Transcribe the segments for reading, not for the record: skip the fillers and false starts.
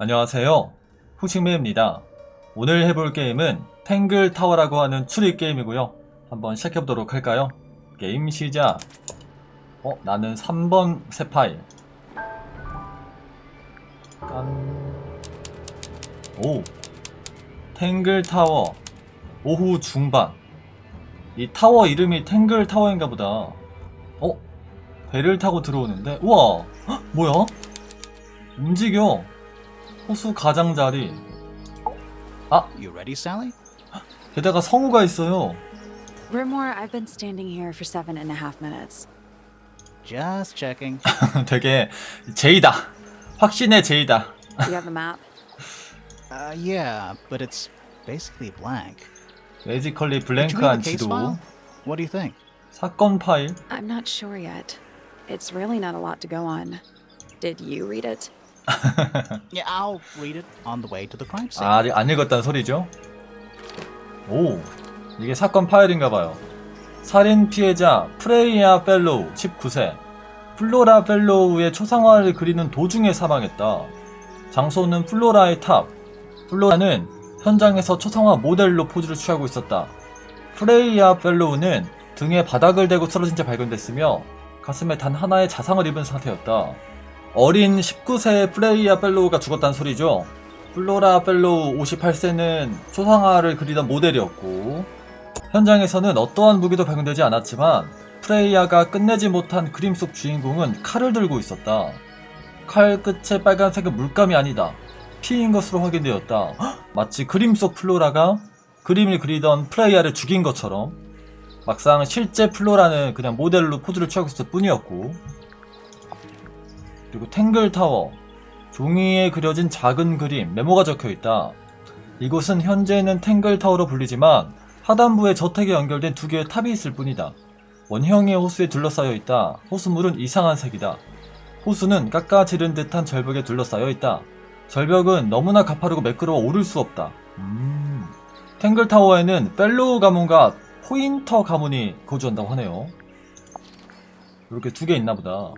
안녕하세요. 후식매입니다. 오늘 해볼 게임은 탱글타워라고 하는 추리 게임이고요. 한번 시작해보도록 할까요? 게임 시작. 나는 3번 새 파일. 오, 탱글타워. 오후 중반. 이 타워 이름이 탱글타워인가 보다. 배를 타고 들어오는데? 우와! 헉, 뭐야? 움직여. 호수 가장자리. You ready, Sally? 게다가 성우가 있어요. Rimore, I've been standing here for 7.5 minutes. Just checking. 되게 제이다. 확신의 제이다. Do you have a map? Yeah, but it's basically blank. 매지컬리 Did you read 블랭크한 the case 지도. file? What do you think? 사건 파일. I'm not sure yet. It's really not a lot to go on. Did you read it? Yeah, I'll read it on the way to the crime scene. 아직 안 읽었다는 소리죠? 오, 이게 사건 파일인가봐요. 살인 피해자 프레이야 펠로우 19세. 플로라 펠로우의 초상화를 그리는 도중에 사망했다. 장소는 플로라의 탑. 플로라는 현장에서 초상화 모델로 포즈를 취하고 있었다. 프레이야 펠로우는 등에 바닥을 대고 쓰러진 채 발견됐으며 가슴에 단 하나의 자상을 입은 상태였다. 어린 19세의 프레이야 펠로우가 죽었다는 소리죠. 플로라 펠로우 58세는 초상화를 그리던 모델이었고, 현장에서는 어떠한 무기도 발견되지 않았지만 프레이야가 끝내지 못한 그림 속 주인공은 칼을 들고 있었다. 칼 끝에 빨간색은 물감이 아니다. 피인 것으로 확인되었다. 헉, 마치 그림 속 플로라가 그림을 그리던 프레이야를 죽인 것처럼. 막상 실제 플로라는 그냥 모델로 포즈를 취하고 있었을 뿐이었고, 그리고 탱글타워. 종이에 그려진 작은 그림, 메모가 적혀있다. 이곳은 현재는 탱글타워로 불리지만 하단부에 저택에 연결된 두 개의 탑이 있을 뿐이다. 원형의 호수에 둘러싸여 있다. 호수물은 이상한 색이다. 호수는 깎아지른 듯한 절벽에 둘러싸여 있다. 절벽은 너무나 가파르고 매끄러워 오를 수 없다. 탱글타워에는 펠로우 가문과 포인터 가문이 거주한다고 하네요. 이렇게 두 개 있나보다.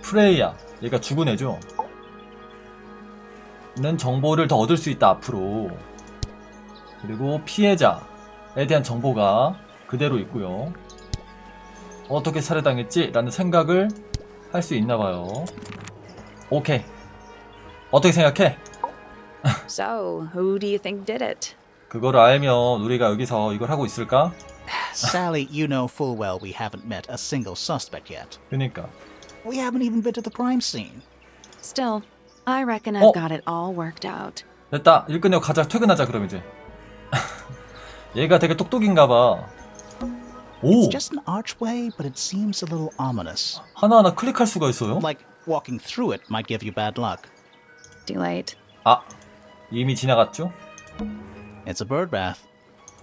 프레이야. 얘가 죽은 애죠. 는 정보를 더 얻을 수 있다 앞으로. 그리고 피해자에 대한 정보가 그대로 있고요. 어떻게 살해당했지? 라는 생각을 할 수 있나봐요. 오케이. 어떻게 생각해? So, who do you think did it? 그거를 알면 우리가 여기서 이걸 하고 있을까? Sally, you know full well we haven't met a single suspect yet. 그니까. We haven't even been to the crime scene. Still, I reckon I've got it all worked out. 됐다. 일 끝내고 가자. 퇴근하자 그럼 이제. 얘가 되게 똑똑인가봐. 오! It's just an archway, but it seems a little ominous. 하나하나 클릭할 수가 있어요? Like walking through it might give you bad luck. Too late. 이미 지나갔죠? It's a bird bath.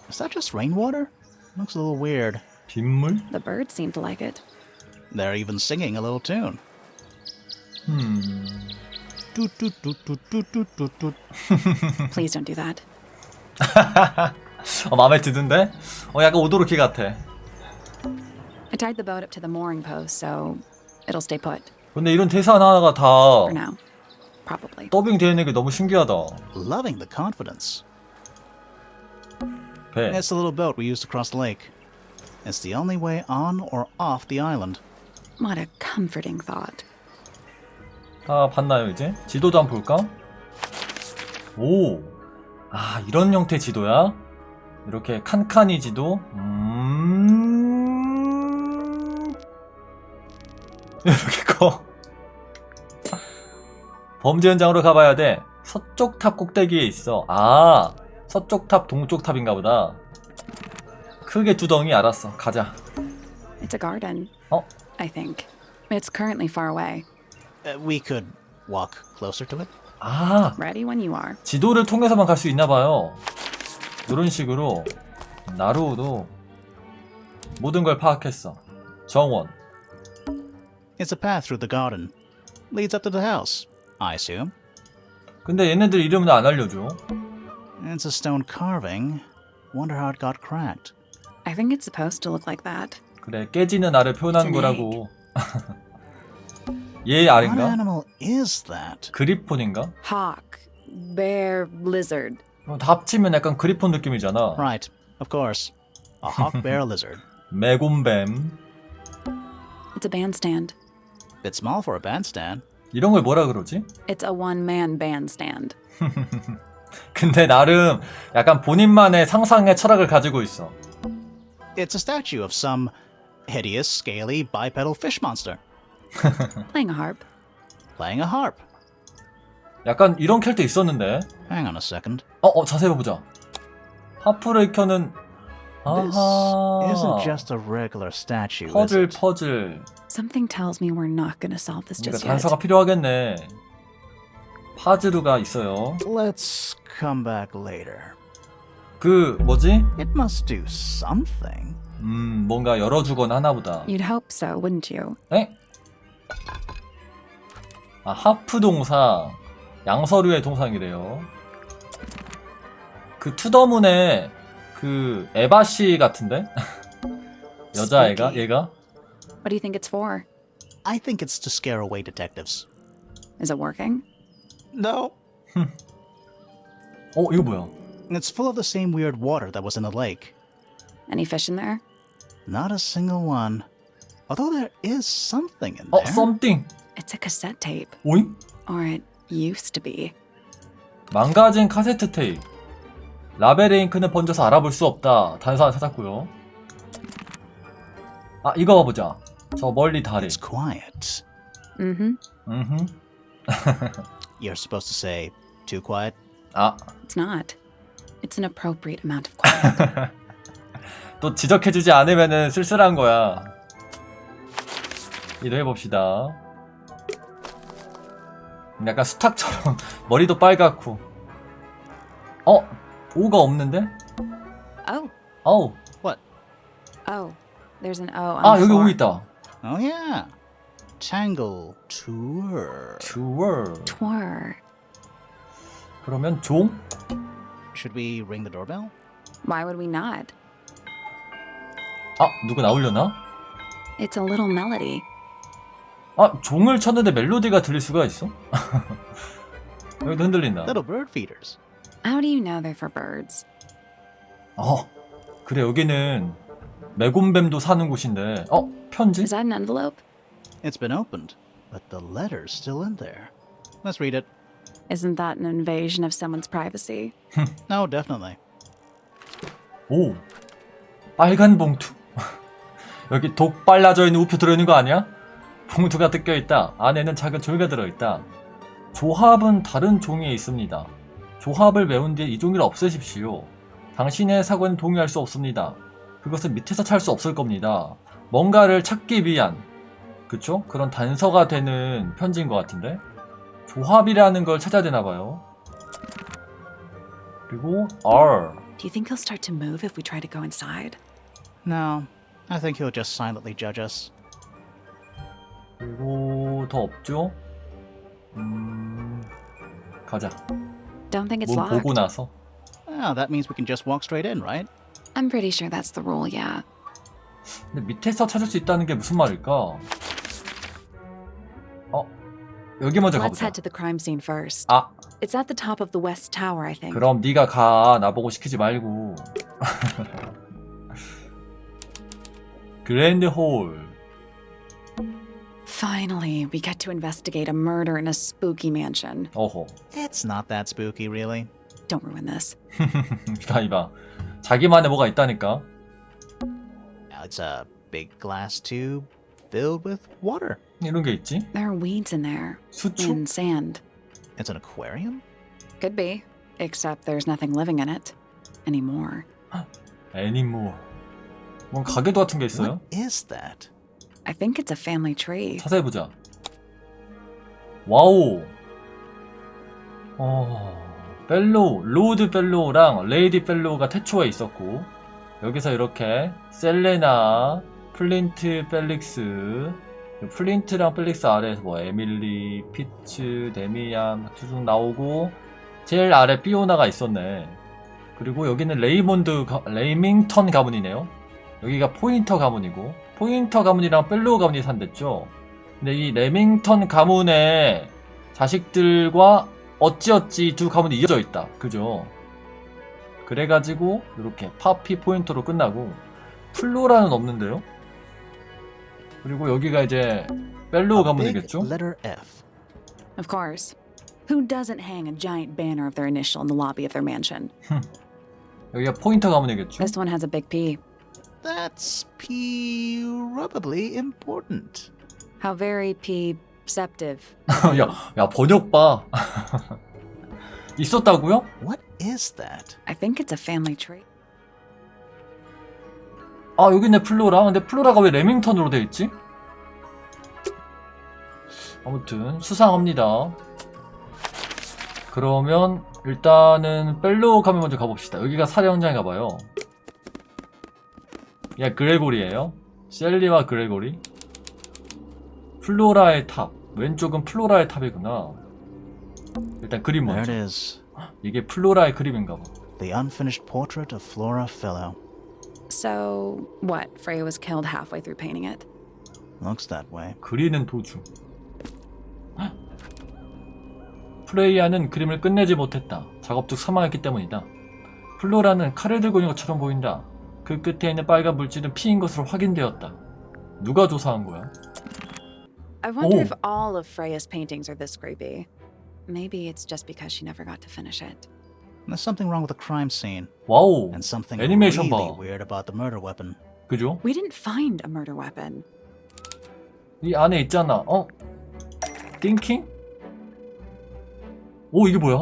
Is that just rainwater? Looks a little weird. 빗물? The birds seem to like it. They're even singing a little tune. Toot toot toot toot toot toot toot toot. Please don't do that. 마음에 드는데? 약간 오도로키 같아. I tied the boat up to the mooring post, so it'll stay put. 근데 이런 대사 하나가 다 For now. Probably. 더빙 되는 게 너무 신기하다. Loving the confidence. 배. It's the little boat we used to cross the lake. It's the only way on or off the island. What a comforting thought. 다 봤나요 이제? 지도도 한번 볼까? 오! 이런 형태 지도야? 이렇게 칸칸이 지도? 이렇게 커. 범죄 현장으로 가봐야 돼. 서쪽 탑 꼭대기에 있어. 서쪽 탑, 동쪽 탑인가 보다. 크게 두덩이 알았어. 가자. It's a garden. I think. It's currently far away. We could walk closer to it. Ready when you are. 지도를 통해서만 갈 수 있나봐요. 이런 식으로 나루도 모든 걸 파악했어. 정원. It's a path through the garden. Leads up to the house, I assume. 근데 얘네들 이름은 안 알려줘. It's a stone carving. Wonder how it got cracked. I think it's supposed to look like that. 그래, 깨지는 알을 표현한 It's an 거라고. 얘 What 아래인가? animal is that? 그리폰인가? Hawk, bear, lizard. 다 합치면 약간 그리폰 느낌이잖아. Right, of course. A hawk bear lizard. 매곰뱀. It's a bandstand. Bit small for a bandstand. 이런 걸 뭐라 그러지? It's a one-man bandstand. 근데 나름 약간 본인만의 상상의 철학을 가지고 있어. It's a statue of some hideous, scaly, bipedal fish monster Playing a harp. playing a harp. 약간 이런 캐릭터 있었는데. Hang on a second. 자세히 봐보자. 하프를 켜는 This 아하. isn't just a regular statue, is it? 퍼즐. Something tells me we're not gonna solve this 그러니까 just yet. 단서가 필요하겠네. 파즈루가 있어요. Let's come back later. 그 뭐지? It must do something. 뭔가 열어주거나 하나보다. You'd hope so, wouldn't you? 에? 아, 하프 동사. 양서류의 동상이래요. 그 투더문의 그 에바씨 같은데? 여자애가? 얘가? What do you think it's for? I think it's to scare away detectives. Is it working? No. 이거 뭐야? It's full of the same weird water that was in the lake. Any fish in there? Not a single one. Although there is something in there. something. It's a cassette tape. 오잉? Or it used to be. 망가진 카세트 테이프. 라벨의 잉크는 번져서 알아볼 수 없다. 단서 하나 찾았고요. 아, 이거 봐보자. 저 멀리 다리. It's quiet. You're supposed to say, too quiet? 아, It's not. It's an appropriate amount of quiet. 또 지적해주지 않으면은 쓸쓸한 거야. 이동해봅시다. 약간 수탉처럼 머리도 빨갛고. O가 없는데? Oh. 어우. What? Oh. There's an O on 아, the 여기 floor. O 있다. Oh yeah. Tangle tour. Tour. Twir. 그러면 종? Should we ring the doorbell? Why would we not? 아, 누구 나오려나? It's a little melody. 아, 종을 쳤는데 멜로디가 들릴 수가 있어? 여기도 흔들린다. Little bird feeders. How do you know they're for birds? 그래, 여기는 매곰뱀도 사는 곳인데. 편지? Is that an envelope? It's been opened, but the letter's still in there. Let's read it. Isn't that an invasion of someone's privacy? No, definitely. 오, 빨간 봉투. 여기 독 빨라져 있는 우표 들어있는 거 아니야? 봉투가 뜯겨있다. 안에는 작은 종이가 들어있다. 조합은 다른 종이에 있습니다. 조합을 외운 뒤에 이 종이를 없애십시오. 당신의 사고는 동의할 수 없습니다. 그것은 밑에서 찾을 수 없을 겁니다. 뭔가를 찾기 위한, 그쵸? 그런 단서가 되는 편지인 것 같은데? 조합이라는 걸 찾아야 되나봐요. 그리고 R. Do you think he'll start to move if we try to go inside? No, I think he'll just silently judge us. 그리고 더 없죠? 가자. Don't think it's 문 locked. 보고 나서. Oh, that means we can just walk straight in, right? I'm pretty sure that's the rule, yeah. 근데 밑에서 찾을 수 있다는 게 무슨 말일까? 여기 먼저 Let's 가보자. head to the crime scene first. 아, It's at the top of the West Tower, I think. 그럼 네가 가. 나보고 시키지 말고. 그랜드 홀. Finally, we get to investigate a murder in a spooky mansion. 어허. It's not that spooky, really. Don't ruin this. 이봐. 자기만의 뭐가 있다니까. It's a big glass tube filled with water. 이런 게 있지? There are weeds in there. 수축? And sand. It's an aquarium? Could be. Except there's nothing living in it. Anymore. 애니모. 뭔 가게도 같은 게 있어요? What is that? I think it's a family tree. 자세히 보자. 와우. 펠로우, 로드 펠로우랑 레이디 펠로우가 태초에 있었고, 여기서 이렇게 셀레나, 플린트, 펠릭스, 플린트랑 펠릭스 아래에서 뭐 에밀리, 피츠, 데미안 쭉 나오고, 제일 아래 피오나가 있었네. 그리고 여기는 레이밍턴 가문이네요. 여기가 포인터 가문이고, 포인터 가문이랑 펠로우 가문이 산댔죠. 근데 이 레밍턴 가문의 자식들과 어찌어찌 두 가문이 이어져 있다. 그죠? 그래가지고 이렇게 파피 포인터로 끝나고 플로라는 없는데요? 그리고 여기가 이제 펠로우 A big 가문이겠죠? letter F. Of course. Who doesn't hang a giant banner of their initial in the lobby of their mansion? 여기가 포인터 가문이겠죠? This one has a big P. That's probably important. How very P-ceptive. 야 번역 봐. 있었다고요? What is that? I think it's a family trait. 아 여기 있네 플로라. 근데 플로라가 왜 레밍턴으로 돼 있지? 아무튼 수상합니다. 그러면 일단은 펠로우 가면 먼저 가봅시다. 여기가 살해 현장인가봐요. 야 그레고리예요. 셀리와 그레고리. 플로라의 탑. 왼쪽은 플로라의 탑이구나. 일단 그림 There it 먼저. is. 이게 플로라의 그림인가봐. The unfinished portrait of Flora Fillo. So, what? Freya was killed halfway through painting it? Looks that way. 그리는 도중. 헉! 프레이야는 그림을 끝내지 못했다. 작업 중 사망했기 때문이다. 플로라는 칼을 들고 있는 것처럼 보인다. 그 끝에 있는 빨간 물질은 피인 것으로 확인되었다. 누가 조사한 거야? I wonder Oh. if all of Freya's paintings are this creepy. Maybe it's just because she never got to finish it. There's something wrong with the crime scene, 와우. and something 애니메이션 really 봐. weird about the murder weapon. 그죠? We didn't find a murder weapon. 이 안에 있잖아. 어? 띵킹? 오 이게 뭐야?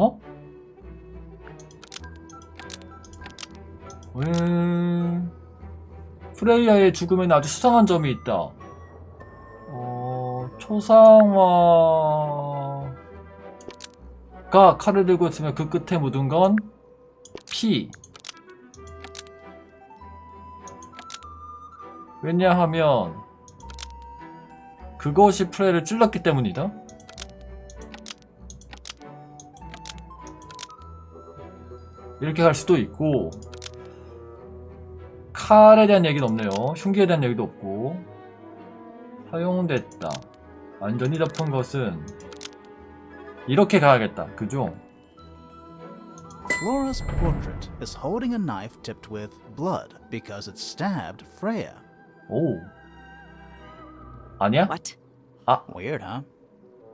프레이야의 죽음에는 아주 수상한 점이 있다. 초상화가 칼을 들고 있으면 그 끝에 묻은 건 피. 왜냐하면 그것이 프레이를 찔렀기 때문이다. 이렇게 갈 수도 있고, 칼에 대한 얘기는 없네요. 흉기에 대한 얘기도 없고. 사용됐다. 완전히 덮은 것은 이렇게 가야겠다. 그죠? Flora's portrait is holding a knife tipped with blood because it stabbed Freya. 오. 아니야? What? Weird, huh?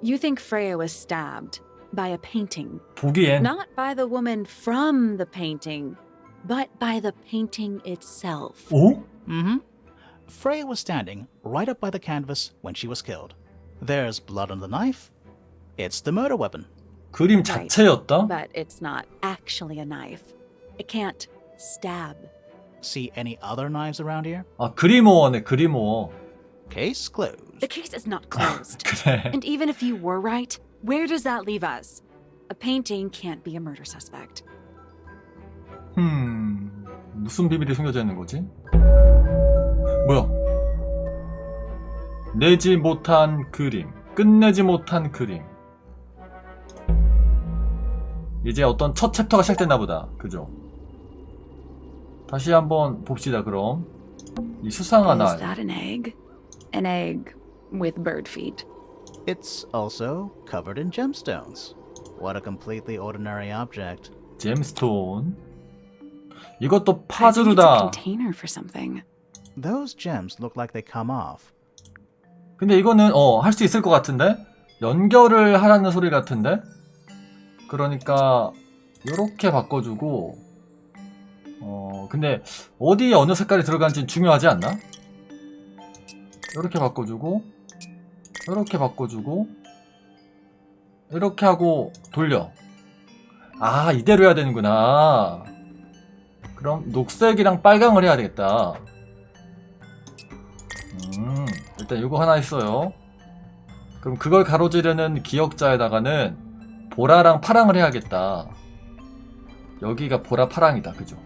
You think Freya was stabbed by a painting? 보기엔 Not by the woman from the painting, but by the painting itself. 오? Mm-hmm. Freya was standing right up by the canvas when she was killed. There's blood on the knife. It's the murder weapon. 그림 자체였다? But it's not actually a knife. It can't stab. See any other knives around here? 아 그리모어네 그리모어. Case closed. The case is not closed. 그래. And even if you were right, where does that leave us? A painting can't be a murder suspect. 무슨 비밀이 숨겨져 있는 거지? 뭐야? 내지 못한 그림, 끝내지 못한 그림. 이제 어떤 첫 챕터가 시작됐나 보다. 그죠? 다시 한번 봅시다. 그럼 이 수상한 Is 알. that an egg? An egg with bird feet. It's also covered in gemstones. What a completely ordinary object. 잼스톤. 이것도 I think it's a 파즈루다. container for something. Those gems look like they come off. 근데 이거는 할 수 있을 것 같은데? 연결을 하라는 소리 같은데? 그러니까 요렇게 바꿔주고 근데 어디에 어느 색깔이 들어간지 중요하지 않나? 요렇게 바꿔주고 요렇게 바꿔주고 이렇게 하고 돌려. 아 이대로 해야 되는구나. 그럼 녹색이랑 빨강을 해야 되겠다. 일단 이거 하나 있어요. 그럼 그걸 가로지르는 기역자에다가는 보라랑 파랑을 해야겠다. 여기가 보라 파랑이다. 그죠?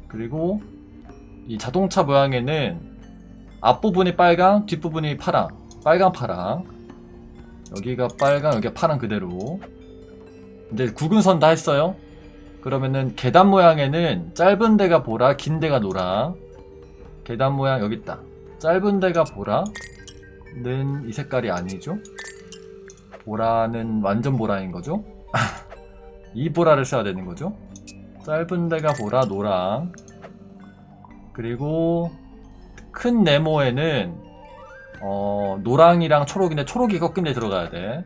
그리고 이 자동차 모양에는 앞부분이 빨강, 뒷부분이 파랑. 빨강 파랑. 여기가 빨강, 여기가 파랑 그대로. 이제 구근선 다 했어요. 그러면은 계단 모양에는 짧은 데가 보라, 긴 데가 노랑. 계단 모양 여기 있다. 짧은 데가 보라는 이 색깔이 아니죠? 보라는 완전 보라인 거죠? 이 보라를 써야 되는 거죠? 짧은 데가 보라, 노랑. 그리고 큰 네모에는 노랑이랑 초록인데 초록이 꺾인 데 들어가야 돼.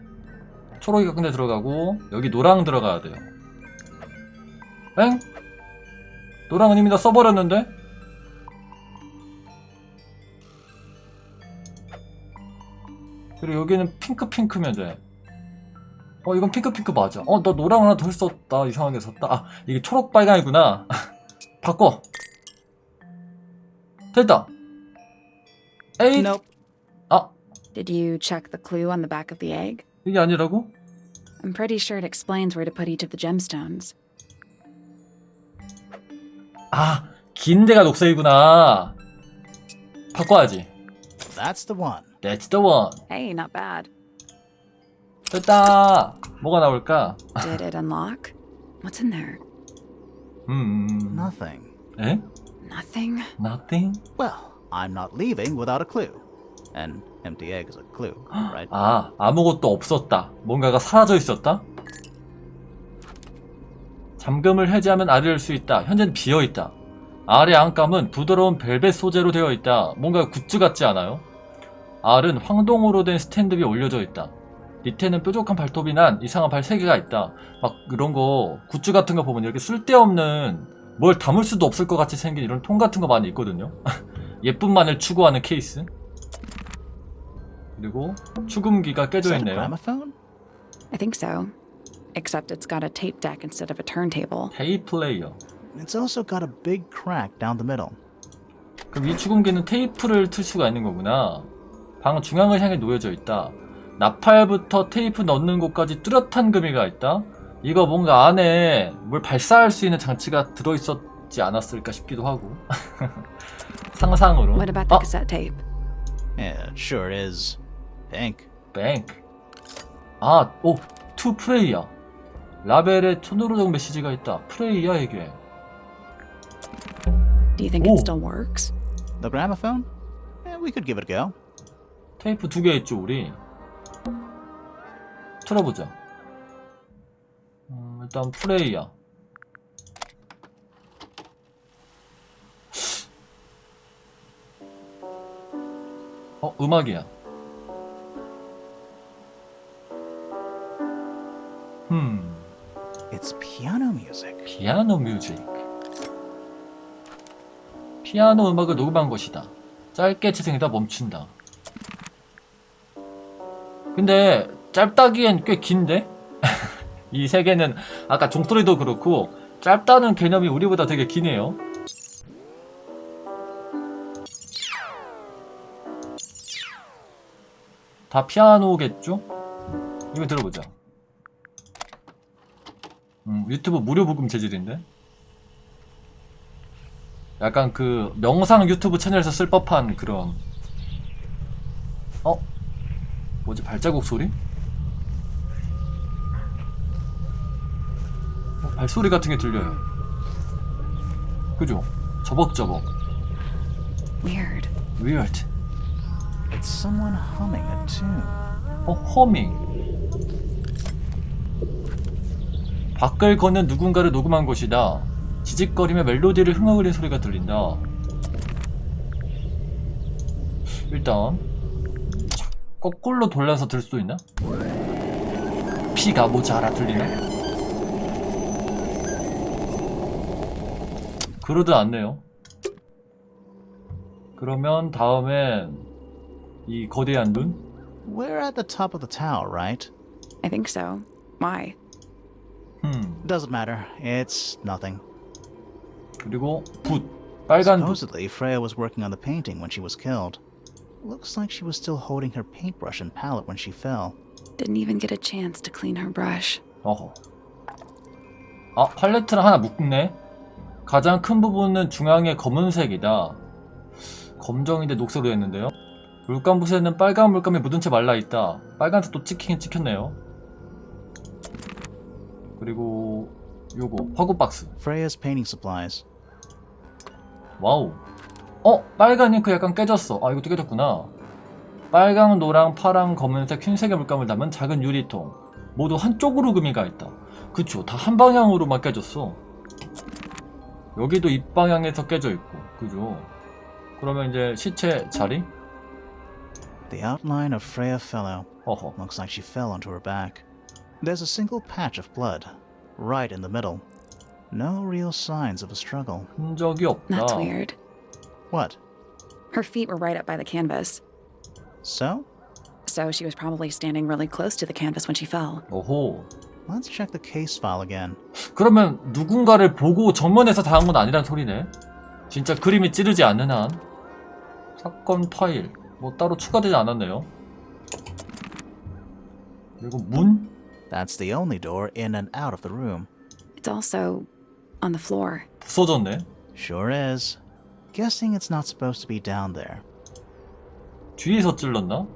초록이 꺾인 데 들어가고 여기 노랑 들어가야 돼요. 엥? 노랑은 이미 다 써버렸는데? 그리고 여기는 핑크면 돼. 이건 핑크 맞아. 너 노랑 하나 덜 썼다. 이상하게 썼다. 아, 이게 초록 빨강이구나. 바꿔. 됐다. 에이. Nope. 아, Did you check the clue on the back of the egg? 이게 아니라고? I'm pretty sure it explains where to put each of the gemstones. 아, 긴 데가 녹색이구나. 바꿔야지. That's the one. That's the one. Hey, not bad. 됐다. 뭐가 나올까? Did it unlock? What's in there? Nothing. 에? Nothing? Nothing? Well, I'm not leaving without a clue. An empty egg is a clue, right? 아, 아무것도 없었다. 뭔가가 사라져 있었다? 잠금을 해제하면 알을 열 수 있다. 현재는 비어있다. 알의 안감은 부드러운 벨벳 소재로 되어 있다. 뭔가 굿즈 같지 않아요? 알은 황동으로 된 스탠드 위에 올려져 있다. 밑에는 뾰족한 발톱이 난 이상한 발 3개가 있다. 막 이런 거 굿즈 같은 거 보면 이렇게 쓸데없는 뭘 담을 수도 없을 것 같이 생긴 이런 통 같은 거 많이 있거든요. 예쁨만을 추구하는 케이스. 그리고 축음기가 Is 깨져 that a 있네요. gramophone? I think so. Except it's got a tape deck instead of a turntable. 테이프 플레이어. It's also got a big crack down the middle. 그럼 이 축음기는 테이프를 틀 수가 있는 거구나. 방 중앙을 향해 놓여져 있다. 나팔부터 테이프 넣는 곳까지 뚜렷한 금이가 있다. 이거 뭔가 안에 뭘 발사할 수 있는 장치가 들어있었지 않았을까 싶기도 하고. 상상으로. What about the cassette tape? Yeah, it sure is. Pink. 뱅크. 아, 투 프레이야. 라벨에 초노로적 메시지가 있다. 프레이야에게. Do you think Oh. it still works? The gramophone? We could give it a go. 테이프 2개 있죠, 우리. 틀어보자. 일단 프레이야. 음악이야. It's piano music. 피아노 뮤직. 피아노 음악을 녹음한 것이다. 짧게 재생이다 멈춘다. 근데 짧다기엔 꽤 긴데? 이 세 개는 아까 종소리도 그렇고 짧다는 개념이 우리보다 되게 기네요. 다 피아노겠죠? 이거 들어보자. 유튜브 무료 부금 재질인데? 약간 그 명상 유튜브 채널에서 쓸 법한 그런 뭐지? 발자국 소리? 발소리 같은 게 들려요. 그죠? 저벅저벅. Weird. Weird. It's someone humming a tune. 허밍. 밖을 걷는 누군가를 녹음한 것이다. 지직거리며 멜로디를 흥얼거리는 소리가 들린다. 일단 거꾸로 돌려서 들 수도 있나? 피가 모자라 들리나? 그러든 않네요. 그러면 다음엔 이 거대한 눈? We're at the top of the tower, right? I think so. Why? Doesn't matter. It's nothing. 그리고 붓. 빨간 붓. Supposedly, Freya was working on the painting when she was killed. Looks like she was still holding her paintbrush and palette when she fell. Didn't even get a chance to clean her brush. 어허. 팔레트를 하나 묶네. 가장 큰 부분은 중앙에 검은색이다. 검정인데 녹색으로 했는데요. 물감붓에는 빨간 물감이 묻은 채 말라있다. 빨간색도 찍히긴 찍혔네요. 그리고 요거 화구 박스. Freya's painting supplies. 와우. 빨간 잉크 약간 깨졌어. 아, 이것도 깨졌구나. 빨강, 노랑, 파랑, 검은색, 흰색의 물감을 담은 작은 유리통. 모두 한쪽으로 금이가 있다. 그쵸, 다 한 방향으로만 깨졌어. 여기도 이 방향에서 깨져 있고, 그죠? 그러면 이제 시체 자리? The outline of Freya fell. 어허. Looks like she fell onto her back. There's a single patch of blood, right in the middle. No real signs of a struggle. 흔적이 없다. That's weird. What? Her feet were right up by the canvas. So? So she was probably standing really close to the canvas when she fell. 오호. Let's check the case file again. 그러면 누군가를 보고 정면에서 당한 건 아니란 소리네. 진짜 그림이 찌르지 않는 한. 사건 파일. 뭐 따로 추가되지 않았네요. 그리고 문? That's the only door in and out of the room. It's also on the floor. 부서졌네. Sure is. Guessing it's not supposed to be down there. 뒤에서 찔렀나?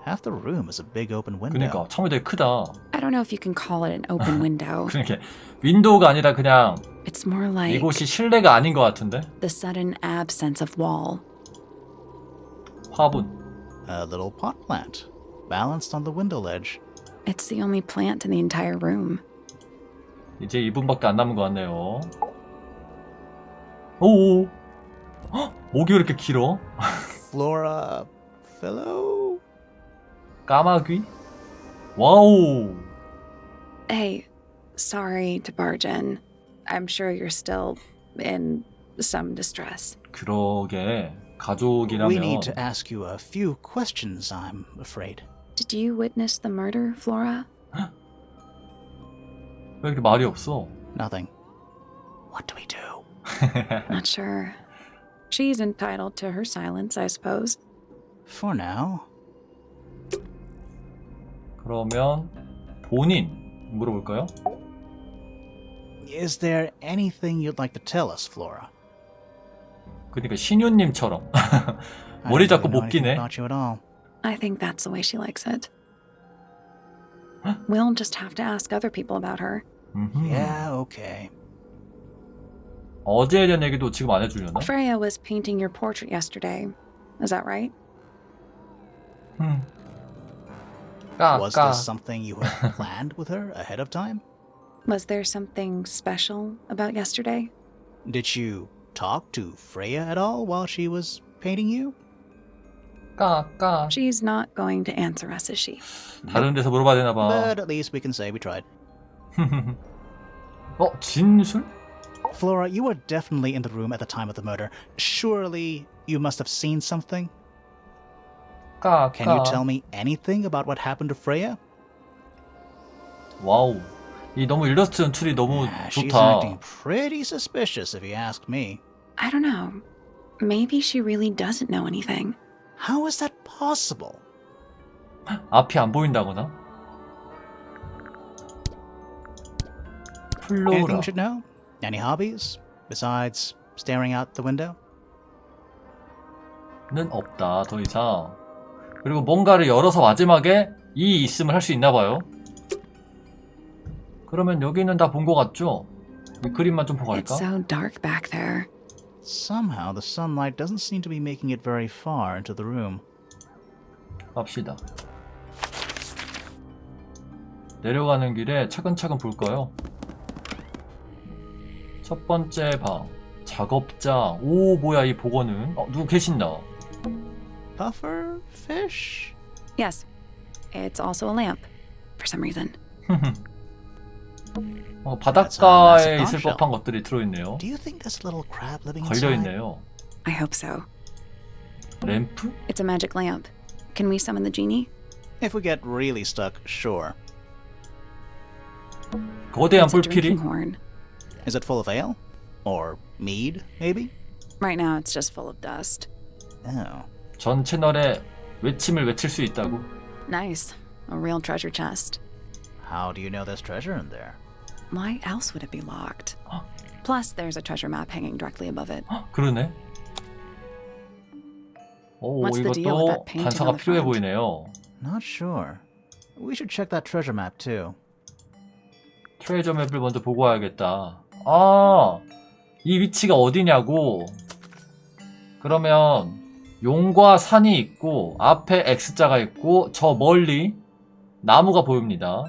Half the room is a big open window. 그러니까 창문이 되게 크다. I don't know if you can call it an open window. 그러니까 윈도우가 아니라 그냥 It's more like 이곳이 실내가 아닌 것 같은데? the sudden absence of wall. 화분. A little pot plant, balanced on the window ledge. It's the only plant in the entire room. 이제 2분밖에 안 남은 것 같네요. 오. 헉, 목이 왜 이렇게 길어? Flora Fellow? 까마귀? 와우. Hey, sorry to barge in. I'm sure you're still in some distress. 그러게 We 가족이라면 need to ask you a few questions, I'm afraid. Did you witness the murder, Flora? 왜 이렇게 말이 없어? Nothing. What do we do? Not sure. She's entitled to her silence, I suppose. For now. 그러면 본인 물어볼까요? Is there anything you'd like to tell us, Flora? 그러니까 신유님처럼 I 머리 don't 잡고 really know 못 anything 끼네. about you at all. I think that's the way she likes it. We'll just have to ask other people about her. Yeah, okay. 어제에 대한 얘기도 지금 안 해주려나? Freya was painting your portrait yesterday. Is that right? Was 까까. this something you had planned with her ahead of time? Was there something special about yesterday? Did you talk to Freya at all while she was painting you? 까까. She's not going to answer us, is she? 다른 데서 물어봐야 되나 봐. But at least we can say we tried. 진술? Flora, you were definitely in the room at the time of the murder. Surely you must have seen something? 까까. Can you tell me anything about what happened to Freya? 와우. 이 너무 일러스트 연출이 너무 She's 좋다. acting pretty suspicious if you ask me. I don't know. Maybe she really doesn't know anything. How is that possible? 앞이 안 보인다거나? Anything 플로라. we should know? Any hobbies? Besides staring out the window? 는 없다 더 이상. 그리고 뭔가를 열어서 마지막에 이 있음을 할 수 있나 봐요. 그러면 여기는 다 본 것 같죠? 이 그림만 좀 보고 It's 갈까? so dark back there. Somehow the sunlight doesn't seem to be making it very far into the room. 갑시다. 내려가는 길에 차근차근 볼까요? 첫 번째 방 작업장. 오 뭐야 이 복원은? 누구 계신다. Puffer fish? Yes. It's also a lamp, for some reason. 바닷가에 That's a 있을 massive 법한 것들이 들어있네요. Do you think there's a little crab living inside? 걸려있네요. I hope so. 램프? It's a magic lamp. Can we summon the genie? If we get really stuck, sure. 거대한 It's a drinking 뿔피리? horn. Is it full of ale? Or mead, maybe? Right now, it's just full of dust. Oh. 전 채널에 외침을 외칠 수 있다고. Nice. A real treasure chest. How do you know there's treasure in there? Why else would it be locked? Plus, there's a treasure map hanging directly above it. 그러네. 오 What's the deal with 이것도 that painting 단서가 on the 필요해 front? 보이네요. Not sure. We should check that treasure map too. 트레저 맵을 먼저 보고 와야겠다. 아 이 위치가 어디냐고. 그러면 용과 산이 있고 앞에 X자가 있고 저 멀리 나무가 보입니다.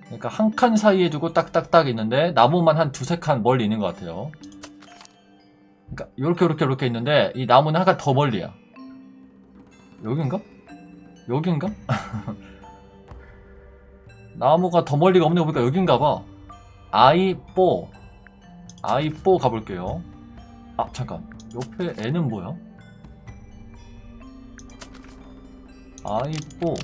그러니까 한 칸 사이에 두고 딱딱딱 있는데 나무만 한 두세 칸 멀리 있는 것 같아요. 그러니까 요렇게 있는데 이 나무는 한 칸 더 멀리야. 여긴가? 여긴가? 나무가 더 멀리가 없는 거 보니까 여긴가봐. I4 가볼게요. 아 잠깐, 옆에 N은 뭐야? I4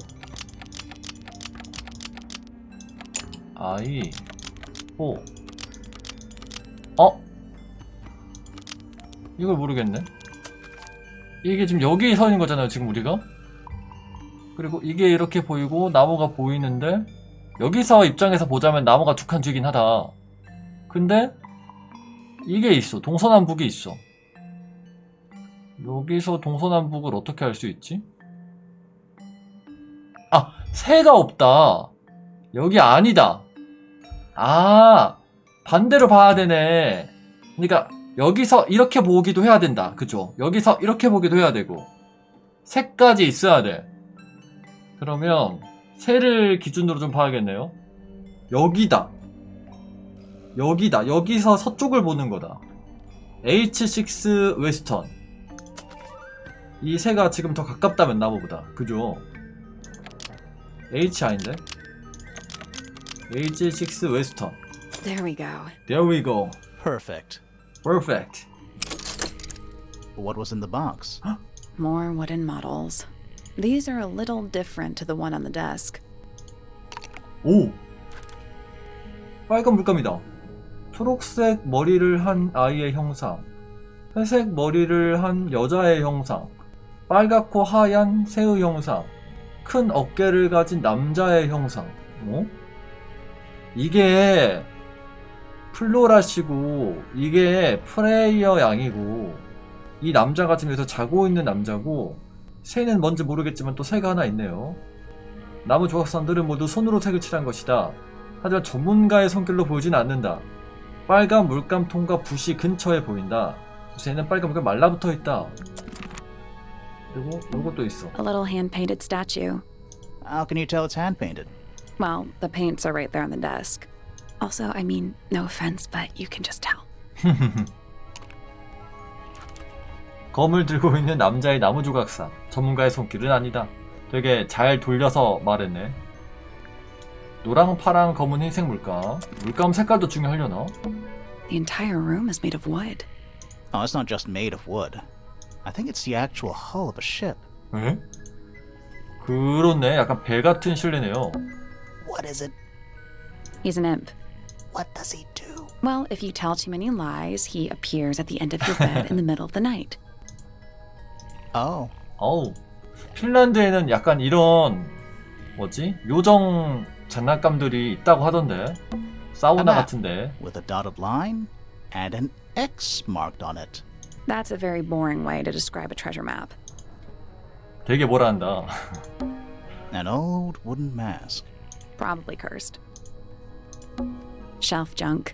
이걸 모르겠네. 이게 지금 여기에 서 있는 거잖아요, 지금 우리가. 그리고 이게 이렇게 보이고 나무가 보이는데 여기서 입장에서 보자면 나무가 두 칸 뒤긴 하다. 근데 이게 있어. 동서남북이 있어. 여기서 동서남북을 어떻게 할 수 있지? 아! 새가 없다. 여기 아니다. 아! 반대로 봐야 되네. 그러니까 여기서 이렇게 보기도 해야 된다. 그죠? 여기서 이렇게 보기도 해야 되고 새까지 있어야 돼. 그러면 새를 기준으로 좀 봐야겠네요. 여기다. 여기서 서쪽을 보는 거다. H6 웨스턴. 이 새가 지금 더 가깝다면 나무보다. 그죠? H 아닌데? H6 웨스턴. There we go. There we go. Perfect. Perfect. What was in the box? More wooden models. These are a little different to the one on the desk. 오! 빨간 물감이다. 초록색 머리를 한 아이의 형상, 회색 머리를 한 여자의 형상, 빨갛고 하얀 새의 형상, 큰 어깨를 가진 남자의 형상. 어? 이게 플로라시고 이게 프레이어 양이고 이 남자가 지금 여기서 자고 있는 남자고 새는 뭔지 모르겠지만 또 새가 하나 있네요. 나무 조각상들은 모두 손으로 색을 칠한 것이다. 하지만 전문가의 손길로 보이진 않는다. 빨간 물감통과 붓이 근처에 보인다. 붓에는 빨간 물감 말라붙어 있다. 그리고 요것도 있어. A little hand-painted statue. How can you tell it's hand-painted? Well, the paints are right there on the desk. Also, I mean, no offense, but you can just tell. 검을 들고 있는 남자의 나무 조각상. 전문가의 손길은 아니다. 되게 잘 돌려서 말했네. 노랑, 파랑, 검은, 흰색 물감. 물감 색깔도 중요하려나? The entire room is made of wood. Oh, it's not just made of wood. I think it's the actual hull of a ship. 에? 그렇네. 약간 배 같은 실내네요. What is it? He's an imp. What does he do? Well, if you tell too many lies, he appears at the end of your bed in the middle of the night. Oh. 어우. 핀란드에는 약간 이런 뭐지? 요정 장난감들이 있다고 하던데. 사우나 같은데. With a dotted line and an X marked on it. That's a very boring way to describe a treasure map. 되게 뭐라 한다. An old wooden mask. Probably cursed. Shelf junk.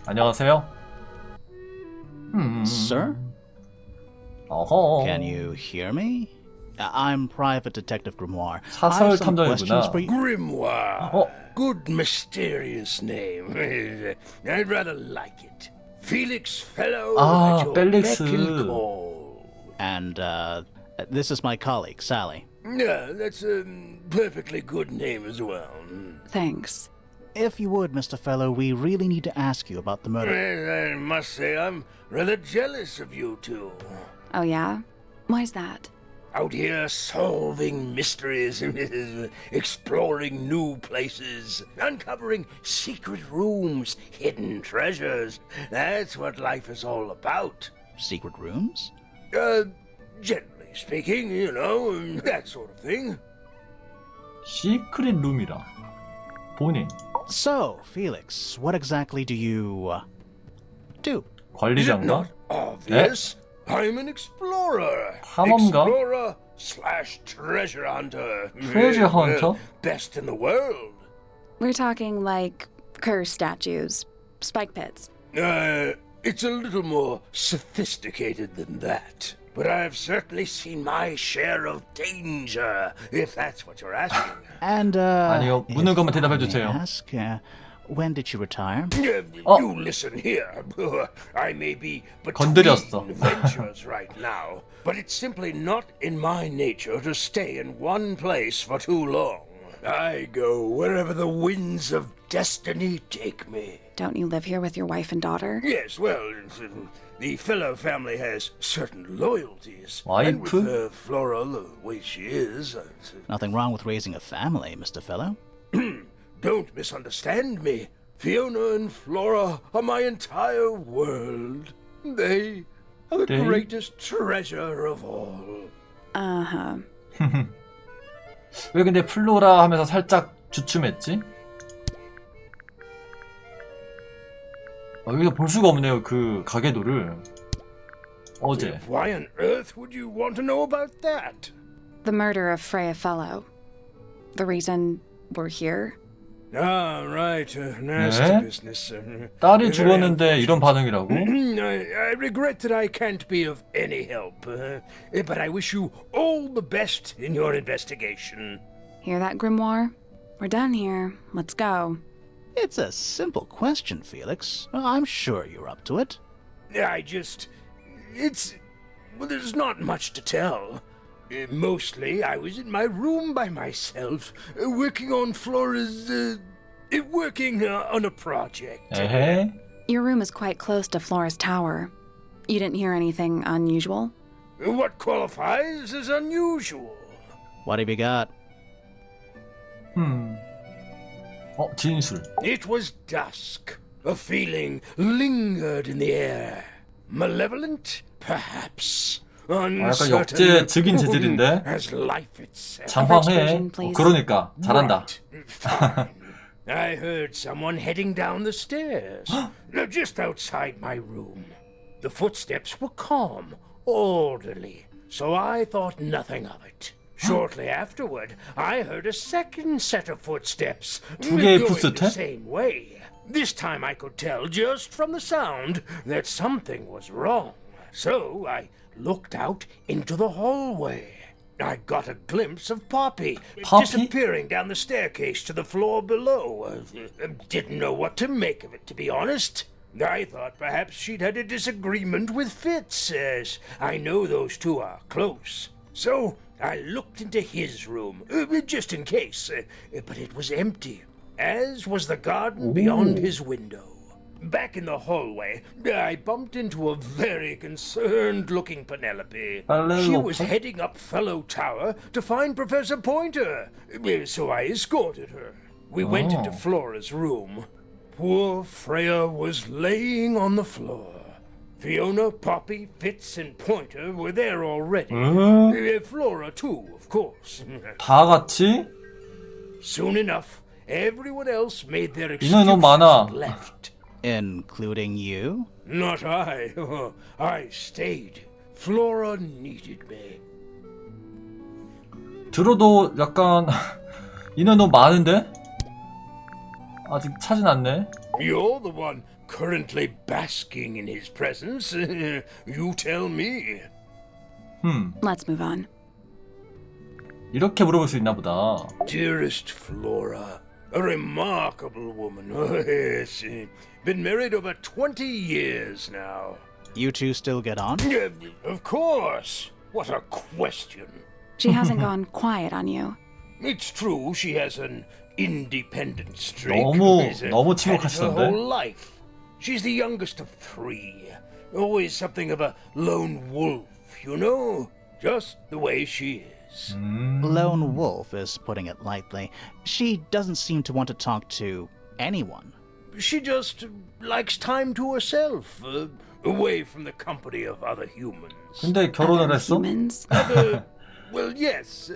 안녕하세요. Sir? 어허. Can you hear me? I'm Private Detective Grimoire. 사설 I have some 탐정이구나. questions for you. Grimoire. Oh. Good mysterious name. I'd rather like it. Felix Fellow Ah, at your Felix. beck and call. And this is my colleague, Sally. Yeah, that's a perfectly good name as well. Thanks. If you would, Mr. Fellow, we really need to ask you about the murder. I must say I'm rather jealous of you two. Oh, yeah? Why's that? Out here solving mysteries, exploring new places, uncovering secret rooms, hidden treasures. That's what life is all about. Secret rooms? Generally speaking, you know, that sort of thing. 시크릿 룸이라. 본인. So, Felix, what exactly do you do? Is it 관리자인가? not obvious? I'm an explorer. 탐험가? Explorer slash treasure hunter. Treasure hunter? Best in the world. We're talking like cursed statues, spike pits. It's a little more sophisticated than that. But I've certainly seen my share of danger, if that's what you're asking. And, 아니요, 묻는 것만 if I 대답해 may 주세요. ask, when did you retire? You listen here. I may be between 건드렸어. ventures right now, but it's simply not in my nature to stay in one place for too long. I go wherever the winds of destiny take me. Don't you live here with your wife and daughter? Yes, well, the fellow family has certain loyalties. And 와이프? with Flora the way she is, Nothing wrong with raising a family, Mr. Fellow. don't misunderstand me. Fiona and Flora are my entire world. They are the They? greatest treasure of all. Uh-huh. 왜 근데 플로라 하면서 살짝 주춤했지? 여기서 볼 수가 없네요, 그 가게도를. 어제. Why on earth would you want to know about that? The murder of Freya Fellow. The reason we're here? Ah, right. Nasty 네? business. 딸이 죽었는데 이런 반응이라고? I regret that I can't be of any help, but I wish you all the best in your investigation. Hear that, Grimoire? We're done here. Let's go. It's a simple question, Felix. I'm sure you're up to it. Well, there's not much to tell. Mostly, I was in my room by myself, working on Flora's, working on a project. 에헤. Your room is quite close to Flora's tower. You didn't hear anything unusual? What qualifies as unusual? What have you got? 진술. It was dusk. A feeling lingered in the air. Malevolent, perhaps. 약간 역제 즉인 재질인데? as life itself. 장황해. 그러니까 잘한다. Fine. I heard someone heading down the stairs, just outside my room. The footsteps were calm, orderly, so I thought nothing of it. Shortly afterward, I heard a second set of footsteps 두 개의 going the 풋스텝? same way. This time I could tell just from the sound that something was wrong. So I looked out into the hallway. I got a glimpse of Poppy disappearing down the staircase to the floor below. Didn't know what to make of it, to be honest. I thought perhaps she'd had a disagreement with Fitz, as I know those two are close. So I looked into his room, just in case, but it was empty, as was the garden beyond his window. Back in the hallway, I bumped into a very concerned-looking Penelope. She was heading up Fellow Tower to find Professor Pointer, so I escorted her. We went into Flora's room. Poor Freya was laying on the floor. Fiona, Poppy, Fitz, and Pointer were there already. Flora too, of course. 다 같이? Soon enough, everyone else made their 인원이 너무 많아. excuses and left. Including you? Not I. I stayed. Flora needed me. 들어도 약간 인원 너무 많은데? 아직 차진 않네. You're the one currently basking in his presence. You tell me. Let's move on. 이렇게 물어볼 수 있나 보다. Dearest Flora, a remarkable woman. Yes, been married over 20 years now. You two still get on? Of course. What a question. She hasn't gone quiet on you. It's true she has an independent streak. 너무 Has had it 침묵하시던데? her whole life. She's the youngest of three. Always something of a lone wolf, you know? Just the way she is. Lone wolf is putting it lightly. She doesn't seem to want to talk to anyone. She just likes time to herself, away from the company of other humans. 근데 결혼을 했어? Humans? Well, yes,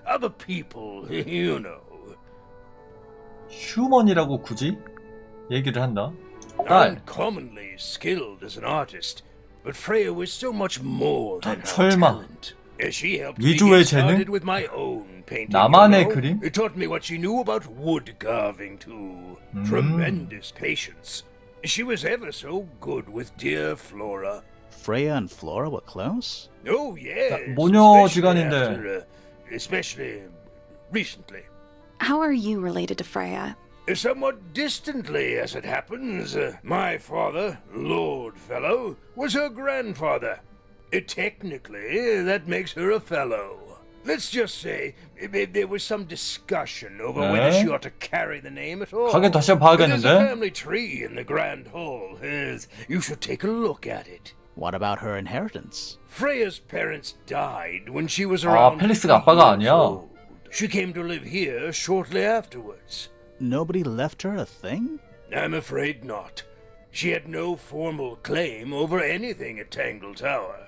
other people, you know. 휴먼이라고 굳이 얘기를 한다. 딸. Uncommonly skilled as an artist, but Freya was so much more than her 설마. talent. She helped me 위조의 get started 재능? with my own painting. 나만의 you know? 그림? It taught me what she knew about wood carving too. Tremendous patience. She was ever so good with dear Flora. Freya and Flora were close? Oh, yes. 모녀 especially 지간인데. after, especially recently. How are you related to Freya? Somewhat distantly, as it happens. My father, Lord Fellow, was her grandfather. Technically, that makes her a fellow. Let's just say there was some discussion over whether she ought to carry the name at all. 가게 다시 한번 There's a 봐야겠는데? family tree in the grand hall. You should take a look at it. What about her inheritance? Freya's parents died when she was 아, around 펠릭스가 3 아빠가 years 아니야. old. She came to live here shortly afterwards. Nobody left her a thing? I'm afraid not. She had no formal claim over anything at Tangle Tower.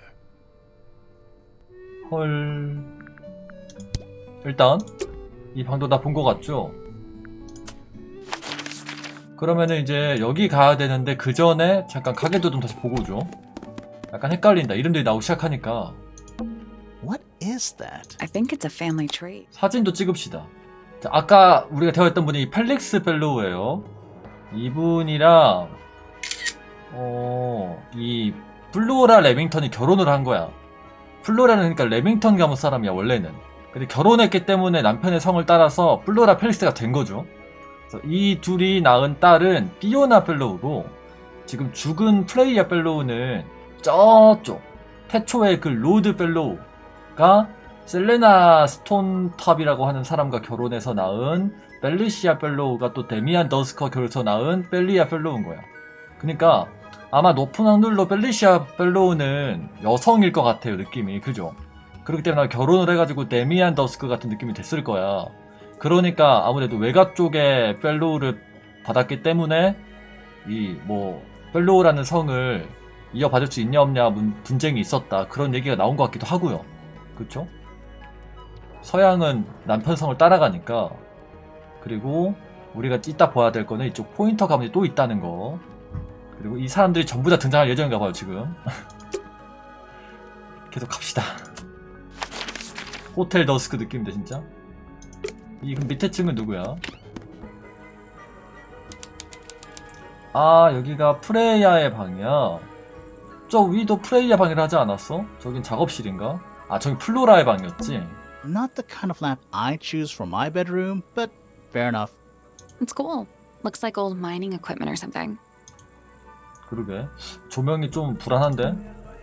헐. 일단 이 방도 다 본 것 같죠? 그러면은 이제 여기 가야 되는데 그 전에 잠깐 가게도 좀 다시 보고 오죠. 약간 헷갈린다. 이름들이 나오기 시작하니까. What is that? I think it's a family trait. 사진도 찍읍시다. 자, 아까 우리가 대화했던 분이 펠릭스 펠로우예요. 이분이랑 이 플로라 레밍턴이 결혼을 한 거야. 플로라는 그러니까 레밍턴 가문 사람이야 원래는. 근데 결혼했기 때문에 남편의 성을 따라서 플로라 펠릭스가 된 거죠. 그래서 이 둘이 낳은 딸은 피오나 펠로우고 지금 죽은 프레이야 펠로우는 저쪽 태초의 그 로드 펠로우가 셀레나 스톤탑이라고 하는 사람과 결혼해서 낳은 벨리시아 펠로우가 또 데미안 더스커 결혼해서 낳은 벨리아 펠로우인 거야. 그러니까 아마 높은 확률로 벨리시아 펠로우는 여성일 것 같아요, 느낌이. 그죠? 그렇기 때문에 결혼을 해가지고 데미안 더스크 같은 느낌이 됐을 거야. 그러니까 아무래도 외가 쪽에 펠로우를 받았기 때문에 이 뭐 펠로우라는 성을 이어받을 수 있냐 없냐 분쟁이 있었다. 그런 얘기가 나온 것 같기도 하고요. 그쵸? 서양은 남편 성을 따라가니까. 그리고 우리가 이따 봐야 될 거는 이쪽 포인터 가문이 또 있다는 거. 그리고 이 사람들이 전부 다 등장할 예정인가 봐요 지금. 계속 갑시다. 호텔 더스크 느낌인데 진짜. 이 밑에 층은 누구야? 아, 여기가 프레이야의 방이야. 저 위도 프레이야 방이라 하지 않았어? 저긴 작업실인가? 아, 저기 플로라의 방이었지. Not the kind of lamp I choose for my bedroom, but fair enough. It's cool. Looks like old mining equipment or something. 그러게. 조명이 좀 불안한데?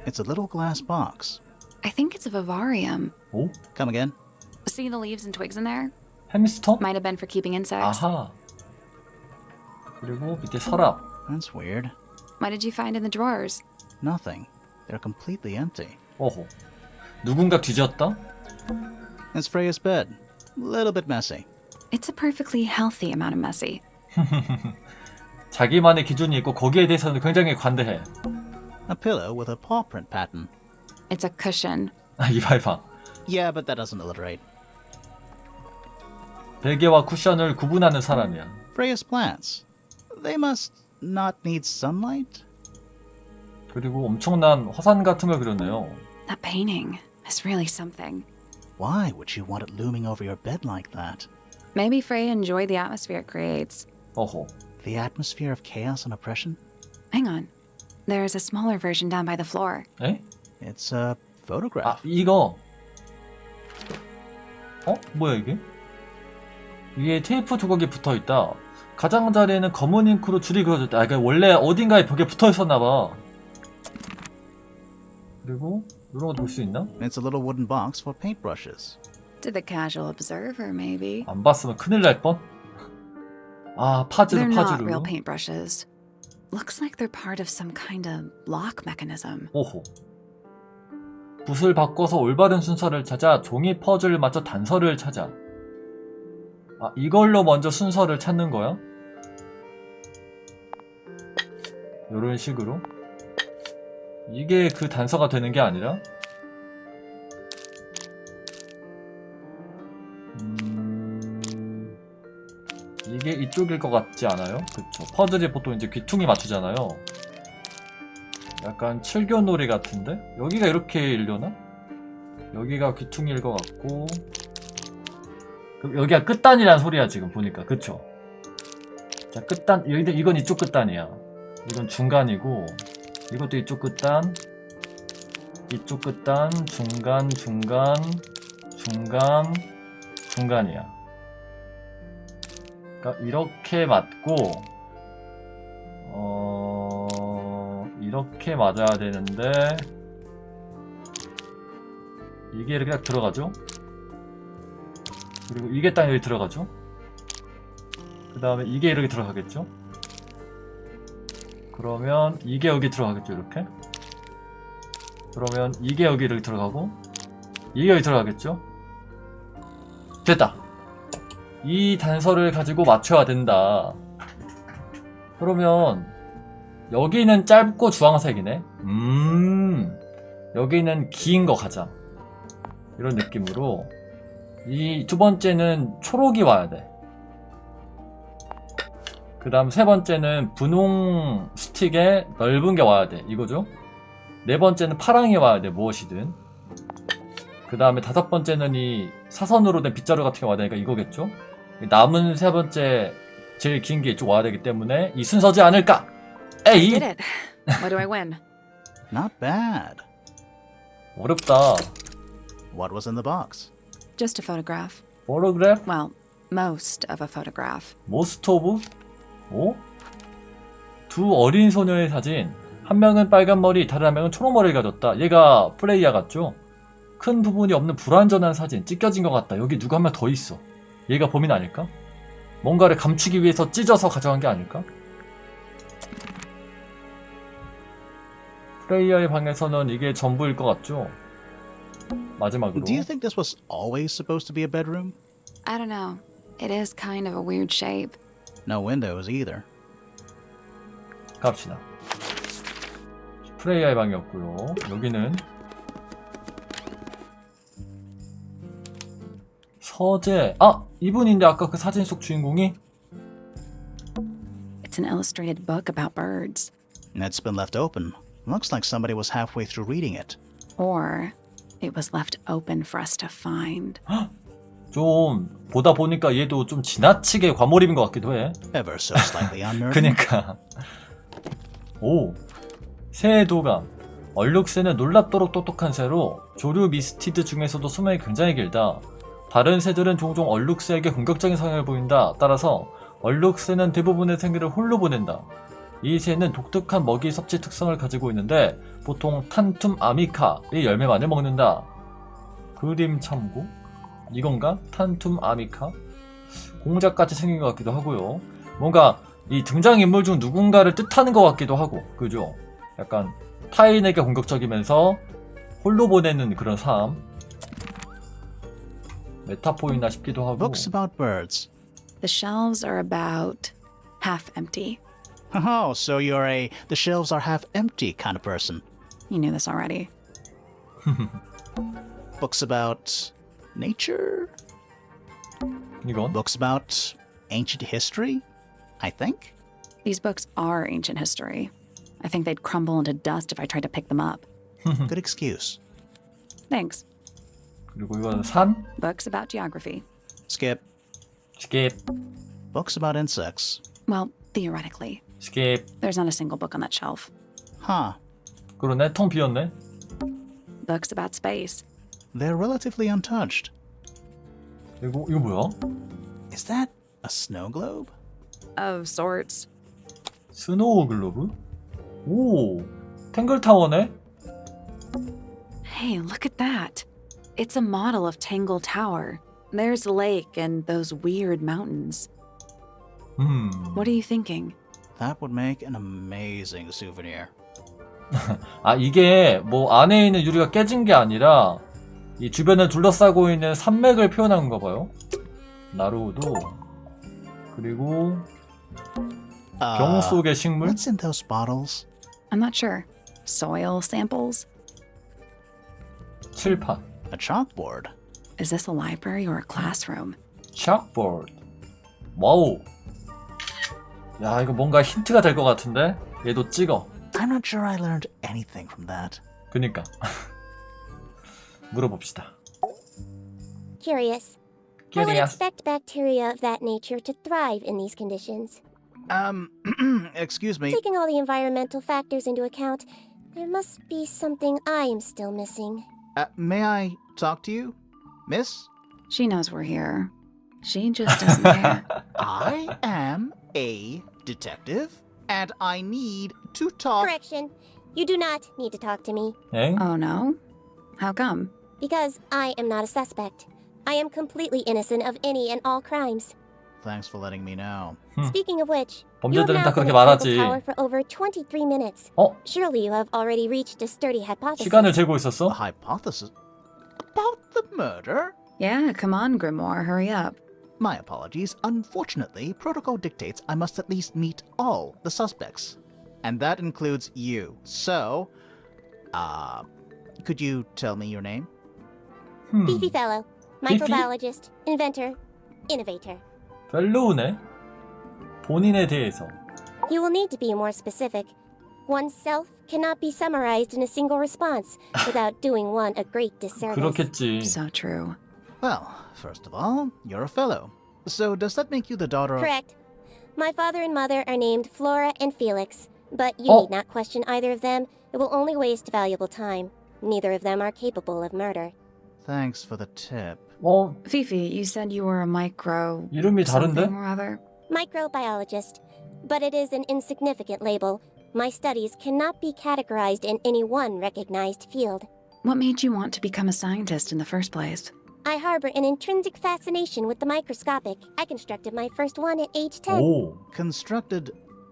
It's a little glass box. I think it's a vivarium. 오? Come again? See the leaves and twigs in there? 햄스터? Might have been for keeping insects. 아하. 그리고 밑에 서랍. That's weird. What did you find in the drawers? Nothing. They're completely empty. 어호. 누군가 뒤졌다? It's Freya's bed. Little bit messy. It's a perfectly healthy amount of messy. 자기만의 기준이 있고 거기에 대해서는 굉장히 관대해. A pillow with a paw print pattern. It's a cushion. 아, 이봐. Yeah, but that doesn't alliterate. 베개와 쿠션을 구분하는 사람이야. Freya's plants. They must not need sunlight? 그리고 엄청난 화산 같은 걸 그렸네요. That painting is really something. Why would you want it looming over your bed like that? Maybe Freya enjoyed the atmosphere it creates. 어호. The atmosphere of chaos and oppression? Hang on. There's a smaller version down by the floor. 에? It's a photograph. 아, 이거. 뭐야 이게? 위에 테이프 조각이 붙어있다. 가장자리에는 검은 잉크로 줄이 그려졌다. 아, 그러니까 원래 어딘가에 벽에 붙어있었나봐. 그리고 이런 것도 볼 수 있나? It's a little wooden box for paintbrushes. To the casual observer, maybe. 안 봤으면 큰일 날 뻔. 아, They're not 파즈로. real paintbrushes. Looks like they're part of some kind of lock mechanism. 오호. 붓을 바꿔서 올바른 순서를 찾아 종이 퍼즐을 맞춰 단서를 찾아. 아, 이걸로 먼저 순서를 찾는 거야? 요런 식으로? 이게 그 단서가 되는 게 아니라? 이게 이쪽일 것 같지 않아요? 그쵸. 퍼즐이 보통 이제 귀퉁이 맞추잖아요. 약간 칠교놀이 같은데? 여기가 이렇게 일려나? 여기가 귀퉁이일 것 같고, 여기가 끝단이란 소리야 지금 보니까. 그쵸? 자, 끝단. 이건 이쪽 끝단이야. 이건 중간이고 이것도 이쪽 끝단 이쪽 끝단 중간 중간 중간 중간이야. 그러니까 이렇게 맞고 이렇게 맞아야 되는데 이게 이렇게 딱 들어가죠. 그리고 이게 딱 여기 들어가죠. 그 다음에 이게 이렇게 들어가겠죠. 그러면 이게 여기 들어가겠죠. 이렇게. 그러면 이게 여기 이렇게 들어가고 이게 여기 들어가겠죠. 됐다. 이 단서를 가지고 맞춰야 된다. 그러면 여기는 짧고 주황색이네. 여기는 긴 거 가자. 이런 느낌으로 이 두 번째는 초록이 와야 돼. 그 다음 세 번째는 분홍 스틱에 넓은 게 와야 돼. 이거죠. 네 번째는 파랑이 와야 돼. 무엇이든. 그 다음에 다섯 번째는 이 사선으로 된 빗자루 같은 게 와야 되니까 이거겠죠. 남은 세 번째 제일 긴 게 이쪽 와야 되기 때문에 이 순서지 않을까. 에이. Did it. What do I win? Not bad. 어렵다. What was in the box? Just a photograph. 포토그래프? Well, most of a photograph. 모스트 오브? 오? 두 어린 소녀의 사진. 한 명은 빨간 머리, 다른 한 명은 초록 머리를 가졌다. 얘가 프레이야 같죠? 큰 부분이 없는 불완전한 사진. 찢겨진 것 같다. 여기 누가 한 명 더 있어. 얘가 범인 아닐까? 뭔가를 감추기 위해서 찢어서 가져간 게 아닐까? 프레이야의 방에서는 이게 전부일 것 같죠? 마지막으로. Do you think this was always supposed to be a bedroom? I don't know. It is kind of a weird shape. No windows either. 갑시다. 프레이야의 방이었고요. 여기는 서재. 아! 이분인데 아까 그 사진 속 주인공이? It's an illustrated book about birds. It's been left open. Looks like somebody was halfway through reading it. Or it was left open for us to find. 좀 보다 보니까 얘도 좀 지나치게 과몰입인 것 같기도 해. Ever so slightly unnerving. 그니까. 오. 새의 도감. 얼룩새는 놀랍도록 똑똑한 새로 조류 미스티드 중에서도 수명이 굉장히 길다. 다른 새들은 종종 얼룩새에게 공격적인 성향을 보인다. 따라서 얼룩새는 대부분의 생기를 홀로 보낸다. 이 새는 독특한 먹이 섭취 특성을 가지고 있는데 보통 탄툼 아미카의 열매만을 먹는다. 그림 참고? 이건가? 탄툼 아미카? 공작같이 생긴 것 같기도 하고요. 뭔가 이 등장인물 중 누군가를 뜻하는 것 같기도 하고, 그죠? 약간 타인에게 공격적이면서 홀로 보내는 그런 삶. 메타포이나 싶기도 하고. Books about birds. The shelves are about half empty. Oh, so you're a the shelves are half empty kind of person. You knew this already. Books about nature? 이건? Books about ancient history? I think? These books are ancient history. I think they'd crumble into dust if I tried to pick them up. Good excuse. Thanks. 그리고 이건 산? Books about geography. Skip. 스킵. Books about insects. Well, theoretically. 스킵. There's not a single book on that shelf. Huh. 그러네. 텅 비었네. Books about space. They're relatively untouched. 그리고 이거 뭐야? Is that a snow globe? Of sorts. 스노우 글로브? 오, 탱글타워네? Hey, look at that. It's a model of Tangle Tower. There's the lake and those weird mountains. What are you thinking? That would make an amazing souvenir. 아, 이게 뭐 안에 있는 유리가 깨진 게 아니라 이 주변을 둘러싸고 있는 산맥을 표현한 건가 봐요. 나루도. 그리고 병 속의 식물? What's in those bottles? I'm not sure. Soil samples? 칠판. A chalkboard. Is this a library or a classroom? 샥보드. 와우. 야, 이거 뭔가 힌트가 될 것 같은데? 얘도 찍어. I'm not sure I learned anything from that. 그니까. 물어봅시다. Curious. I would Curious. expect bacteria of that nature to thrive in these conditions. Excuse me. Taking all the environmental factors into account, there must be something I am still missing. May I talk to you, miss? She knows we're here. She just doesn't care. I am a detective, and I need to talk. Correction. You do not need to talk to me, 엥? Oh no? How come? because I am not a suspect. I am completely innocent of any and all crimes. Thanks for letting me know. Speaking of which, you have 범죄들은 now 다 been 그렇게 at 말하지. Tangle Tower for over 23 minutes. 어? Surely you have already reached a sturdy hypothesis. 시간을 재고 A 있었어? hypothesis about the murder? Yeah, come on, Grimoire, hurry up. My apologies. Unfortunately, protocol dictates I must at least meet all the suspects. And that includes you. So, could you tell me your name? Beefy fellow, microbiologist, inventor, innovator. 펠로우네? 본인에 대해서. You will need to be more specific. Oneself cannot be summarized in a single response without doing one a great disservice. 그렇겠지. So true. Well, first of all, you're a fellow. So does that make you the daughter of... Correct. My father and mother are named Flora and Felix, but you Oh. need not question either of them. It will only waste valuable time. Neither of them are capable of murder. Thanks for the tip. 어? Fifi, you said you were a micro... 이름이 다른데? something or other? Microbiologist, but it is an insignificant label. My studies cannot be categorized in any one recognized field. What made you want to become a scientist in the first place? I harbor an intrinsic fascination with the microscopic. I constructed my first one at age 10. 오. Constructed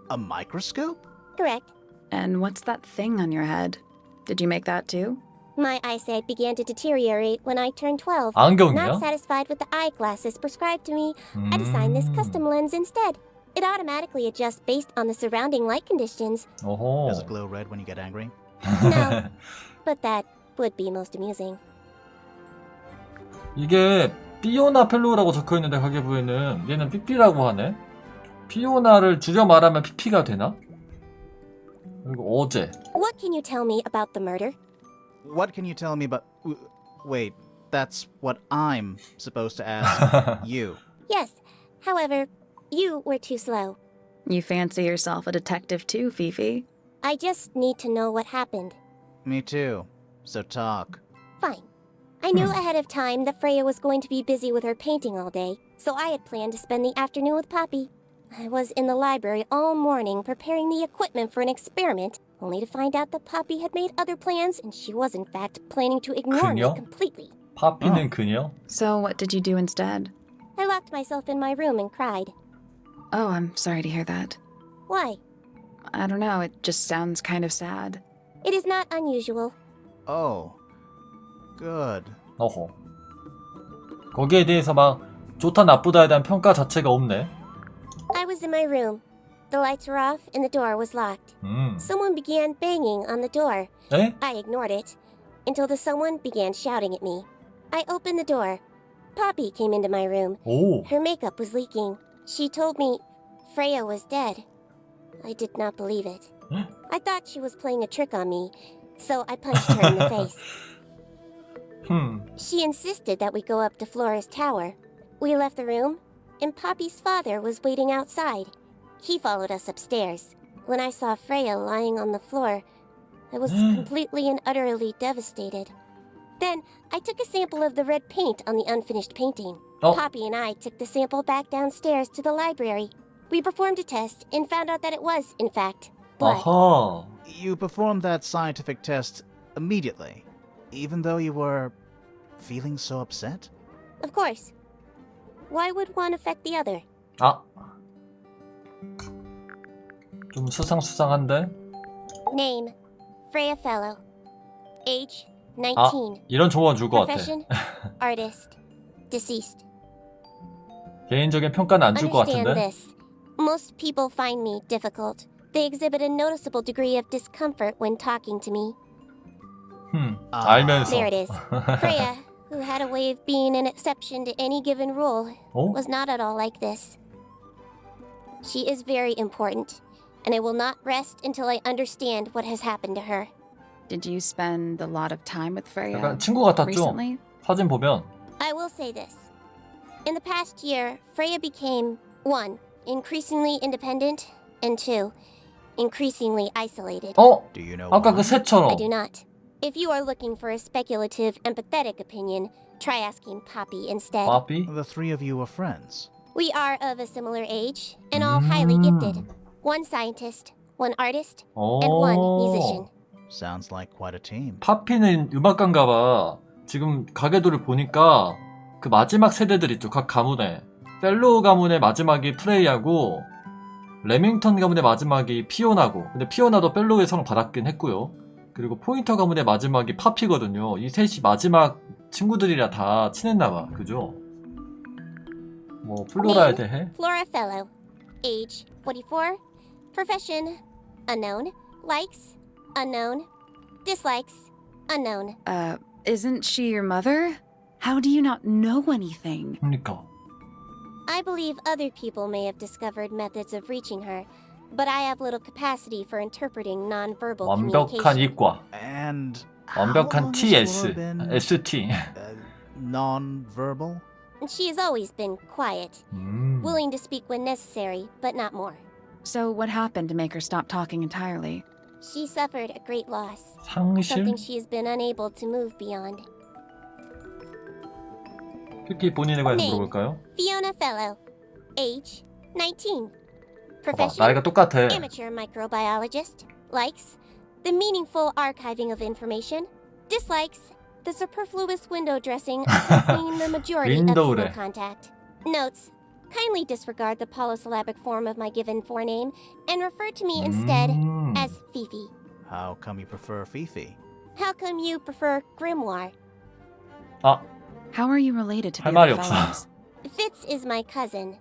a microscope? Correct. And what's that thing on your head? Did you make that too? My eyesight began to deteriorate when I turned 12. 안경이야? Not satisfied with the eyeglasses prescribed to me, I designed this custom lens instead. It automatically adjusts based on the surrounding light conditions. Does it 어허. glow red when you get angry? No, but that would be most amusing. 이게 피오나 펠로우라고 적혀있는데 가계부에는 얘는 삐삐라고 하네. 피오나를 줄여 말하면 피피가 되나? 그리고 어제. What can you tell me about the murder? What can you tell me about... Wait, that's what I'm supposed to ask you. Yes, however, you were too slow. You fancy yourself a detective too, Fifi? I just need to know what happened. Me too. So talk. Fine. I knew ahead of time that Freya was going to be busy with her painting all day, so I had planned to spend the afternoon with Poppy. I was in the library all morning preparing the equipment for an experiment, only to find out that Poppy had made other plans and she was in fact planning to ignore me 그녀? completely. 파피는 그녀? So what did you do instead? I locked myself in my room and cried. Oh, I'm sorry to hear that. Why? I don't know, it just sounds kind of sad. It is not unusual. Oh. Good. 어허. 거기에 대해서 막 좋다 나쁘다에 대한 평가 자체가 없네. I was in my room. The lights were off and the door was locked. Someone began banging on the door. 에? I ignored it until the someone began shouting at me. I opened the door. Poppy came into my room. 오. Her makeup was leaking. She told me Freya was dead. I did not believe it. I thought she was playing a trick on me, so I punched her in the face. She insisted that we go up to Flora's tower. We left the room, and Poppy's father was waiting outside. He followed us upstairs. When I saw Freya lying on the floor, I was completely and utterly devastated. Then, I took a sample of the red paint on the unfinished painting. Oh. Poppy and I took the sample back downstairs to the library. We performed a test and found out that it was, in fact, blood. 아하. You performed that scientific test immediately, even though you were feeling so upset? Of course. Why would one affect the other? 아. 좀 수상수상한데? Name, Freya Fellow. Age, 아, 19. 이런 조언 줄 것 같아. Profession, artist. Deceased. 개인적인 평가는 안 줄 것 Understand 같은데? this. Most people find me difficult. They exhibit a noticeable degree of discomfort when talking to me. 알면서. There it is. Freya, who had a way of being an exception to any given rule, 어? was not at all like this. She is very important, and I will not rest until I understand what has happened to her. Did you spend a lot of time with Freya 약간 친구 같았죠? recently? 사진 보면. I will say this. In the past year, Freya became, 1. increasingly independent, and 2, increasingly isolated. 어? Do you know 아까 그 why? 새처럼. I do not. If you are looking for a speculative, empathetic opinion, try asking Poppy instead. 바비? The three of you are friends. We are of a similar age, and all highly gifted. One scientist, one artist, and one musician. Sounds like quite a team. 파피는 음악가인가봐. 지금 가게도를 보니까 그 마지막 세대들 있죠. 각 가문에. 펠로우 가문의 마지막이 프레이하고 레밍턴 가문의 마지막이 피오나고, 근데 피오나도 펠로우의 성을 받았긴 했고요. 그리고 포인터 가문의 마지막이 파피거든요. 이 셋이 마지막 친구들이라 다 친했나봐. 그죠? 뭐 플로라에 대해? Flora Fellow. Age 44. Profession unknown. Likes unknown. Dislikes unknown. Isn't she your mother? How do you not know anything? 그러니까 I believe other people may have discovered methods of reaching her, but I have little capacity for interpreting nonverbal 완벽한 communication. 이과, And how 완벽한 long has Flora TS, been, ST. non-verbal? She has always been quiet, willing to speak when necessary, but not more. So what happened to make her stop talking entirely? She suffered a great loss, 상실? something she has been unable to move beyond. 특히 본인에 관해서 Name. 물어볼까요? Fiona Fellow. Age 19. 봐봐, Profession 나이가 똑같아. amateur microbiologist. Likes the meaningful archiving of information. Dislikes the superfluous window dressing accompanying the majority of 윈도우래. human contact. Notes: kindly disregard the polysyllabic form of my given forename and refer to me instead as Fifi. How come you prefer Fifi? How come you prefer Grimoire? 아, How are you related to the 할 말이 other 없어. fellows? Fitz is my cousin.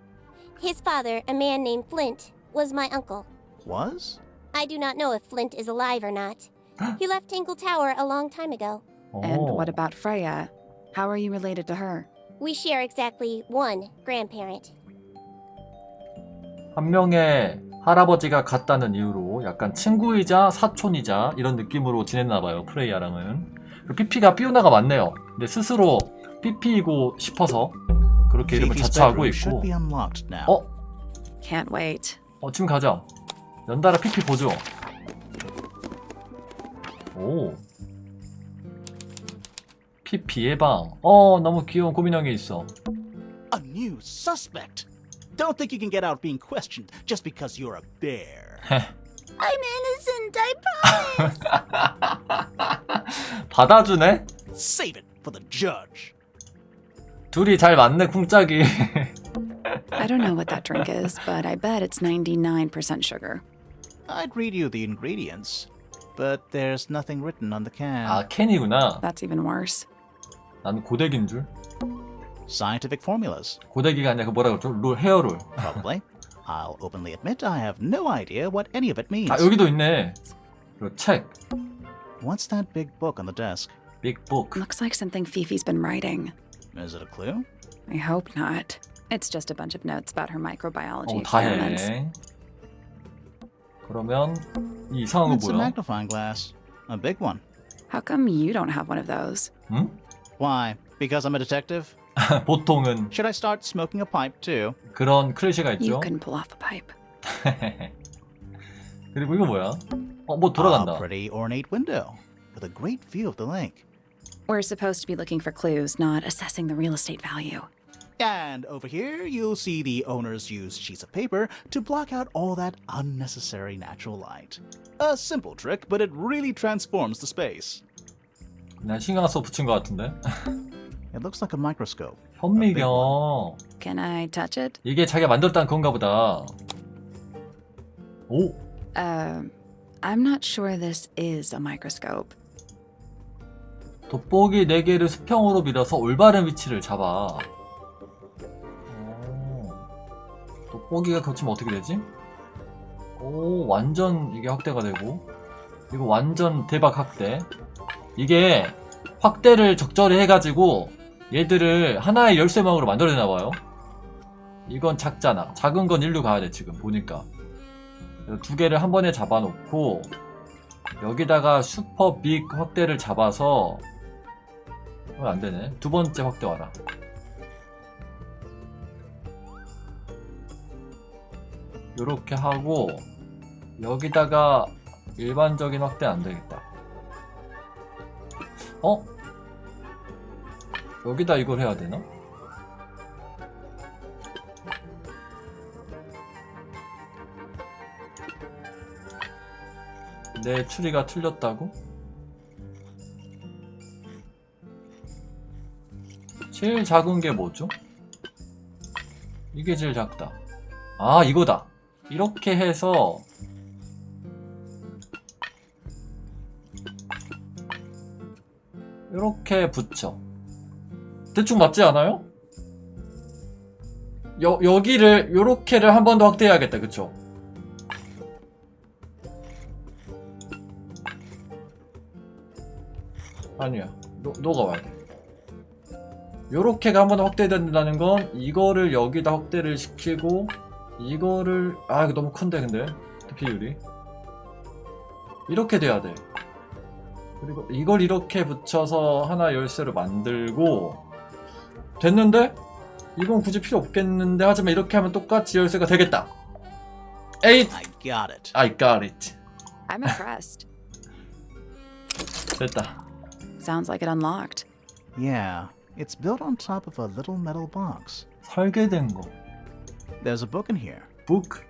His father, a man named Flint, was my uncle. Was? I do not know if Flint is alive or not. He left Tangle Tower a long time ago. And 어. what about Freya? How are you related to her? We share exactly one grandparent. 한 명의 할아버지가 같다는 이유로 약간 친구이자 사촌이자 이런 느낌으로 지냈나봐요, 프레이야랑은. 그리고 피피가 피오나가 맞네요. 근데 스스로 피피이고 싶어서 그렇게 이름을 Fifi's 자처하고 bedroom should 있고. be unlocked now. 어? Can't wait. 지금 가자. 연달아 피피 보죠. 오. 피피의 방. 너무 귀여운 고민형이 있어. A new suspect. Don't think you can get out being questioned just because you're a bear. I'm innocent, I promise. 받아주네? Save it for the judge. 둘이 잘 맞네, 쿵짝이. I don't know what that drink is, but I bet it's 99% sugar. I'd read you the ingredients, but there's nothing written on the can. 아, 캔이구나. That's even worse. 나는 고데기인 줄. Scientific formulas, 고데기가 아니라 그 뭐라 그러죠? 헤어롤. probably. I'll openly admit I have no idea what any of it means. 아, 여기도 있네. 그리고 책. What's that big book on the desk? 빅북. Looks like something Fifi's been writing. Is it a clue? I hope not. It's just a bunch of notes about her microbiology 다해. experiments. 그러면 이 이상한 거 It's a 뭐야? magnifying glass. A big one. How come you don't have one of those? 응? Why? Because I'm a detective? 보통은 Should I start smoking a pipe too? 그런 클리셰가 You 있죠. couldn't pull off a pipe. 그리고 이거 뭐야? 뭐 A 돌아간다. pretty ornate window with a great view of the lake. We're supposed to be looking for clues, not assessing the real estate value. And over here, you'll see the owners use sheets of paper to block out all that unnecessary natural light. A simple trick, but it really transforms the space. 그냥 신경 써 붙인 것 같은데. It looks like a microscope. 현미경. Can I touch it? 이게 자기가 만들었다는 건가 보다. 오. I'm not sure this is a microscope. 돋보기 4개를 수평으로 밀어서 올바른 위치를 잡아. 돋보기가 겹치면 어떻게 되지? 오, 완전 이게 확대가 되고, 이거 완전 대박 확대. 이게 확대를 적절히 해가지고 얘들을 하나의 열쇠망으로 만들어내나봐요. 이건 작잖아. 작은 건 일로 가야 돼, 지금 보니까. 2개를 한 번에 잡아놓고 여기다가 슈퍼 빅 확대를 잡아서 안되네. 2번째 확대 와라. 요렇게 하고 여기다가 일반적인 확대 안 되겠다. 여기다 이걸 해야 되나? 내 추리가 틀렸다고? 제일 작은 게 뭐죠? 이게 제일 작다. 아, 이거다. 이렇게 해서 이렇게 붙여. 대충 맞지 않아요? 여기를 요렇게를 한 번 더 확대해야겠다. 그쵸? 아니야. 너가 와야 돼. 요렇게가 한 번 더 확대된다는 건 이거를 여기다 확대를 시키고 이거를 이거 너무 큰데 근데 비율이 이렇게 돼야 돼. 그리고 이걸 이렇게 붙여서 하나 열쇠를 만들고 됐는데? 이건 굳이 필요 없겠는데 하지만 이렇게 하면 똑같이 열쇠가 되겠다. 8! I got it. I got it. I'm impressed. 됐다. Sounds like it unlocked. Yeah, it's built on top of a little metal box. 설계된 거. There's a book in here. 북.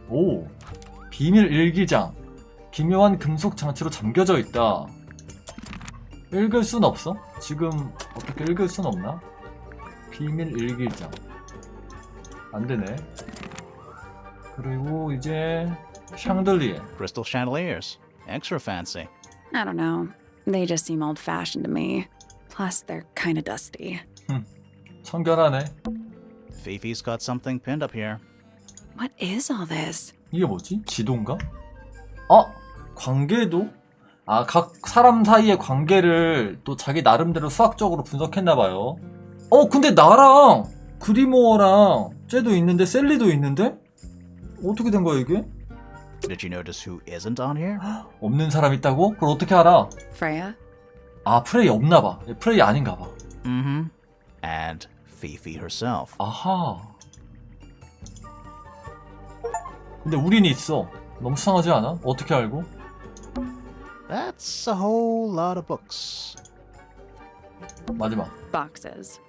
오. 비밀 일기장. 기묘한 금속 장치로 잠겨져 있다. 읽을 순 없어? 지금 어떻게 읽을 순 없나? 비밀 일기장. 안 되네. 그리고 이제 샹들리에. Crystal chandeliers. Extra fancy. I don't know. They just seem old-fashioned to me. Plus, they're kind of dusty. 청결하네. Fifi's got something pinned up here. What is all this? 이게 뭐지? 지도인가? 관계도? 각 사람 사이의 관계를 또 자기 나름대로 수학적으로 분석했나봐요. 근데 나랑 그리모어랑 쟤도 있는데 셀리도 있는데? 어떻게 된 거야 이게? Did you notice who isn't on here? 없는 사람 있다고? 그걸 어떻게 알아? Freya? 프레이 없나봐. 프레이 아닌가봐. Mm-hmm. And Fifi herself. 아하. 근데 우린 있어. 너무 수상하지 않아? 어떻게 알고? That's a whole lot of books. 마지막. Boxes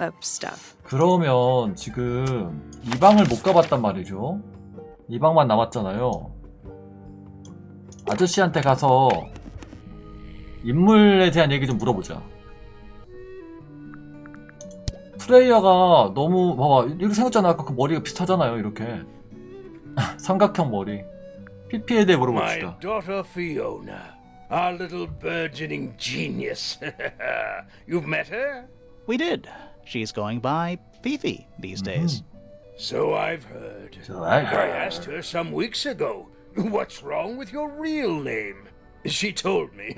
of stuff. 그러면 지금 이 방을 못 가봤단 말이죠. 이 방만 남았잖아요. 아저씨한테 가서 인물에 대한 얘기 좀 물어보자. 프레이야가 너무 봐봐 이렇게 생겼잖아. 아까 그 머리가 비슷하잖아요. 이렇게 삼각형 머리. 피피에 대해 My 물어봅시다. daughter Fiona, our little burgeoning genius. You've met her? We did. She's going by Fifi these days. So I've heard. So I heard. I asked her some weeks ago, what's wrong with your real name? She told me,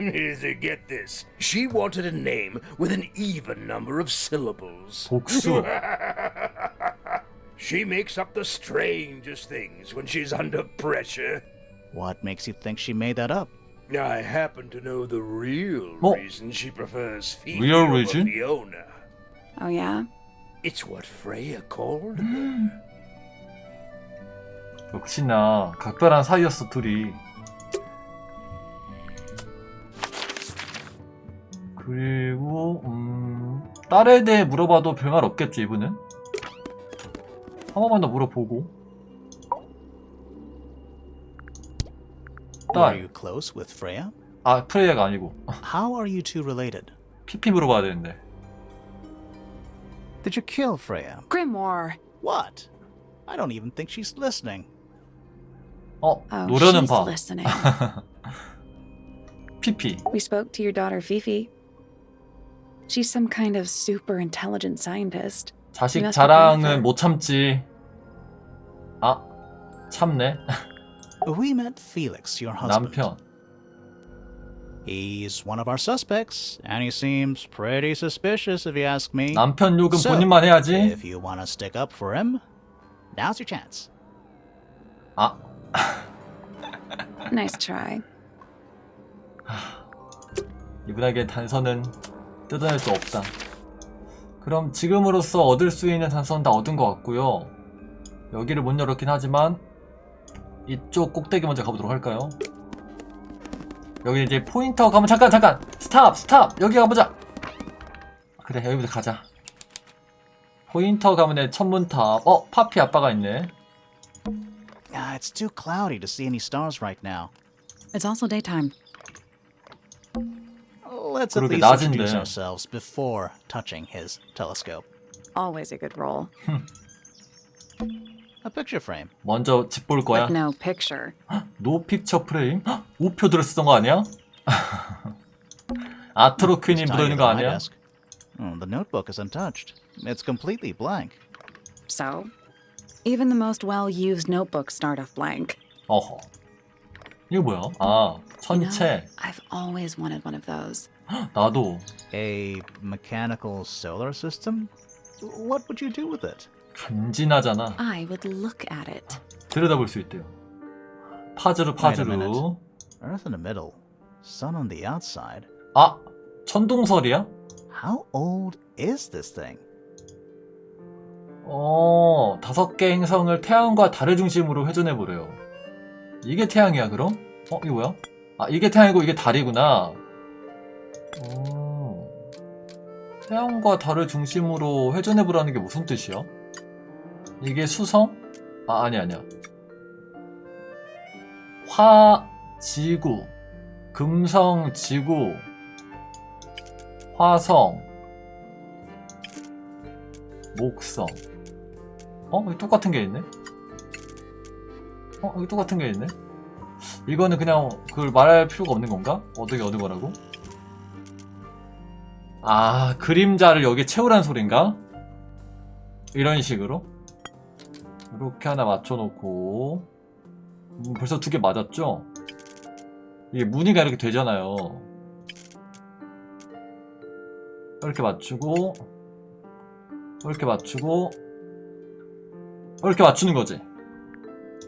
get this, she wanted a name with an even number of syllables. 복수. She makes up the strangest things when she's under pressure. What makes you think she made that up? I happen to know the real Oh. reason she prefers Fifi Real over reason? Fiona. Oh, yeah? It's what Freya called her. 역시나 각별한 사이였어 둘이. 그리고 딸에 대해 물어봐도 별말 없겠지 이분은. 한 번만 더 물어보고. Are 딸. you close with Freya? 프레이야가 아니고 How are you two related? 피피 물어봐야 되는데. Did you kill Freya? Grimoire. What? I don't even think she's listening. Oh, 노려는 she's 봐. listening. 피피. We spoke to your daughter Fifi. She's some kind of super intelligent scientist. 자식 You must have been 자랑은 there. 못 참지. 참네. We met Felix, your husband. 남편. He's one of our suspects, and he seems pretty suspicious if you ask me. 남편 욕은 So, 본인만 해야지. if you want to stick up for him, now's your chance. Nice try. 이분에게 단서는 뜯어낼 수 없다. 그럼 지금으로서 얻을 수 있는 단서는 다 얻은 것 같고요. 여기를 못 열었긴 하지만 이쪽 꼭대기 먼저 가보도록 할까요? 여기 이제 포인터 가면 잠깐 스탑 여기 가보자. 그래 여기부터 가자. 포인터 가문의 천문탑. 파피 아빠가 있네. It's too cloudy to see any stars right now. It's also daytime. Let's at 그러게, least 낮인데. introduce ourselves before touching his telescope. Always a good roll. A picture frame. 먼저 집 볼 거야. With no picture. 노 픽처 프레임? 우표 들어쓰던 거 아니야? 아트로 퀸이 It's 묻어있는 tidier 거 than my 아니야? desk. The notebook is untouched. It's completely blank. So, even the most well-used notebooks start off blank. 어허. 이거 뭐야? 아, You know, 천체. I've always wanted one of those. 나도. A mechanical solar system? What would you do with it? 간지나잖아. I would look at it. 들여다볼 수 있대요. 파즈루. minute. Earth in the middle, sun on the outside. 아, 천동설이야? How old is this thing? 5개 행성을 태양과 달을 중심으로 회전해보래요. 이게 태양이야, 그럼? 이거 뭐야? 아, 이게 태양이고 이게 달이구나. 태양과 달을 중심으로 회전해보라는 게 무슨 뜻이야? 이게 수성? 아, 아니야. 지구, 금성, 지구, 화성, 목성. 여기 똑같은 게 있네? 여기 똑같은 게 있네? 이거는 그냥 그걸 말할 필요가 없는 건가? 어떻게 어느 거라고? 아, 그림자를 여기 채우란 소린가? 이런 식으로? 이렇게 하나 맞춰놓고 벌써 2개 맞았죠? 이게 무늬가 이렇게 되잖아요. 이렇게 맞추고 이렇게 맞추고 이렇게 맞추는 거지.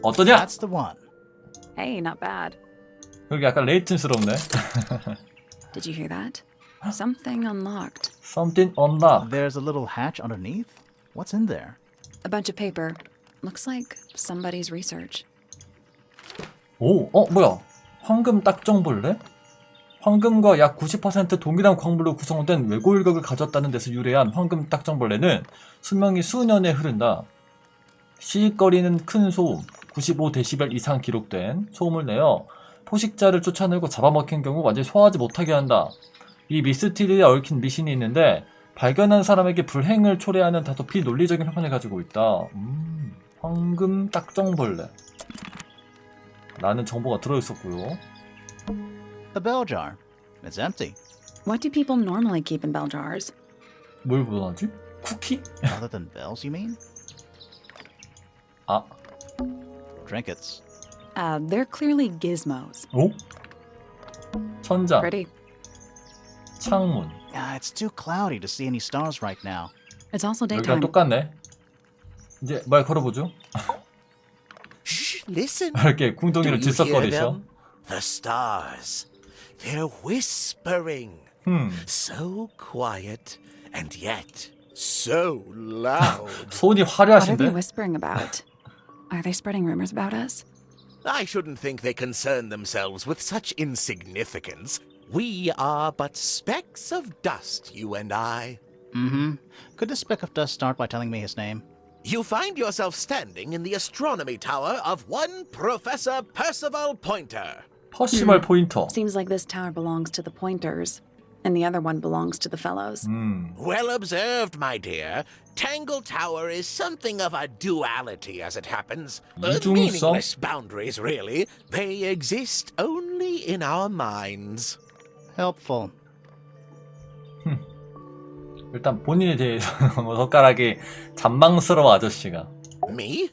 어떠냐? That's the one. Hey, not bad. 여기 약간 레이튼스럽네. Did you hear that? Something unlocked. Something unlocked. There's a little hatch underneath. What's in there? A bunch of paper. Looks like somebody's research. 오, 뭐야? 황금 딱정벌레? 황금과 약 90% 동일한 광물로 구성된 외골격을 가졌다는 데서 유래한 황금 딱정벌레는 수명이 수년에 흐른다. 시익거리는 큰 소음, 95데시벨 이상 기록된 소음을 내어 포식자를 쫓아내고 잡아먹힌 경우 완전히 소화하지 못하게 한다. 이 미스티리에 얽힌 미신이 있는데 발견한 사람에게 불행을 초래하는 다소 비논리적인 편판을 가지고 있다. 황금 딱정벌레 라는 정보가 들어있었고요. A bell jar. It's empty. What do people normally keep in bell jars? 뭘 보관하지? 쿠키? Other than bells, you mean? 아, Trinkets. They're clearly gizmos. 오? 천장, Pretty. 창문. It's too cloudy to see any stars right now. It's also 여기랑 daytime. 똑같네. 이제 말 걸어보죠. Shh, listen. 이렇게 Do 궁둥이를 you hear 들썩거리셔. them? The stars. They're whispering. So quiet and yet so loud. 손이 What are they 화려하신데? whispering about? Are they spreading rumors about us? I shouldn't think they concern themselves with such insignificance. We are but specks of dust, you and I. Could this speck of dust start by telling me his name? You find yourself standing in the astronomy tower of one Professor Percival Pointer. 퍼시벌 포인터. Seems like this tower belongs to the Pointers, and the other one belongs to the Fellows. Well observed, my dear. Tangle Tower is something of a duality, as it happens. 이중성? Meaningless boundaries, really. They exist only in our minds. Helpful. 일단 본인에 대해서 젓가락이 잔망스러워 아저씨가. Me?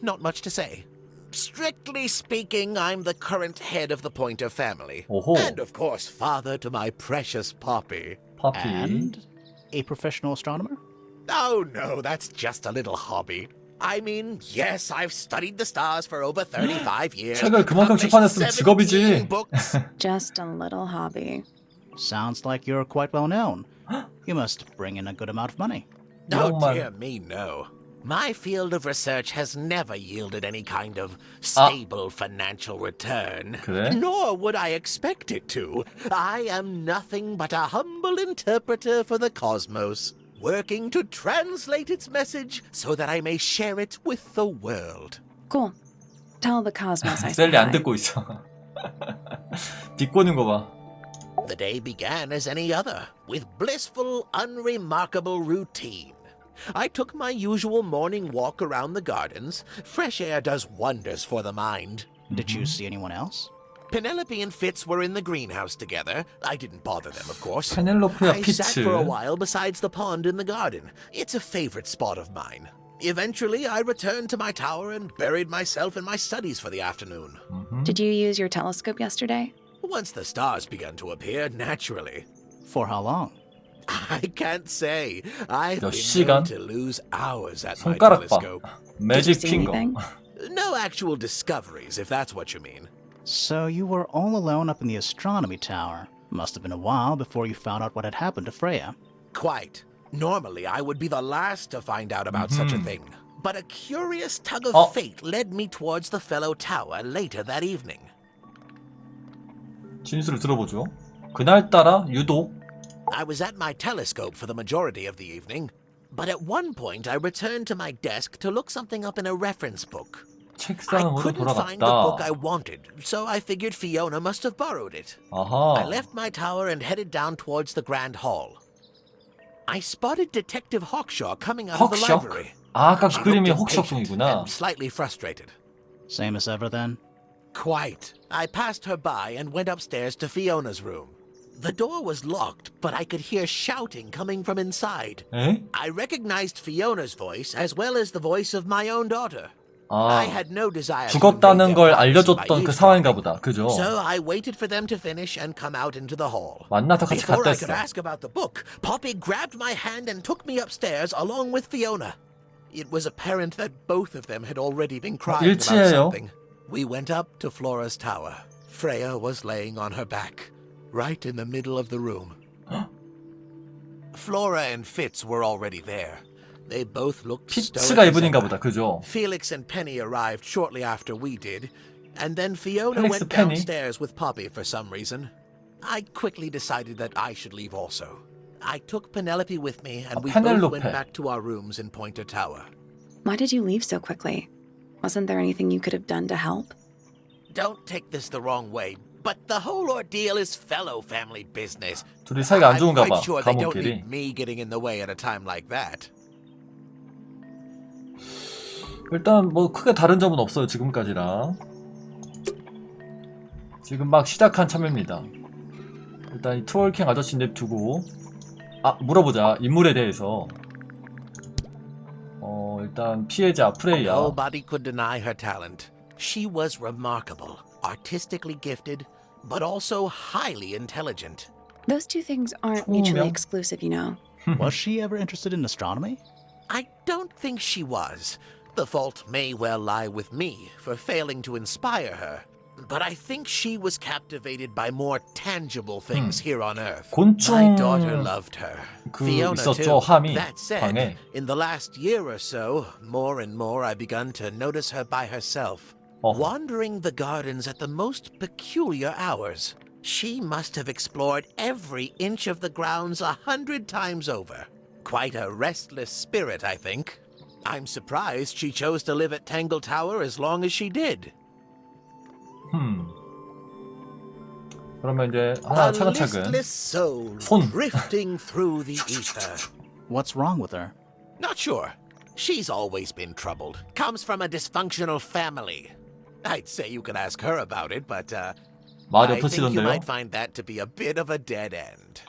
Not much to say. Strictly speaking, I'm the current head of the Pointer family. 오호. And of course, father to my precious Poppy. 파피. And a professional astronomer? Oh no, that's just a little hobby. I mean, yes, I've studied the stars for over 35 years. 책을 그만큼 published 출판했으면 17 직업이지. books. Just a little hobby. Sounds like you're quite well known. You must bring in a good amount of money. Oh 정말. dear me, no. My field of research has never yielded any kind of stable financial return. 그래? Nor would I expect it to. I am nothing but a humble interpreter for the cosmos, working to translate its message so that I may share it with the world. Cool. Tell the cosmos I said 셀리 안 hi. 듣고 있어. 비꼬는 거 봐. The day began as any other, with blissful, unremarkable routine. I took my usual morning walk around the gardens. Fresh air does wonders for the mind. Did you see anyone else? Penelope and Fitz were in the greenhouse together. I didn't bother them, of course. 페넬로페와 I sat 피츠. for a while besides the pond in the garden. It's a favorite spot of mine. Eventually, I returned to my tower and buried myself in my studies for the afternoon. Did you use your telescope yesterday? Once the stars began to appear, naturally. For how long? I can't say. I've 몇 been 시간? known to lose hours at my 손가락 봐. telescope. 매직 see 핑거. anything? No actual discoveries, if that's what you mean. So you were all alone up in the astronomy tower. Must have been a while before you found out what had happened to Freya. Quite. Normally, I would be the last to find out about such a thing. But a curious tug of Oh. fate led me towards the fellow tower later that evening. 진술을 들어보죠. 그날따라 유독 I was at my telescope for the majority of the evening, but at one point I returned to my desk to look something up in a reference book. I 책상으로 couldn't find the book I 돌아갔다. wanted, so I figured Fiona must have borrowed it. I 아하. left my tower and headed down towards the Grand Hall. I spotted Detective Hawkshaw coming out of the 헉쇼? library. 아, 아까 She 그 그림이 looked impatient 헉쇼궁이구나. and slightly frustrated. Same as ever then? Quite. I passed her by and went upstairs to Fiona's room. The door was locked, but I could hear shouting coming from inside. 에? I recognized Fiona's voice as well as the voice of my own daughter. I 아, had no desire to 죽었다는 invade 걸 their privacy by 알려줬던 그 eavesdropping. 상황인가 보다. 그죠? So I waited for them to finish and come out into the hall. 만나서 같이 Before 갔다 I could 했어. ask about the book, Poppy grabbed my hand and took me upstairs along with Fiona. It was apparent that both of them had already been crying about 일치해요. something. We went up to Flora's tower. Freya was laying on her back, right in the middle of the room. Flora and Fitz were already there. They both looked 피츠가 stoic as 이분인가 ever. 보다. 그죠? Felix and Penny arrived shortly after we did, and then Fiona Felix went and Penny? downstairs with Poppy for some reason. I quickly decided that I should leave also. I took Penelope with me, and we both Penelope. went back to our rooms in Pointer Tower. Why did you leave so quickly? Wasn't there anything you could have done to help? Don't take this the wrong way, but the whole ordeal is fellow family business. 둘이 사이가 안 I'm 좋은가 봐. quite sure they don't 감옥끼리. need me getting in the way at a time like that. 일단 뭐 크게 다른 점은 없어요. 지금까지랑. 지금 막 시작한 참여입니다. 일단 이 트월킹 아저씨 냅두고 물어보자. 인물에 대해서. 일단 피해자 프레이야. Nobody could deny her talent. She was remarkable, artistically gifted, but also highly intelligent. Those two things aren't mutually 총명? exclusive, you know. Was she ever interested in astronomy? I don't think she was. The fault may well lie with me for failing to inspire her. But I think she was captivated by more tangible things here on Earth. 곤충 My daughter loved her. 그 Fiona 있었죠, too. 함이 That said, 방에. in the last year or so, more and more I begun to notice her by herself, Oh. wandering the gardens at the most peculiar hours. She must have explored every inch of the grounds 100 times over. Quite a restless spirit, I think. I'm surprised she chose to live at Tangle Tower as long as she did. 그러면 이제 하나 A 차근차근. listless soul 손. drifting through the ether. What's wrong with her? Not sure. She's always been troubled. Comes from a dysfunctional family. I'd say you could ask her about it, but 말이 I think you 없으시던데요. might find that to be a bit of a dead end.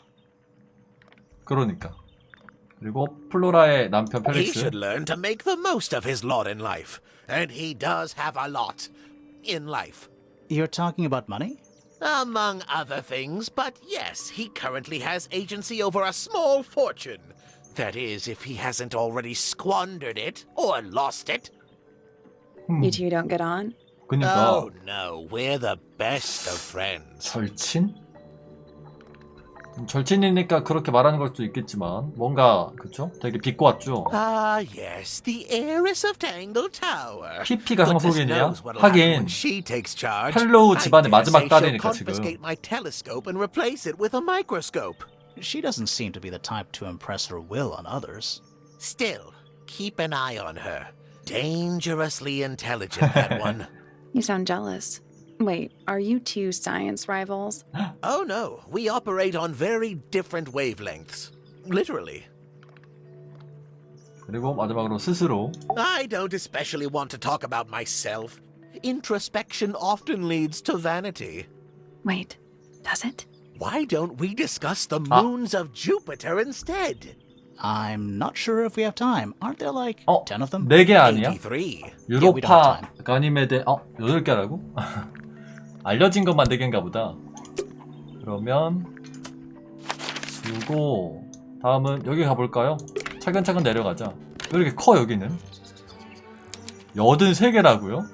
그러니까. 그리고 플로라의 남편 He 펠릭스. should learn to make the most of his lot in life. And he does have a lot in life. You're talking about money? Among other things, but yes, he currently has agency over a small fortune. That is, if he hasn't already squandered it or lost it. You two don't get on? 그니까 Oh no, we're the best of friends. 절친? 절친이니까 그렇게 말하는 걸 수도 있겠지만 뭔가 그쵸? 되게 비꼬았죠. Ah, yes, the heiress of Tangle Tower. PP가 Goodness 상속인이야? knows what'll happen when 하긴 she takes charge. 펠로우 I 집안의 dare 마지막 say she'll 딸이니까 지금. confiscate my telescope and replace it with a microscope. She doesn't seem to be the type to impress her will on others. Still, keep an eye on her. Dangerously intelligent, that one. You sound jealous. Wait, are you two science rivals? Oh no, we operate on very different wavelengths. Literally. 그리고 마지막으로 스스로 I don't especially want to talk about myself. Introspection often leads to vanity. Wait, does it? Why don't we discuss the moons of Jupiter instead? I'm not sure if we have time. Aren't there like 10 of them? 4개 아니야? 83. 유로파 가니메데 8개라고? 알려진 것만 4개인가 보다. 그러면 그리고 다음은 여기 가볼까요? 차근차근 내려가자. 왜 이렇게 커 여기는? 83개라고요?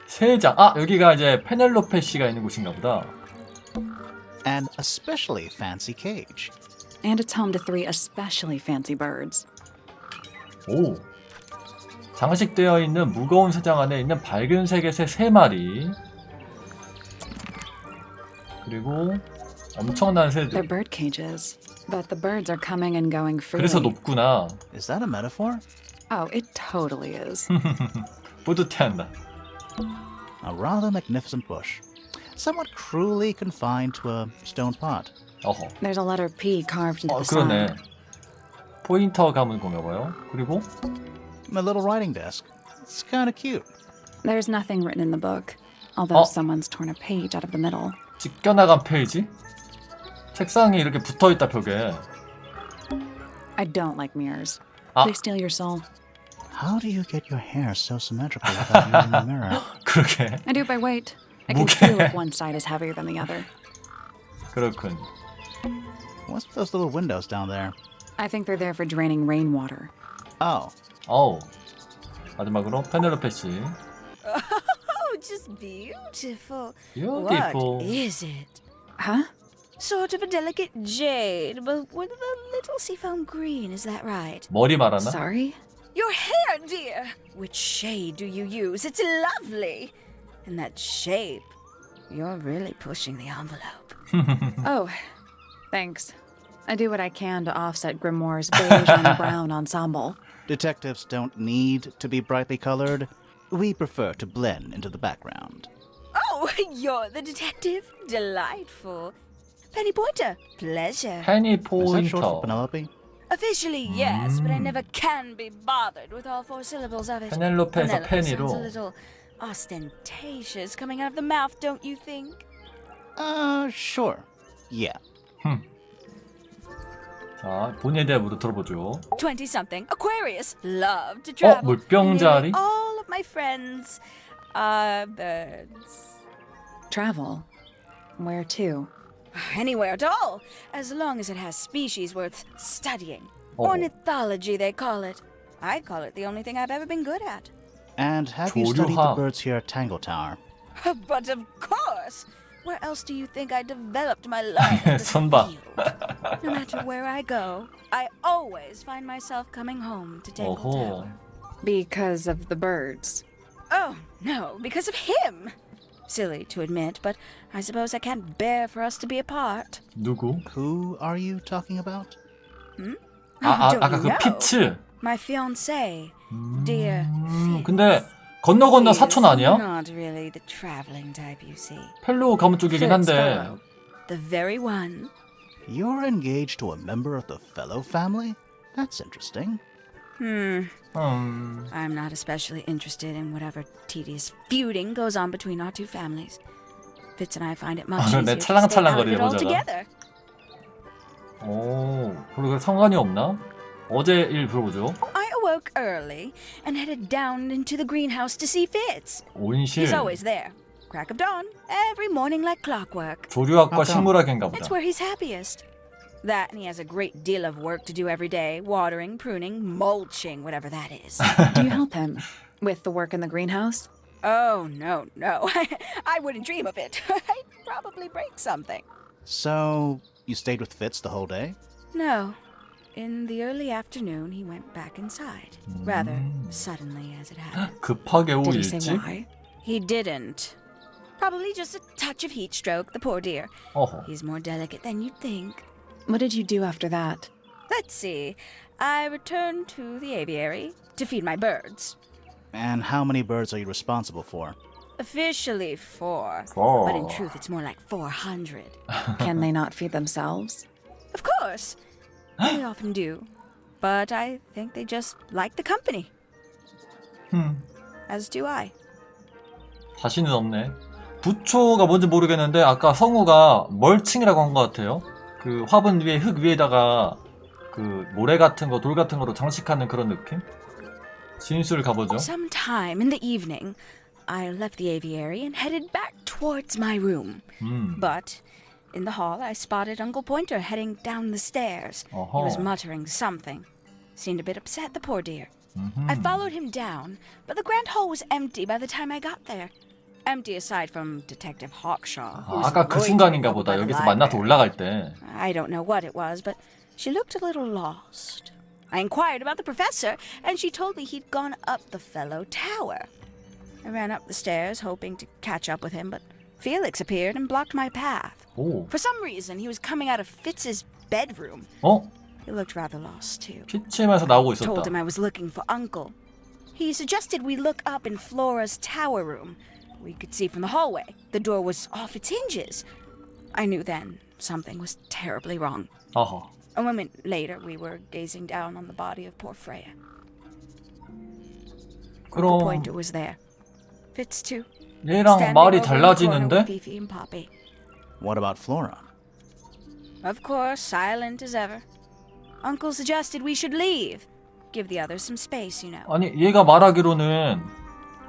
3장. 아 여기가 이제 페넬로페 씨가 있는 곳인가 보다. And a especially fancy cage. And it's home to 3 especially fancy birds. 오. 장식되어 있는 무거운 새장 안에 있는 밝은 색의 새 3마리. 그리고 엄청난 새들. They're bird cages, but the birds are coming and going 그래서 freely. 높구나. Is that a metaphor? Oh, it totally is. 뿌듯해한다. A rather magnificent bush. Somewhat cruelly confined to a stone pot. 어허. There's a letter P carved into the 그러네. side. 포인터 가문 건가 봐요. 그리고 My little writing desk. It's kind of cute. There's nothing written in the book, although Oh. someone's torn a page out of the middle. 찢겨나간 페이지? 책상이 이렇게 붙어있다 벽에. I don't like mirrors. Ah. They steal your soul. How do you get your hair so symmetrical without using a mirror? I 그러게. do it by weight. I can 무게. feel if one side is heavier than the other. 그렇군. What's with those little windows down there? I think they're there for draining rainwater. Oh, 어우. 마지막으로 페넬로페 씨. Oh, just beautiful. Beautiful. What is it? Huh? Sort of a delicate jade, but with a little seafoam green, is that right? 머리 말하나? Sorry? Your hair, dear! Which shade do you use? It's lovely! And that shape. You're really pushing the envelope. Oh, thanks. I do what I can to offset Grimoire's beige on brown ensemble. detectives don't need to be brightly colored. We prefer to blend into the background. Oh, you're the detective? Delightful. Penny Pointer, pleasure. 페니 Is that short for 포인터. Penelope? Officially, yes, but I never can be bothered with all 4 syllables of it. 페넬로페에서 Penelope sounds a 페니로. little ostentatious coming out of the mouth, don't you think? Sure. Yeah. 자, 본인에 대해 모두 들어보죠. 20-something, Aquarius, love to travel. 물병자리? Nearly all of my friends are birds. Travel? Where to? Anywhere at all, as long as it has species worth studying. Oh. Ornithology, they call it. I call it the only thing I've ever been good at. And have you studied the 조류학. birds here at Tangle Tower? But of course! Where else do you think I developed my love for this 손봐. field? No matter where I go, I always find myself coming home to Tangle 어호. Tower. Because of the birds. Oh, no, because of him! Silly to admit, but I suppose I can't bear for us to be apart. 누구? Who are you talking about? Don't 아까 you 그 know? 피츠. My fiancé, dear 근데 Fitz. 건너 He's 사촌 아니야? Not really the traveling type, you see. 펠로우 가문 쪽이긴 한데. Fitzgerald. The very one. You're engaged to a member of the Fellow family? That's interesting. I'm not especially interested in whatever tedious feuding goes on between our two families. Fitz and I find it much 아, easier 내 to stay out of 찰랑찰랑거리네, it 모자가. altogether. 오, 그리고 상관이 없나? 어제 일 들어보죠. I awoke early and headed down into the greenhouse to see Fitz. 온실. He's always there. Crack of dawn, every morning like clockwork. 조류학과 아까- 식물학인가 It's 보다. where he's happiest. That and he has a great deal of work to do every day, watering, pruning, mulching, whatever that is. Do you help him with the work in the greenhouse? Oh, no. I wouldn't dream of it. I'd probably break something. So, You stayed with Fitz the whole day? No. In the early afternoon, he went back inside. Rather suddenly, as it happened. 급하게 오 Did he say 일찍? why? He didn't. Probably just a touch of heat stroke, the poor dear. 어허. He's more delicate than you'd think. What did you do after that? Let's see. I returned to the aviary to feed my birds. And how many birds are you responsible for? Officially 4. Four. But in truth, it's more like 400. Can they not feed themselves? Of course. They often do. But I think they just like the company. As do I. 자신은 없네. 부초가 뭔지 모르겠는데 아까 성우가 멀칭이라고 한 것 같아요. 그 화분 위에 흙 위에다가 그 모래 같은 거, 돌 같은 거로 장식하는 그런 느낌? 진술 가보죠. Sometime in the evening, I left the aviary and headed back towards my room. But in the hall, I spotted Uncle Pointer heading down the stairs. He was muttering something. Seemed a bit upset, the poor dear. I followed him down, but the grand hall was empty by the time I got there. Empty aside from Detective Hawkshaw. who was 아까 그 loitering 순간인가 over 보다. by the 여기서 만나서 library. 올라갈 때. I don't know what it was, but she looked a little lost. I inquired about the professor, and she told me he'd gone up the fellow tower. I ran up the stairs, hoping to catch up with him, but Felix appeared and blocked my path. 오. For some reason, he was coming out of Fitz's bedroom. 어? He looked rather lost, too. 피치엠에서 나오고 있었다. Told him I was looking for Uncle. He suggested we look up in Flora's tower room. We could see from the hallway. The door was off its hinges. I knew then something was terribly wrong. 아하. A moment later, we were gazing down on the body of poor Freya. Uncle 그럼 Pointer was there. Fitz too. 얘랑 Standing 말이 over in the corner with 달라지는데? Fifi and Poppy. What about Flora? Of course, silent as ever. Uncle suggested we should leave. Give the others some space, you know. 아니 얘가 말하기로는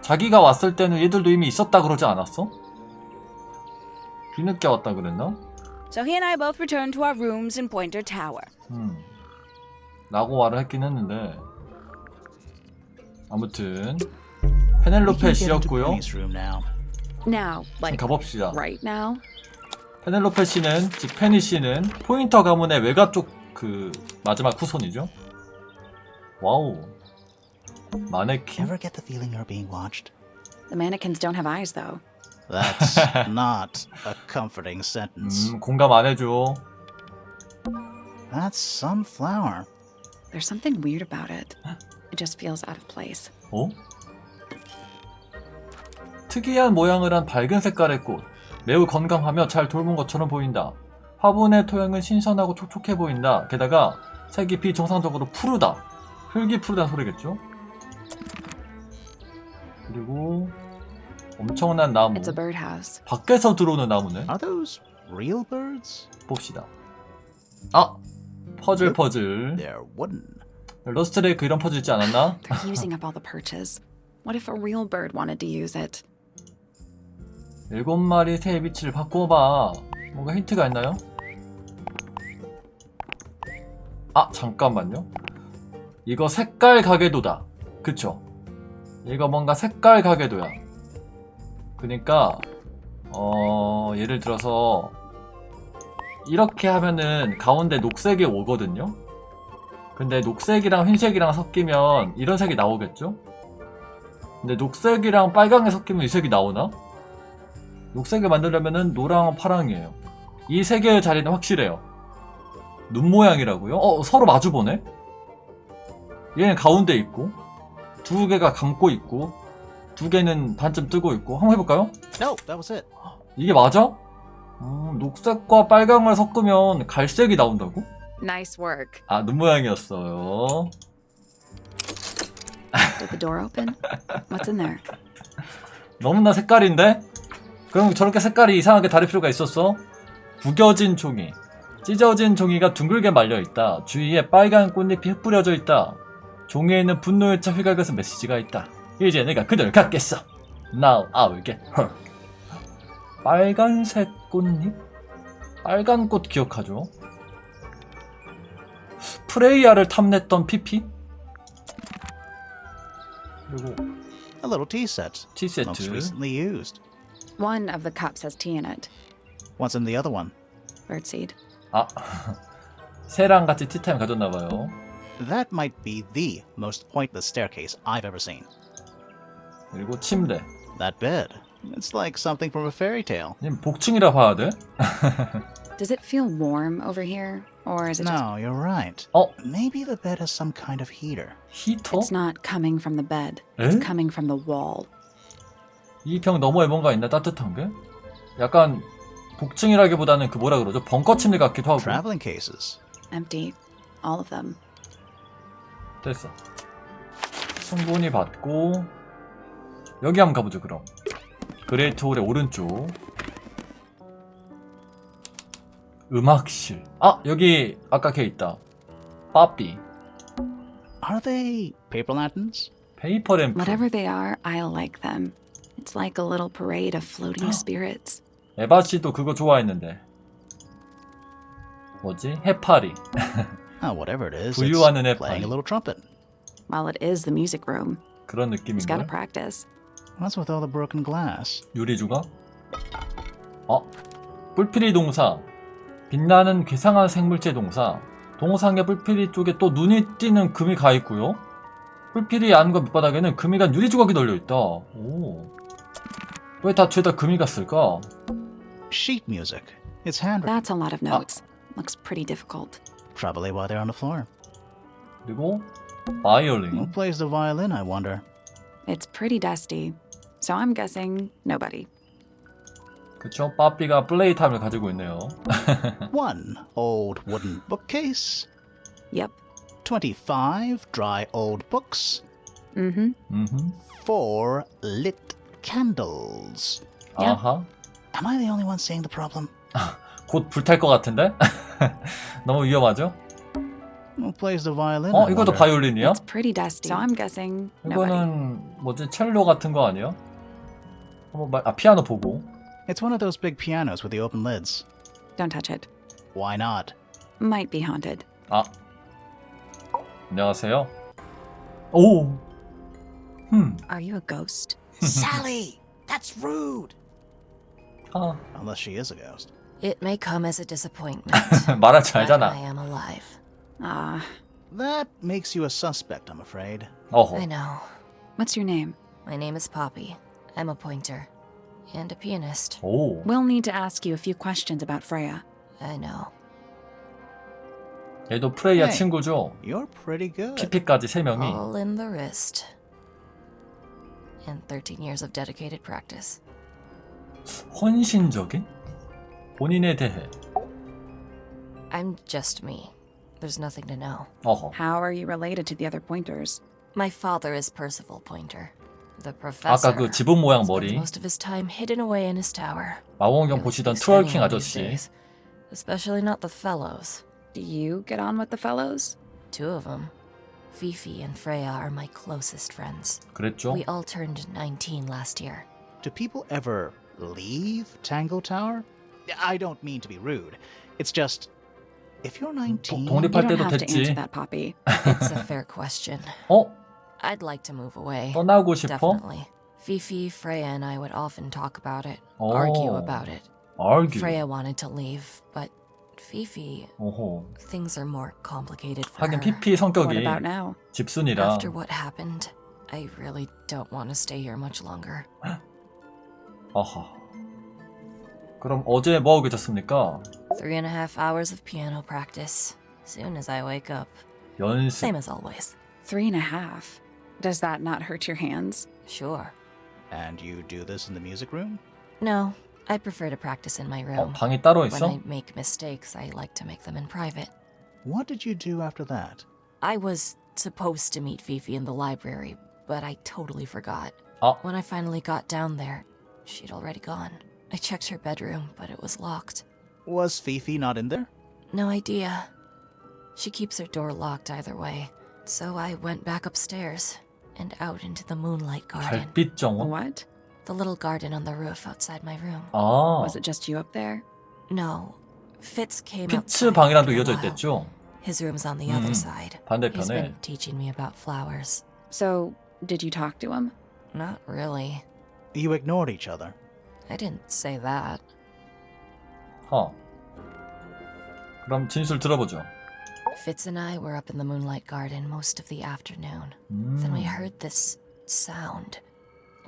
자기가 왔을 때는 얘들도 이미 있었다 그러지 않았어? 뒤늦게 왔다 그랬나? So he and I both returned to our rooms in Pointer Tower. 라고 말을 했긴 했는데 아무튼 We 페넬로페 can get into 씨였고요. Penny's room now. Now, like 가봅시다. right now? 페넬로페 씨는 즉 페니 씨는 포인터 가문의 외가 쪽 그 마지막 후손이죠. 와우. 마네킹. Ever get the feeling you're being watched? The mannequins don't have eyes, though. That's not a comforting sentence. 공감 안 해줘. That's some flower. There's something weird about it. It just feels out of place. 어? 특이한 모양을 한 밝은 색깔의 꽃. 매우 건강하며 잘 돌본 것처럼 보인다. 화분의 토양은 신선하고 촉촉해 보인다. 게다가 색이 비정상적으로 푸르다. 흙이 푸르다는 소리겠죠? 그리고 엄청난 나무. It's a birdhouse. 밖에서 들어오는 나무네. Are those real birds? 봅시다. 아! 퍼즐. They're wooden. 러스트레이크 이런 퍼즐 있지 않았나? They're using up all the perches. What if a real bird wanted to use it? 7마리 새의 위치를 바꿔봐. 뭔가 힌트가 있나요? 아 잠깐만요. 이거 색깔 가게도다. 그쵸? 이거 뭔가 색깔 가게도야. 그니까 예를 들어서 이렇게 하면은 가운데 녹색이 오거든요. 근데 녹색이랑 흰색이랑 섞이면 이런 색이 나오겠죠? 근데 녹색이랑 빨강이 섞이면 이 색이 나오나? 녹색을 만들려면은 노랑 파랑이에요. 이 세 개의 자리는 확실해요. 눈 모양이라고요? 서로 마주보네? 얘는 가운데 있고 두 개가 감고 있고 두 개는 반쯤 뜨고 있고 한번 해볼까요? No, that was it. 이게 맞아? 녹색과 빨강을 섞으면 갈색이 나온다고? Nice work. 아, 눈 모양이었어요. Did the door open? What's in there? 너무나 색깔인데? 그럼 저렇게 색깔이 이상하게 다를 필요가 있었어? 구겨진 종이. 찢어진 종이가 둥글게 말려있다. 주위에 빨간 꽃잎이 흩뿌려져 있다. 종이에는 분노에 차 휘갈겨서 메시지가 있다. 이제 내가 그들을 갖겠어. Now I'll get her. 빨간색 꽃잎? 빨간 꽃 기억하죠? 프레이야를 탐냈던 피피? 그리고 A little tea set. 티 세트. Most recently used. One of the cups has tea in it. What's in the other one? Birdseed. 아, 새랑 같이 티타임 가졌나봐요. That might be the most pointless staircase I've ever seen. 그리고 침대. That bed. It's like something from a fairy tale. 님 복층이라 봐야 돼? Does it feel warm over here? Or is it just... No, you're right. 어? Maybe the bed has some kind of heater. 히터? It's not coming from the bed. 에? It's coming from the wall. 이 벽 너머에 뭔가 있나 따뜻한 게? 약간 복층이라기보다는 그 뭐라 그러죠? 벙커 침대 같기도 하고. Traveling cases. Empty. All of them. 됐어. 충분히 받고 여기 한번 가보죠 그럼. 그레이트 홀의 오른쪽 음악실. 아 여기 아까 걔 있다. 빠삐. Are they paper lanterns? 페이퍼 램프. Whatever they are, I like them. It's like a little parade of floating spirits. 에바 씨도 그거 좋아했는데. 뭐지? 해파리. Oh, whatever it is, 부유하는 it's 해파리. playing a little trumpet. Well, it is the music room. 그런 He's got to 느낌인가? practice. What's with all the broken glass? 유리 조각? 뿔피리 동상. 빛나는 괴상한 생물체 동상. 동상의 뿔피리 쪽에 또 눈이 띄는 금이 가 있고요. 뿔피리 안과 밑바닥에는 금이 간 유리 조각이 널려 있다. 오. 왜 다 죄다 금이 갔을까? Sheet music. It's handwritten. That's a lot of notes. Looks pretty difficult. Probably why they're on the floor. 그리고 Who 바이올린. plays the violin, I wonder? It's pretty dusty. So I'm guessing nobody. 그쵸? 빠삐가 플레이타임을 가지고 있네요. One old wooden bookcase. Yep. 25 dry old books. Mm-hmm. 4 lit candles. Yeah. 아하. Am I the only one seeing the problem? 곧 불탈 것 같은데? 너무 위험하죠? Who plays the violin? I 이것도 wonder? 바이올린이야? It's pretty dusty. So I'm guessing nobody. 이거는 뭐지? 첼로 같은 거 아니에요? 피아노 보고. It's one of those big pianos with the open lids. Don't touch it. Why not? Might be haunted. 아. 안녕하세요. 오. Are you a ghost? Sally! That's rude! 아. Unless she is a ghost. It may come as a disappointment. 말을 but 잘잖아. I am alive. Ah. That makes you a suspect, I'm afraid. 어허. I know. What's your name? My name is Poppy. I'm a pointer. And a pianist. 오. We'll need to ask you a few questions about Freya. I know. 얘도 프레이야 Hey. 친구죠. You're pretty good. PP까지 3명이. All in the wrist. And 13 years of dedicated practice. 헌신적인? 본인에 대해. I'm just me. There's nothing to know. 어허. How are you related to the other pointers? My father is Percival Pointer. The professor 아까 그 지붕 모양 spends 머리. most of his time hidden away in his tower. 망원경 Really 보시던 few standing 트월킹 on these 아저씨. days, especially not the fellows. Do you get on with the fellows? 2 of them. Fifi and Freya are my closest friends. 그랬죠? We all turned 19 last year. Do people ever leave Tangle Tower? I don't mean to be rude. It's just, if you're 19... You 독립할 don't 때도 have to answer 됐지. that, Poppy. It's a fair question. 어? I'd like to move away. 떠나고 싶어? Definitely. Fifi, Freya, and I would often talk about it, argue Oh. about it. argue. Freya wanted to leave, but Fifi, 어허. things are more complicated for 하긴 her. PP What 성격이 about now? 집순이라. After what happened, I really don't want to stay here much longer. 아하. 그럼 어제 뭐하고 계셨습니까? 3.5 hours of piano practice. Soon as I wake up. 연습. Same as always. 3.5. Does that not hurt your hands? Sure. And you do this in the music room? No, I prefer to practice in my room. 방이 따로 When 있어? I make mistakes, I like to make them in private. What did you do after that? I was supposed to meet Fifi in the library, but I totally forgot. 아. When I finally got down there, she'd already gone. I checked her bedroom, but it was locked. Was Fifi not in there? No idea. She keeps her door locked either way. So I went back upstairs and out into the moonlight garden. 달빛 정원? What? The little garden on the roof outside my room. 아. Was it just you up there? No. Fitz came 피츠 outside 방이랑도 after a 이어져 while. 있댔죠? His room's on the other side. He's 반대편에. been teaching me about flowers. So, did you talk to him? Not really. You ignored each other. I didn't say that. 그럼 진술 들어보죠. Fitz and I were up in the moonlight garden most of the afternoon. Then we heard this sound.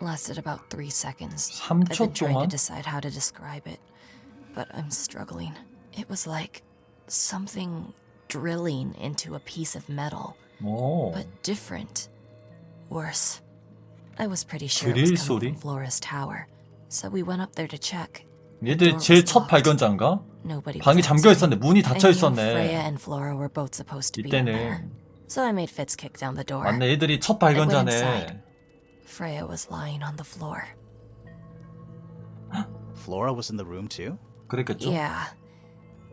Lasted about 3 seconds. I've 3초 been trying to 동안? decide how to describe it, but I'm struggling. It was like something drilling into a piece of metal, 오. but different. Worse. I was pretty sure it 드릴 was coming 소리? from Flora's tower, so we went up there to check. 얘들 제 첫 발견자인가? Nobody 방이 was 잠겨 answering. 있었네. 문이 I 닫혀 knew Freya 있었네. and Flora were both supposed to be in there. 이때는 So I made Fitz kick down the door. 맞네. 얘들이 첫 I went 발견자네. inside. Freya was lying on the floor. Flora was in the room too? 그랬겠죠? Yeah.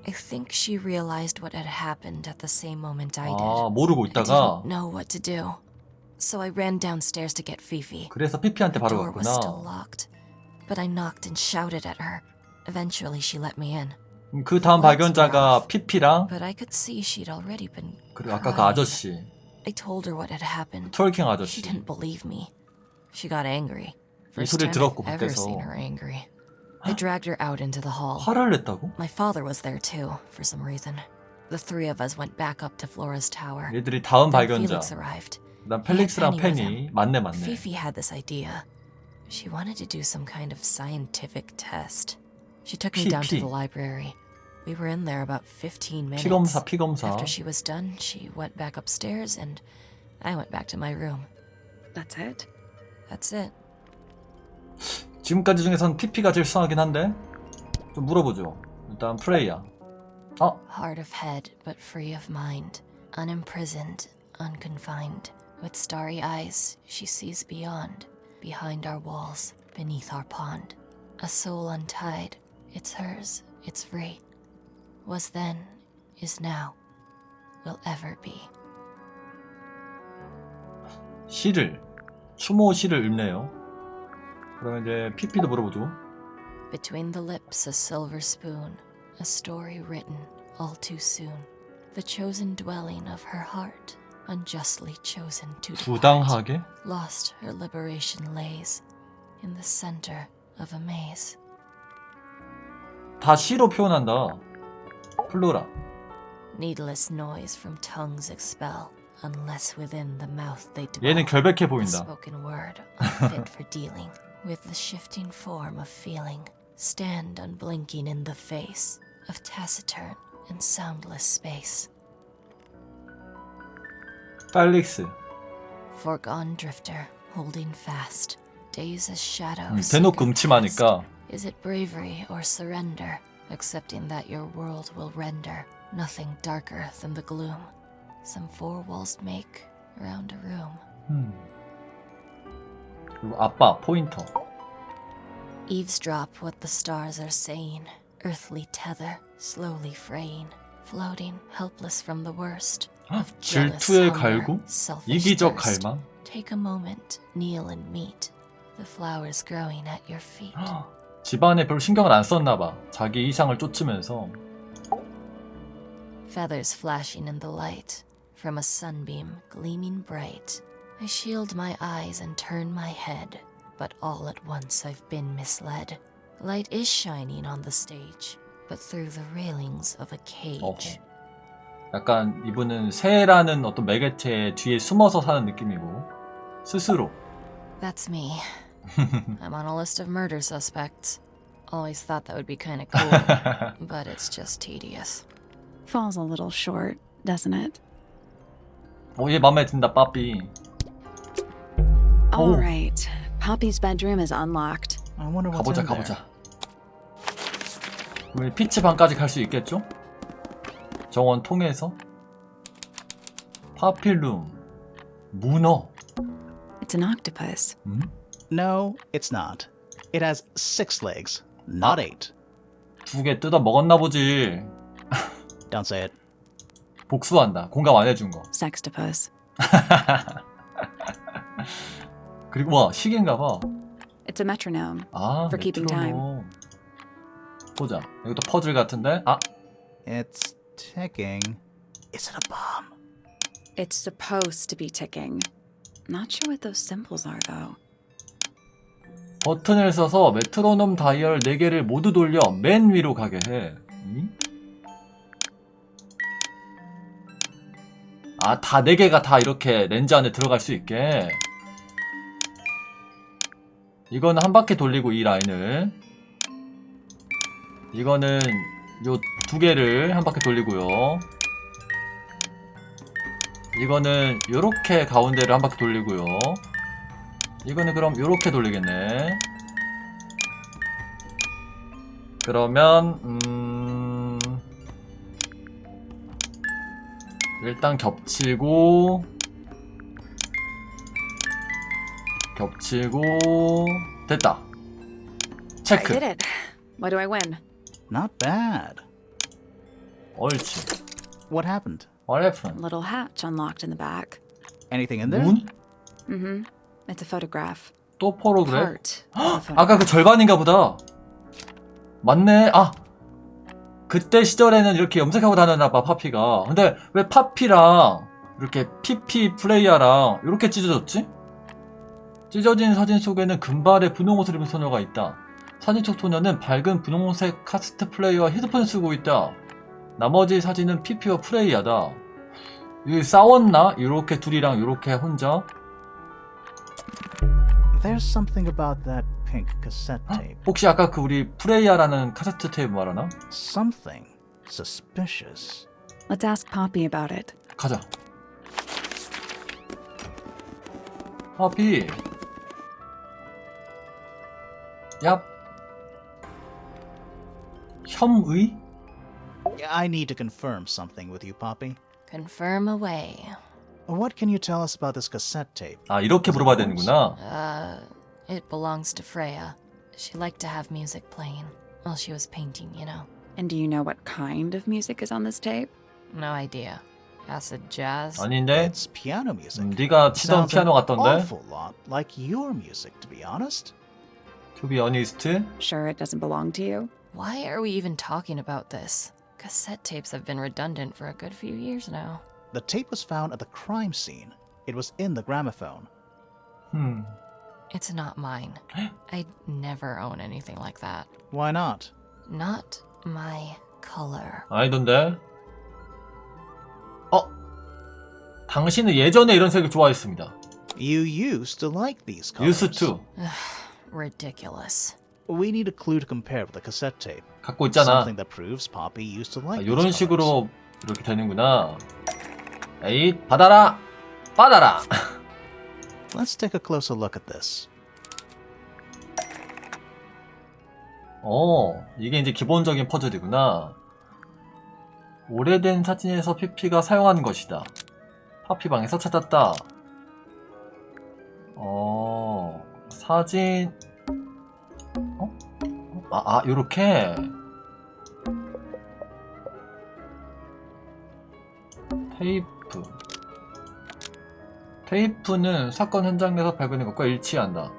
I think she realized what had happened at the same moment I did. 아, 모르고 I 있다가 didn't know what to do. So I ran downstairs to get Fifi. 그래서 피피한테 The 바로 door was still 갔구나. locked. But I knocked and shouted at her. Eventually she let me in. 그 다음 발견자가 피피랑 But I could see she'd already been 그리고 아까 그 crying. 아저씨, I told her what had happened. 트월킹 She 아저씨. didn't believe me. She got angry. 이 First 소리를 time 들었고 I've ever 밖에서 seen her angry. I dragged her out into the hall. 화를 냈다고? My father was there too, for some reason. The three of us went back up to Flora's tower. 얘들이 다음 Then 발견자. Felix arrived. 그다음 펠릭스랑 He had 페니. Penny with 맞네 맞네. Fifi had this idea. She wanted to do some kind of scientific test. She took me down to the library. We were in there about 15 minutes. 피검사 피검사. After she was done, she went back upstairs and I went back to my room. That's it? That's it. 지금까지 중에선 피피가 제일 수상하긴 한데 좀 물어보죠. 일단 프레이야. Hard of head, but free of mind. Unimprisoned, unconfined. With starry eyes, she sees beyond. Behind our walls, beneath our pond. A soul untied. It's hers, it's free. Was then, is now, will ever be. 시를 추모 시를 읽네요. 그러면 이제 피피도 물어보죠. Between the lips a silver spoon, a story written all too soon. The chosen dwelling of her heart, unjustly chosen to depart. 부당하게? Lost her liberation lays in the center of a maze. 다 시로 표현한다. 플로라. Needless noise from tongues expel, unless within the mouth they dwell. 얘는 결백해 The 보인다. spoken word, unfit for dealing with the shifting form of feeling. Stand unblinking in the face of taciturn and soundless space. 펠릭스. Foregone drifter, holding fast. Days as shadows. 대놓고 음침하니까. Is it bravery or surrender? Accepting that your world will render nothing darker than the gloom. Some four walls make around a room. 그리고 아빠 포인터. Eavesdrop what the stars are saying. Earthly tether, slowly fraying. Floating, helpless from the worst. Of jealous 질투의 hunger, 갈구? selfish 이기적 thirst. 갈망? Take a moment, kneel and meet the flowers growing at your feet. 집안에 별로 신경을 안 썼나 봐. 자기 이상을 쫓으면서. Feathers flashing in the light from a sunbeam gleaming bright. I shield my eyes and turn my head, but all at once I've been misled. Light is shining on the stage, but through the railings of a cage. 약간 이분은 새라는 어떤 매개체 뒤에 숨어서 사는 느낌이고 스스로. That's me. I'm on a list of murder suspects. Always thought that would be kind of cool, but it's just tedious. Falls a little short, doesn't it? 얘 맘에 든다 빠삐. All Oh. right. Poppy's bedroom is unlocked. I wonder what's 가보자 in there. 가보자. 우리 피치 방까지 갈 수 있겠죠? 정원 통해서. 파필룸. 문어. It's an octopus. No, it's not. It has 6 legs, not 8. 2개 뜯어 먹었나 보지. Don't say it. 복수한다. 공감 안 해준 거. Sextopus. 그리고 와 시계인가 봐. It's a metronome. 아, For keeping time. 메트로놈. 보자. 이것도 퍼즐 같은데. 아, It's ticking. Is it a bomb? It's supposed to be ticking. Not sure what those symbols are, though. 버튼을 써서 메트로놈 다이얼 4개를 모두 돌려 맨 위로 가게 해. 아, 다 4개가 다 이렇게 렌즈 안에 들어갈 수 있게. 이거는 한 바퀴 돌리고 이 라인을. 이거는 요 2개를 한 바퀴 돌리고요. 이거는 요렇게 가운데를 한 바퀴 돌리고요. 이거는 그럼 요렇게 돌리겠네. 그러면 일단 겹치고 됐다. I 체크. did it. What do I win? Not bad. 옳지. What happened? What happened? Little hatch unlocked in the back. Anything in there? 문? Mm-hmm. It's a photograph. 또 포로그래? Part of a photograph. 아까 그 절반인가 보다. 맞네. 아, 그때 시절에는 이렇게 염색하고 다녔나봐, 파피가. 근데 왜 파피랑 이렇게 피피 플레이어랑 이렇게 찢어졌지? 찢어진 사진 속에는 금발의 분홍옷을 입은 소녀가 있다. 사진 속 소녀는 밝은 분홍색 카세트 플레이어와 헤드폰을 쓰고 있다. 나머지 사진은 피피와 프레이야다. 이게 싸웠나? 이렇게 둘이랑 이렇게 혼자? There's something about that pink cassette tape. 혹시 아까 그 우리 프레이야라는 카세트 테이프 말하나? Something suspicious. Let's ask Poppy about it. 가자. 파피. 얍. 혐의? I need to confirm something with you, Poppy. Confirm away. What can you tell us about this cassette tape? 아, 이렇게 물어봐야 되는구나. It belongs to Freya. She liked to have music playing while she was painting, you know. And do you know what kind of music is on this tape? No idea. Acid jazz? 아닌데? It's piano music. 네가 치던 Sounds 피아노 an 같던데? awful lot like your music, to be honest. To be honest? Sure it doesn't belong to you? Why are we even talking about this? Cassette tapes have been redundant for a good few years now. The tape was found at the crime scene. It was in the gramophone. It's not mine. I'd never own anything like that. Why not? Not my color. 아니던데? 당신은 예전에 이런 색을 좋아했습니다. You used to like these colors. Used to. Ridiculous. We need a clue to compare with the cassette tape. 갖고 있잖아. Something that proves Poppy used to like 이런 these colors. 식으로 이렇게 되는구나. 에이, 받아라! 받아라! Let's take a closer look at this. 이게 이제 기본적인 퍼즐이구나. 오래된 사진에서 피피가 사용한 것이다. 파피방에서 찾았다. 사진. 요렇게. 테이프. 테이프는 사건 현장에서 발견된 것과 일치한다.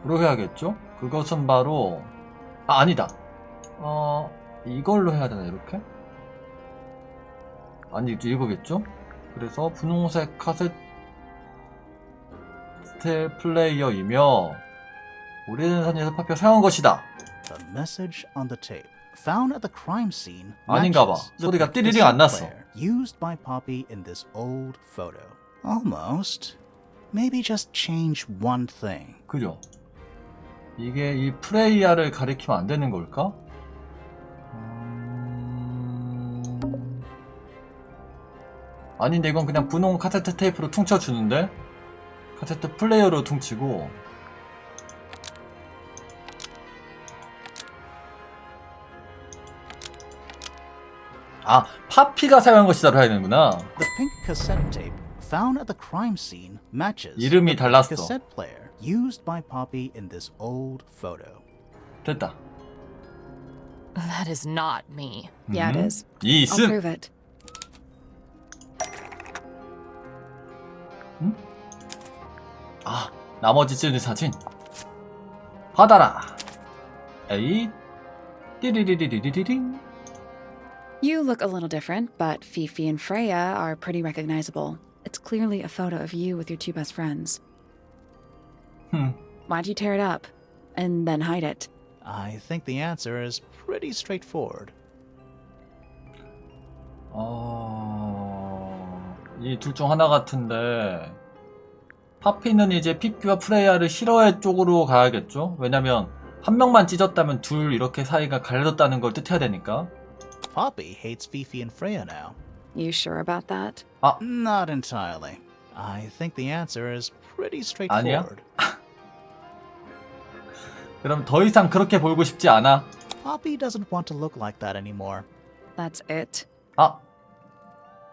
뭐로 해야겠죠? 그것은 바로 아니다. 이걸로 해야 되나 이렇게? 아니 이거겠죠? 그래서 분홍색 카세트 플레이어이며 오래된 사진에서 파피가 사용한 것이다. The message on the tape found at the crime scene 아닌가 봐. matches the 소리가 pink 띠리링 안 났어. cassette player used by Poppy in this old photo. Almost. Maybe just change one thing. 그죠? 이게 이 프레이야를 가리키면 안 되는 걸까? 아닌데 이건 그냥 분홍 카세트 테이프로 퉁쳐주는데? 카세트 플레이어로 퉁치고 파피가 사용한 것이다로 해야 되는구나. The pink cassette tape found at the crime scene matches 이름이 the 달랐어. cassette player used by Poppy in this old photo. 됐다. That is not me. Yeah, it is. I'll 이승! prove it. 나머지 찌는 사진 받아라. 에이 띠리리리리리링. You look a little different, but Fifi and Freya are pretty recognizable. It's clearly a photo of you with your two best friends. Why'd you tear it up? And then hide it? I think the answer is pretty straightforward. 이 둘 중 하나 같은데 파피는 이제 피피와 프레이야를 싫어해 쪽으로 가야겠죠? 왜냐면 한 명만 찢었다면 둘 이렇게 사이가 갈라졌다는 걸 뜻해야 되니까. Poppy hates Fifi and Freya now. You sure about that? Not entirely. I think the answer is pretty 아니야? straightforward. 그럼 더 이상 그렇게 보이고 싶지 않아. Poppy doesn't want to look like that anymore. That's it. 아,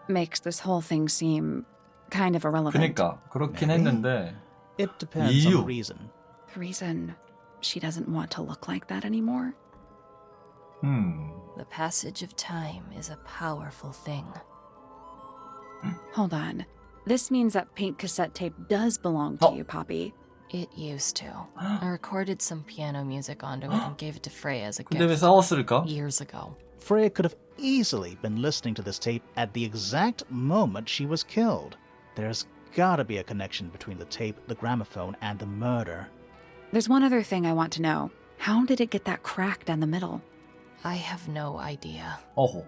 Makes this whole thing seem kind of irrelevant. 그니까 그렇긴 Maybe. 했는데 It depends on 이유. the reason. The reason she doesn't want to look like that anymore? The passage of time is a powerful thing. Hold on. This means that pink cassette tape does belong to you, Poppy. It used to. I recorded some piano music onto it and gave it to Freya as a 근데 왜 gift 싸웠을까? years ago. Freya could have easily been listening to this tape at the exact moment she was killed. There's gotta be a connection between the tape, the gramophone, and the murder. There's one other thing I want to know. How did it get that crack down the middle? I have no idea. 어호.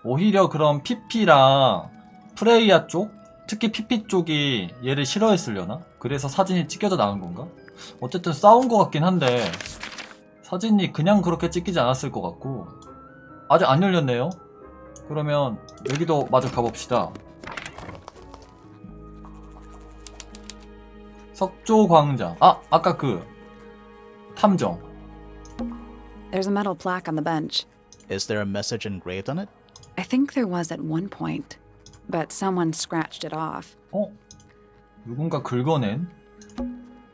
오히려 그럼 피피랑 프레이야 쪽? 특히 피피 쪽이 얘를 싫어했으려나? 그래서 사진이 찢겨져 나온 건가? 어쨌든 싸운 것 같긴 한데 사진이 그냥 그렇게 찢기지 않았을 것 같고. 아직 안 열렸네요. 그러면 여기도 마저 가봅시다. 석조광장. 아까 그 탐정. There's a metal plaque on the bench. Is there a message engraved on it? I think there was at one point, but someone scratched it off. 누군가 긁어낸?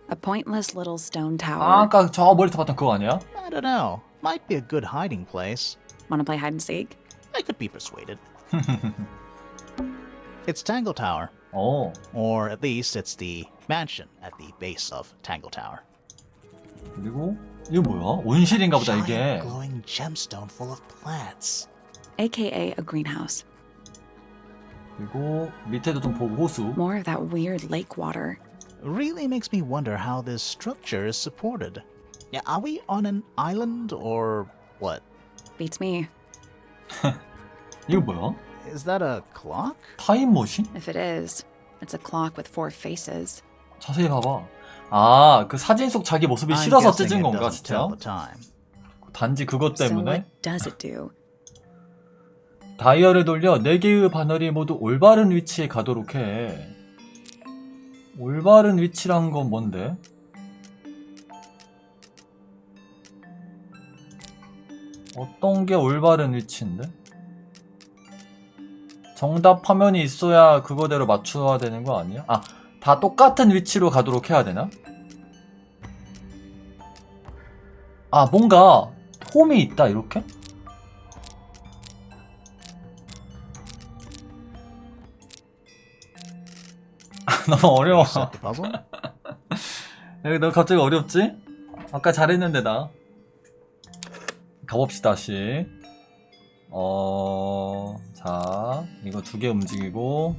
A pointless little stone tower. 아까 저 멀리서 봤던 그거 아니야? I don't know. Might be a good hiding place. Want to play hide and seek? I could be persuaded. It's Tangle Tower. 어. Or at least it's the mansion at the base of Tangle Tower. 그리고 이거 뭐야? 온실인가 보다 이게. Giant glowing gemstone full of plants. AKA a greenhouse. 그리고 밑에도 좀 보고 호수. More of that weird lake water. Really makes me wonder how this structure is supported. Yeah, are we on an island or what? Beats me. 이거 뭐야? Is that a clock? 타임머신? If it is, it's a clock with 4 faces. 자세히 봐봐. 아, 그 사진 속 자기 모습이 I'm 싫어서 guessing 찢은 it 건가 doesn't tell 진짜? the time. 단지 그것 So 때문에? what does it do? 다이얼을 돌려 4개의 바늘이 모두 올바른 위치에 가도록 해. 올바른 위치란 건 뭔데? 어떤 게 올바른 위치인데? 정답 화면이 있어야 그거대로 맞춰야 되는 거 아니야? 아, 다 똑같은 위치로 가도록 해야 되나? 아, 뭔가 홈이 있다 이렇게? 너무 어려워. Set the puzzle? 여기 너 갑자기 어렵지? 아까 잘했는데 나. 가봅시다 다시. 자, 이거 2개 움직이고,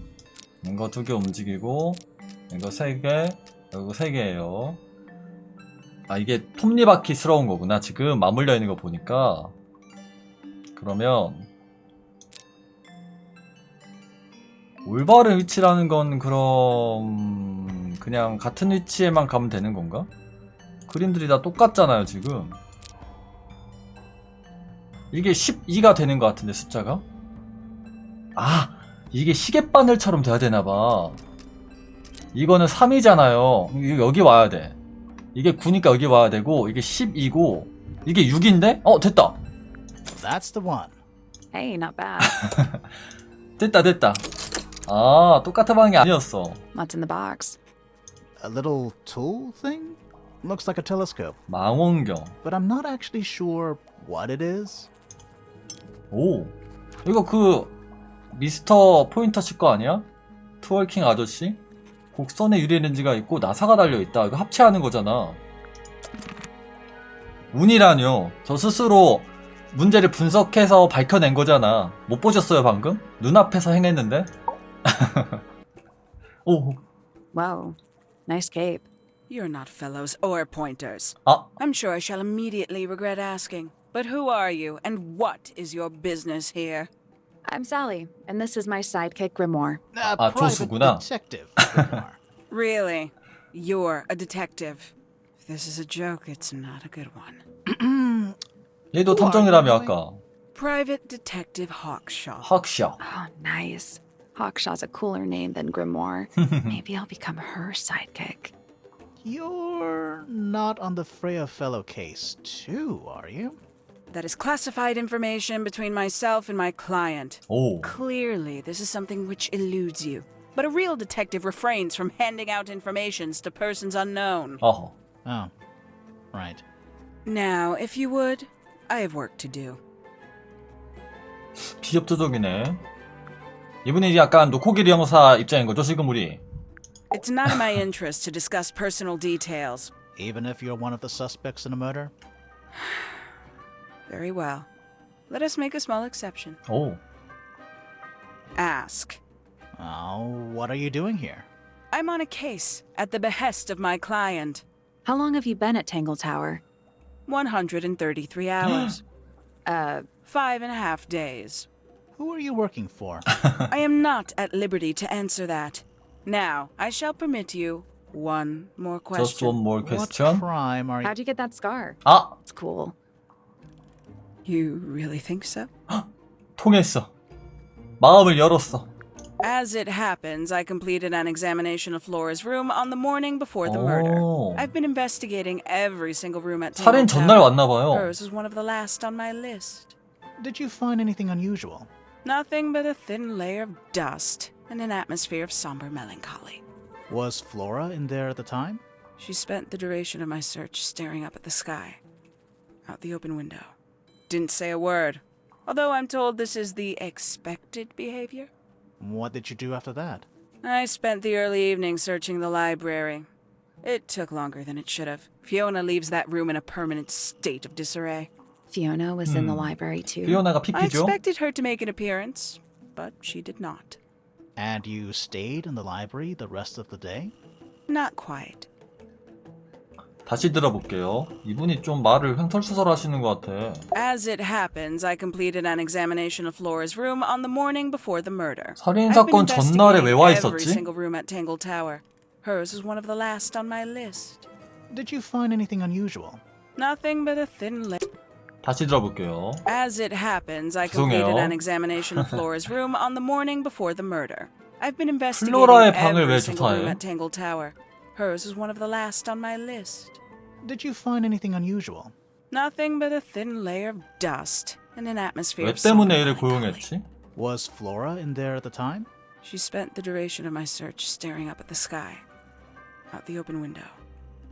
이거 2개 움직이고, 이거 3개, 이거 3개예요. 아, 이게 톱니바퀴스러운 거구나. 지금 맞물려 있는 거 보니까. 그러면 올바른 위치라는 건 그럼 그냥 같은 위치에만 가면 되는 건가? 그림들이 다 똑같잖아요 지금. 이게 12가 되는 것 같은데 숫자가? 아, 이게 시계바늘처럼 돼야 되나봐. 이거는 3이잖아요. 여기 와야 돼. 이게 9니까 여기 와야 되고, 이게 12고 이게 6인데? 됐다. That's the one. Hey, not bad. 됐다. 아, 똑같은 방이 아니었어. What's in the box? A little tool thing? Looks like a telescope, 망원경. but I'm not actually sure what it is. 오, 이거 그 미스터 포인터 씨 거 아니야? 트월킹 아저씨? 곡선에 유리 렌즈가 있고 나사가 달려있다. 이거 합체하는 거잖아. 운이라뇨. 저 스스로 문제를 분석해서 밝혀낸 거잖아. 못 보셨어요 방금? 눈앞에서 행했는데? 오. Whoa, nice cape. You're not fellows or pointers. 아, I'm sure I shall immediately regret asking. But who are you, and what is your business here? I'm Sally, and this is my sidekick Grimoire. Private 조수구나. detective. Grimoire. Really? You're a detective. If this is a joke, it's not a good one. 얘도 탐정이라며 아까. Private Detective Hawkshaw. 학샤. Oh, nice. Hawkshaw's a cooler name than Grimoire. Maybe I'll become her sidekick. You're not on the Freya fellow case, too, are you? That is classified information between myself and my client. 오. Clearly, this is something which eludes you. But a real detective refrains from handing out informations to persons unknown. 어허. Oh, right. Now, if you would, I have work to do. 비협조적이네. 이분이 약간 노코길 형사 입장인 거죠, 지금 우리? It's not in my interest to discuss personal details. Even if you're one of the suspects in a murder? Very well. Let us make a small exception. 오. Ask. Oh, what are you doing here? I'm on a case at the behest of my client. How long have you been at Tangle Tower? 133 hours. 5.5 days. Who are you working for? I am not at liberty to answer that. Now, I shall permit you one more question. Just one more What question. crime are you... How'd you get that scar? 아, It's cool. You really think so? 통했어. 마음을 열었어. As it happens, I completed an examination of Flora's room on the morning before the murder. 오. I've been investigating every single room at Tangle 살인 전날 Tower. 왔나 봐요. Hers was one of the last on my list. Did you find anything unusual? Nothing but a thin layer of dust and an atmosphere of somber melancholy. Was Flora in there at the time? She spent the duration of my search staring up at the sky, out the open window. Didn't say a word, although I'm told this is the expected behavior. What did you do after that? I spent the early evening searching the library. It took longer than it should have. Fiona leaves that room in a permanent state of disarray. Fiona was in the library too. 피오나가 I 피피죠? expected her to make an appearance, but she did not. And you stayed in the library the rest of the day? Not quite. 다시 들어볼게요. 이분이 좀 말을 횡설수설하시는 것 같아. As it happens, I completed an examination of Flora's room on the morning before the murder. 살인사건 전날에 왜 와 Every 있었지? single room at Tangle Tower. Hers was one of the last on my list. Did you find anything unusual? Nothing but a thin layer. 다시 들어볼게요. As it happens, I 죄송해요. completed an examination of Flora's room on the morning before the murder. I've been investigating 플로라의 방을 왜 every single room 조사해? at Tangle Tower. Hers was one of the last on my list. Did you find anything unusual? Nothing but a thin layer of dust and an atmosphere 왜 of somber 때문에 얘를 melancholy. 고용했지? Was Flora in there at the time? She spent the duration of my search staring up at the sky, out the open window.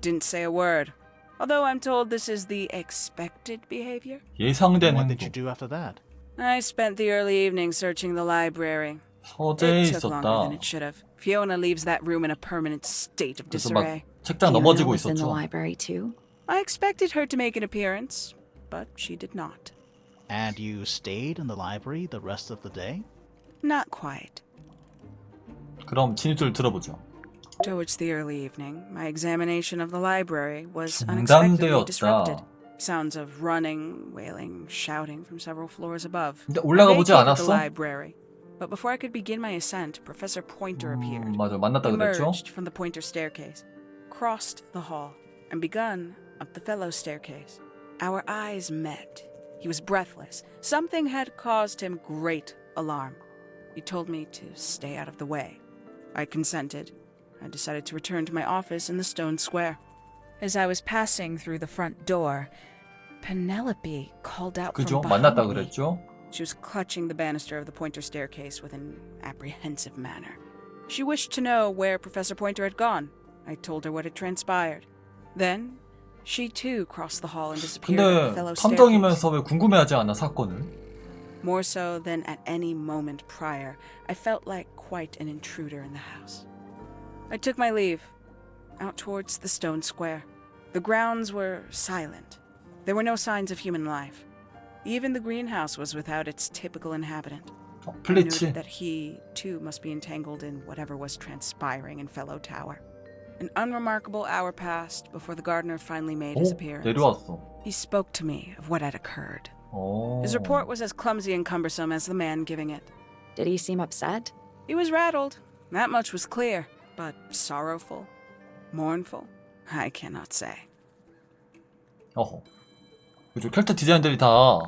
Didn't say a word, although I'm told this is the expected behavior. 예상된 What did you 행동. do after that? I spent the early evening searching the library. 서재에 It took longer 있었다. than it should have. Fiona leaves that room in a permanent state of 그래서 막 disarray. 책장 Fiona 넘어지고 was in the 있었죠. library too. I expected her to make an appearance, but she did not. And you stayed in the library the rest of the day? Not quite. 그럼 진술을 들어보죠. Towards the early evening, my examination of the library was unexpectedly 중단되었다. disrupted. Sounds of running, wailing, shouting from several floors above. 근데 올라가 I 보지 vacated the 않았어? library, but before I could begin my ascent, Professor Pointer appeared. 맞아, 만났다 그랬죠? Emerged from the Pointer staircase, crossed the hall, and begun up the fellow staircase. Our eyes met. He was breathless. Something had caused him great alarm. He told me to stay out of the way. I consented. I decided to return to my office in the stone square. As I was passing through the front door, Penelope called out 그죠? from 만났다 behind me. 그랬죠? She was clutching the banister of the Pointer staircase with an apprehensive manner. She wished to know where Professor Pointer had gone. I told her what had transpired. Then, she too crossed the hall and disappeared up the 근데 fellow staircase. 탐정이면서 왜 궁금해하지 않아 사건을? More so than at any moment prior, I felt like quite an intruder in the house. I took my leave, out towards the stone square. The grounds were silent. There were no signs of human life. Even the greenhouse was without its typical inhabitant. I 플리츠. noted that he, too, must be entangled in whatever was transpiring in Fellow Tower. An unremarkable hour passed before the gardener finally made his 오, appearance. 내려왔어. He spoke to me of what had occurred. 오. His report was as clumsy and cumbersome as the man giving it. Did he seem upset? He was rattled, that much was clear, but sorrowful, mournful, I cannot say. 어허. 요즘 캐릭터 디자인들이 다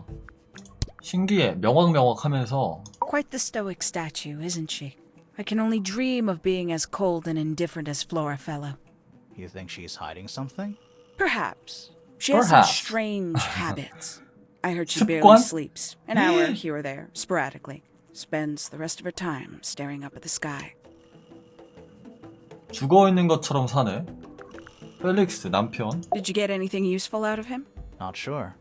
신기해. 명확하면서. Quite the stoic statue, isn't she? I can only dream of being as cold and indifferent as Flora Fellow. You think she's hiding something? Perhaps. She has some Perhaps. strange habits. I heard she 습관? barely sleeps, an hour here or there, sporadically. Spends the rest of her time staring up at the sky. 죽어있는 것처럼 사네. 펠릭스 남편. Did you get anything useful out of him? Not sure.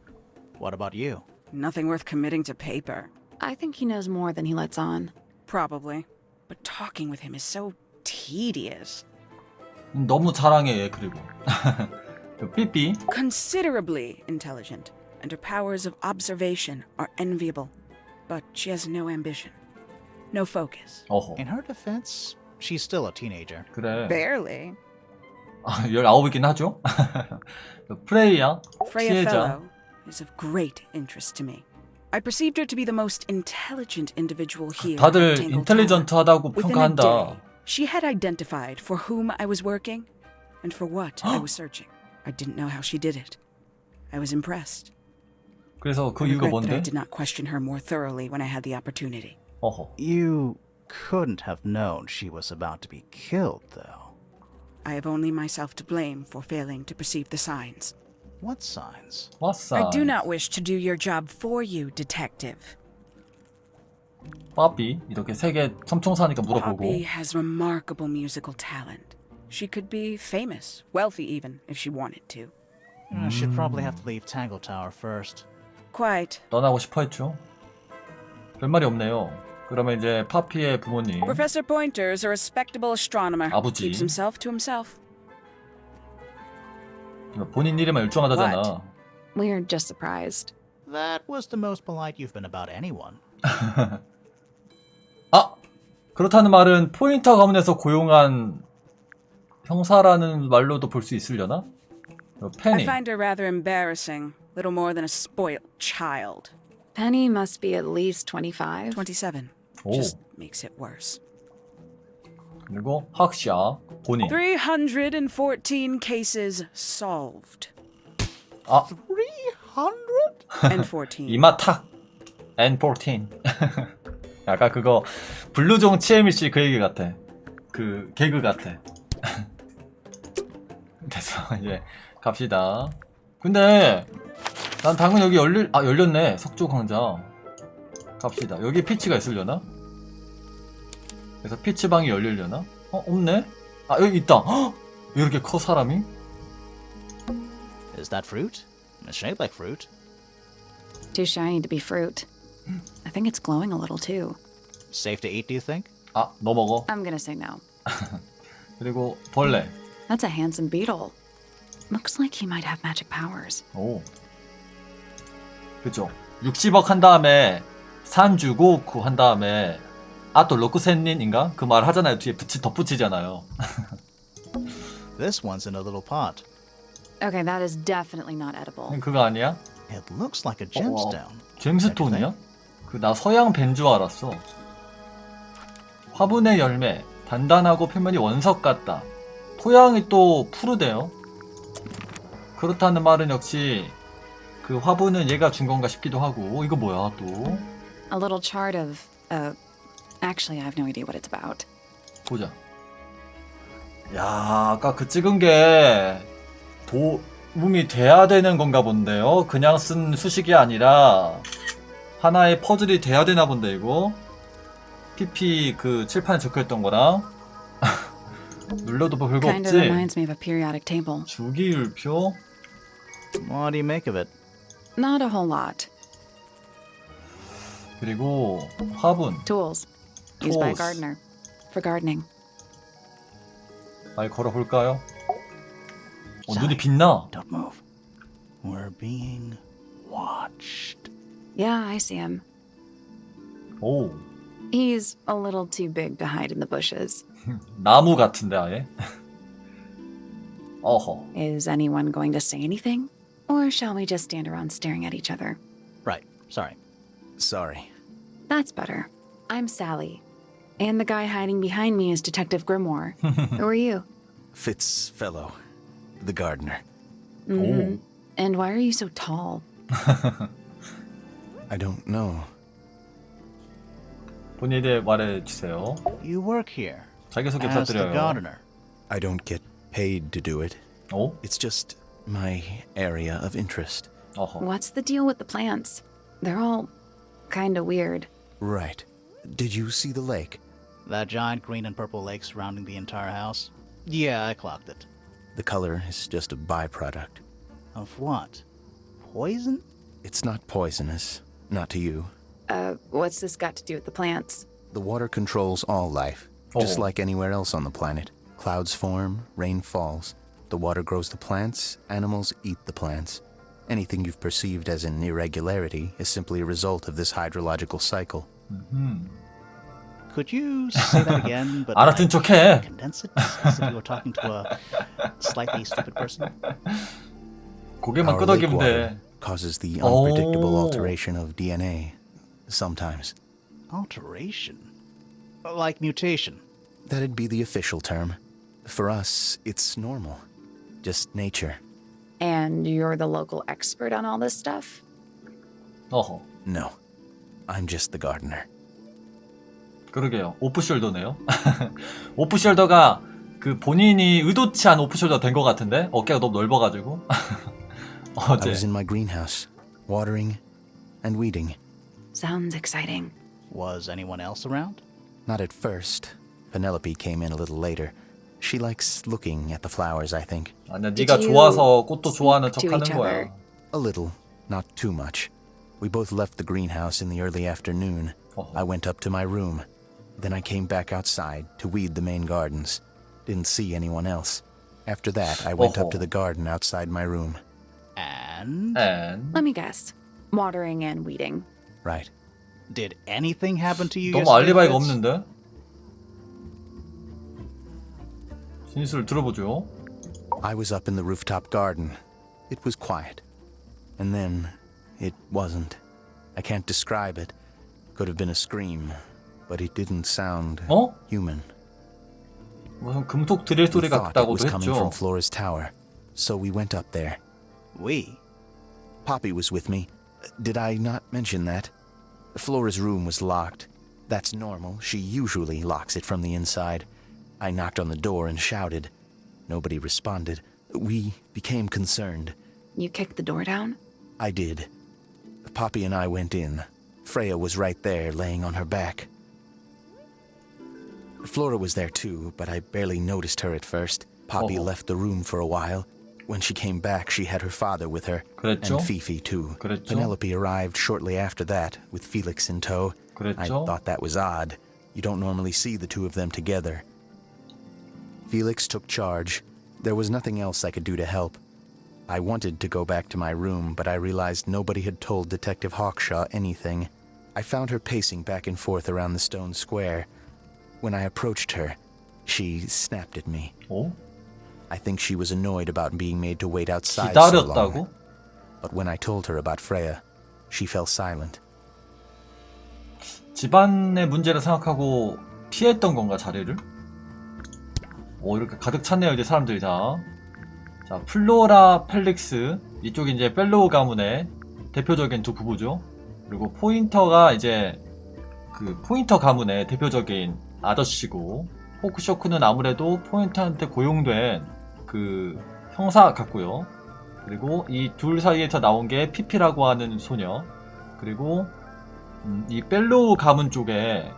What about you? Nothing worth committing to paper. I think he knows more than he lets on. Probably. But talking with him is so tedious. 너무 자랑해 얘 그리고. 삐삐. Considerably intelligent, and her powers of observation are enviable. But she has no ambition. No focus. 어허. In her defense, she's still a teenager. 그래. Barely. 19이긴 하죠. 프레이야. Freya 피해자. Fellow is of great interest to me. I perceived her to be the most intelligent individual here. 다들 at Tangle 인텔리전트하다고 Tower. Within a 평가한다. day, she had identified for whom I was working and for what I was searching. I didn't know how she did it. I was impressed. 그래서 그 I 이유가 regret that I 뭔데? did not question her more thoroughly when I had the opportunity. 어허. You couldn't have known she was about to be killed, though. I have only myself to blame for failing to perceive the signs. What signs? 왔어. I do not wish to do your job for you, detective. 빠삐 이렇게 세계 삼총사니까 물어보고. Poppy has remarkable musical talent. She could be famous, wealthy even, if she wanted to. She'd probably have to leave Tangle Tower first. Quite. 떠나고 싶어 했죠. 별말이 없네요. 그러면 이제 파피의 부모님. Professor Pointer is a respectable astronomer. 아버지. Keeps himself to himself. 본인 일에만 일정하다잖아. We're just surprised. That was the most polite you've been about anyone. 아! 그렇다는 말은 포인터 가문에서 고용한 형사라는 말로도 볼 수 있으려나? I 페니. find her rather embarrassing. Little more than a spoiled child. Penny must be at least 25. 27. 오. Just makes it worse. 그리고 학샤 본인. 314 cases solved. 아 300? And 14. 이마 탁. N14. 약간 그거 블루종 치에미씨 그 얘기 같아. 그 개그 같아. 됐어 이제 갑시다. 근데 난 당연히 여기 열렸네. 석조 광장. 갑시다. 여기 피치가 있으려나? 그래서 피치 방이 열리려나? 없네? 아 여기 있다. 헉! 왜 이렇게 커 사람이? Is that fruit? It's shaped like fruit. Too shiny to be fruit. I think it's glowing a little too. Safe to eat, do you think? 아 너 먹어. I'm gonna say no. 그리고 벌레. That's a handsome beetle. Looks like he might have magic powers. 오. 그쵸. 60억 한 다음에 산 주고 구 한 다음에 또 로크센닌인가? 그 말 하잖아요. 뒤에 덧붙이잖아요. This one's in a little pot. Okay, that is definitely not edible. 그거 아니야? It looks like a gemstone. 잼스톤이야? 그 나 서양 벤 줄 알았어. 화분의 열매 단단하고 표면이 원석 같다. 토양이 또 푸르대요. 그렇다는 말은 역시 그 화분은 얘가 준 건가 싶기도 하고. 이거 뭐야 또? A little chart of, actually, I have no idea what it's about. 보자. 야, 아까 그 찍은 게 도움이 돼야 되는 건가 본데요. 그냥 쓴 수식이 아니라 하나의 퍼즐이 돼야 되나 본데 이거. PP 그 칠판에 적혀있던 거랑 눌러도 뭐 별거 Kind of 없지. reminds me of a periodic table. 주기율표. What do you make of it? Not a whole lot. 그리고 화분. Tools. Used by a Tools. gardener. For gardening. 말 걸어볼까요? 눈이 빛나. Don't move. We're being watched. Yeah, I see him. 오, He's a little too big to hide in the bushes. 나무 같은데 아예. 어허. Is anyone going to say anything? Or shall we just stand around staring at each other? Right. Sorry. Sorry. That's better. I'm Sally. And the guy hiding behind me is Detective Grimoire. Who are you? Fitzfellow, the gardener. Mm-hmm. And why are you so tall? I don't know. 본인에 말해주세요. You work here 자기소개 as the 부탁드려요. gardener. I don't get paid to do it. 오? It's just my area of interest. 어허. What's the deal with the plants? They're all kinda weird. Right. Did you see the lake? That giant green and purple lake surrounding the entire house? Yeah, I clocked it. The color is just a byproduct. Of what? Poison? It's not poisonous. Not to you. What's this got to do with the plants? The water controls all life, just like anywhere else on the planet. Clouds form, rain falls. The water grows the plants, animals eat the plants. Anything you've perceived as an irregularity is simply a result of this hydrological cycle. Could you say that again, but 알아듣은 척해. condense it as if you were talking to a slightly stupid person? 고개만 Our lake 끄덕이면 water 돼. causes the unpredictable Oh. alteration of DNA. Sometimes. Alteration? Like mutation? That'd be the official term. For us, it's normal. Just nature. And you're the local expert on all this stuff? 어허. No. I'm just the gardener. 그러게요. 오프숄더네요. 오프숄더가 그 본인이 의도치 않은 오프숄더 된 것 같은데 어깨가 너무 넓어가지고. I was 어제. in my greenhouse, watering and weeding. Sounds exciting. Was anyone else around? Not at first. Penelope came in a little later. She likes looking at the flowers, I think. 아니야, Did 네가 you 좋아서 꽃도 좋아하는 speak to 척하는 each 거야. other? A little, not too much. We both left the greenhouse in the early afternoon. I went up to my room. Then I came back outside to weed the main gardens. Didn't see anyone else. After that, I went up to the garden outside my room. And? Let me guess. Watering and weeding. Right. Did anything happen to you 너무 yesterday, 알리바이가 Fitz? 없는데? 진술을 들어보죠. I was up in the rooftop garden. It was quiet. And then, it wasn't. I can't describe it. Could have been a scream, but it didn't sound 어? human. 무슨 금속 드릴 We 소리 thought it was 같다고도 coming from 했죠. Flora's tower, so we went up there. We? Poppy was with me. Did I not mention that? Flora's room was locked. That's normal. She usually locks it from the inside. I knocked on the door and shouted. Nobody responded. We became concerned. You kicked the door down? I did. Poppy and I went in. Freya was right there, laying on her back. Flora was there too, but I barely noticed her at first. Poppy left the room for a while. When she came back, she had her father with her. 그랬죠? And Fifi too. 그랬죠? Penelope arrived shortly after that, with Felix in tow. I 그랬죠? thought that was odd. You don't normally see the two of them together. Felix took charge. There was nothing else I could do to help. I wanted to go back to my room, but I realized nobody had told Detective Hawkshaw anything. I found her pacing back and forth around the stone square. When I approached her, she snapped at me. 어? I think she was annoyed about being made to wait outside so long. 기다렸다고? But when I told her about Freya, she fell silent. 집안의 문제를 생각하고 피했던 건가, 자리를? 오, 이렇게 가득 찼네요, 이제 사람들이 다. 자, 플로라, 펠릭스. 이쪽이 이제 펠로우 가문의 대표적인 두 부부죠. 그리고 포인터가 이제 그 포인터 가문의 대표적인 아저씨고, 호크쇼크는 아무래도 포인터한테 고용된 그 형사 같고요. 그리고 이 둘 사이에서 나온 게 피피라고 하는 소녀. 그리고 이 펠로우 가문 쪽에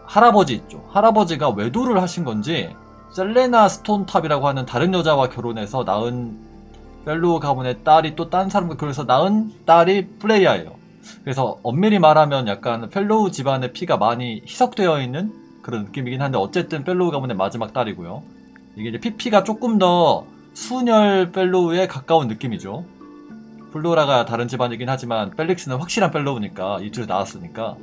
할아버지 있죠. 할아버지가 외도를 하신 건지 셀레나 스톤탑이라고 하는 다른 여자와 결혼해서 낳은 펠로우 가문의 딸이 또 딴 사람과 결혼해서 낳은 딸이 플레이아예요. 그래서 엄밀히 말하면 약간 펠로우 집안의 피가 많이 희석되어 있는 그런 느낌이긴 한데 어쨌든 펠로우 가문의 마지막 딸이고요. 이게 이제 피피가 조금 더 순혈 펠로우에 가까운 느낌이죠. 플로라가 다른 집안이긴 하지만 펠릭스는 확실한 펠로우니까 이쪽에 나왔으니까.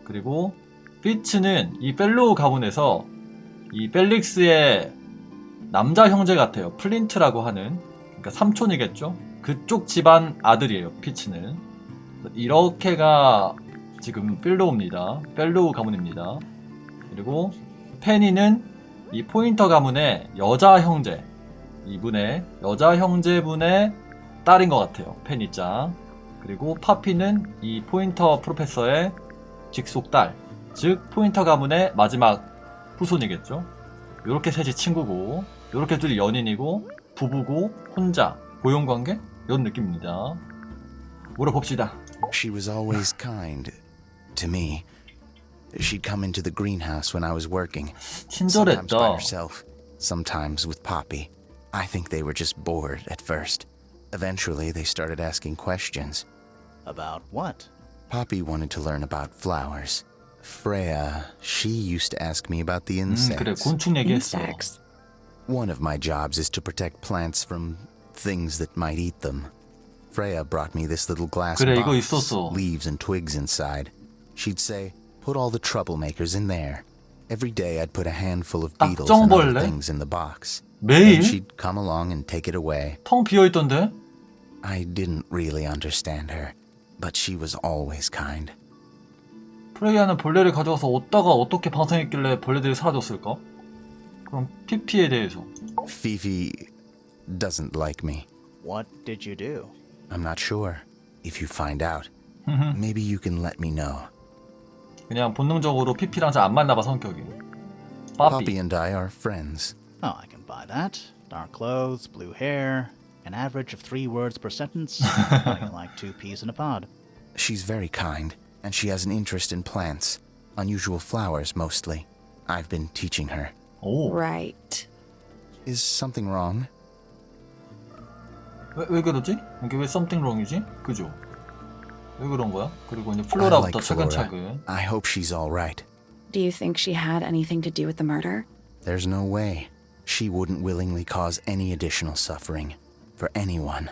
그리고 피츠는 이 펠로우 가문에서 이 펠릭스의 남자 형제 같아요. 플린트라고 하는, 그러니까 삼촌이겠죠. 그쪽 집안 아들이에요. 피치는. 이렇게가 지금 필로우입니다. 펠로우 가문입니다. 그리고 페니는 이 포인터 가문의 여자 형제, 이분의 여자 형제분의 딸인 것 같아요. 페니짱. 그리고 파피는 이 포인터 프로페서의 직속 딸, 즉 포인터 가문의 마지막 후손이겠죠. 요렇게 셋이 친구고, 요렇게 둘이 연인이고, 부부고, 혼자, 고용관계? 이런 느낌입니다. 물어봅시다. She was always kind to me. She'd come into the greenhouse when I was working. Sometimes by 친절했다. herself, sometimes with Poppy. I think they were just bored at first. Eventually, they started asking questions. About what? Poppy wanted to learn about flowers. Freya, she used to ask me about the insects. 그래, 곤충 얘기했어. Insects. One of my jobs is to protect plants from things that might eat them. Freya brought me this little glass 그래, 이거 box, 있었어. leaves and twigs inside. She'd say, put all the troublemakers in there. Every day I'd put a handful of beetles and other 딱정벌레? things in the box. 매일? Then she'd come along and take it away. 텅 비어있던데? I didn't really understand her, but she was always kind. 프레이야는 벌레를 가져와서 얻다가 어떻게 방생했길래 벌레들이 사라졌을까? 그럼 피피에 대해서. Fifi doesn't like me. What did you do? I'm not sure. If you find out, maybe you can let me know. 그냥 본능적으로 피피랑 잘 안 맞나봐, 성격이. Poppy 빠삐. and I are friends. Oh, I can buy that. Dark clothes, blue hair, an average of 3 words per sentence. Nothing like 2 peas in a pod. She's very kind, and she has an interest in plants. Unusual flowers, mostly. I've been teaching her. 오. Right. Is something wrong? 왜 그러지? 이게 왜 something wrong이지? 그죠? 왜 그런 거야? 그리고 이제 I 플로라부터 like Flora. 차근차근. I hope she's all right. Do you think she had anything to do with the murder? There's no way. She wouldn't willingly cause any additional suffering for anyone.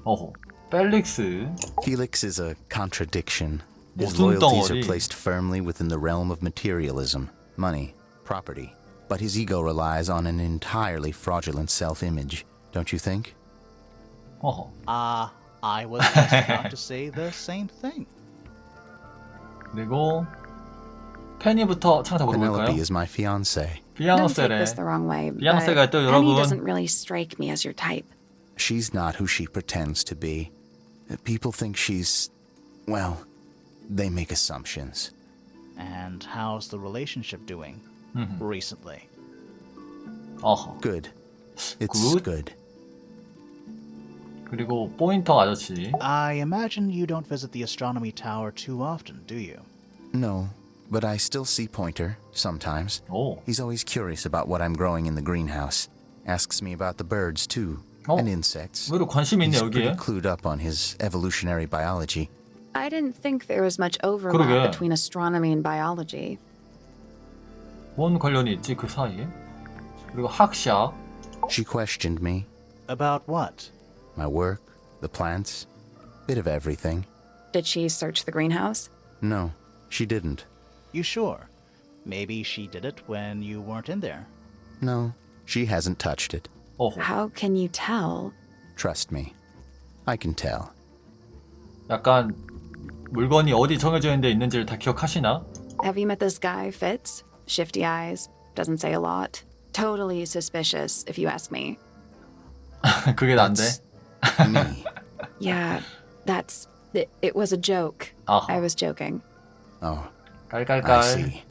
어허. 펠릭스. Felix is a contradiction. His 무슨 loyalties are 덩어리? placed firmly within the realm of materialism, money, property. But his ego relies on an entirely fraudulent self-image, don't you think? 어허. I was just about to say the same thing. 그리고 페니부터 창사 물어볼까요? Penelope is my fiancée. Don't take 비앙세래. this the wrong way, but 비앙세가 또 Penny 여러분. doesn't really strike me as your type. She's not who she pretends to be. People think she's, well, they make assumptions. And how's the relationship doing recently? 어허. Good. It's Good? good. 그리고 포인터 아저씨. I imagine you don't visit the astronomy tower too often, do you? No, but I still see Pointer, sometimes. 오. He's always curious about what I'm growing in the greenhouse. Asks me about the birds, too, and insects. 의외로 관심 있네, He's pretty 여기에. clued up on his evolutionary biology. I didn't think there was much overlap 그러게. between astronomy and biology. 뭔 관련이 있지, 그 사이에? 그리고 학샤. She questioned me, About what? my work, the plants, bit of everything. Did she search the greenhouse? No, she didn't. You sure? Maybe she did it when you weren't in there. No, she hasn't touched it. 어허. How can you tell? Trust me. I can tell. 약간 물건이 어디 정해져 있는 데 있는지를 다 기억하시나? Have you met this guy, Fitz? Shifty eyes, doesn't say a lot. Totally suspicious, if you ask me. 그게 난데. Me. Yeah, it was a joke. 아하. I was joking. Oh, 깔깔깔. I see.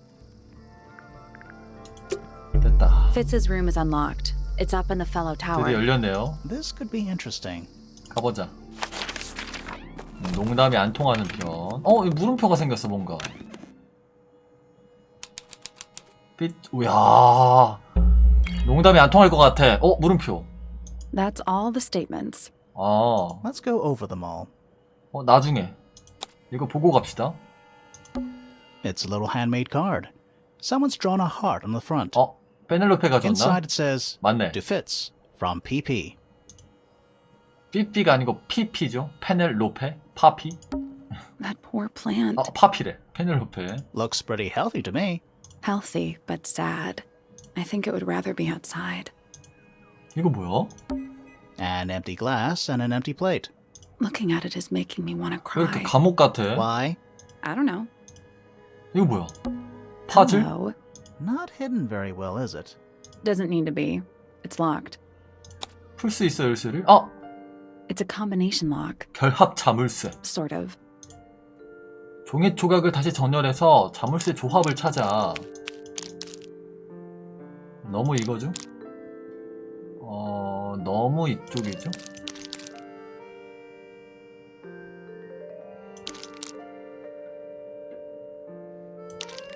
됐다. Fitz's room is unlocked. It's up in the fellow tower. 드디어 열렸네요. This could be interesting. 가보자. 농담이 안 통하는 편. 이 물음표가 생겼어, 뭔가. 우야. 농담이 안 통할 것 같아. 물음표. That's all the statements. 아. Let's go over them all. 나중에. 이거 보고 갑시다. It's a little handmade card. Someone's drawn a heart on the front. 페넬로페가 줬나? Inside it says, 맞네. To Fitz, from PP. 삐삐가 아니고 피피죠. 페넬로페? 파피? That poor plant. 파피래. 페넬로페. Looks pretty healthy to me. Healthy, but sad. I think it would rather be outside. 이거 뭐야? An empty glass and an empty plate. Looking at it is making me want to 왜 이렇게 cry. 감옥 같아? Why? I don't know. 이거 뭐야? 파즐? Hello. Not hidden very well, is it? Doesn't need to be. It's locked. 풀 수 있어 열쇠를? 아! It's a combination lock, 결합 자물쇠. sort of. 종이 조각을 다시 전열해서 자물쇠 조합을 찾아. 너무 이거죠? 너무 이쪽이죠?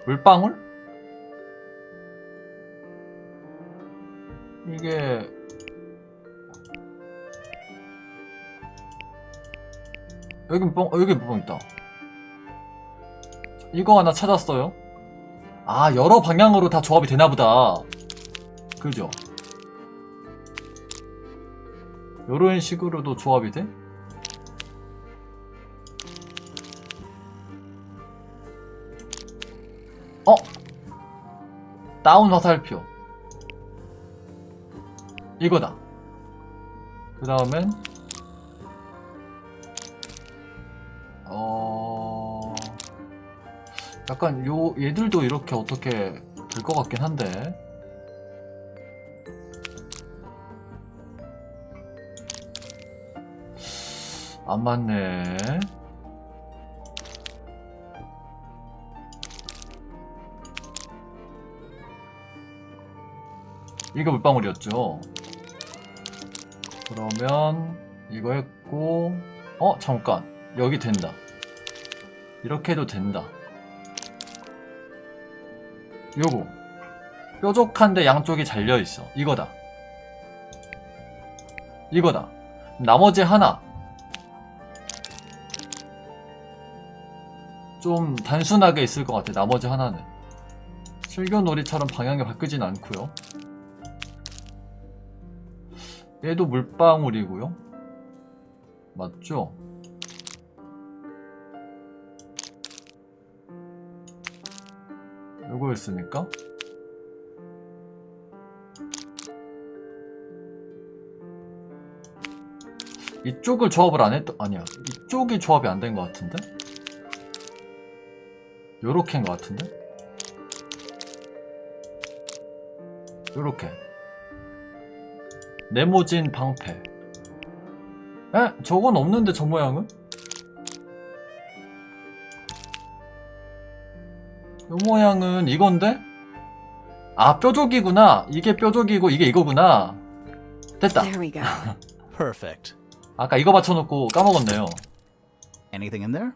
물방울? 이게 여기 물방울 있다. 이거 하나 찾았어요. 아, 여러 방향으로 다 조합이 되나보다. 그죠? 요런 식으로도 조합이 돼? 다운 화살표. 이거다. 그 다음엔 약간 얘들도 이렇게 어떻게 될 것 같긴 한데. 안 맞네. 이거 물방울이었죠. 그러면 이거 했고, 잠깐. 여기 된다. 이렇게 해도 된다. 요거 뾰족한데 양쪽이 잘려있어. 이거다. 이거다. 나머지 하나 좀 단순하게 있을 것 같아. 나머지 하나는 실교놀이처럼 방향이 바뀌진 않고요. 얘도 물방울이고요. 맞죠? 요거였으니까 이쪽을 조합을 안 했던, 아니야, 이쪽이 조합이 안 된 것 같은데? 요렇게인 것 같은데? 요렇게 네모진 방패. 에? 저건 없는데 저 모양은? 요 모양은 이건데? 아, 뾰족이구나. 이게 뾰족이고 이게 이거구나. 됐다. There we go. Perfect. 아까 이거 받쳐놓고 까먹었네요. Anything in there?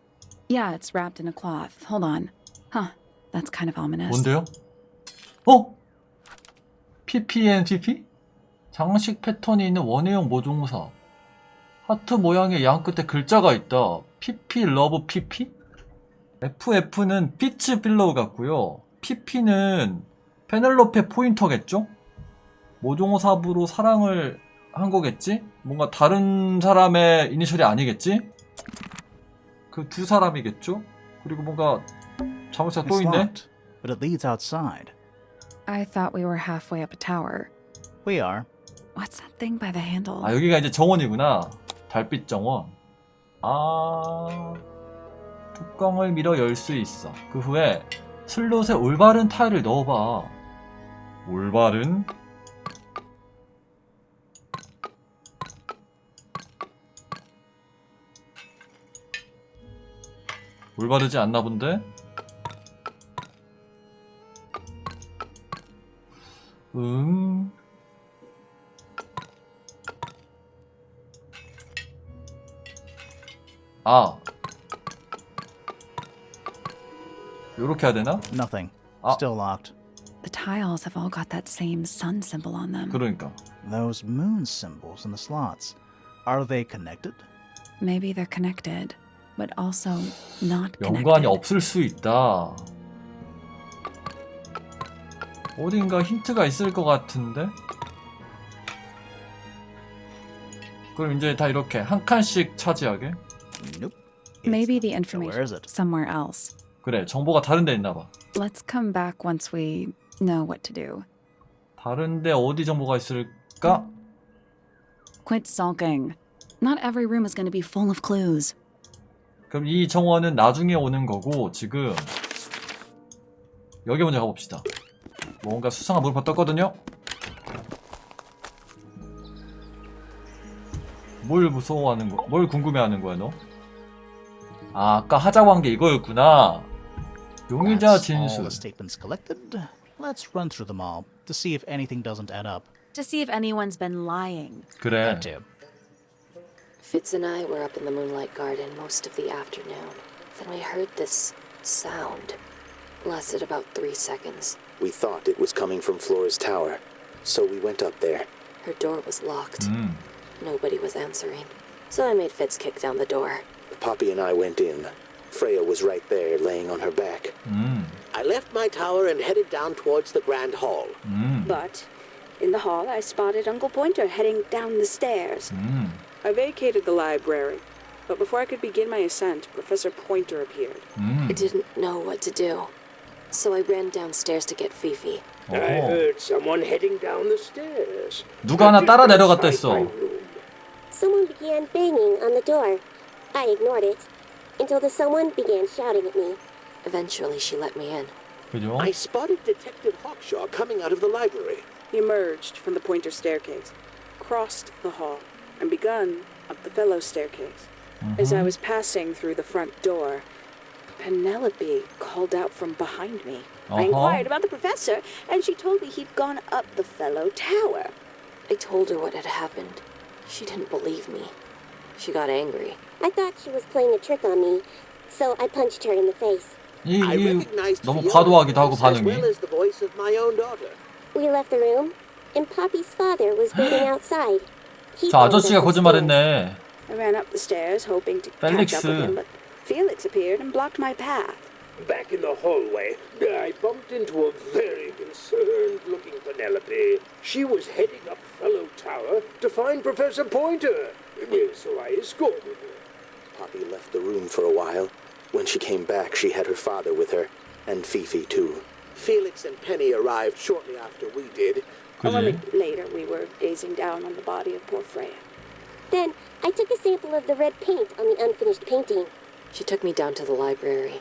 Yeah, it's wrapped in a cloth. Hold on. Huh. That's kind of ominous. 뭔데요? PPNPP? 장식 패턴이 있는 원예용 모종사. 하트 모양의 양 끝에 글자가 있다. PP 러브 PP? FF는 피츠 필로우 같고요. PP는 페넬로페 포인터겠죠? 모종삽으로 사랑을 한 거겠지? 뭔가 다른 사람의 이니셜이 아니겠지? 그 두 사람이겠죠? 그리고 뭔가 자물쇠가 또 It's 있네? locked, but it leads outside. I thought we were halfway up a tower. We are. What's that thing by the handle? 아, 여기가 이제 정원이구나. 달빛 정원. 아, 뚜껑을 밀어 열 수 있어. 그 후에 슬롯에 올바른 타일을 넣어봐. 올바른? 올바르지 않나 본데? 아, 요렇게 해야 되나? Nothing. Ah. Still locked. The tiles have all got that same sun symbol on them. 그러니까 Those moon symbols in the slots. Are they connected? Maybe they're connected, but also not 연관이 connected. 없을 수 있다. 어딘가 힌트가 있을 것 같은데? 그럼 이제 다 이렇게 한 칸씩 차지하게? Nope. Maybe the So where is information it? somewhere else. 그래, 정보가 다른 데 있나 봐. Let's come back once we know what to do. 다른데 어디 정보가 있을까? Quit sulking. Not every room is going to be full of clues. 그럼 이 정원은 나중에 오는 거고 지금 여기 먼저 가봅시다. 뭔가 수상한 물품 떴거든요? 뭘 무서워하는 거? 뭘 궁금해하는 거야 너? 아, 아까 하자고 한 게 이거였구나. 용의자 That's all 진술. the statements collected. Let's run through them all to see if anything doesn't add up. To see if anyone's been lying. 그래. That too. Fitz and I were up in the moonlight garden most of the afternoon. Then we heard this sound. Lasted about 3 seconds. We thought it was coming from Flora's tower, so we went up there. Her door was locked. Nobody was answering. So I made Fitz kick down the door. Poppy and I went in. Freya was right there, laying on her back. I left my tower and headed down towards the Grand Hall. But in the hall, I spotted Uncle Pointer heading down the stairs. I vacated the library, but before I could begin my ascent, Professor Pointer appeared. I didn't know what to do. So I ran downstairs to get Fifi. I heard someone heading down the stairs. 누가 하나 따라 내려갔다 했어. Someone began banging on the door. I ignored it until the someone began shouting at me. Eventually, she let me in. 그죠? I spotted Detective Hawkshaw coming out of the library. He emerged from the Pointer staircase, crossed the hall, and begun up the fellow staircase. As I was passing through the front door, Penelope called out from behind me. I inquired about the professor, and she told me he'd gone up the fellow tower. I told her what had happened. She didn't believe me. She got angry. I thought she was playing a trick on me, so I punched her in the face. 이 I recognized 너무 Fiona's 과도하기도 하고 voice as 반응이. well as the voice of my own daughter. We left the room, and Poppy's father was waiting outside. He 저 followed us 아저씨가 upstairs. 거짓말했네. I ran up the stairs, hoping to catch up with him, but Felix appeared and blocked my path. Back in the hallway, I bumped into a very concerned-looking Penelope. She was heading up Fellow Tower to find Professor Pointer, so I escorted her. Poppy left the room for a while. When she came back, she had her father with her, and Fifi too. Felix and Penny arrived shortly after we did. A 그지? moment later, we were gazing down on the body of poor Freya. Then I took a sample of the red paint on the unfinished painting. She took me down to the library.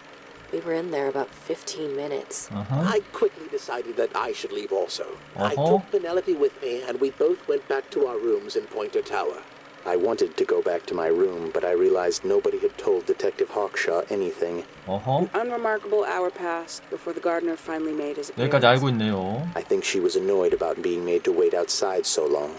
We were in there about 15 minutes. I quickly decided that I should leave also. I Uh-huh. took Penelope with me, and we both went back to our rooms in Pointer Tower. I wanted to go back to my room, but I realized nobody had told Detective Hawkshaw anything. 어허. An unremarkable hour passed before the gardener finally made his 여기까지 appearance. 알고 있네요. I think she was annoyed about being made to wait outside so long.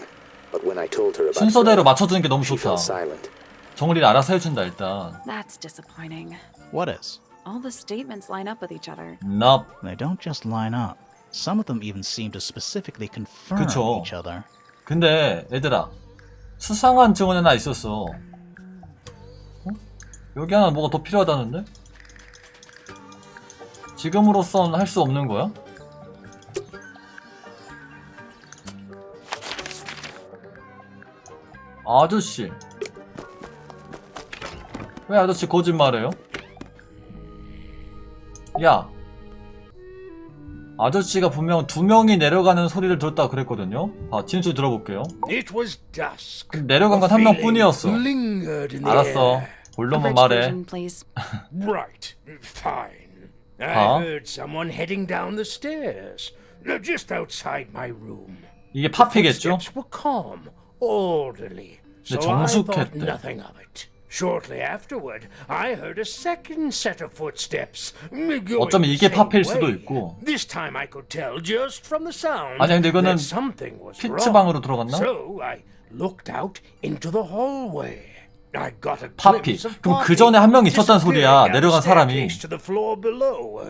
But when I told her about 순서대로 Freya, 맞춰주는 게 너무 she 좋다. fell silent. 정리를 알아서 해준다 일단. That's disappointing. What is? All the statements line up with each other. 납. They don't just line up. Some of them even seem to specifically confirm 그쵸. each other. 근데 얘들아 수상한 증언이 하나 있었어. 어? 여기 하나 뭐가 더 필요하다는데? 지금으로선 할 수 없는 거야? 아저씨 왜 아저씨 거짓말해요? 야 아저씨가 분명 2명이 내려가는 소리를 들었다 그랬거든요. 진술 들어볼게요. It was dusk. 내려간 건 한 명뿐이었어. Lingered in the 알았어. air. 본론만 Abridged 말해. version, please. Right, fine. I Huh? heard someone heading down the stairs, just outside my room. 이게 파피겠죠? Steps were calm, orderly, so 근데 I thought 정숙했대. nothing of it. Shortly afterward, I heard a second set of footsteps. Going 어쩌면 이게 the same 파피일 수도 way. 있고. This time I could tell just from the sound 아니, 근데 이거는 that something was wrong. 피츠방으로 들어갔나? So I looked out into the hallway. I got a 파피. glimpse of 그럼 그 Poppy 전에 한 명 있었단 disappearing 소리야. down the 내려간 사람이. staircase to the floor below.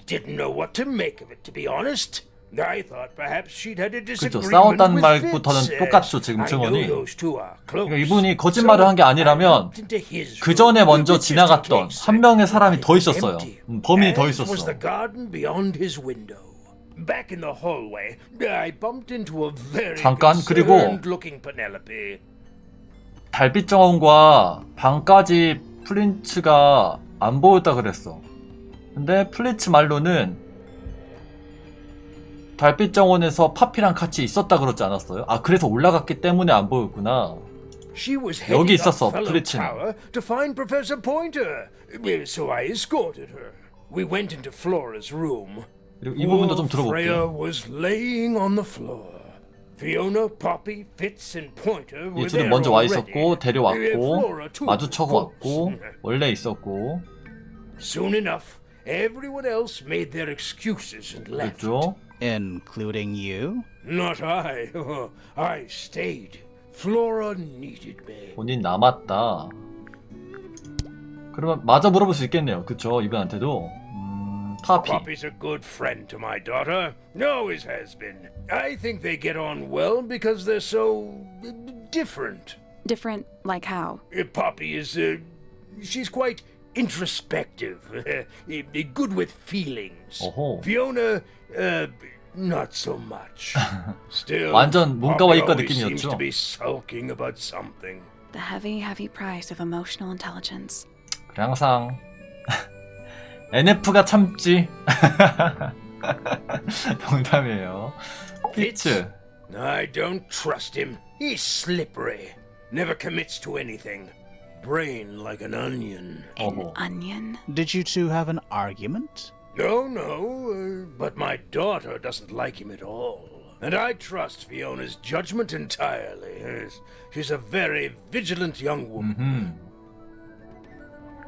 Didn't know what to make of it, to be honest. I thought perhaps she'd had a 그죠. disagreement 싸웠다는 with 말부터는 Fitz. 똑같죠, 지금 I know 증언이. those two are close. 그러니까 이분이 거짓말을 한 게 아니라면 So I looked into his 그 전에 room, 먼저 just in 지나갔던 case 한 명의 사람이 it 더 was 있었어요. empty, 범인이 더 as was 있었어. the garden beyond his window. Back in the hallway, I bumped into a very 잠깐, 그리고 concerned-looking Penelope. 달빛 정원과 방까지 플린츠가 안 보였다 그랬어. 근데 플린츠 말로는 달빛 정원에서 파피랑 같이 있었다 그러지 않았어요? 아, 그래서 올라갔기 때문에 안 보였구나. She was 여기 heading up 있었어, Fellow 프리츠는. Tower to find Professor Pointer, so I escorted her. We went into Flora's room. 그리고 이 부분도 좀 Freya 들어볼게요. was laying on the floor. Fiona, Poppy, Fitz, and Pointer were 이 둘은 there 먼저 와 already. 있었고 데려왔고 Flora too, 마주쳐고 of 왔고 course. 원래 있었고 Soon enough, everyone else made their excuses and left. 그랬죠. Including you? Not I. I stayed. Flora needed me. 본인 남았다. 그러면 마저 물어볼 수 있겠네요. 그쵸? 이분한테도. 파피. Poppy's a good friend to my daughter. Always has been. I think they get on well because they're so different. Different, like how? Poppy is, she's quite introspective, good with feelings. 어호. Fiona, not so much. Still, 완전 문과와 이과 Poppy always seems 느낌이었죠. to be sulking about something. The heavy, heavy price of emotional intelligence. 그래 항상 NF가 참지. 농담이에요. 피츠. I don't trust him. He's slippery. Never commits to anything. Brain like an onion. 어허. Onion? Did you two have an argument? No, but my daughter doesn't like him at all. And I trust Fiona's judgment entirely. She's a very vigilant young woman.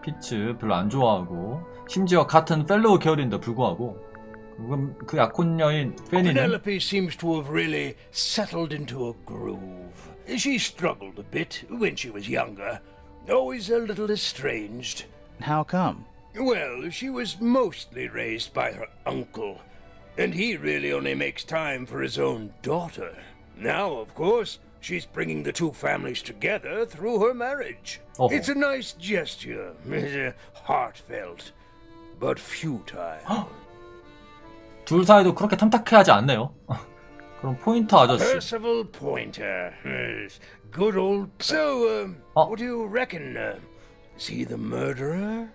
피츠 별로 안 좋아하고 심지어 같은 펠로우 계열인데 불구하고 그럼 그 약혼 여인 페니는 Penelope seems to have really settled into a groove. She struggled a bit when she was younger, always a little estranged. How come? Well, she was mostly raised by her uncle, and he really only makes time for his own daughter. Now, of course, she's bringing the two families together through her marriage. Oh. It's a nice gesture, heartfelt, but futile. 둘 사이도 그렇게 탐탁해하지 않네요. 그럼 포인터 아저씨. Percival Pointer. Good old... So, what do you reckon? Is he the murderer?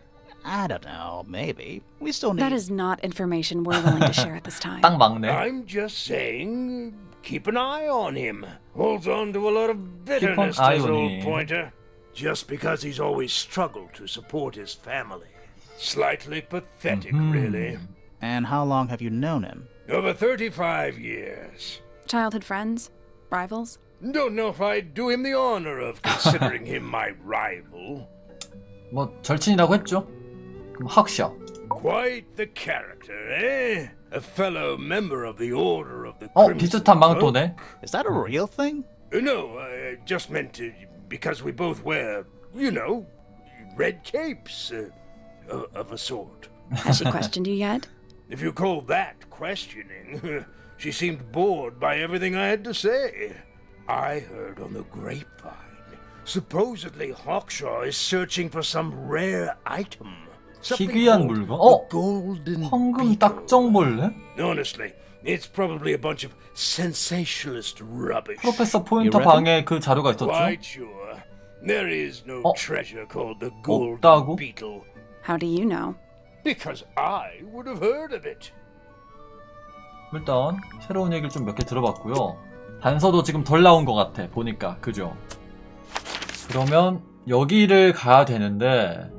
I don't know, maybe. We still need... That is not information we're willing to share at this time. 딱 막네. I'm just saying, keep an eye on him. Holds on to a lot of bitterness, eye this on old him. Pointer. Just because he's always struggled to support his family. Slightly pathetic, really. And how long have you known him? Over 35 years. Childhood friends? Rivals? Don't know if I'd do him the honor of considering him my rival. 뭐 절친이라고 했죠. 그럼 학샤. Quite the character, eh? A fellow member of the Order of the 어, Crimson 비슷한 망토네. Is that a real thing? No, I just meant because we both wear, you know, red capes of a sort. Has she questioned you yet? If you call that questioning, she seemed bored by everything I had to say. I heard on the grapevine, supposedly Hawkshaw is searching for some rare item. Something 희귀한 called 물건? the golden 황금 beetle. 딱정벌레? Honestly, it's probably a bunch of sensationalist rubbish. 프로페서 포인터 You reckon? 방에 그 자료가 있었죠. Quite sure. There is no treasure called the golden 없다고? beetle. How do you know? Because I would have heard of it. 일단 새로운 얘기를 좀 몇 개 들어봤고요. 단서도 지금 덜 나온 것 같아 보니까. 그죠? 그러면 여기를 가야 되는데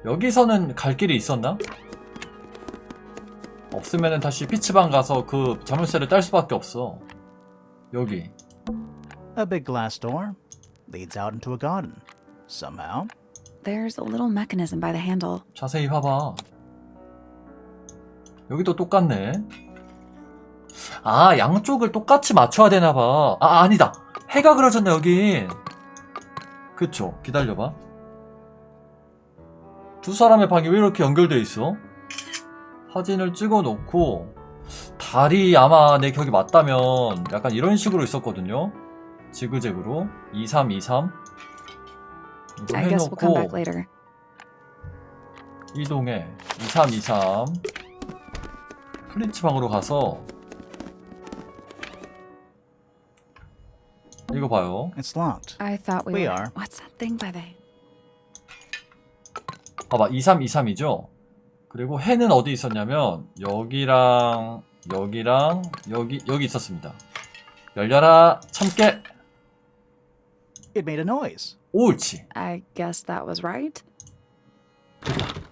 여기서는 갈 길이 있었나? 없으면은 다시 피치방 가서 그 자물쇠를 딸 수밖에 없어. 여기. A big glass door leads out into a garden. Somehow. There's a little mechanism by the handle. 자세히 봐봐. 여기도 똑같네. 아, 양쪽을 똑같이 맞춰야 되나봐. 아, 아니다. 해가 그려졌네 여긴. 그쵸. 기다려봐. 두 사람의 방이 왜 이렇게 연결돼 있어? 사진을 찍어 놓고 달이 아마 내 기억이 맞다면 약간 이런 식으로 있었거든요. 지그재그로 2323 이거 I guess we'll come back 해놓고 later. 이동해 2323 플리츠 방으로 가서 이거 봐요. It's locked. I thought we We were... are. What's that thing by the... 봐봐 2323이죠. 그리고 해는 어디 있었냐면 여기랑 여기랑 여기 있었습니다. 열려라. 참깨. It made a noise. 옳지. I guess that was right.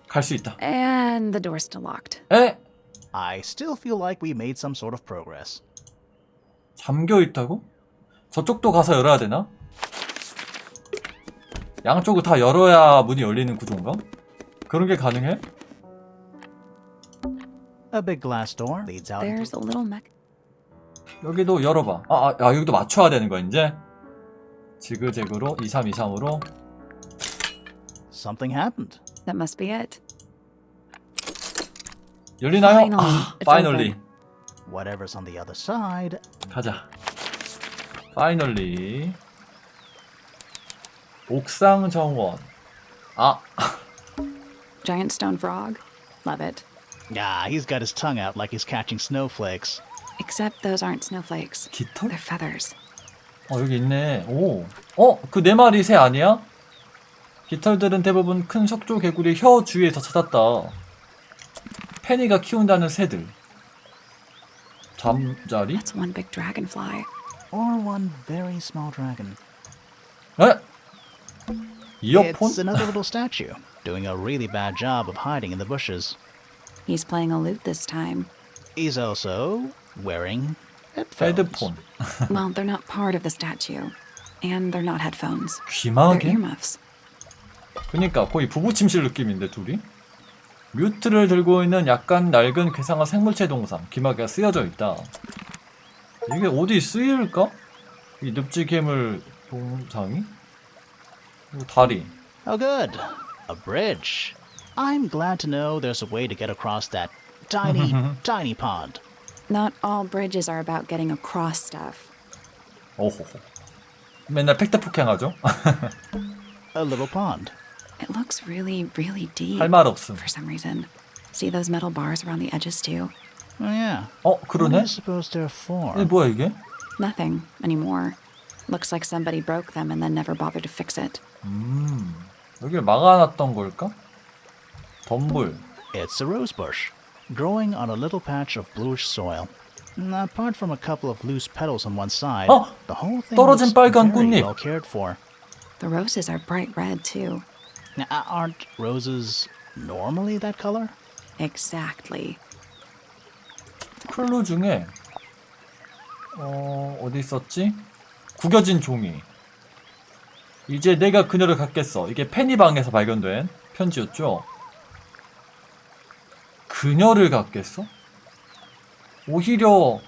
갈 수 있다. And the door's still locked. 에? I still feel like we made some sort of progress. 잠겨 있다고? 저쪽도 가서 열어야 되나? 양쪽을 다 열어야 문이 열리는 구조인가? 그런 게 가능해? A big glass door leads out. There's a little mech. 여기도 열어봐. 여기도 맞춰야 되는 거야 이제? 지그재그로 2323으로 Something happened. That must be it. 열리나요? Finally, it's 파이널리. open. Whatever's on the other side. 가자. 파이널리. 옥상 정원. Giant stone frog. Love it. Ah, he's got his tongue out like he's catching snowflakes. Except those aren't snowflakes. 깃털? They're feathers. 여기 있네. 오. 그 네 마리 새 아니야? 깃털들은 대부분 큰 석조 개구리 혀 주위에서 찾았다. 페니가 키운다는 새들. 잠자리? That's one big dragonfly. Or one very small dragon. 에? 이어폰? It's another little statue, doing a really bad job of hiding in the bushes. He's playing a lute this time. He's also wearing headphones. 헤드폰. Well, they're not part of the statue. And they're not headphones. They're 귀마개? earmuffs. 그니까 거의 부부 침실 느낌인데 둘이? 뮤트를 들고 있는 약간 낡은 괴상한 생물체 동상. 귀마개가 쓰여져 있다. 이게 어디 쓰일까? 이 늪지 괴물 동상이? 그리고 다리. Oh, good. A bridge. I'm glad to know there's a way to get across that tiny, tiny pond. Not all bridges are about getting across stuff. 오호호. 맨날 팩트 폭행하죠? A little pond. It looks really, really deep. 할 말 없음. For some reason. See those metal bars around the edges too? Oh, yeah. 어, What 그러네? are you supposed they're for? 이게 뭐야 이게? Nothing anymore. Looks like somebody broke them and then never bothered to fix it. 여기를 막아놨던 걸까? 덤불. It's a rose bush, growing on a little patch of bluish soil. Apart from a couple of loose petals on one side, 어! the whole thing 떨어진 looks 빨간 very 꽃잎. well cared for. The roses are bright red too. Now, aren't roses normally that color? Exactly. 클루 중에 어디 있었지? 구겨진 종이. 이제 내가 그녀를 갖겠어. 이게 페니방에서 발견된 편지였죠. 그녀를 갖겠어? 오히려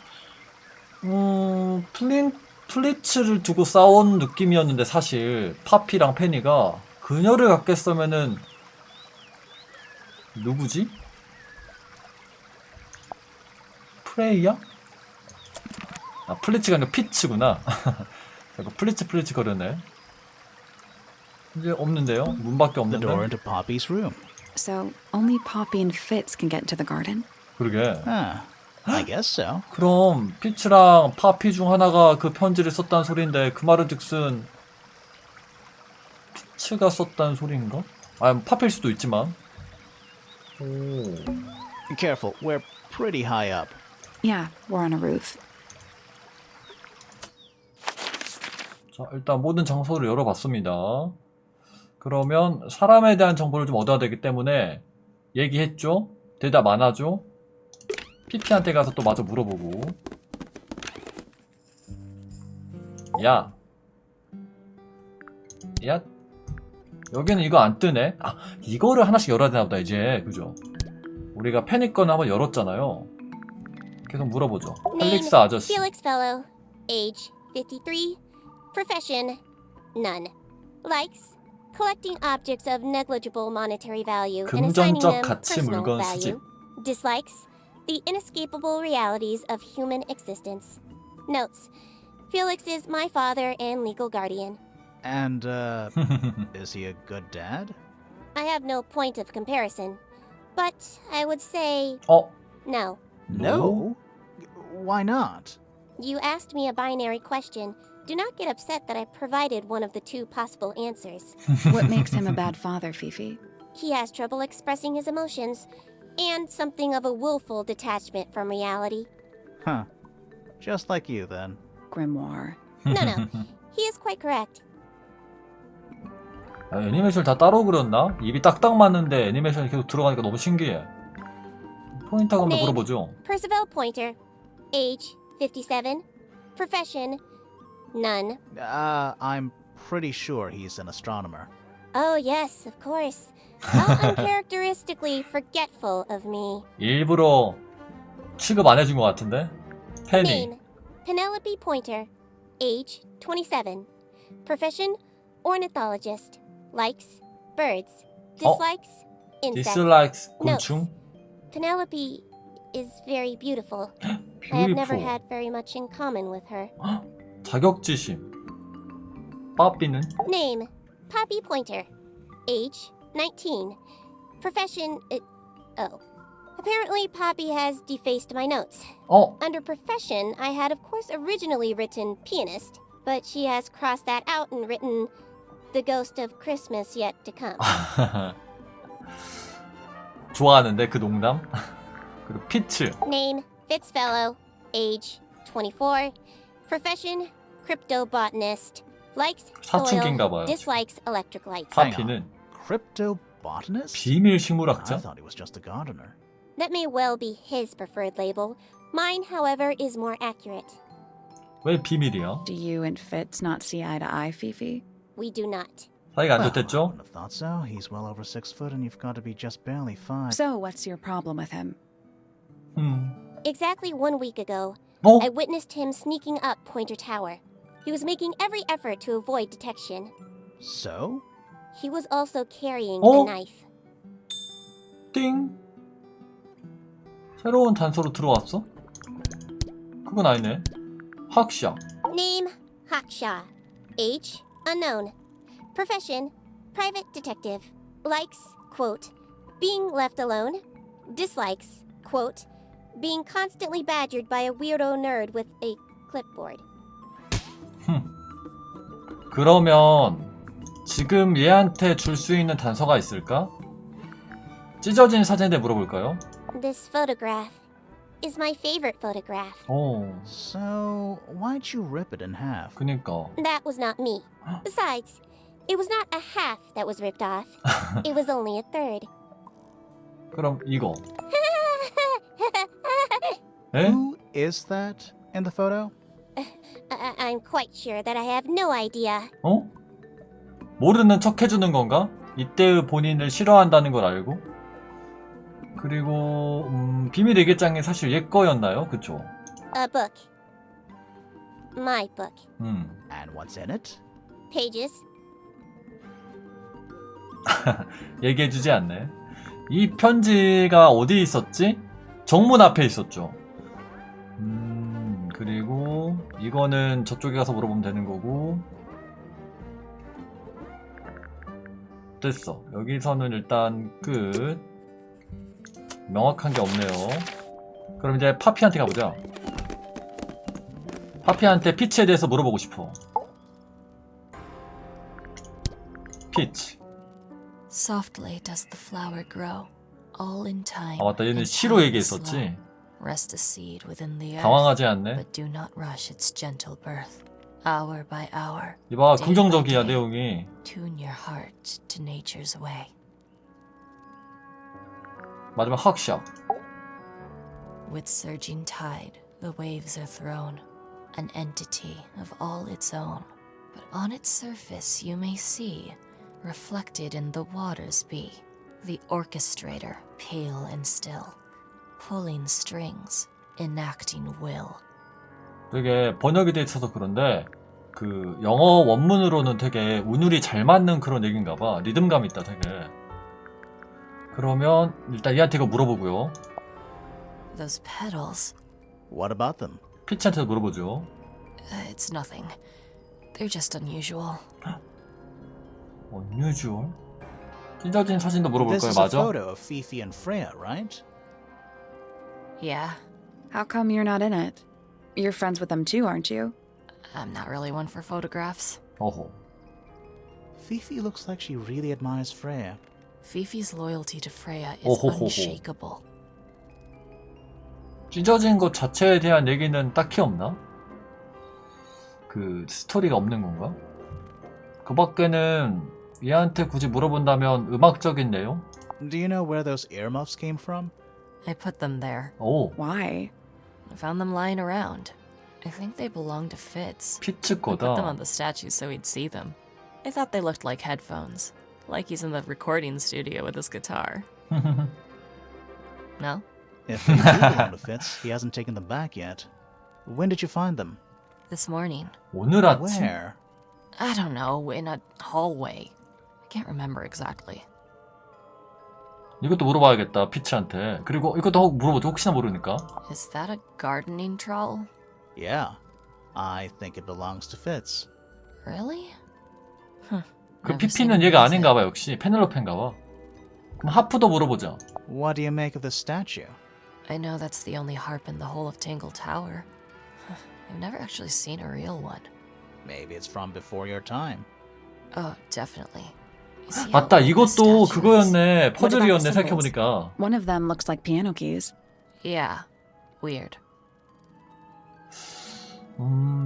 플리츠를 두고 싸운 느낌이었는데 사실 파피랑 페니가 그녀를 갖겠으면은 누구지? 프레이야? 플리츠가 아니라 피츠구나. 자꾸 플리츠 거렸네. 이제 없는데요? 문밖에 The door 없는데? into Poppy's room. So only Poppy and Fitz can get into the garden? 그러게. I guess so. 그럼 피츠랑 파피 중 하나가 그 편지를 썼다는 소리인데 그 말은 즉슨 피츠가 썼다는 소리인가? 파피일 수도 있지만. 오. Careful, we're pretty high up. Yeah, we're on a roof. 자, 일단 모든 장소를 열어봤습니다. 그러면 사람에 대한 정보를 좀 얻어야 되기 때문에 얘기했죠? 대답 안 하죠? 피피한테 가서 또 마저 물어보고. 야. 여기는 이거 안 뜨네? 이거를 하나씩 열어야 되나 보다 이제. 그죠? 우리가 패닉 건 한번 열었잖아요. 계속 물어보죠. 펠릭스 아저씨. Felix Fellow. Age 53. Profession none. Likes collecting objects of negligible monetary value and assigning 금전적 them 가치 personal 물건 value. 수집. Dislikes the inescapable realities of human existence. Notes: Felix is my father and legal guardian. And, is he a good dad? I have no point of comparison, but I would say no. No? Why not? You asked me a binary question. Do not get upset that I provided one of the two possible answers. What makes him a bad father, Fifi? He has trouble expressing his emotions, And something of a willful detachment from reality. Huh. Just like you, then. Grimoire. No. He is quite correct. 아, 애니메이션을 다 따로 그렸나? 입이 딱딱 맞는데 애니메이션이 계속 들어가니까 너무 신기해. 포인터가 한번 물어보죠. Percival Pointer. Age 57. Profession none. I'm pretty sure he's an astronomer. Oh yes, of course. How uncharacteristically forgetful of me. 일부러 취급 안 해준 것 같은데? 페니. Name Penelope Pointer. Age 27. Profession ornithologist. Likes birds. Dislikes insects. Dislikes Notes. 곤충? Penelope is very beautiful. I have never had very much in common with her. 자격지심. 빠삐는? Name Poppy Pointer. Age 19. Profession apparently Poppy has defaced my notes. Under profession, I had of course originally written pianist, but she has crossed that out and written the ghost of Christmas yet to come. 좋아하는데 그 농담? 그리고 피츠. Name Fitzfellow. Age 24. Profession cryptobotanist. Likes soil. 사춘기인가 봐요. Dislikes electric lights. 파피는 Cryptobotanist? 비밀 I 식물학자? thought he was just a gardener. That may well be his preferred label. Mine, however, is more accurate. 왜 비밀이야? Do you and Fitz not see eye to eye, Fifi? We do not. 사이가 안 I 좋댔죠? wouldn't have thought so. He's well over 6 foot and you've got to be just barely 5. So, what's your problem with him? Exactly 1 week ago, 어? I witnessed him sneaking up Pointer Tower. He was making every effort to avoid detection. So? He was also carrying 어? a knife. 띵. 새로운 단서로 들어왔어? 그건 아니네. 학샤. Name Haksha. Age unknown. Profession private detective. Likes, quote, being left alone. Dislikes, quote, being constantly badgered by a weirdo nerd with a clipboard. 그러면 지금 얘한테 줄 수 있는 단서가 있을까? 찢어진 사진에 물어볼까요? This photograph is my favorite photograph. 오, So, why'd you rip it in half? 그니까. That was not me. Besides, it was not a half that was ripped off. It was only a third. 그럼 이거. 에? Who is that in the photo? I'm quite sure that I have no idea. 어? 모르는 척 해주는 건가? 이때의 본인을 싫어한다는 걸 알고? 그리고 비밀 일기장이 사실 얘 거였나요? 그쵸? A book. My book. And what's in it? Pages. 얘기해주지 않네. 이 편지가 어디 있었지? 정문 앞에 있었죠. 그리고 이거는 저쪽에 가서 물어보면 되는 거고. 됐어. 여기서는 일단 끝. 명확한 게 없네요. 그럼 이제 파피한테 가보자. 파피한테 피치에 대해서 물어보고 싶어. 피치. Softly does the flower grow, all in time. 아 맞다, 얘는 and 시로 time 얘기했었지. slow. Rest a seed within the earth, 당황하지 않네. but do not rush its gentle birth. Hour by hour, 이봐, day 긍정적이야 by day, 내용이. tune your heart to nature's way. 마지막 학샵. With surging tide, the waves are thrown, an entity of all its own. But on its surface you may see, reflected in the waters be, the orchestrator, pale and still, pulling strings, enacting will. 되게 번역이 돼 있어서 그런데 그 영어 원문으로는 되게 운율이 잘 맞는 그런 얘기인가 봐. 리듬감 있다 되게. 그러면 일단 얘한테 이거 물어보고요. Those petals. What about them? 피치한테 물어보죠. It's nothing. They're just unusual. unusual? 찢어진 사진도 물어볼 This 거예요, is a 맞아? photo of Fifi and Freya, right? Yeah, How come you're not in it? You're friends with them too, aren't you? I'm not really one for photographs. 어허. Fifi looks like she really admires Freya. Fifi's loyalty to Freya is Ohohoho. unshakable. 찢어진 것 자체에 대한 얘기는 딱히 없나? 그 스토리가 없는 건가? 그 밖에는 얘한테 굳이 물어본다면 음악적인 내용? Do you know where those earmuffs came from? I put them there. 오, Why? I found them lying around. I think they belong to Fitz. 피츠 I put them 거다. on the statue so he'd see them. I thought they looked like headphones. Like he's in the recording studio with his guitar. No? If they do belong to Fitz, he hasn't taken them back yet. When did you find them? This morning. 오늘 아침? Where? I don't know, in a hallway. I can't remember exactly. 이것도 물어봐야겠다, 피츠한테. 그리고 이것도 물어보죠, 혹시나 모르니까. Is that a gardening trowel? Yeah. I think it belongs to Fitz. Really? Huh. 그 Never seen 피피는 him 얘가 use 아닌가 it. 봐, 역시. 페넬로페인가 봐. 그럼 하프도 물어보자. What do you make of this statue? I know that's the only harp in the whole of Tangle Tower. I've never actually seen a real one. Maybe it's from before your time. Oh, definitely. You see how 맞다, old this 이것도 statue is? 그거였네. What about the 퍼즐이었네, symbols? 생각해보니까. One of them looks like piano keys. Yeah, weird.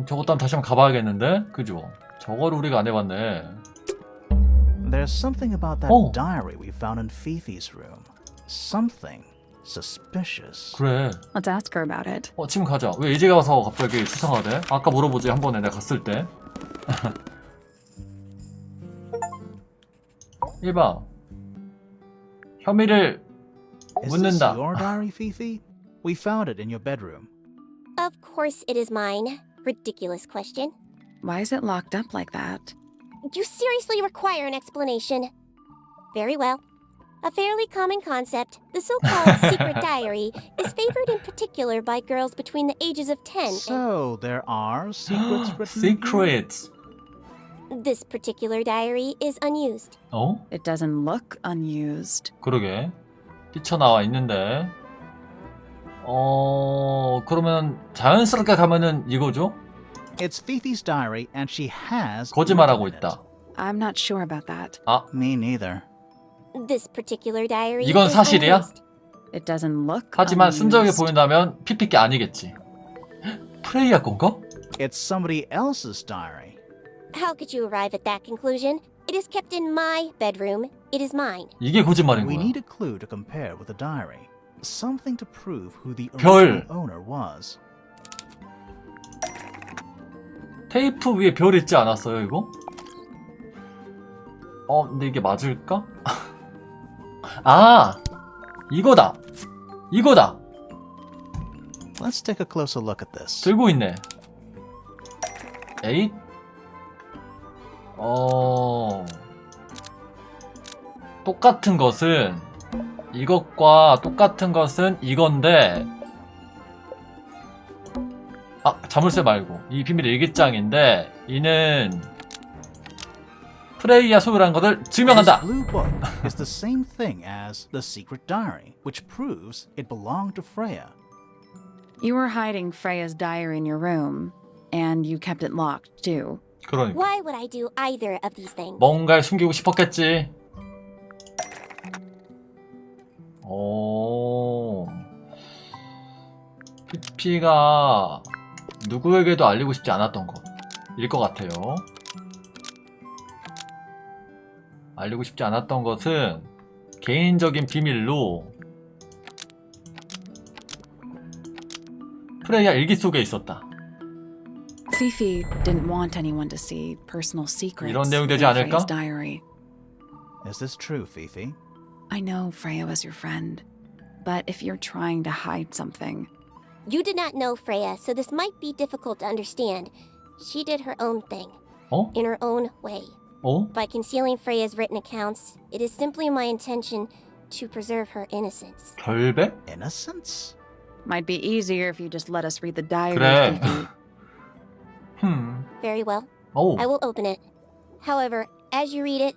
저것도 한번 다시 한번 가봐야겠는데? 그죠? 저거를 우리가 안 해봤네. There's something about that Oh. diary we found in Fifi's room. Something suspicious. 그래. Let's ask her about it. 지금 가자. 왜 이제 가서 갑자기 수상하대? 아까 물어보지, 한 번에 내가 갔을 때. 1번. 혐의를 Is this 묻는다. your diary, Fifi? We found it in your bedroom. Of course it is mine. Ridiculous question. Why is it locked up like that? You seriously require an explanation. Very well. A fairly common concept, the so-called secret diary, is favored in particular by girls between the ages of 10 So there are secrets written here? Secrets. and this particular diary is unused. 어? It doesn't look unused. 그러게. 뛰쳐나와 있는데. 그러면 자연스럽게 가면은 이거죠? It's Fifi's diary and she has 거짓말하고 written in 있다. I'm not sure about that. 아, it. Me neither. This particular diary 이건 is 사실이야? unused. It doesn't look 하지만 순정해 unused. 보인다면 피피께 아니겠지. 프레이야 건가? It's somebody else's diary. How could you arrive at that conclusion? It is kept in my bedroom. It is mine. 이게 거짓말인 We 거야. need a clue to compare with the diary. Something to prove who the 별. original owner was. 테이프 위에 별 있지 않았어요, 이거? 근데 이게 맞을까? 아! 이거다! 이거다! Let's take a closer look at this. 들고 있네. 에잇? 똑같은 것은 이것과 똑같은 것은 이건데 자물쇠 말고 이 비밀 일기장인데 이는 프레이야 소유라는 것을 증명한다. This blue book is the same thing as the secret diary, which proves it belonged to Freya. You were hiding Freya's diary in your room, and you kept it locked, too. 그러니까 Why would I do either of these things? 뭔가를 숨기고 싶었겠지. 피피가 누구에게도 알리고 싶지 않았던 것일 것 같아요. 알리고 싶지 않았던 것은 개인적인 비밀로 프레이야 일기 속에 있었다. Fifi didn't want anyone to see personal secrets 이런 내용 in 되지 않을까? Freya's diary. Is this true, Fifi? I know Freya was your friend, but if you're trying to hide something, You did not know Freya, so this might be difficult to understand. She did her own thing, in her own way. By concealing Freya's written accounts, it is simply my intention to preserve her innocence. 결백? Innocence? might be easier if you just let us read the diary, 그래. Fifi. Very well. 오. I will open it. However, as you read it,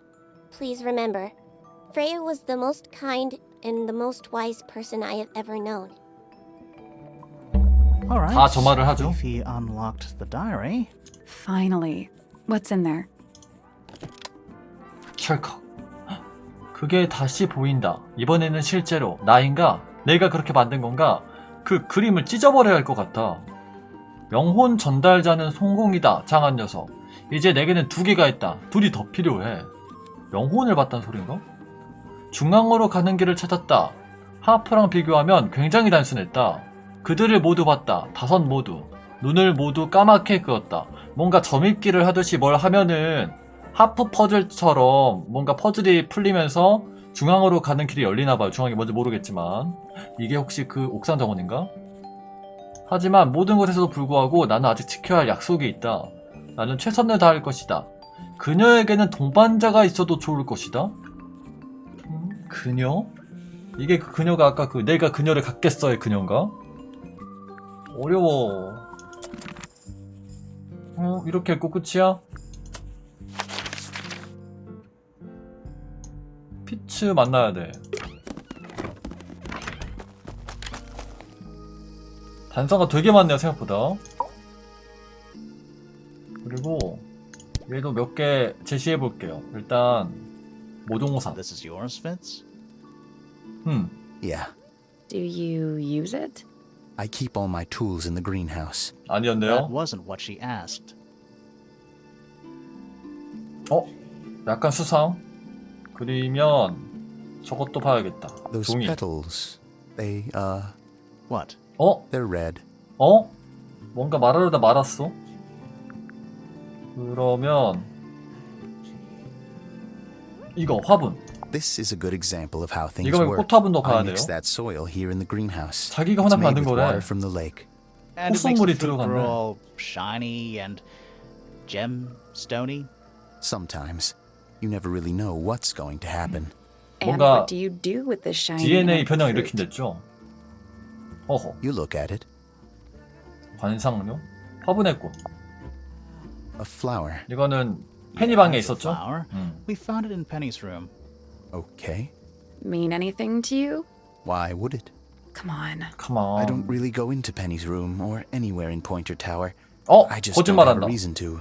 please remember, Freya was the most kind and the most wise person I have ever known. All right. 다 저 말을 하죠. Fifi unlocked the diary. Finally. What's in there? 찰칵. 그게 다시 보인다. 이번에는 실제로 나인가? 내가 그렇게 만든 건가? 그 그림을 찢어버려야 할 것 같아. 영혼 전달자는 성공이다. 장한 녀석. 이제 내게는 2개가 있다. 2이 더 필요해. 영혼을 봤단 소린가? 중앙으로 가는 길을 찾았다. 하프랑 비교하면 굉장히 단순했다. 그들을 모두 봤다. 5 모두. 눈을 모두 까맣게 그었다. 뭔가 점입기를 하듯이 뭘 하면은 하프 퍼즐처럼 뭔가 퍼즐이 풀리면서 중앙으로 가는 길이 열리나봐요. 중앙이 뭔지 모르겠지만. 이게 혹시 그 옥상 정원인가? 하지만 모든 것에도 불구하고 나는 아직 지켜야 할 약속이 있다. 나는 최선을 다할 것이다. 그녀에게는 동반자가 있어도 좋을 것이다. 그녀? 이게 그 그녀가 아까 그 내가 그녀를 갖겠어의 그녀인가? 어려워. 이렇게 했고 끝이야? 피츠 만나야 돼. 단서가 되게 많네요, 생각보다. 그리고 얘도 몇 개 제시해 볼게요. 일단 모종호산. This is yours, Fitz? Yeah. Do you use it? I keep all my tools in the greenhouse. That 아니었네요. wasn't what she asked. 약간 수상. 그리면 저것도 봐야겠다. Those 종이. petals, they, What? they're red. 뭔가 말하려다 말았어. 그러면 이거 화분. This is a good example of how things 이거 말고 work. 꽃화분도 가야 I 돼요. mixed that soil here in the greenhouse. 자기가 It's 혼합 made 만든 with 거래. water from the lake. And it makes the 꽃송물이 fruit 들어갔네. grow all shiny and gemstony. Sometimes. You never really know what's going to happen. And 뭔가 what do you do with this shiny DNA apple 변형 fruit? 일으킨댔죠. 어허. You look at it. 관상용? 화분의 꽃. A flower. 이거는 페니 방에 It's a 있었죠? flower. We found it in Penny's room. Okay. Mean anything to you? Why would it? Come on. Come I on. don't really go into Penny's room or anywhere in Pointer Tower. I just don't have a 거짓말한다. reason to.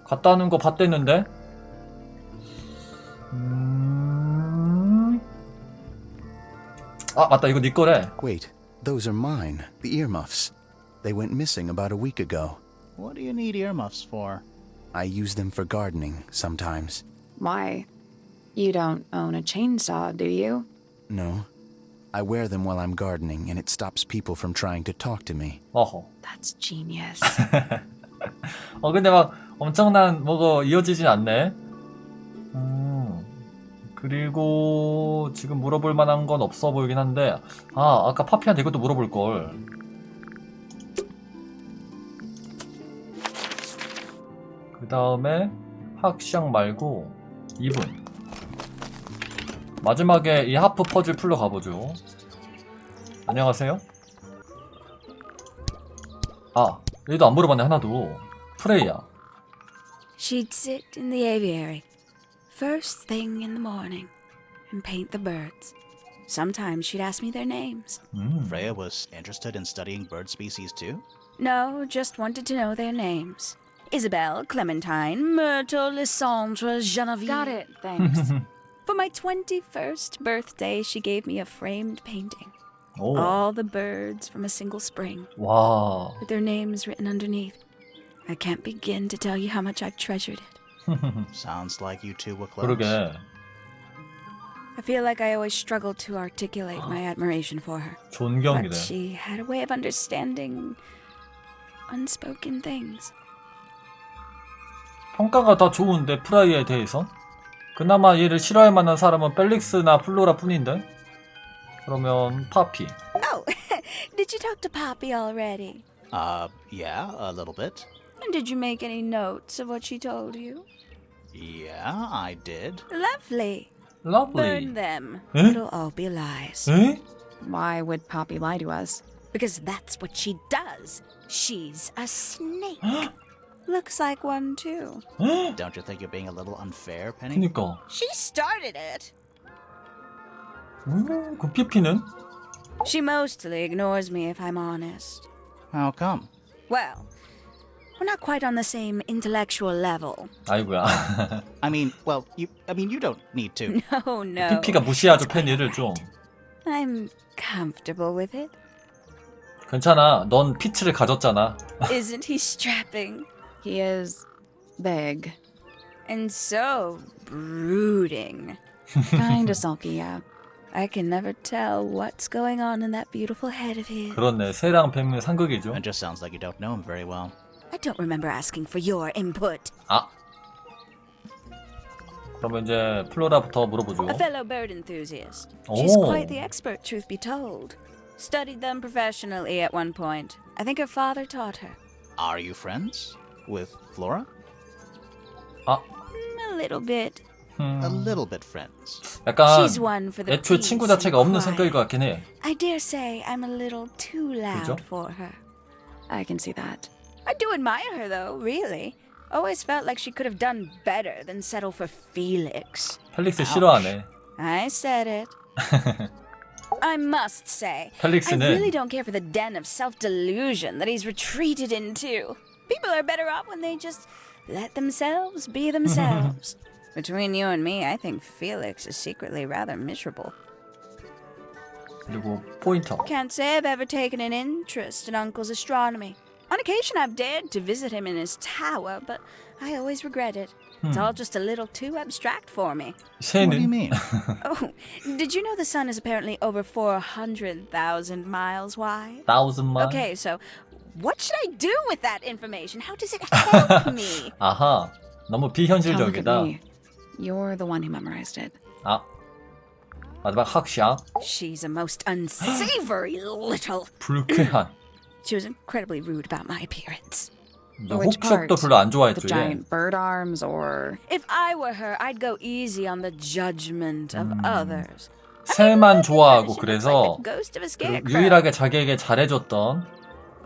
갔다 오는 거 봤댔는데? 아 맞다 이거 네 거래. Wait, those are mine. The earmuffs. They went missing about a week ago. What do you need earmuffs for? I use them for gardening sometimes. Why? You don't own a chainsaw, do you? No. I wear them while I'm gardening and it stops people from trying to talk to me. 어허. That's genius. 근데 막 엄청난 뭐가 이어지진 않네. 그리고 지금 물어볼 만한 건 없어 보이긴 한데 아까 파피한테 이것도 물어볼 걸. 그 다음에 학시장 말고 2분. 마지막에 이 하프 퍼즐 풀러 가보죠. 안녕하세요. 얘도 안 물어봤네 하나도. 프레이야. She'd sit in the aviary, first thing in the morning, and paint the birds. Sometimes she'd ask me their names. Freya was interested in studying bird species too? No, just wanted to know their names. Isabelle, Clementine, Myrtle, Lysandre, Genevieve. Got it, thanks. For my 21st birthday, she gave me a framed painting. 오. All the birds from a single spring, 와. with their names written underneath. I can't begin to tell you how much I've treasured it. Sounds like you two were close. 그러게. I feel like I always struggled to articulate my admiration for her. 존경이래. But she had a way of understanding unspoken things. 평가가 다 좋은데 프라이에 대해서? 그나마 얘를 싫어할 만한 사람은 펠릭스나 플로라 뿐인데? 그러면 파피. Oh, did you talk to Poppy already? Yeah, a little bit. And did you make any notes of what she told you? Yeah, I did. Lovely. Lovely. Burn them. Eh? It'll all be lies. 에? Why would Poppy lie to us? Because that's what she does. She's a snake. Looks like one too. Don't you think you're being a little unfair, Penny? 그니까. She started it. 그 피피는? She mostly ignores me if I'm honest. How come? Well, we're not quite on the same intellectual level. 아이고야. I mean, you don't need to. No. 피피가 무시하죠, 페니를 좀. I'm comfortable with it. 괜찮아. 넌 피츠를 가졌잖아. Isn't he strapping? He is big. And so brooding. Kinda sulky, yeah. I can never tell what's going on in that beautiful head of his. 그렇네. 새랑 뱀은 상극이죠. It just sounds like you don't know him very well. I don't remember asking for your input. 아. 그러면 이제 플로라부터 물어보죠. A fellow bird enthusiast. She's quite the expert, truth be told. Studied them professionally at one point. I think her father taught her. Are you friends with Flora? 아. A little bit. A little bit friends. 약간 She's one for the 애초에 peace 친구 and 자체가 없는 quiet. 성격일 것 같긴 해. I dare say I'm a little too loud 그죠? for her. I can see that. I do admire her though, really. Always felt like she could have done better than settle for Felix. 펠릭스 싫어하네. I said it. I must say, I 펠릭스는 really don't care for the den of self-delusion that he's retreated into. People are better off when they just let themselves be themselves. Between you and me, I think Felix is secretly rather miserable. 그리고 포인터. Can't say I've ever taken an interest in Uncle's astronomy. On occasion, I've dared to visit him in his tower, but I always regret it. It's all just a little too abstract for me. What do you 새는 mean? Oh, did you know the sun is apparently over 400,000 miles wide? 1000만. Okay, so what should I do with that information? How does it help me? 아하. 너무 Don't look at 비현실적이다. me. You're the one who memorized it. 아. 마지막 학시야. She's a most unsavory little... 불쾌한. She was incredibly rude about my appearance. Which part? 혹적도 별로 안 The 좋아했죠. 얘. giant bird arms or... If I were her, I'd go easy on the judgment of others. 새만 좋아하고 She looks 그래서 like the ghost of a 그 scarecrow. 유일하게 자기에게 잘해줬던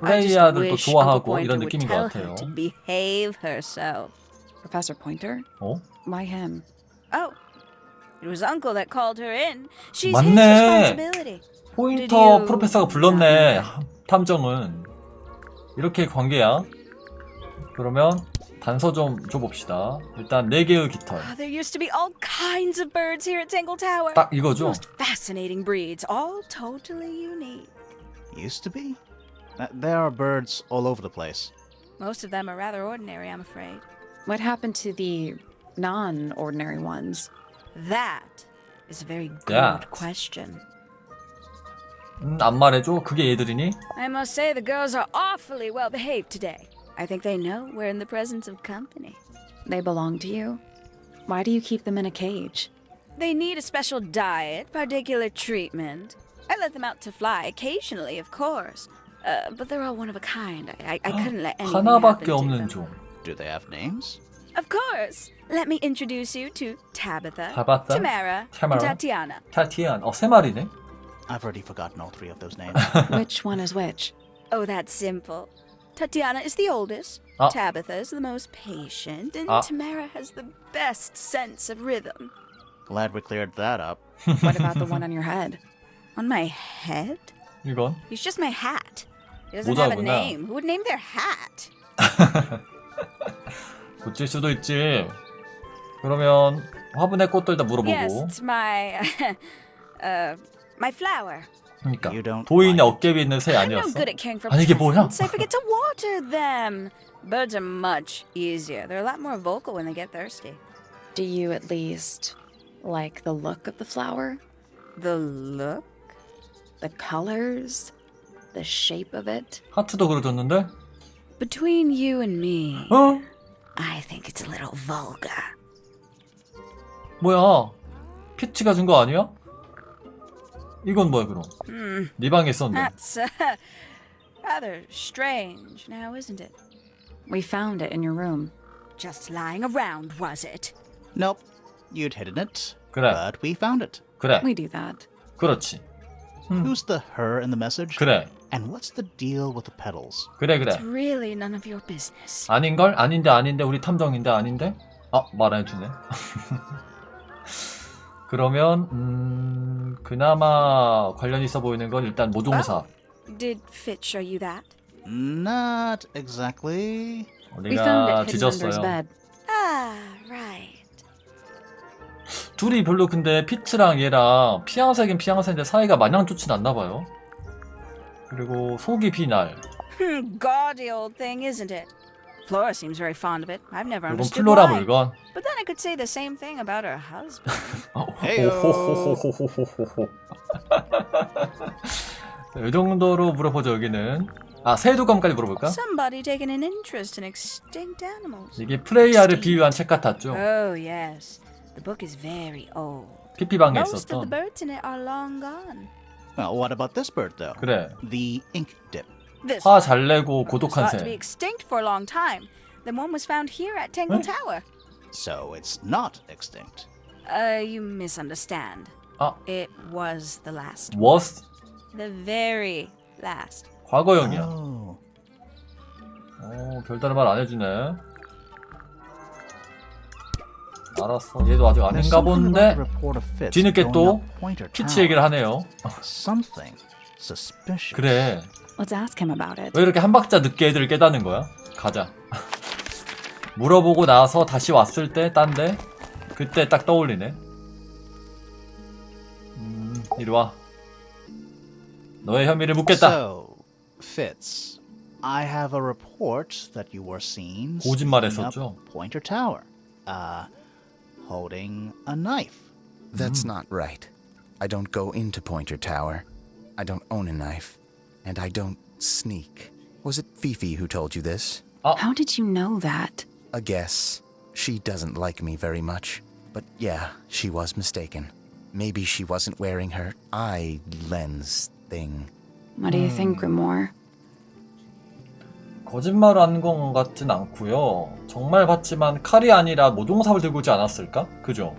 I just 프레이야들도 wish Uncle 좋아하고 Pointer 이런 would 느낌인 것 tell 같아요. her to behave herself. Professor Pointer? 어? Why him? Oh, it was Uncle that called her in. She's his 맞네. responsibility. 포인터 Did you 프로페서가 불렀네. 탐정은 이렇게 관계야. 그러면 단서 좀 줘봅시다. 일단 4개의 깃털. Oh, there used to be all kinds of birds here at Tangle Tower. 딱 이거죠. Most fascinating breeds, all totally unique. Used to be? There are birds all over the place. Most of them are rather ordinary, I'm afraid. What happened to the non-ordinary ones? That is a very good That. question. 안 말해줘? 그게 얘들이니? I must say the girls are awfully well behaved today. I think they know we're in the presence of company. They belong to you? Why do you keep them in a cage? They need a special diet, particular treatment. I let them out to fly occasionally, of course. But they're all one of a kind. I couldn't let anything happen 하나밖에 to 없는 them. 종. Do they have names? Of course. Let me introduce you to Tabitha, Tabitha, Tamara, Tamara. and Tatiana. 타티안. 3마리네. I've already forgotten all 3 of those names. Which one is which? Oh, that's simple. Tatiana is the oldest. Ah. Tabitha is the most patient, and Ah. Tamara has the best sense of rhythm. Glad we cleared that up. What about the one on your head? On my head? 이건? He's just my hat. He doesn't have a 모자구나. name. Who would name their hat? 고칠 수도 있지. 그러면 화분의 꽃도 일단 물어보고. Yes, it's my my flower. 그러니까 You don't 도인의 like it. 어깨 위에 있는 새 I'm no 아니었어? good at caring for 아니 이게 뭐야? plants. I forget to water them. Birds are much easier. They're a lot more vocal when they get thirsty. Do you at least like the look of the flower? The look? The colors? The shape of it? 하트도 그려줬는데? Between you and me, 어? I think it's a little vulgar. 뭐야? 피치가 준 거 아니야? 이건 뭐야 그럼? 네 방에 있었는데. That's rather strange now, isn't it? We found it in your room. Just lying around, was it? Nope. You'd hidden it. 그래. But we found it. 그래. We do that. 그렇지. Who's the her in the message? 그래. And what's the deal with the petals? 그래 It's 그래. really none of your business. 아닌걸? 아닌데 우리 탐정인데 아닌데? 아, 말 안 해주네. 그러면 그나마 관련 있어 보이는 건 일단 모종사. Did Fitz show you that? Not exactly. We found 우리가 it hidden under his 뒤졌어요. bed. Ah, right. 둘이 별로 근데 피츠랑 얘랑 피앙새긴 피앙새인데 사이가 마냥 좋진 않나 봐요. 그리고 속이 비날. Gaudy old thing, isn't it? Flora seems very fond of it. I've never 이건 understood 플로라 why. 물건. But then I could say the same thing about her husband. 오호호호호호호호. 이 정도로 물어보죠 여기는. 아 새두검까지 물어볼까? Somebody taking an interest in extinct animals. 이게 프레이야를 비유한 책 같았죠. Oh yes, the book is very old. 피피방에 Most of the 있었던. birds in it are long gone. Well, what about this bird, though? 그래. The ink dip. This 화 잘 내고 was 고독한 thought to be 새. extinct for a long time. Then one was found here at Tangle Tower. So it's not extinct. You misunderstand. 아 It was the last. was The very last. 과거형이야. Oh. 별다른 말 안 해주네. 알았어. 얘도 아직 안 There's 했가 something 본데 about the report of Fitz 뒤늦게 going 또 up Pointer 피치 Tower. 얘기를 하네요. Something suspicious. 그래. Let's ask him about it. 왜 이렇게 한 박자 늦게 애들을 깨닫는 거야? 가자. 물어보고 나서 다시 왔을 때 딴데 그때 딱 떠올리네. 이리 와. 너의 혐의를 묻겠다. So, Fitz, I have a report that you were seen 거짓말했었죠. sneaking up Pointer Tower, holding a knife. That's not right. I don't go into Pointer Tower. I don't own a knife. And I don't sneak. Was it Fifi who told you this? How did you know that? A guess. She doesn't like me very much. But yeah, she was mistaken. Maybe she wasn't wearing her eye lens thing. What do you think, Grimoire? 거짓말한 건 같진 않고요. 정말 봤지만 칼이 아니라 모종삽을 들고 오지 않았을까? 그죠?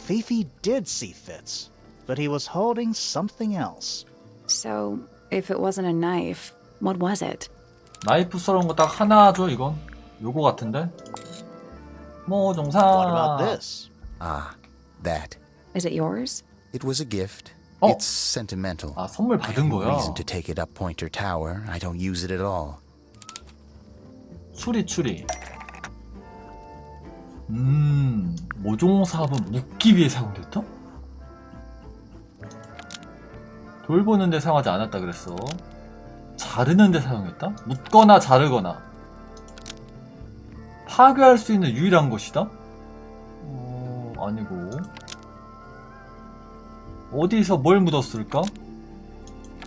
Fifi did see Fitz, but he was holding something else. So, if it wasn't a knife, what was it? 나이프스러운 거 딱 하나죠 이건? 요거 같은데? 모종삽. What about this? Ah, that. Is it yours? It was a gift. Oh. It's sentimental. 아 선물 I have 받은 no 거야. reason to take it up Pointer Tower. I don't use it at all. 추리. 모종삽은 묶기 위해 사용됐다? 돌보는데 사용하지 않았다 그랬어. 자르는데 사용했다? 묶거나 자르거나 파괴할 수 있는 유일한 곳이다? 아니고 어디서 뭘 묻었을까?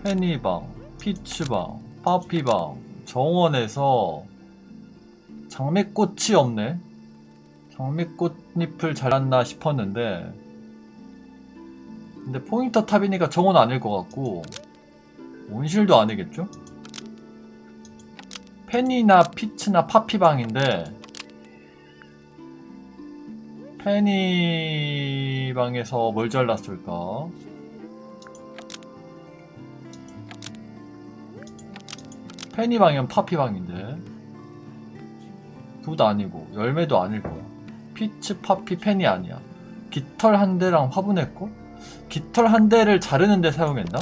페니방, 피츠방, 파피방, 정원에서 장미꽃이 없네. 장미꽃잎을 잘랐나 싶었는데 근데 포인터 탑이니까 정원 아닐 것 같고 온실도 아니겠죠? 페니나 피츠나 파피방인데 페니 방에서 뭘 잘랐을까? 페니 방이면 파피 방인데 둘 다 아니고 열매도 아닐 거야. 피츠, 파피, 페니 아니야. 깃털 한 대랑 화분했고 깃털 한 대를 자르는데 사용했나?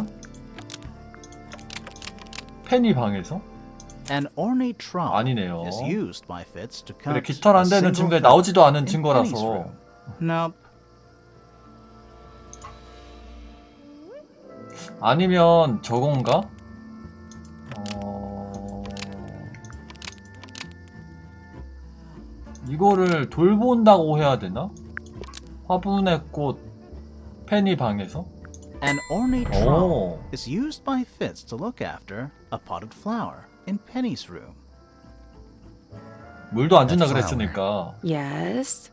페니 방에서? An ornate trowel 아니네요. is used by Fitz to cut 그래 깃털 한 a 대는 single 증거에 feather 나오지도 않은 in Penny's 증거라서 room. Nope. 아니면 저건가? 이거를 돌본다고 해야 되나? 화분의 꽃 페니 방에서? An ornate trowel 오, is used by Fitz to look after a potted flower in Penny's room. 물도 안 준다 That 그랬으니까. Yes.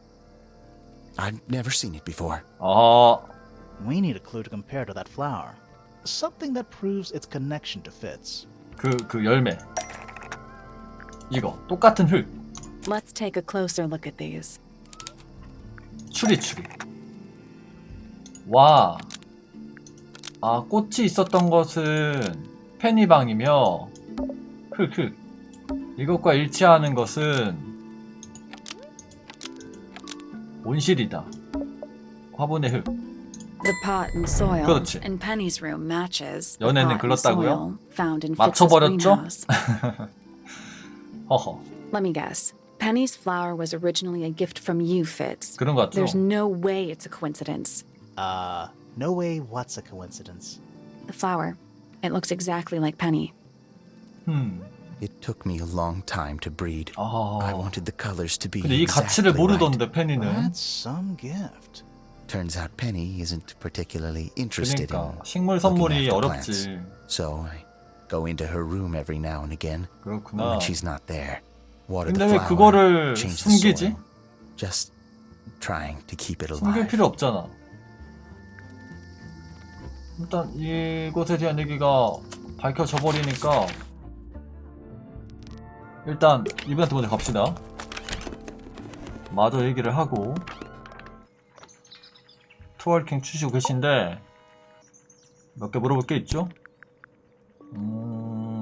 I've never seen it before. 아, We need a clue to compare to that flower. Something that proves its connection to Fitz. 그 열매. 이거 똑같은 흙. Let's take a closer look at these. 추리. 와. 아, 꽃이 있었던 것은 페니방이며 흙. 이것과 일치하는 것은 온실이다. 화분의 흙. The pot and soil 그렇지. in Penny's room matches the 연애는 pot and 글렀다고요? soil found in Fitz's 맞춰버렸죠? greenhouse. 허허. Let me guess. Penny's flower was originally a gift from you, Fitz. 그런 것 같죠? There's no way it's a coincidence. No way what's a coincidence. The flower. It looks exactly like Penny. It took me a long time to breed. I wanted the colors to be 근데 이 가치를 exactly right. 모르던데 페니는. That's some gift. Turns out Penny isn't particularly interested 그러니까 in 식물 looking 선물이 after 어렵지. plants. So I go into her room every now and again. 그렇구나. When she's not there, water 근데 the 왜 flower, 그거를 change the 숨기지? soil. Just trying to keep it 숨길 alive. 필요 없잖아. 일단 이곳에 대한 얘기가 밝혀져 버리니까 일단 이분한테 먼저 갑시다. 마저 얘기를 하고 트월킹 추시고 계신데 몇 개 물어볼 게 있죠?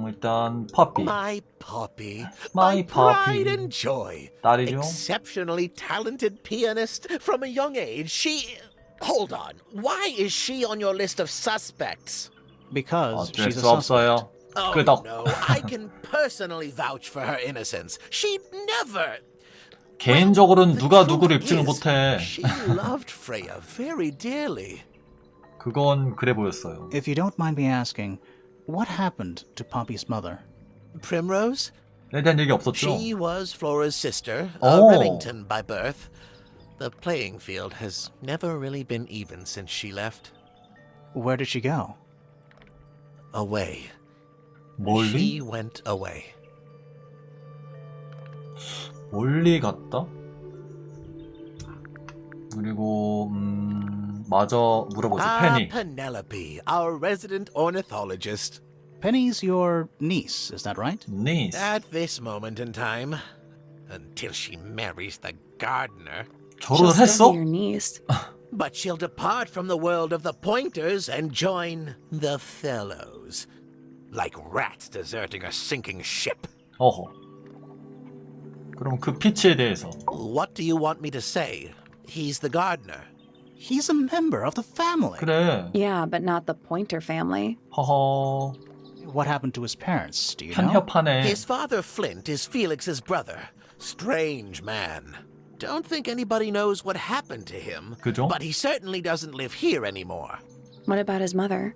일단 파피. My Poppy. My pride Poppy. and joy. 딸이죠? Exceptionally talented pianist from a young age. She... Hold on. Why is she on your list of suspects? Because 어쩔 she's a 수 없어요. Oh, 끄덕. no. I can personally vouch for her innocence. She'd never... 개인적으로는 The 누가 truth 누구를 입증을 is, 못해. She loved Freya very dearly. 그건 그래 보였어요. If you don't mind me asking, what happened to Poppy's mother? Primrose? 에 대한 얘기 없었죠? She was Flora's sister, Oh. a Remington by birth. The playing field has never really been even since she left. Where did she go? Away. 멀리? She went away. 멀리 갔다? 그리고 마저 물어보지. 페니. Penelope, our resident ornithologist. Penny's your niece, is that right? 니스. At this moment in time, until she marries the gardener. 결혼을 She'll 했어? still be your niece. But she'll depart from the world of the Pointers and join the Fellows. Like rats deserting a sinking ship. 어허. 그럼 그 피치에 대해서. What do you want me to say? He's the gardener. He's a member of the family. 그래. Yeah, but not the Pointer family. 허허. What happened to his parents, do you know? 편협하네. His father, Flint, is Felix's brother. Strange man. Don't think anybody knows what happened to him. 그죠? But he certainly doesn't live here anymore. What about his mother?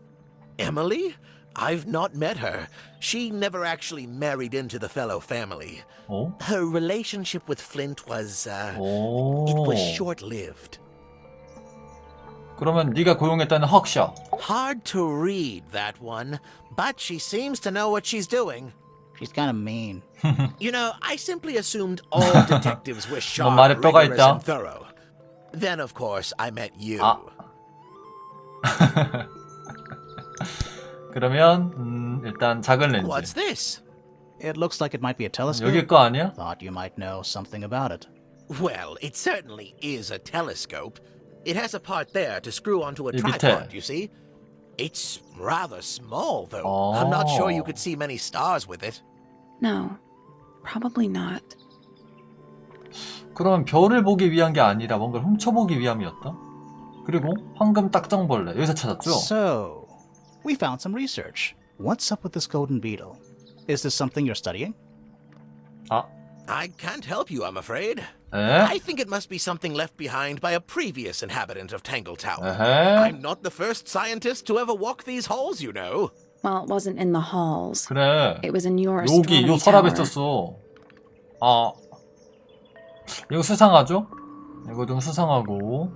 Emily? I've not met her. She never actually married into the Fellow family. 어? Her relationship with Flint was, 오. it was short-lived. 그러면 네가 고용했다는 헉샤. Hard to read, that one. But she seems to know what she's doing. She's kind of mean. You know, I simply assumed all detectives were sharp, 말에 뼈가 rigorous, 있다. and thorough. Then, of course, I met you. 아. 그러면 일단 작은 렌즈. What's this? It looks like it might be a telescope. 여기 거 아니야? Thought you might know something about it. Well, it certainly is a telescope. It has a part there to screw onto a 이 밑에. tripod, you see? It's rather small, though. I'm not sure you could see many stars with it. No, probably not. 그러면 별을 보기 위한 게 아니라 뭔가를 훔쳐보기 위함이었다? 그리고 황금 딱정벌레 여기서 찾았죠? So, we found some research. What's up with this golden beetle? Is this something you're studying? 아, I can't help you, I'm afraid. 에? I think it must be something left behind by a previous inhabitant of Tangle Tower. 에헤? I'm not the first scientist to ever walk these halls, you know. Well, it wasn't in the halls. 그래. It was in your 여기 요 astronomy 서랍에 tower. 있었어. 아, 이거 수상하죠? 이거 좀 수상하고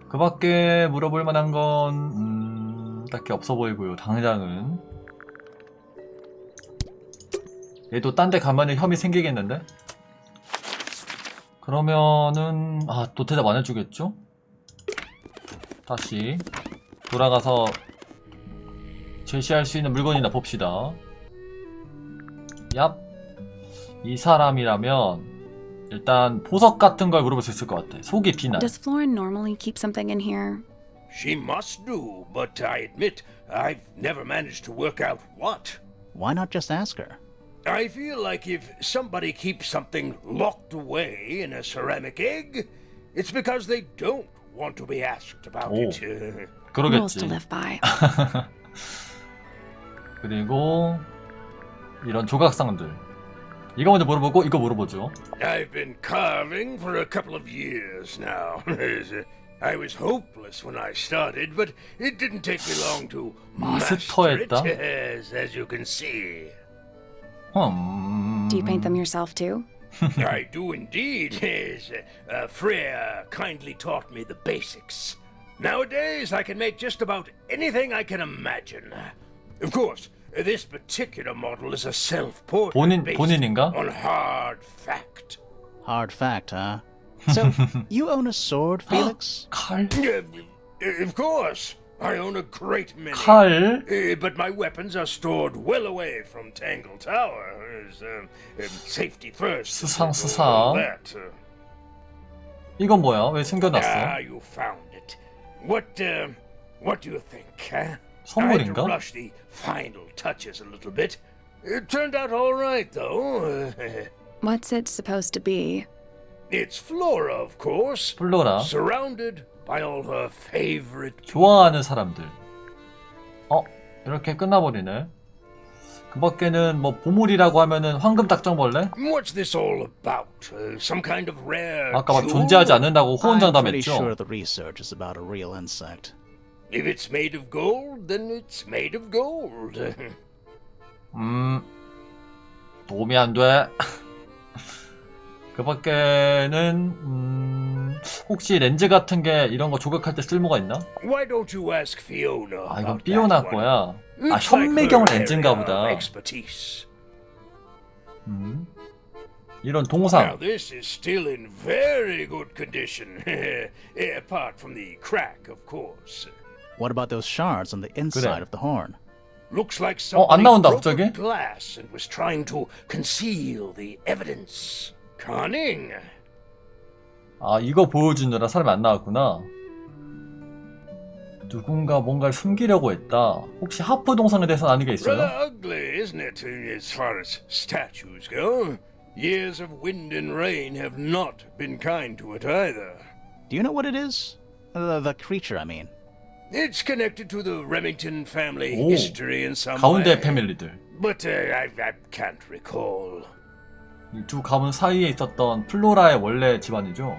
그 밖에 물어볼 만한 건 딱히 없어 보이고요. 당장은 얘도 딴 데 가면은 혐의 생기겠는데? 그러면은 또 대답 안 해주겠죠? 다시 돌아가서 제시할 수 있는 물건이나 봅시다. 얍. 이 사람이라면 일단 보석 같은 걸 물어볼 수 있을 것 같아. 속이 비나. Does Florin normally keep something in here? She must do, but I admit I've never managed to work out what. Why not just ask her? I feel like if somebody keeps something locked away in a ceramic egg, it's because they don't want to be asked about 오. it. Rules 그러겠지. to live by. 그리고 이런 조각상들. 이거 먼저 물어보고 이거 물어보죠. I've been carving for a couple of years now. I was hopeless when I started, but it didn't take me long to master it, 마스터했다. as you can see. Do you paint them yourself too? I do indeed. Yes. Freya kindly taught me the basics. Nowadays, I can make just about anything I can imagine. Of course, this particular model is a self-portrait based 본인인가? on hard fact. Hard fact, huh? So, you own a sword, Felix? 칼? Of course. I own a great many. 칼? But my weapons are stored well away from Tangle Tower. Safety first. 수상, and 수상. all that. 이건 뭐야? 왜 숨겨놨어? You found it. What do you think, huh? I had 선물인가? to rush the final touches a little bit. It turned out all right, though. What's it supposed to be? It's Flora, of course. 플로라. Surrounded by all her favorite. 좋아하는 사람들. 이렇게 끝나버리네. 그 밖에는 뭐 보물이라고 하면은 황금 딱정벌레? What's this all about? Some kind of rare. 아까 막 jewel? 존재하지 않는다고 I'm pretty 호언장담했죠. sure the research is about a real insect. If it's made of gold, then it's made of gold. 도움이 안 돼. 그 밖에는 혹시 렌즈 같은 게 이런 거 조각할 때 쓸모가 있나? Why don't you ask Fiona? 아, 이건 about 피오나 that one? 거야. Looks 현미경 like her 렌즈인가 area 보다. of expertise. 이런 Now 동상. this is still in very good condition, apart from the crack, of course. What about those shards on the inside of the horn? Looks like 안 somebody 나온다, broke 갑자기? the glass and was trying to conceal the evidence. Cunning. 아, 이거 보여주느라 사람이 안 나왔구나. 누군가 뭔가를 숨기려고 했다. 혹시 하프 동상에 대해서는 아는 게 있어요? Rather ugly, isn't it, as far as statues go? Years of wind and rain have not been kind to it either. Do you know what it is? The creature, I mean. It's connected to the Remington family 오, history in some 가운데 way. 패밀리들. But I can't recall. 이 두 가문 사이에 있었던 플로라의 원래 집안이죠.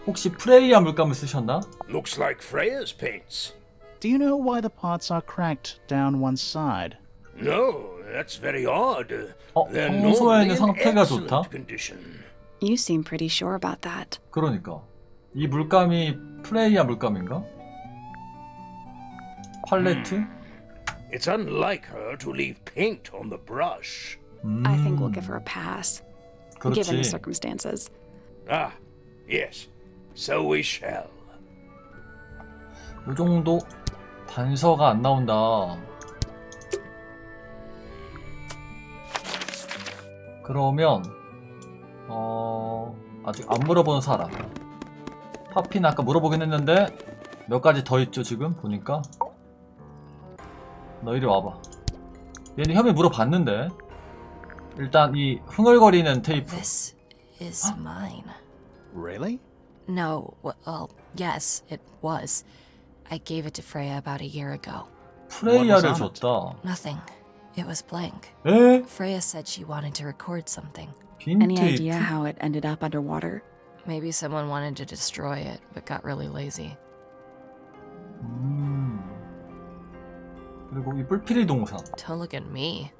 혹시 프레이야 물감을 쓰셨나? Looks like Freya's paints. Do you know why the pots are cracked down one side? No, that's very odd. They're 평소에는 normally in 상태가 excellent 좋다. condition. You seem pretty sure about that. 그러니까 이 물감이 프레이야 물감인가? 팔레트? It's unlike her to leave paint on the brush. I think we'll give her a pass, given the 그렇지. circumstances. Ah, yes. So we shall. 이 정도 단서가 안 나온다. 그러면 아직 안 물어본 사람. 파피는 아까 물어보긴 했는데 몇 가지 더 있죠 지금 보니까. 너 이리 와봐. 얘는 혐의 물어봤는데. 일단 이 흥얼거리는 테이프. This is mine. Really? No, well, yes, it was. I gave it to Freya about a year ago. 프레이야를 What was on it? 줬다. Nothing. It was blank. 에? Freya said she wanted to record something. 빈 Any 테이프? idea how it ended up underwater? Maybe someone wanted to destroy it, but got really lazy. 그리고 이 뿔피리 동상. Don't look at me.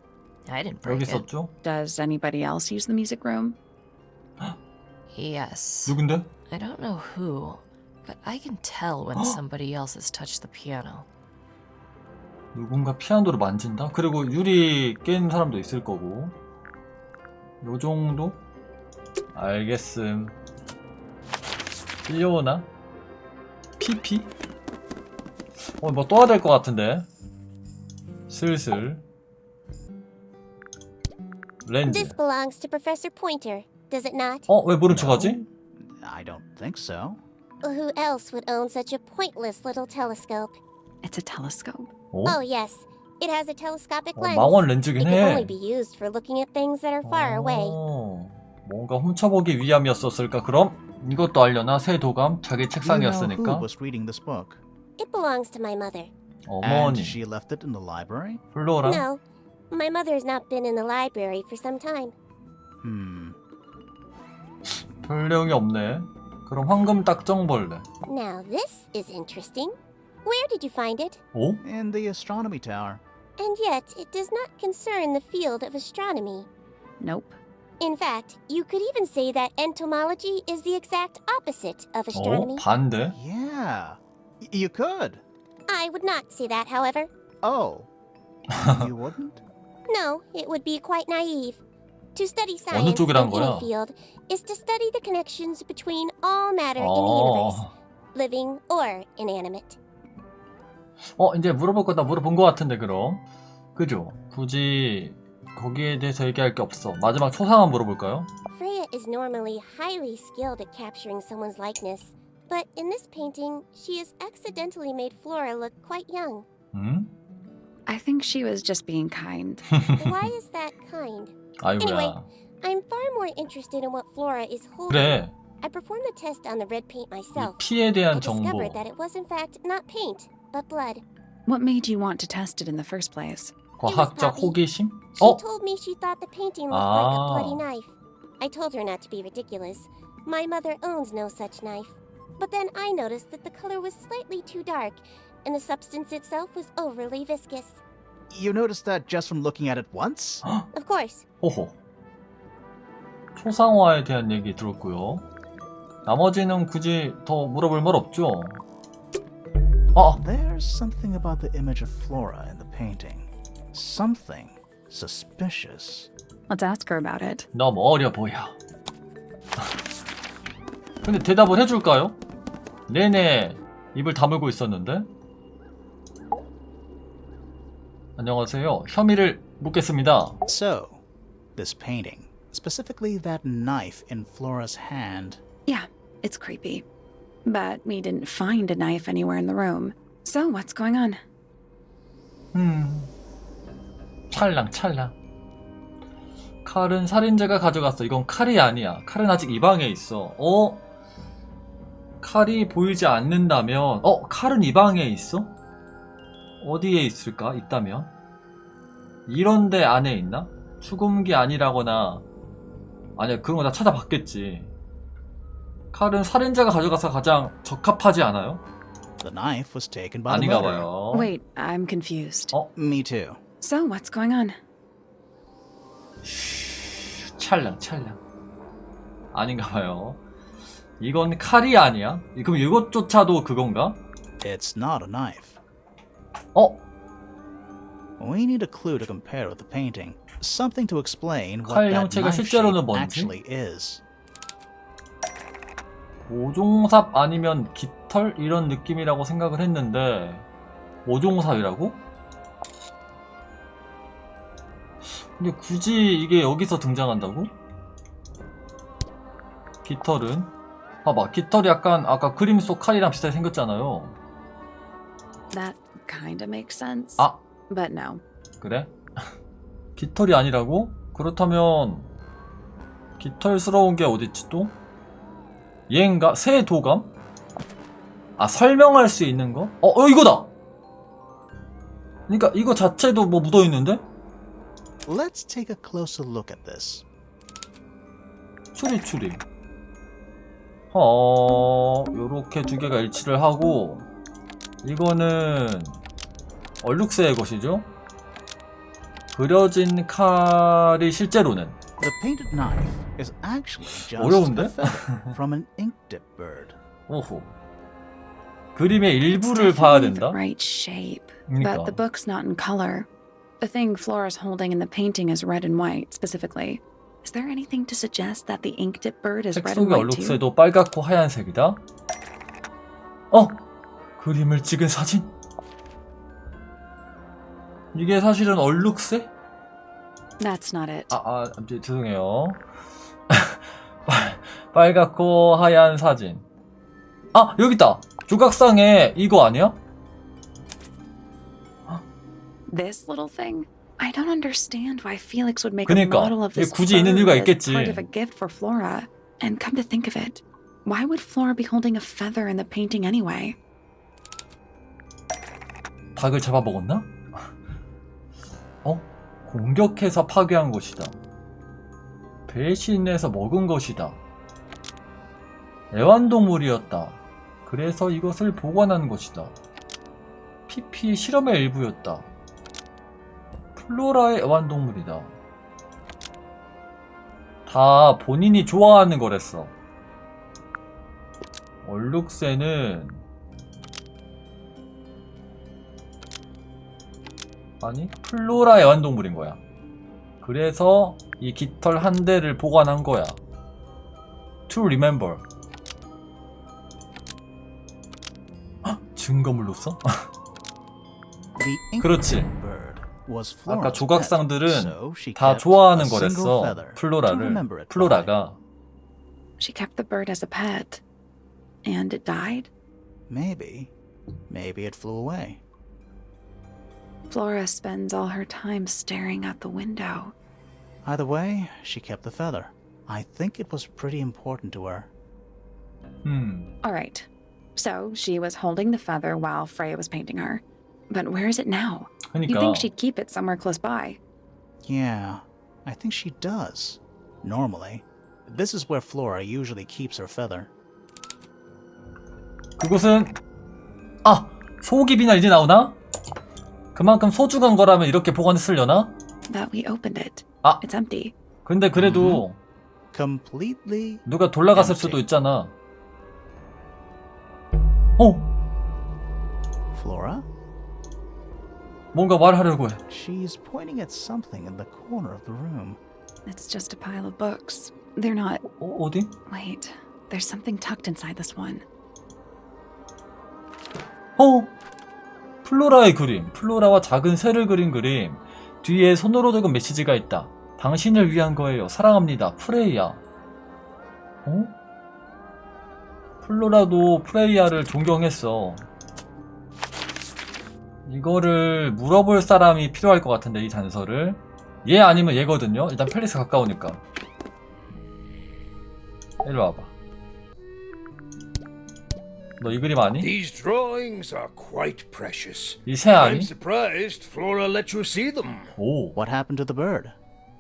I didn't break 여기 it. 있었죠? Does anybody else use the music room? Yes. 누군데? I don't know who, but I can tell when somebody else has touched the piano. 누군가 피아노를 만진다? 그리고 유리 깬 사람도 있을 거고. 요 정도? 알겠음. 피오나? 피피? 뭐 또 해야 될 것 같은데. 슬슬. 렌즈. This belongs to Professor Pointer, does it not? 왜 모른 척하지? I don't think so. Who else would own such a pointless little telescope? It's a telescope. Oh, yes. It has a telescopic lens. 망원 렌즈긴 It can 해. only be used for looking at things that are far away. 뭔가 훔쳐보기 위함이었었을까? 그럼 이것도 알려나? 새 도감 자기 Do you know who 책상이었으니까. 그 was reading this book? It belongs to my mother. And 어머니, she left it in the library? 플로라. No, my mother's not been in the library for some time. Hmm. 별 내용이 없네. 그럼 황금 딱정벌레. Now this is interesting. Where did you find it? 오? In the astronomy tower. And yet, it does not concern the field of astronomy. Nope. In fact, you could even say that entomology is the exact opposite of astronomy. 어? 반대? Yeah, you could. I would not say that, however. Oh, you wouldn't? No, it would be quite naive. To study 어느 science in 쪽이란 거야? any field is to study the connections between all matter in the universe, living or inanimate. 이제 물어볼 거 다 물어본 것 같은데 그럼. 그죠? 굳이 거기에 대해서 얘기할 게 없어. 마지막 초상화 물어볼까요? Freya is normally highly skilled at capturing someone's likeness, but in this painting, she has accidentally made Flora look quite young. 응? I think she was just being kind. Why is that kind? 아이고야. I'm far more interested in what Flora is holding. 그래. I performed the test on the red paint 이 myself. 피에 대한 I 정보. discovered that it was in fact not paint, but blood. What made you want to test it in the first place? 과학적 호기심? She told me she thought the painting looked like a Ah. bloody knife. I told her not to be ridiculous. My mother owns no such knife. But then I noticed that the color was slightly too dark, and the substance itself was overly viscous. You noticed that just from looking at it once? Of course. 호호. 초상화에 대한 얘기 들었고요. 나머지는 굳이 더 물어볼 말 없죠? There's something about the image of Flora in the painting. Something suspicious. Let's ask her about it. 너무 어려 보여. 근데 대답을 해줄까요? 내내 입을 다물고 있었는데. 안녕하세요. 혐의를 묻겠습니다. So, this painting, specifically that knife in Flora's hand. Yeah, it's creepy. But we didn't find a knife anywhere in the room. So what's going on? 찰랑찰랑. 칼은 살인자가 가져갔어. 이건 칼이 아니야. 칼은 아직 이 방에 있어. 칼이 보이지 않는다면 칼은 이 방에 있어? 어디에 있을까? 있다면? 이런 데 안에 있나? 수금기 아니라거나 아니야 그런 거 다 찾아봤겠지. 칼은 살인자가 가져가서 가장 적합하지 않아요? The knife was taken by the 아닌가 murderer. 봐요. Wait, I'm confused. Me too. So what's going on? 찰랑찰랑. 아닌가 봐요. 이건 칼이 아니야? 그럼 이것조차도 그건가? It's not a knife. We need a clue to compare with the painting. Something to explain what 칼 that 형체가 knife 실제로는 shape 뭔지? actually is. 오종삽 아니면 깃털? 이런 느낌이라고 생각을 했는데 오종삽이라고? 근데 굳이 이게 여기서 등장한다고? 깃털은? 봐봐 깃털이 약간 아까 그림 속 칼이랑 비슷하게 생겼잖아요. That kinda makes sense. 아! But no. 그래? 깃털이 아니라고? 그렇다면 깃털스러운 게 어딨지 또? 얘인가? 새 도감? 아 설명할 수 있는 거? 이거다! 그러니까 이거 자체도 뭐 묻어있는데? Let's take a closer look at this. 추리 요렇게 두 개가 일치를 하고 이거는 얼룩새의 것이죠? 그려진 칼이 실제로는 The painted knife is actually just 어려운데? a feather from an ink dip bird. 오호 그림의 It's 일부를 봐야 definitely the 된다? right shape. 그러니까. But the book's not in color. The thing Flora's holding in the painting is red and white, specifically. Is there anything to suggest that the ink dip bird is 책 red and 속의 white too? 얼룩새도 빨갛고 하얀색이다? 그림을 찍은 사진? 이게 사실은 얼룩새? That's not it. 죄송해요. 빨갛고 하얀 사진. 여기 있다. 조각상에 이거 아니야? This little thing? I don't understand why Felix would make 그러니까, a model of this 굳이 있는 이유가 bird as 있겠지. part of a gift for Flora. And come to think of it, why would Flora be holding a feather in the painting anyway? 닭을 잡아먹었나? 공격해서 파괴한 것이다. 배신해서 먹은 것이다. 애완동물이었다. 그래서 이것을 보관하는 것이다. 피피 실험의 일부였다. 플로라의 애완동물이다. 다 본인이 좋아하는 거랬어. 얼룩새는 아니 플로라 애완동물인 거야. 그래서 이 깃털 한 대를 보관한 거야. To remember. 헉, 증거물로써? The 그렇지. ink bird was 아까 Flora's 조각상들은 pet, so she 다 kept 좋아하는 a single 거랬어. feather to 플로라를. remember it by. 플로라가. She kept the bird as a pet. And it died? Maybe it flew away. Flora spends all her time staring out the window. Either way, she kept the feather. I think it was pretty important to her. All right. So she was holding the feather while Freya was painting her. But where is it now? You'd 그러니까 think she'd keep it somewhere close by. Yeah, I think she does. Normally. This is where Flora usually keeps her feather. 그곳은 소고기비나 이제 나오나? 그만큼 소중한 거라면 이렇게 보관했으려나? That we opened it. 아. It's empty. 근데 그래도 Completely 누가 돌아갔을 empty. 수도 있잖아. Flora? 뭔가 말하려고 해. She's pointing at something in the corner of the room. It's just a pile of books. They're not... 어디? Wait. There's something tucked inside this one. 플로라의 그림. 플로라와 작은 새를 그린 그림. 뒤에 손으로 적은 메시지가 있다. 당신을 위한 거예요. 사랑합니다. 프레이야. 플로라도 프레이야를 존경했어. 이거를 물어볼 사람이 필요할 것 같은데, 이 단서를. 얘 아니면 얘거든요. 일단 팰리스 가까우니까. 일로 와봐. 너 이 그림 아니? These drawings are quite precious. 이 새 I'm 아니? surprised Flora let you see them. 오. What happened to the bird?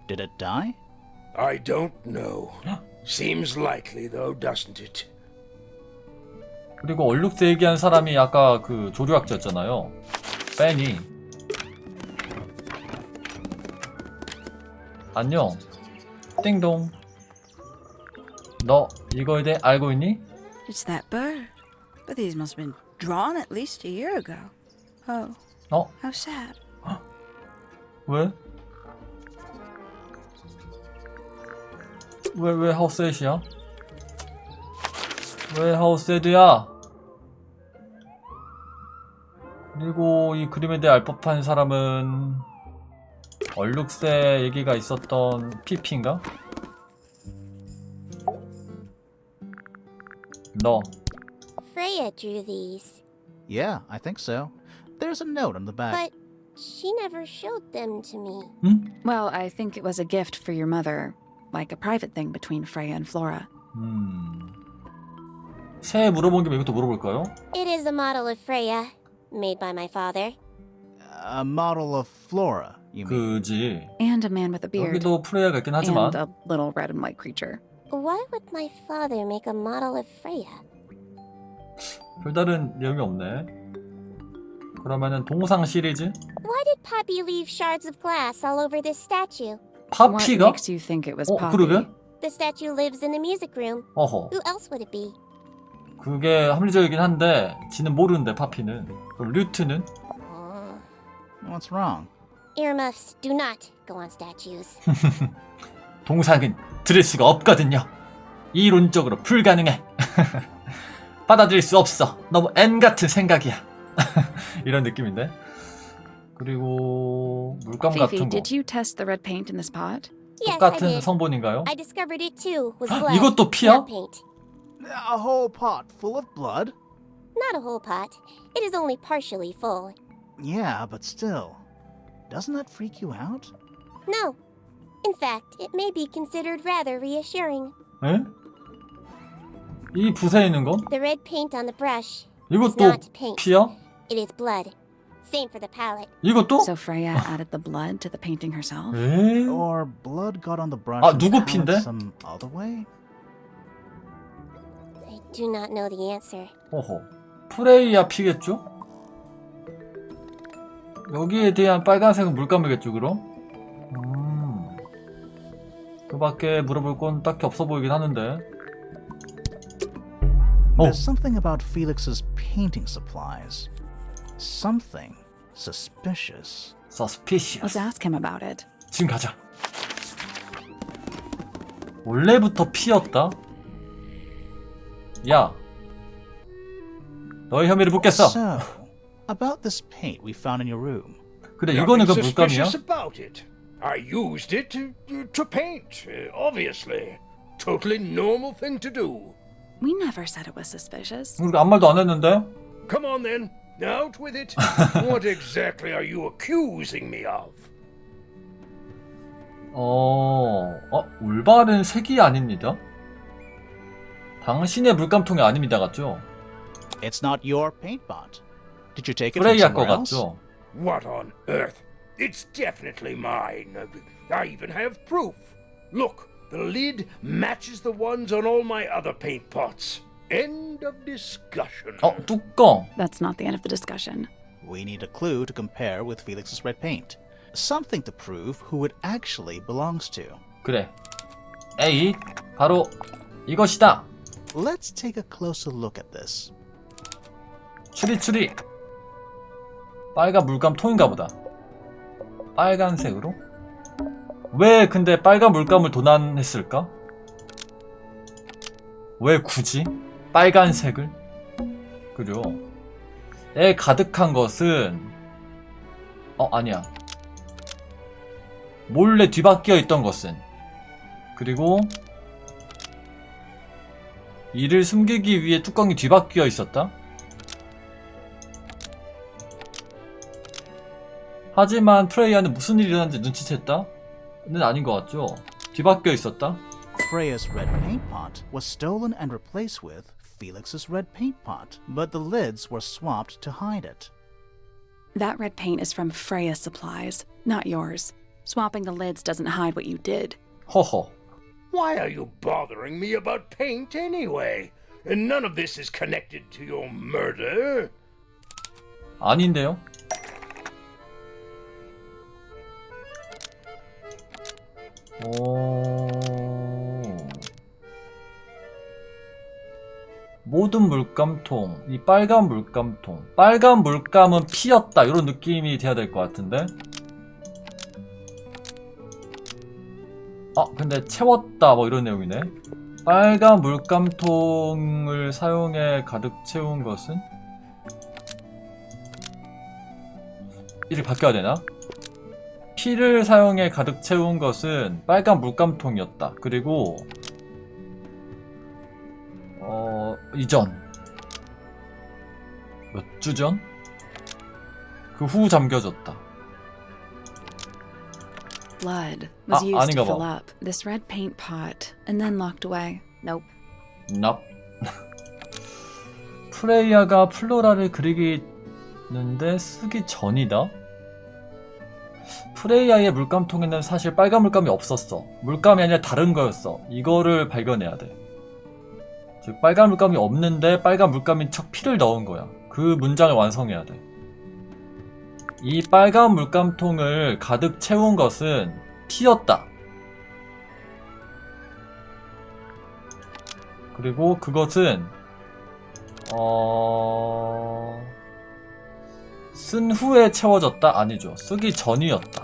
Did it die? I don't know. Seems likely though, doesn't it? 그리고 얼룩새 얘기한 사람이 아까 그 조류학자였잖아요. 벤이. 안녕. 띵동. 너 이거에 대해 알고 있니? It's that bird. But these must have been drawn at least a year ago. Oh, how sad. 왜? 왜 하우스셋이야? 왜 하우스셋이야? 그리고 이 그림에 대해 알 법한 사람은 얼룩새 얘기가 있었던 피피인가? 너 Freya drew these, Yeah, I think so. There's a note on the back. but she never showed them to me. Well, I think it was a gift for your mother. Like a private thing between Freya and Flora. 새 물어본 김에 이것도 물어볼까요? It is a model of Freya, made by my father. A model of Flora, you mean? 그지. And a man with a beard. 여기도 프레야가 있긴 하지만 And a little red and white creature. Why would my father make a model of Freya? 별다른 내용이 없네. 그러면은 동상 시리즈? Why did Poppy leave shards of glass all over this statue? What 파피가? makes you think it was Poppy? 그러게? The statue lives in the music room. 어허. Who else would it be? 그게 합리적이긴 한데 지는 모르는데 파피는. 그럼 류트는? What's wrong? Earmuffs do not go on statues. 동상은 들을 수가 없거든요. 이론적으로 불가능해. 받아들일 수 없어. 너무 N 같은 생각이야. 이런 느낌인데. 그리고 물감 Fifi, 같은 거. did you test the red paint in this pot? Yes, I 똑같은 did. 성분인가요? I discovered it too. Was blood, 이것도 피야? not paint. A whole pot full of blood? Not a whole pot. It is only partially full. Yeah, but still. Doesn't that freak you out? No. In fact, it may be considered rather reassuring. 에? 이 붓에 있는 건? The red paint on the brush is 이것도 not paint. 피야? It is blood. Same for the palette. 이것도? So Freya added the blood to the painting herself? 에? Or blood got on the brush 아, and 누구 palette 피인데? some other way? do not know the answer. 호호. 프레이야 피겠죠? 여기에 대한 빨간색은 물감이겠죠, 그럼? 그 밖에 물어볼 건 딱히 없어 보이긴 하는데. There's something about Felix's painting supplies. Something suspicious. Suspicious. Let's ask him about it. 지금 가자. 원래부터 피였다? 야, 너의 혐의를 묻겠어. So, about this paint we found in your room. 그래, 이거는 그 물감이야? Suspicious about it. I used it to paint, obviously. Totally normal thing to do. We never said it was suspicious. 우리가 아무 말도 안 했는데? Come on then, out with it. What exactly are you accusing me of? 올바른 색이 아닙니다. 당신의 물감통이 아닙니다, 같죠? It's not your paint pot. Did you take it from 프레이야 거 somewhere else? 같죠? What on earth? It's definitely mine. I even have proof. Look, the lid matches the ones on all my other paint pots. End of discussion. 뚜껑. That's not the end of the discussion. We need a clue to compare with Felix's red paint. Something to prove who it actually belongs to. 그래. A, 바로 이것이다. Let's take a closer look at this. 추리. 빨간 물감통인가 보다. 빨간색으로? 왜 근데 빨간 물감을 도난했을까? 왜 굳이 빨간색을? 그죠? 에 가득한 것은 아니야. 몰래 뒤바뀌어 있던 것은, 그리고 이를 숨기기 위해 뚜껑이 뒤바뀌어 있었다? 하지만 프레이야는 무슨 일이 일어났는지 눈치챘다? 는 아닌 것 같죠? 뒤바뀌어 있었다? Freya's red paint pot was stolen and replaced with Felix's red paint pot, but the lids were swapped to hide it. That red paint is from Freya's supplies, not yours. Swapping the lids doesn't hide what you did. 허허. Why are you bothering me about paint anyway? And none of this is connected to your murder. 아닌데요? 모든 물감통, 이 빨간 물감통, 빨간 물감은 피었다, 이런 느낌이 돼야 될 것 같은데. 근데 채웠다, 뭐 이런 내용이네. 빨간 물감통을 사용해 가득 채운 것은? 이를 바뀌어야 되나? 피를 사용해 가득 채운 것은 빨간 물감통이었다. 그리고 이전 몇 주 전? 그 후 잠겨졌다. Blood was used 아닌가 to fill 봐. up this red paint pot and then locked away. Nope. 납. 프레이야가 플로라를 그리는데 쓰기 전이다? 프레이야의 물감통에는 사실 빨간 물감이 없었어. 물감이 아니라 다른 거였어. 이거를 발견해야 돼. 즉 빨간 물감이 없는데 빨간 물감인 척 피를 넣은 거야. 그 문장을 완성해야 돼. 이 빨간 물감통을 가득 채운 것은 피였다. 그리고 그것은 쓴 후에 채워졌다? 아니죠. 쓰기 전이었다.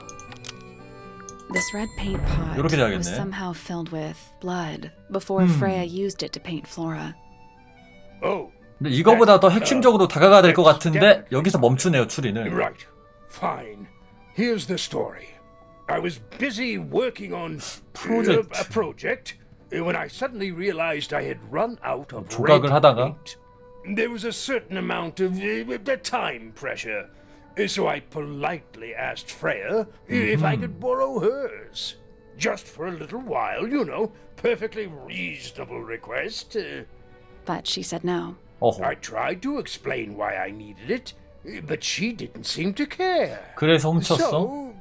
This red paint pot 이렇게 was 돼야겠네. somehow filled with blood before Freya used it to paint Flora. Oh, 근데 이거보다 더 핵심적으로 다가가야 될 것 같은데 여기서 멈추네요, 추리는. right. Fine. Here's the story. I was busy working on a project when I suddenly realized I had run out of red 조각을 하다가 paint. There was a certain amount of time pressure, so I politely asked Freya if I could borrow hers. Just for a little while, you know, perfectly reasonable request. But she said no. I tried to explain why I needed it, but she didn't seem to care. 그래서 훔쳤어? So,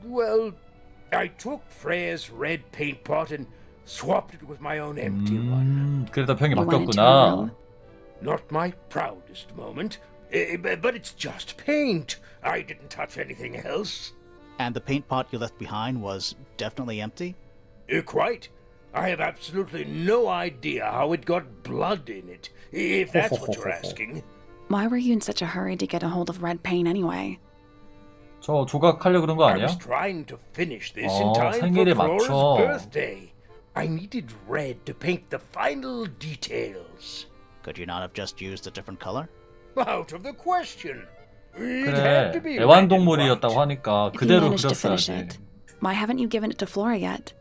well, I took Freya's red paint pot and Swapped it with my own empty one. 그래서 병이 You went into her 바뀌었구나. room. Not my proudest moment, but it's just paint. I didn't touch anything else. And the paint pot you left behind was definitely empty? Quite. I have absolutely no idea how it got blood in it, if that's what you're asking. Why were you in such a hurry to get a hold of red paint anyway? 저 조각하려고 그런 거 I 아니야? was trying to finish this in time 생일에 for Flora's 맞춰. birthday. I needed red to paint the final details. Could you not have just used a different color? Out of the question. It 그래, had to be red and 애완동물이었다고 white. 하니까 If you 그대로 managed to finish 그렸어야지. it, why haven't you given it to Flora yet?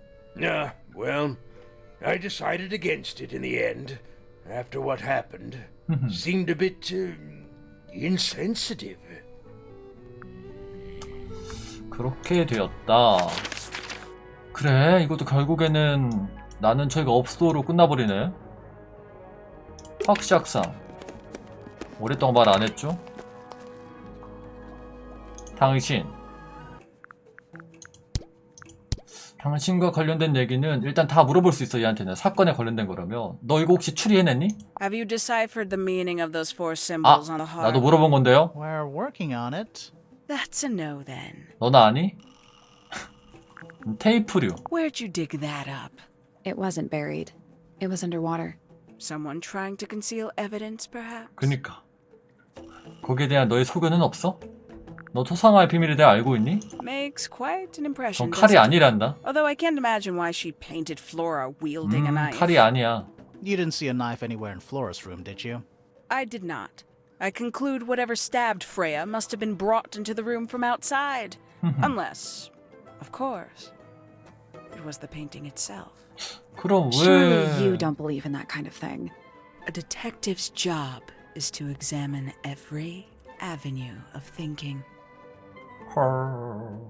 Well, I decided against it in the end. After what happened, seemed a bit insensitive. 그렇게 되었다. 그래, 이것도 결국에는 나는 저희가 업소로 끝나버리네. 확시학상. 오랫동안 말 안 했죠? 당신과 관련된 얘기는 일단 다 물어볼 수 있어. 얘한테는 사건에 관련된 거라면. 너 이거 혹시 추리해냈니? Have you deciphered the meaning of those four symbols on the heart? 나도 물어본 건데요. We're working on it. That's a no then. 너나 아니? 테이프류. Where'd you dig that up? It wasn't buried. It was underwater. Someone trying to conceal evidence, perhaps? 그니까. 거기에 대한 너의 소견은 없어? 너 토상화의 비밀에 대해 알고 있니? Makes quite an impression. 전 칼이 doesn't it? 아니란다. Although I can't imagine why she painted Flora wielding a knife. 칼이 아니야. You didn't see a knife anywhere in Flora's room, did you? I did not. I conclude whatever stabbed Freya must have been brought into the room from outside. Unless, of course, it was the painting itself. 그럼 Surely 왜... you don't believe in that kind of thing. A detective's job is to examine every avenue of thinking. 헐...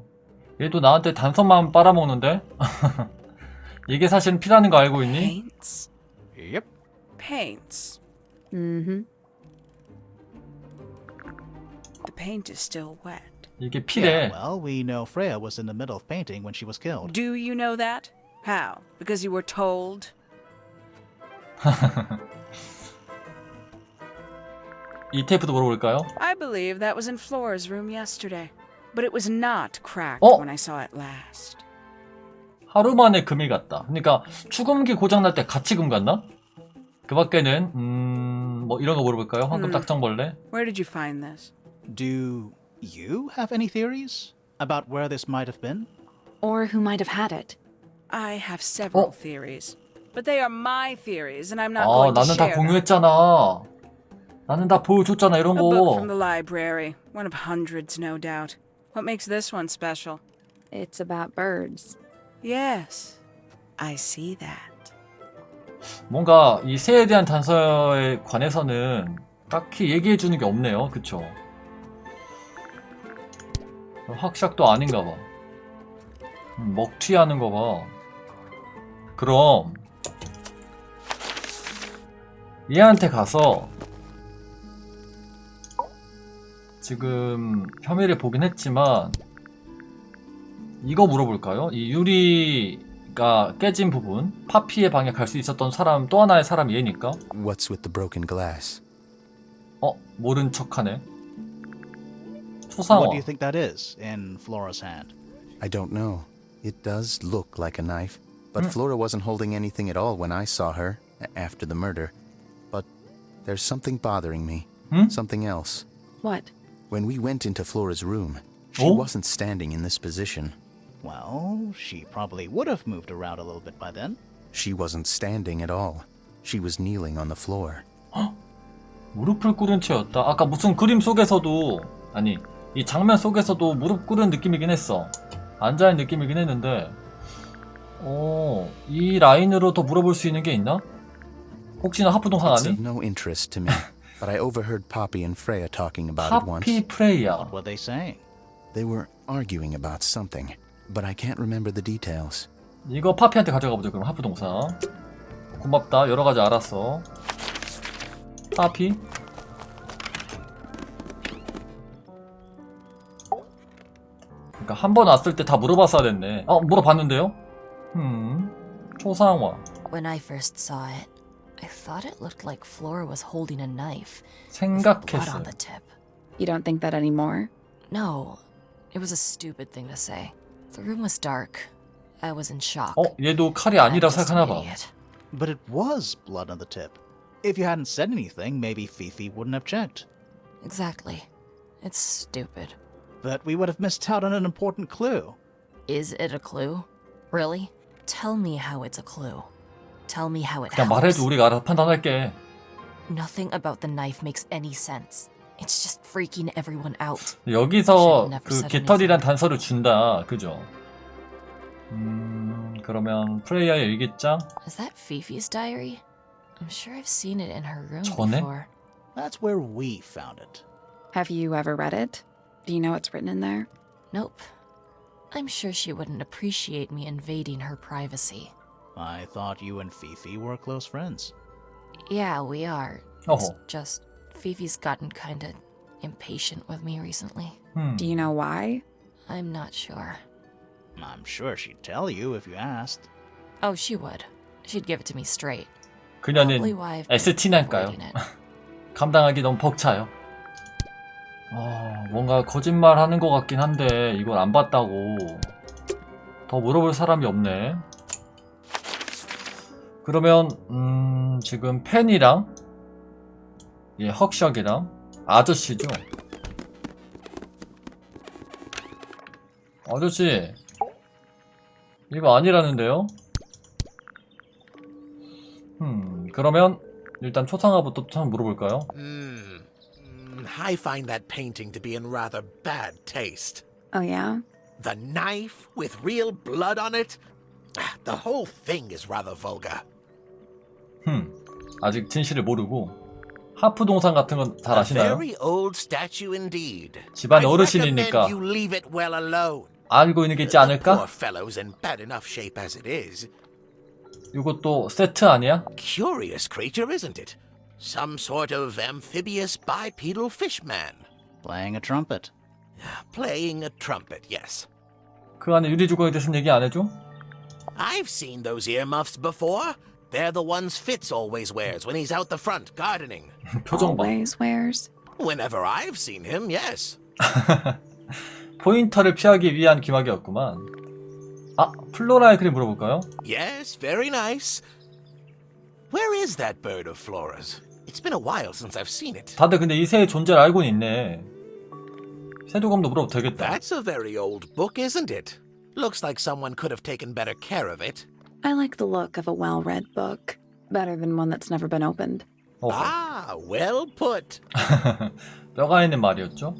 얘도 나한테 단서만 빨아먹는데? 이게 사실 피라는 거 알고 있니? Paints? Yep. Paints. Mm-hmm. The paint is still wet. 이게 Yeah, 피래. well, we know Freya was in the middle of painting when she was killed. Do you know that? How? Because you were told? 이 테이프도 물어볼까요? I believe that was in Flora's room yesterday. But it was not cracked Oh. when I saw it last. 하루 만에 금이 갔다. 그러니까 추금기 고장날 때 같이 금 갔나? 그 밖에는 뭐 이런 거 물어볼까요? 황금 딱정벌레? Where did you find this? Do you have any theories about where this might have been? Or who might have had it. I have several theories. But they are my theories and I'm not 아, going to 나는 다 share them. 공유했잖아. 나는 다 보여줬잖아, 이런 A book 거. from the library. One of hundreds, no doubt. What makes this one special? It's about birds. Yes, I see that. 뭔가 이 새에 대한 단서에 관해서는 딱히 얘기해주는 게 없네요. 그쵸? 확샥도 아닌가 봐. 먹튀하는 거 봐. 그럼 얘한테 가서 지금 혐의를 보긴 했지만 이거 물어볼까요? 이 유리가 깨진 부분, 파피의 방에 갈 수 있었던 사람, 또 하나의 사람이 얘니까. What's with the broken glass? 모른 척하네. What 초상화. do you think that is in Flora's hand? I don't know. It does look like a knife, but Flora wasn't holding anything at all when I saw her after the murder. But there's something bothering me. Something else. What? When we went into Flora's room, she Oh? wasn't standing in this position. Well, she probably would have moved around a little bit by then. She wasn't standing at all. She was kneeling on the floor. 무릎을 꿇은 채였다. 아까 무슨 그림 속에서도, 아니 이 장면 속에서도 무릎 꿇은 느낌이긴 했어. 앉아있는 느낌이긴 했는데 이 라인으로 더 물어볼 수 있는 게 있나? 혹시나 하프동산 It's 아니? of no interest to me, but I overheard Poppy and Freya talking about it once. 하피 프레이야. What were they saying? They were arguing about something, but I can't remember the details. 이거 파피한테 가져가 보자. 그럼 하프동산. 고맙다. 여러 가지 알았어. 파피. 그러니까 한 번 왔을 때 다 물어봤어야 됐네. 물어봤는데요? 초상화. When I first saw it, I thought it looked like Flora was holding a knife with blood on 생각했어요. the tip. You don't think that anymore? No, it was a stupid thing to say. The room was dark. I was in shock. 얘도 칼이 I'm 아니라 just an 생각하나 봐. idiot. But it was blood on the tip. If you hadn't said anything, maybe Fifi wouldn't have checked. Exactly. It's stupid. But we would have missed out on an important clue. Is it a clue? Really? Tell me how it's a clue. Tell me how it 그냥 helps. 말해줘. 우리가 알아서 판단할게. Nothing about the knife makes any sense. It's just freaking everyone out. 여기서 Should've never 그 said 깃털이란 단서를 준다. 그죠? 그러면 프레이야의 일기장? Is that Fifi's diary? I'm sure I've seen it in her room 전에? before. That's where we found it. Have you ever read it? Do you know what's written in there? Nope. I'm sure she wouldn't appreciate me invading her privacy. I thought you and Fifi were close friends. Yeah, we are. It's 어허. just Fifi's gotten kinda impatient with me recently. Do you know why? I'm not sure. I'm sure she'd tell you if you asked. Oh, she would. She'd give it to me straight. 그녀는 Probably why I've been ST나일까요? avoiding it. 감당하기 너무 벅차요. 뭔가 거짓말 하는 것 같긴 한데 이걸 안 봤다고 더 물어볼 사람이 없네. 그러면 지금 펜이랑 헉샥이랑 아저씨죠. 아저씨 이거 아니라는데요? 그러면 일단 초상화부터 한번 물어볼까요? I find that painting to be in rather bad taste. Oh, yeah? The knife with real blood on it? The whole thing is rather vulgar. 아직 진실을 모르고 하프 동상 같은 건 잘 A 아시나요? very old statue indeed. 집안 I'd 어르신이니까 recommend you leave it well alone. 알고 있는 게 있지 The 않을까? poor fellow's in bad enough shape as it is. 이것도 세트 아니야? Curious creature, isn't it? Some sort of amphibious bipedal fishman. Playing a trumpet. Playing a trumpet, yes. 그 안에 유리 조각에 대해서는 얘기 안 해줘? I've seen those earmuffs before. They're the ones Fitz always wears when he's out the front gardening. 표정 봐. Always wears? Whenever I've seen him, yes. 포인터를 피하기 위한 기막이었구만. 플로라의 그림 물어볼까요? Yes, very nice. Where is that bird of Flora's? It's been a while since I've seen it. 다들 근데 이 새의 존재를 알고는 있네. 세도감도 물어봐도 되겠다. That's a very old book, isn't it? Looks like someone could have taken better care of it. I like the look of a well-read book. Better than one that's never been opened. Ah, well put. 뼈가 있는 말이었죠?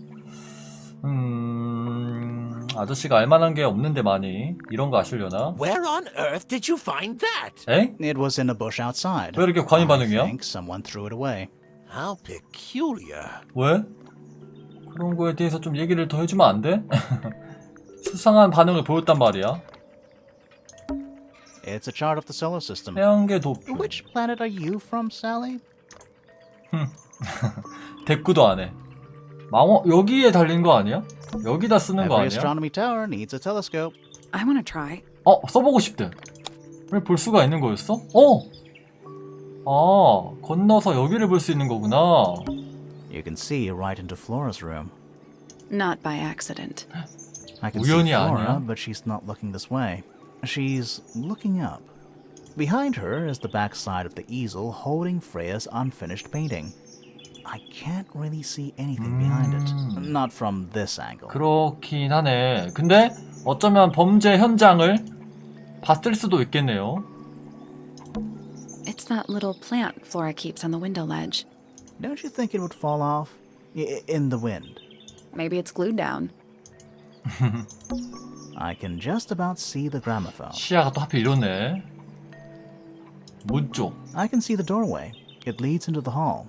아저씨가 알만한 게 없는데 많이 이런 거 아시려나? Where on earth did you find that? 에? It was in a bush outside. 왜 이렇게 관이 I 반응이야? think someone threw it away. How peculiar. 왜? 그런 거에 대해서 좀 얘기를 더 해주면 안 돼? 수상한 반응을 보였단 말이야. It's a chart of the solar system. 태양계 도표. Which planet are you from, Sally? 대꾸도 안 해. 여기에 달린 거 아니야? 여기다 쓰는 거 Every 아니야? astronomy tower needs a telescope. I want to try. 써보고 싶대. 왜 볼 수가 있는 거였어? 건너서 여기를 볼 수 있는 거구나. You can see right into Flora's room. Not by accident. I can see 우연이 Flora, 아니야? but she's not looking this way. She's looking up. Behind her is the back side of the easel holding Freya's unfinished painting. I can't really see anything behind it. Not from this angle. 그렇긴 하네. 근데 어쩌면 범죄 현장을 봤을 수도 있겠네요. It's that little plant Flora keeps on the window ledge. Don't you think it would fall off? In the wind. Maybe it's glued down. I can just about see the gramophone. 시야가 또 하필 이러네. 문 쪽. I can see the doorway. It leads into the hall.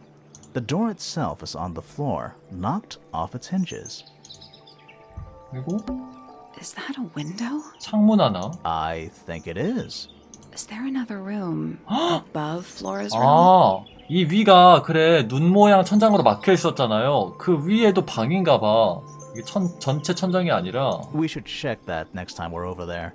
The door itself is on the floor, knocked off its hinges. 그리고 Is that a window? 창문 하나. I think it is. Is there another room above Flora's room? 이 위가 그래 눈 모양 천장으로 막혀 있었잖아요. 그 위에도 방인가 봐. 이게 전체 천장이 아니라. We should check that next time we're over there.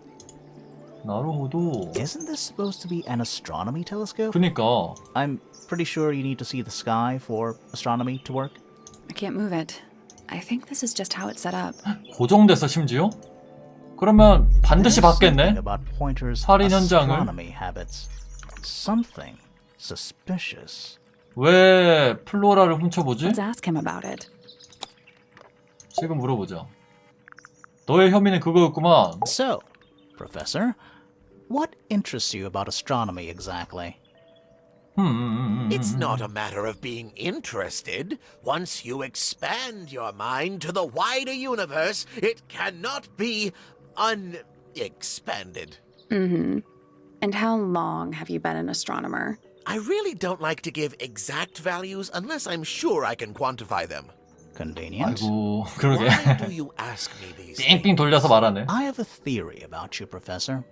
나루호도. Isn't this supposed to be an astronomy telescope? 그니까. I'm pretty sure you need to see the sky for astronomy to work. I can't move it. I think this is just how it's set up. 고정됐어 심지어? 그러면 반드시 There's 받겠네. something about Pointer's 살인 현장을. astronomy habits. Something suspicious. 왜 플로라를 훔쳐보지? Let's ask him about it. 지금 물어보자. 너의 혐의는 그거였구만. So, Professor, what interests you about astronomy exactly? It's not a matter of being interested. Once you expand your mind to the wider universe, it cannot be unexpanded. Mm-hmm. And how long have you been an astronomer? I really don't like to give exact values unless I'm sure I can quantify them. Convenient. 아이고 그러게. Why do you ask me these 빙빙 things? 돌려서 말하네. I have a theory about you, Professor.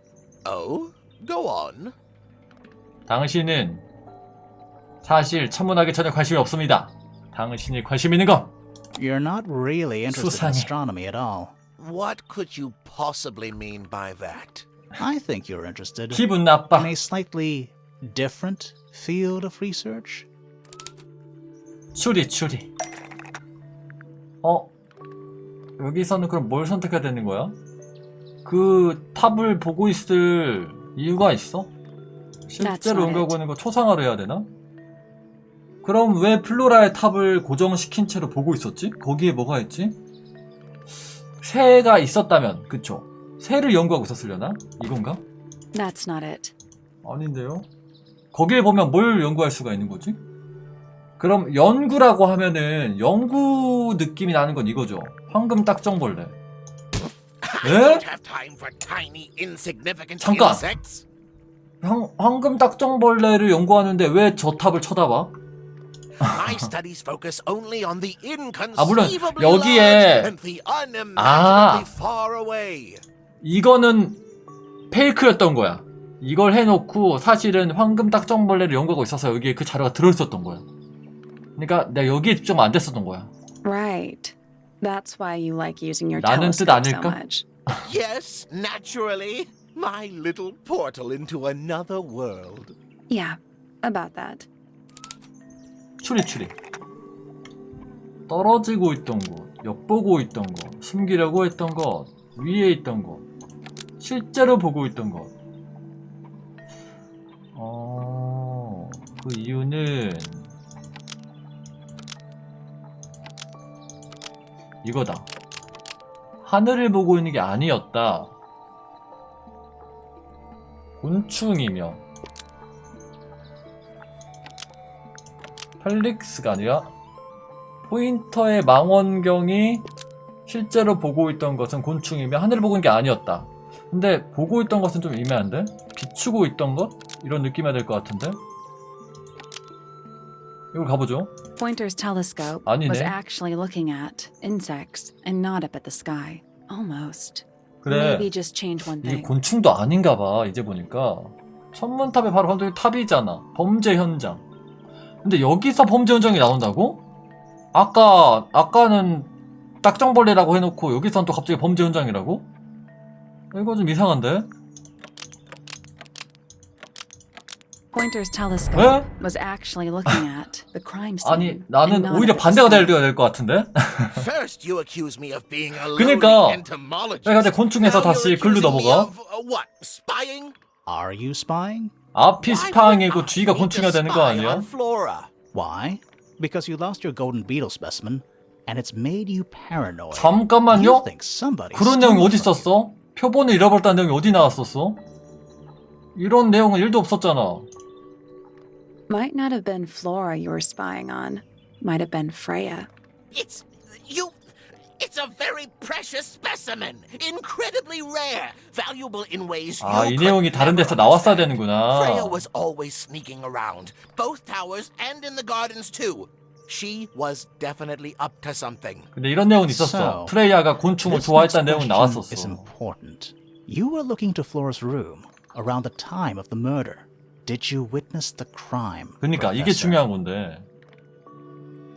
Oh? Go on. 당신은 사실 천문학에 전혀 관심이 없습니다. 당신이 관심 있는 건 You're not really interested in 수상해. astronomy at all. What could you possibly mean by that? I think you're interested 기분 나빠. in a slightly different field of research. 추리. 여기서는 그럼 뭘 선택해야 되는 거야? 그 탑을 보고 있을 이유가 있어? 실제로 연구하고 있는 거 초상화로 해야 되나? 그럼 왜 플로라의 탑을 고정시킨 채로 보고 있었지? 거기에 뭐가 있지? 새가 있었다면, 그쵸? 새를 연구하고 있었으려나? 이건가? That's not it. 아닌데요? 거기에 보면 뭘 연구할 수가 있는 거지? 그럼 연구라고 하면은 연구 느낌이 나는 건 이거죠. 황금 딱정벌레. I 에? don't have time for tiny, insignificant 잠깐! insects. 황금 딱정벌레를 연구하는데 왜 저 탑을 쳐다봐? My studies focus only on the 물론 inconceivably 여기에 large and the unimaginably far away. 이거는 페이크였던 거야. 이걸 해놓고 사실은 황금 딱정벌레를 연구하고 있어서 여기에 그 자료가 들어있었던 거야. 그러니까 내가 여기에 집중 안 됐었던 거야. Right. That's why you like using your 라는 뜻 telescope so 아닐까? much. Yes, naturally. My little portal into another world. Yeah, about that. 추리. 떨어지고 있던 곳, 엿보고 있던 것, 숨기려고 했던 것, 위에 있던 것, 실제로 보고 있던 것. 그 이유는 이거다. 하늘을 보고 있는 게 아니었다. 곤충이며 펠릭스가 아니라 포인터의 망원경이 실제로 보고 있던 것은 곤충이며 하늘을 보고 있는 게 아니었다. 근데 보고 있던 것은 좀 애매한데? 비추고 있던 것? 이런 느낌이 될 것 같은데? 이걸 가보죠. Pointer's telescope 아니네. was actually looking at insects and not up at the sky. Almost. 그래. Maybe just change one 이게 thing. 곤충도 아닌가 봐. 이제 보니까 천문탑에 바로 감독이 탑이잖아. 범죄 현장. 근데 여기서 범죄 현장이 나온다고? 아까는 딱정벌레라고 해놓고 여기선 또 갑자기 범죄 현장이라고? 이거 좀 이상한데? Pointer's telescope 에? was actually looking at the crime scene. 아니 나는 and not 오히려 at the 반대가 sky. 될 것 같은데? First you accuse me of being a 그러니까 lowly entomologist. 내가 곤충에서 Now you're 다시 글로 accusing me 넘어가. of, what, spying? Are you spying? 앞이 Why 스파잉이고 would I 뒤가 need to 곤충이가 되는 거 spy 아니야? on Flora? Why? Because you lost your golden beetle specimen, and it's made you paranoid. You 잠깐만요? think somebody 그런 내용이 stole 어디 it from you. 있었어? 표본을 잃어버렸다는 내용이 어디 나왔었어? 이런 내용은 1도 없었잖아. Might not have been Flora you were spying on. Might have been Freya. It's a very precious specimen. Incredibly rare. Valuable in ways 아, you 이 could 내용이 다른 never 데서 나왔어야 understand. 되는구나. Freya was always sneaking around. Both towers and in the gardens too. She was definitely up to something. 근데 이런 내용은 있었어. So, 프레이야가 곤충을 This next 좋아했다는 내용은 question is 나왔었어. important. You were looking to Flora's room around the time of the murder. Did you witness the crime? 그러니까 이게 Professor? 중요한 건데.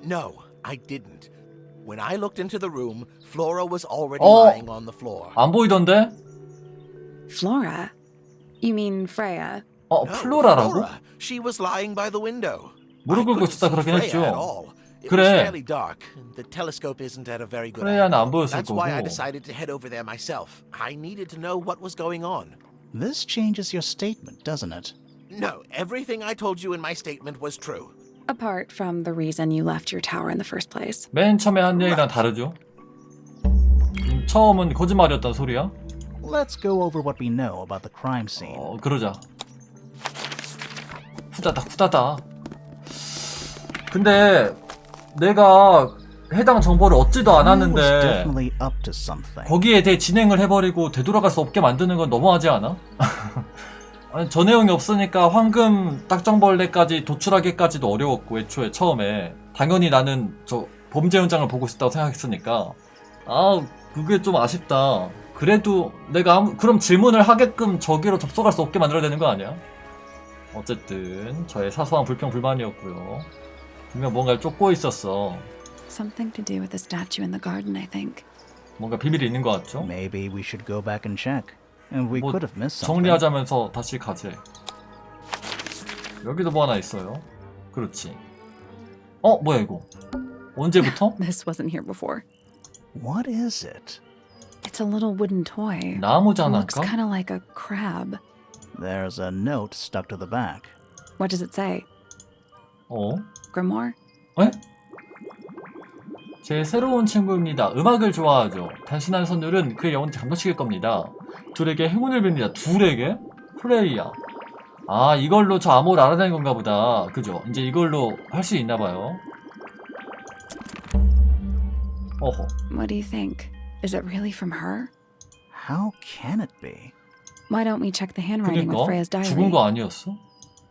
No, I didn't. When I looked into the room, Flora was already 어? lying on the floor. 안 보이던데? Flora? You mean Freya? No, 플로라라고? Flora. She was lying by the window. 무릎 I 꿇고 couldn't 있었다 see 그러긴 Freya at 했죠. all. It was 그래. fairly dark. The telescope isn't at a very good 프레야는 angle. 안 보였을 That's why I 거고. decided to head over there myself. I needed to know what was going on. This changes your statement, doesn't it? No, everything I told you in my statement was true. Apart from the reason you left your tower in the first place. 맨 처음에 한 얘기랑 다르죠. 처음은 거짓말이었단 소리야? Let's go over what we know about the crime scene. 그러자. 후다닥. 근데 내가 해당 정보를 얻지도 I was 않았는데 definitely up to something. 거기에 대해 진행을 해버리고 되돌아갈 수 없게 만드는 건 너무하지 않아? 아니, 저 내용이 없으니까 황금 딱정벌레까지 도출하기까지도 어려웠고 애초에 처음에 당연히 나는 저 범죄 현장을 보고 싶다고 생각했으니까 그게 좀 아쉽다. 그래도 내가 그럼 질문을 하게끔 저기로 접속할 수 없게 만들어야 되는 거 아니야? 어쨌든 저의 사소한 불평불만이었고요. 분명 뭔가를 쫓고 있었어. Something to do with the statue in the garden, I think. 뭔가 비밀이 있는 것 같죠? Maybe we should go back and check. And we 뭐 could have missed something. 정리하자면서 다시 가재. 여기도 뭐 하나 있어요. 그렇지. 뭐야 이거? 언제부터? This wasn't here before. What is it? It's a little wooden toy. It 나무잖아. looks kind of like a crab. There's a note stuck to the back. What does it say? Grimoire? 에? 제 새로운 친구입니다. 음악을 좋아하죠. 단순한 선율은 그의 영혼을 감동시킬 겁니다. 둘에게 행운을 빕니다. 둘에게? 프레이야. 이걸로 저 암호를 알아내는 건가 보다. 그죠? 이제 이걸로 할 수 있나 봐요. 어허. What do you think? Is it really from her? How can it be? Why don't we check the handwriting with Freya's 그니까 diary? 죽은 거 아니었어?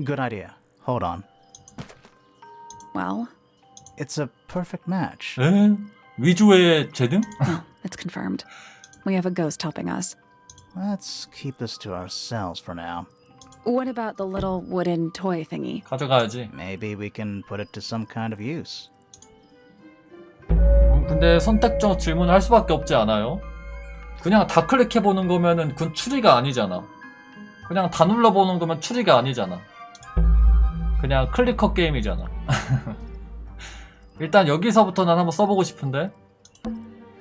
Good idea. Hold on. Well? It's a perfect match. 에? 위조의 재능? No, it's confirmed. We have a ghost helping us. Let's keep this to ourselves for now. What about the little wooden toy thingy? 가져가야지. Maybe we can put it to some kind of use. 근데 선택적 질문을 할 수밖에 없지 않아요? 그냥 다 클릭해보는 거면은 그건 추리가 아니잖아. 그냥 다 눌러보는 거면 추리가 아니잖아. 그냥 클리커 게임이잖아. 일단 여기서부터 난 한번 써보고 싶은데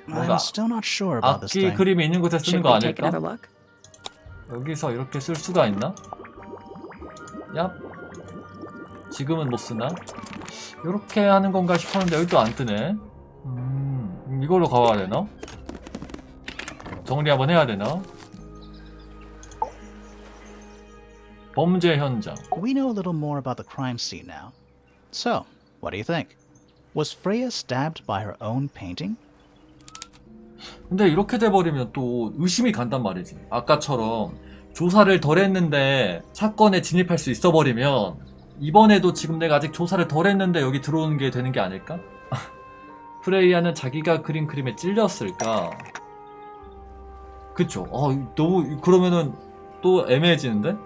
뭔가 I'm still not sure about this 악기 thing. 그림이 있는 곳에 쓰는 Should 거 we take 아닐까? another look? 여기서 이렇게 쓸 수가 있나? 야, 지금은 못 쓰나? 이렇게 하는 건가 싶었는데 여기 또 안 뜨네. 이걸로 가봐야 되나? 정리 한번 해야 되나? 범죄 현장. We know a little more about the crime scene now. So, what do you think? Was Freya stabbed by her own painting? 근데 이렇게 돼버리면 또 의심이 간단 말이지. 아까처럼 조사를 덜 했는데 사건에 진입할 수 있어버리면 이번에도 지금 내가 아직 조사를 덜 했는데 여기 들어오는 게 되는 게 아닐까? 프레이야는 자기가 그린 그림에 찔렸을까? 그쵸? 너무 그러면은 또 애매해지는데?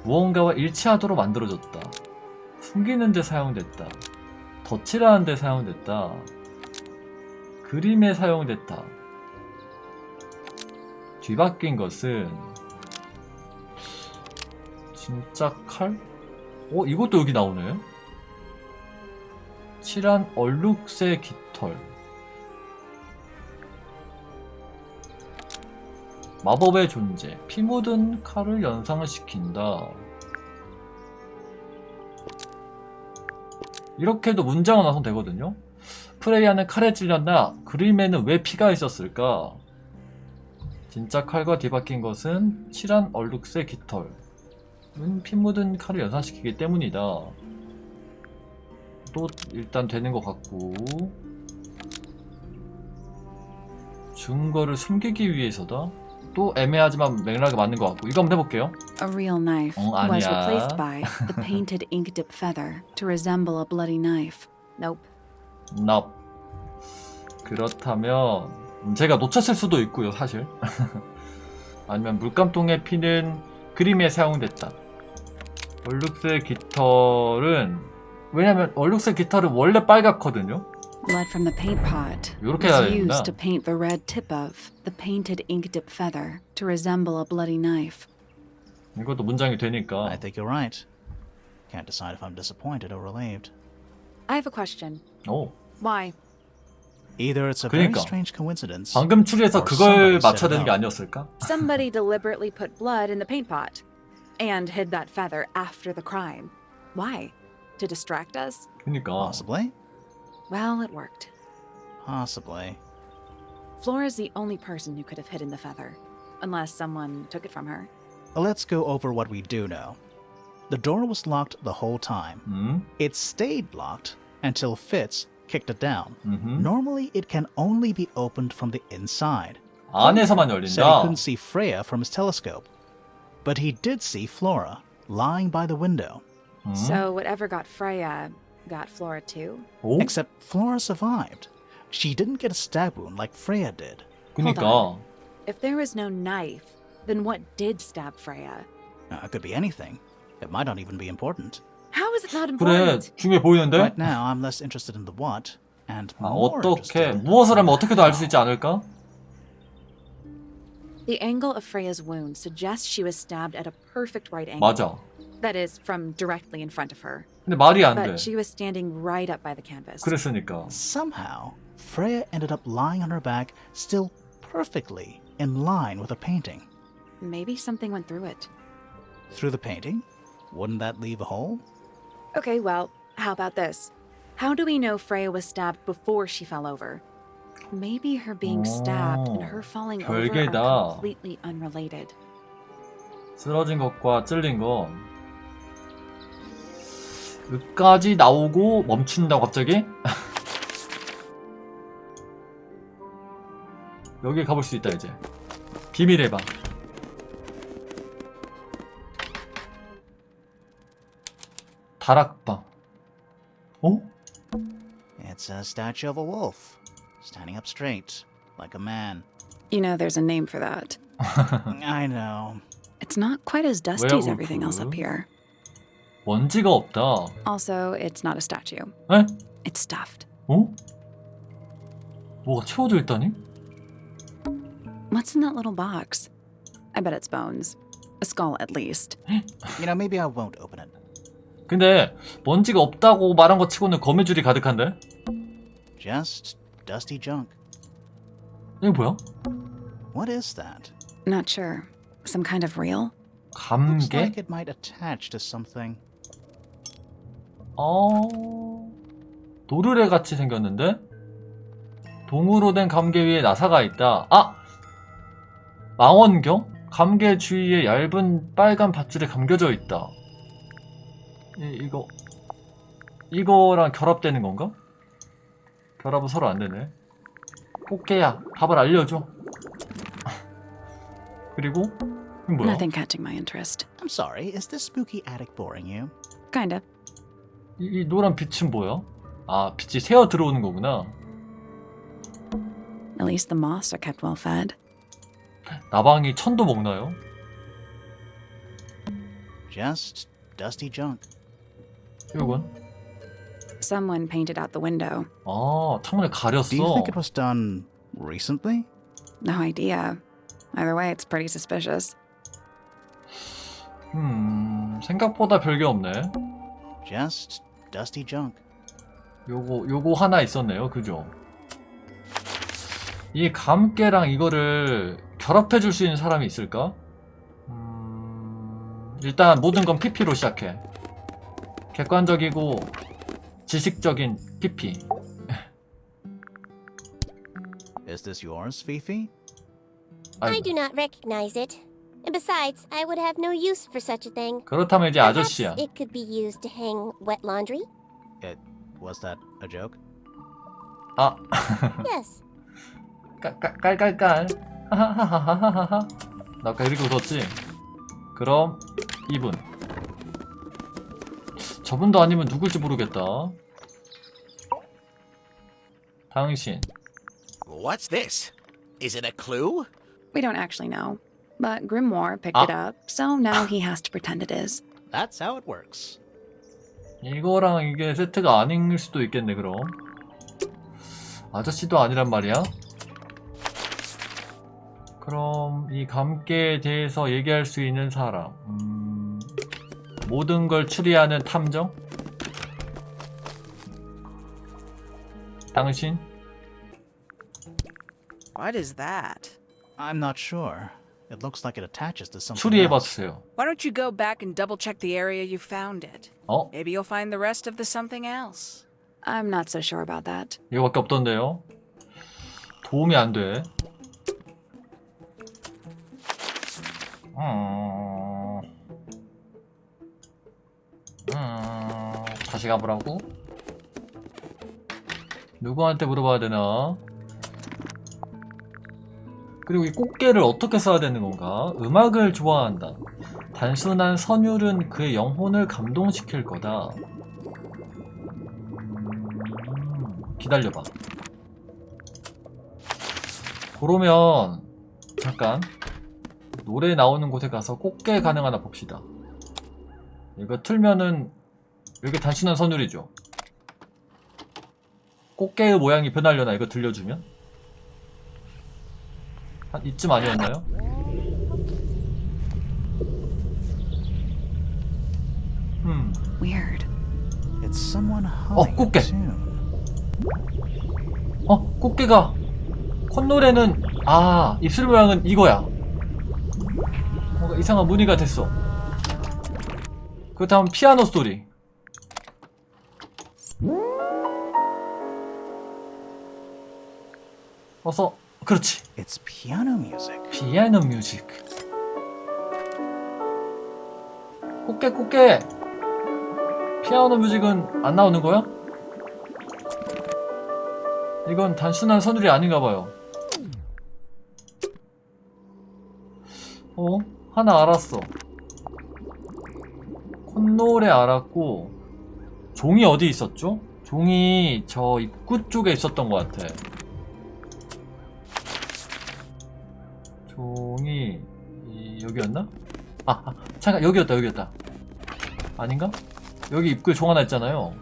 무언가와 일치하도록 만들어졌다. 숨기는 데 사용됐다. 덧칠하는 데 사용됐다. 그림에 사용됐다. 뒤바뀐 것은 진짜 칼? 이것도 여기 나오네. 칠한 얼룩새 깃털. 마법의 존재. 피 묻은 칼을 연상시킨다. 이렇게도 문장은 완성되거든요. 프레이야는 칼에 찔렸나? 그림에는 왜 피가 있었을까? 진짜 칼과 뒤바뀐 것은 칠한 얼룩새 깃털. 피 묻은 칼을 연상시키기 때문이다. 또 일단 되는 것 같고, 증거를 숨기기 위해서다? 또 애매하지만 맥락이 맞는 것 같고, 이거 한번 해볼게요. A real knife was replaced by the painted ink dip feather to resemble a bloody knife. Nope. Nope. 그렇다면 제가 놓쳤을 수도 있고요, 사실. 아니면 물감통의 피는 그림에 사용됐다. 얼룩새 깃털은 왜냐면 얼룩새 깃털은 원래 빨갛거든요. Blood from the paint pot it 요렇게 was 해야 된다. used to paint the red tip of the painted ink dip feather to resemble a bloody knife. 이것도 문장이 되니까. I think you're right. Can't decide if I'm disappointed or relieved. I have a question. 오. Why? Either it's a very 그러니까. strange coincidence. 방금 추리해서 or 그걸 somebody set 맞춰야 it 되는 게 up. 아니었을까? Somebody deliberately put blood in the paint pot and hid that feather after the crime. Why? To distract us? 그러니까. Possibly. Well, it worked. Possibly. Flora's the only person who could have hidden the feather, unless someone took it from her. Let's go over what we do know. The door was locked the whole time. It stayed locked until Fitz kicked it down. Normally, it can only be opened from the inside. 안에서만 Said he 열린다. couldn't see Freya from his telescope, but he did see Flora lying by the window. So whatever got Freya got Flora too? 오? Except Flora survived. She didn't get a stab wound like Freya did. 그러니까. If there was no knife, then what did stab Freya? It could be anything. It might not even be important. How is it not 그래, important? 중요해 보이는데? Right now, I'm less interested in the what and 아, more 어떻게, interested. 무엇을 하면 어떻게도 알 수 있지 않을까? The angle of Freya's wound suggests she was stabbed at a perfect right angle. 맞아. That is, from directly in front of her. 근데 말이 안 돼. But she was standing right up by the canvas. 그랬으니까. Somehow, Freya ended up lying on her back, still perfectly in line with the painting. Maybe something went through it. Through the painting? Wouldn't that leave a hole? Okay, well, how about this? How do we know Freya was stabbed before she fell over? Maybe her being stabbed and her falling over 별개다. are completely unrelated. 쓰러진 것과 찔린 건 끝까지 나오고 멈춘다고 갑자기? 여기 가볼 수 있다 이제. 비밀의 방. 다락방. 어? It's a statue of a wolf, standing up straight, like a man. You know there's a name for that. I know. It's not quite as dusty as werewolf. everything else up here. 먼지가 없다. Also, it's not a statue. 에? It's stuffed. 어? 뭐가 채워져 있다니? What's in that little box? I bet it's bones. A skull, at least. You know, maybe I won't open it. 근데 먼지가 없다고 말한 거 치고는 거미줄이 가득한데? Just dusty junk. 이거 뭐야? What is that? Not sure. Some kind of reel? Looks 감개? like it might attach to something. 도르래 같이 생겼는데? 동으로 된 감개 위에 나사가 있다. 아! 망원경? 감개 주위에 얇은 빨간 밧줄에 감겨져 있다. 이거랑 결합되는 건가? 결합은 서로 안 되네. 꽃게야, 답을 알려줘. 그리고 이건 뭐야? Nothing catching my interest. I'm sorry, is this spooky attic boring you? Kinda. 이 노란 빛은 뭐야? 아, 빛이 새어 들어오는 거구나. At least the moths are kept well fed. 나방이 천도 먹나요? Just dusty junk. 이건? Someone painted out the window. 아, 창문에 가렸어. Do you think it was done recently? No idea. Either way, it's pretty suspicious. 생각보다 별게 없네. Just dusty junk. 요거 하나 있었네요. 그죠? 이 감개랑 이거를 결합해 줄 수 있는 사람이 있을까? 일단 모든 건 PP로 시작해. 객관적이고 지식적인 PP. Is this yours, Fifi? I do not recognize it. And besides, I would have no use for such a thing. 그렇다면 이제 Perhaps 아저씨야. it could be used to hang wet laundry? Was that a joke? 아, Yes. 깔깔깔. 하하하하하하. 나 아까 이렇게 웃었지? 그럼 이분. 저분도 아니면 누굴지 모르겠다. 당신. What's this? Is it a clue? We don't actually know. But Grimoire picked it up, so now he has to pretend it is. That's how it works. 이거랑 이게 세트가 아닐 수도 있겠네. 그럼 아저씨도 아니란 말이야? 그럼 이 감개에 대해서 얘기할 수 있는 사람. 모든 걸 추리하는 탐정? 당신? What is that? I'm not sure. It looks like it attaches to something else. 추리해봤어요. Why don't you go back and double check the area you found it? 어? Maybe you'll find the rest of the something else. I'm not so sure about that. 이거밖에 없던데요? 도움이 안 돼. 다시 가보라고? 누구한테 물어봐야 되나? 그리고 이 꽃게를 어떻게 써야 되는 건가? 음악을 좋아한다. 단순한 선율은 그의 영혼을 감동시킬 거다. 기다려봐. 그러면 잠깐 노래 나오는 곳에 가서 꽃게 가능하나 봅시다. 이거 틀면은 이게 단순한 선율이죠. 꽃게의 모양이 변하려나 이거 들려주면? 한 이쯤 아니었나요? Weird. It's someone humming 꽃게. a tune. 꽃게가 콧노래는 입술 모양은 이거야. 뭔가 이상한 무늬가 됐어. 그 다음 피아노 소리. 어서 그렇지. It's piano music. 피아노 뮤직. 꽃게. 피아노 뮤직은 안 나오는 거야? 이건 단순한 선율이 아닌가 봐요. 하나 알았어. 콧노래 알았고, 종이 어디 있었죠? 종이 저 입구 쪽에 있었던 것 같아. 종이 여기였나? 잠깐 여기였다. 아닌가? 여기 입구에 종 하나 있잖아요.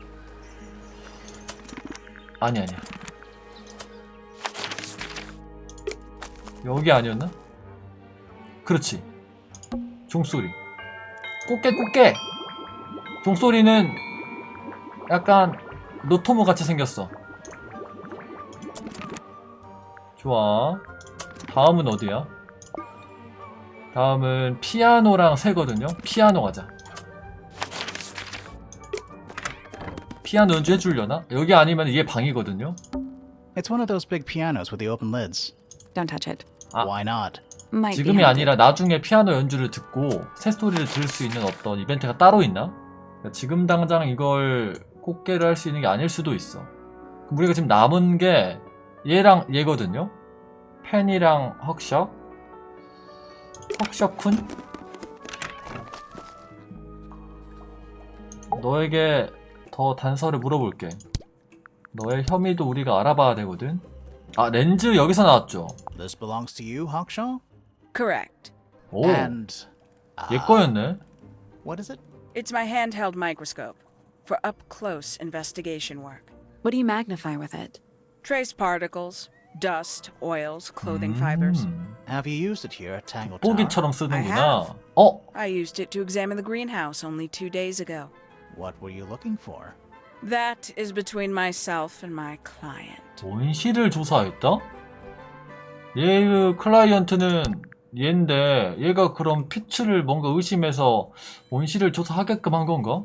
아니야. 여기 아니었나? 그렇지. 종소리. 꽃게. 종소리는 약간 노토무 같이 생겼어. 좋아. 다음은 어디야? 다음은 피아노랑 새거든요. 피아노 가자. 피아노 연주 해주려나? 여기 아니면 이게 방이거든요. It's one of those big pianos with the open lids. Don't touch it. Why not? Might be 지금이 haunted. 아니라 나중에 피아노 연주를 듣고 새소리를 들을 수 있는 어떤 이벤트가 따로 있나? 그러니까 지금 당장 이걸 꽃게를 할 수 있는 게 아닐 수도 있어. 그럼 우리가 지금 남은 게 얘랑 얘거든요. 펜이랑 헉셔쿤? 너에게 더 단서를 물어볼게. 너의 혐의도 우리가 알아봐야 되거든. 렌즈 여기서 나왔죠. This belongs to you, Hawkshaw? Correct. 오, And 얘 거였네. what is it? It's my handheld microscope for up-close investigation work. What do you magnify with it? Trace particles, dust, oils, clothing fibers. Have you used it here at Tangle Tower? 뽀기처럼 쓰는구나. have. 어? I used it to examine the greenhouse only 2 days ago. What were you looking for? That is between myself and my client. 원시를 조사했다? 얘 클라이언트는 얘인데 얘가 그럼 피츠를 뭔가 의심해서 원시를 조사하게끔 한 건가?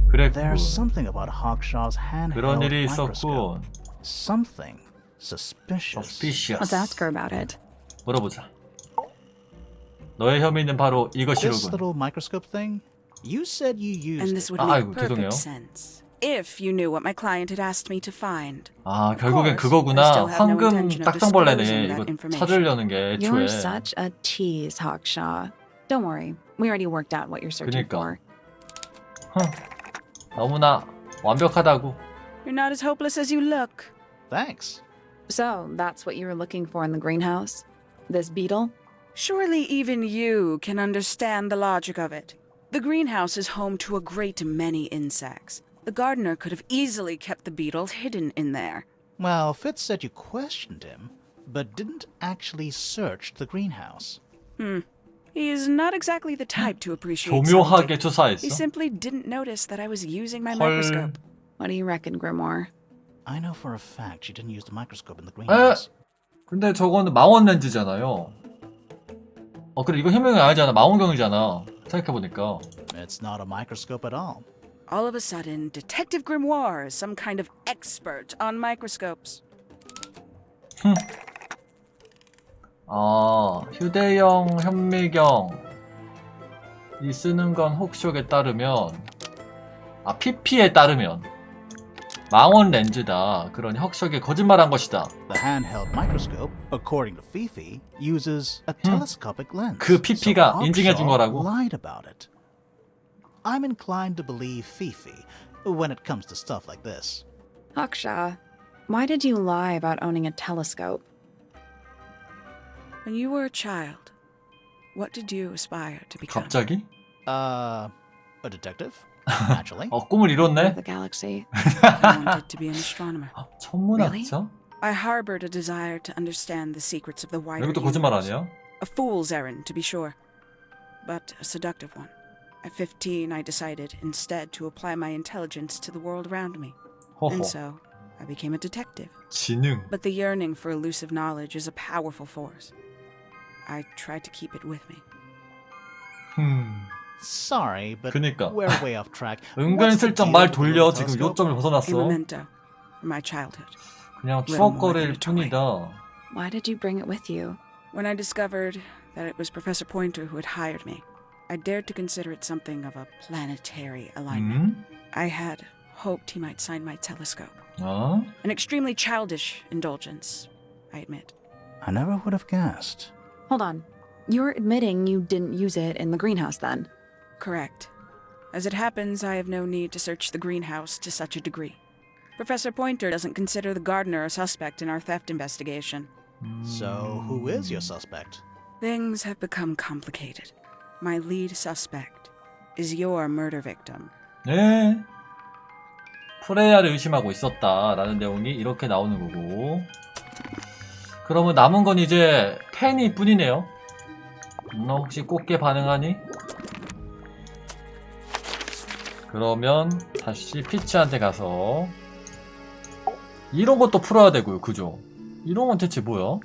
그랬군. There's something about Hawkshaw's handheld 그런 일이 microscope. 있었군. Something suspicious. Let's ask her about it. 물어보자. 너의 혐의는 바로 This 이것이로군. little microscope thing? You said you used And this it. would make 아이고, 죄송해요. perfect sense. If you knew what my client had asked me to find. 결국엔 course, I 그거구나. still have no 황금 intention of 딱정벌레네. disclosing 이거 that information. 찾으려는 게 You're 애초에. such a tease, Hawkshaw. Don't worry. We already worked out what you're searching 그니까. for. 너무나 완벽하다고. You're not as hopeless as you look. Thanks. So, that's what you were looking for in the greenhouse? This beetle? Surely even you can understand the logic of it. The greenhouse is home to a great many insects. The gardener could have easily kept the beetle hidden in there. Well, Fitz said you questioned him, but didn't actually search the greenhouse. He is not exactly the type to appreciate 교묘하게 subtlety. 추사했어. He simply didn't notice that I was using my 헐. microscope. What do you reckon, Grimoire? I know for a fact she didn't use the microscope in the 에? greenhouse. 근데 저거는 망원 렌즈잖아요. 그래 이거 해명이 아니잖아. 망원경이잖아. 생각해보니까. It's not a microscope at all. All of a sudden, Detective Grimoire is some kind of expert on microscopes. 휴대용 현미경 이 쓰는 건 혹시에 따르면 PP에 따르면 망원 렌즈다. 그러니 혁석이 거짓말한 것이다. The handheld microscope, according to Fifi, uses a telescopic lens. 그 PP가 so 인증해 준 Hawkshaw 거라고? lied about it. I'm inclined to believe Fifi when it comes to stuff like this. Aksha, why did you lie about owning a telescope? When you were a child, what did you aspire to become? 갑자기? A detective, naturally. 꿈을 이뤘네? The galaxy. I wanted to be an astronomer. 천문학자? I harbored a desire to understand the secrets of the wider 이것도 거짓말 universe. 아니야? A fool's errand, to be sure, but a seductive one. At 15, I decided instead to apply my intelligence to the world around me. And 허허. so, I became a detective. 지능. But the yearning for elusive knowledge is a powerful force. I tried to keep it with me. Sorry, but 그니까. we're way off track. 은근슬쩍 말 돌려. 지금 요점을 A 벗어났어. memento from my childhood. 그냥 little more 추억거리일 than a toy. 뿐이다. Why did you bring it with you? When I discovered that it was Professor Pointer who had hired me, I dared to consider it something of a planetary alignment. I had hoped he might sign my telescope. An extremely childish indulgence, I admit. I never would have guessed. Hold on. You're admitting you didn't use it in the greenhouse then? Correct. As it happens, I have no need to search the greenhouse to such a degree. Professor Pointer doesn't consider the gardener a suspect in our theft investigation. So, who is your suspect? Things have become complicated. My lead suspect is your murder victim. 네. 프레야를 의심하고 있었다라는 내용이 이렇게 나오는 거고. 그러면 남은 건 이제 펜이 뿐이네요. 너 혹시 꽃게 반응하니? 그러면 다시 피치한테 가서 이런 것도 풀어야 되고요. 그죠? 이런 건 대체 뭐야?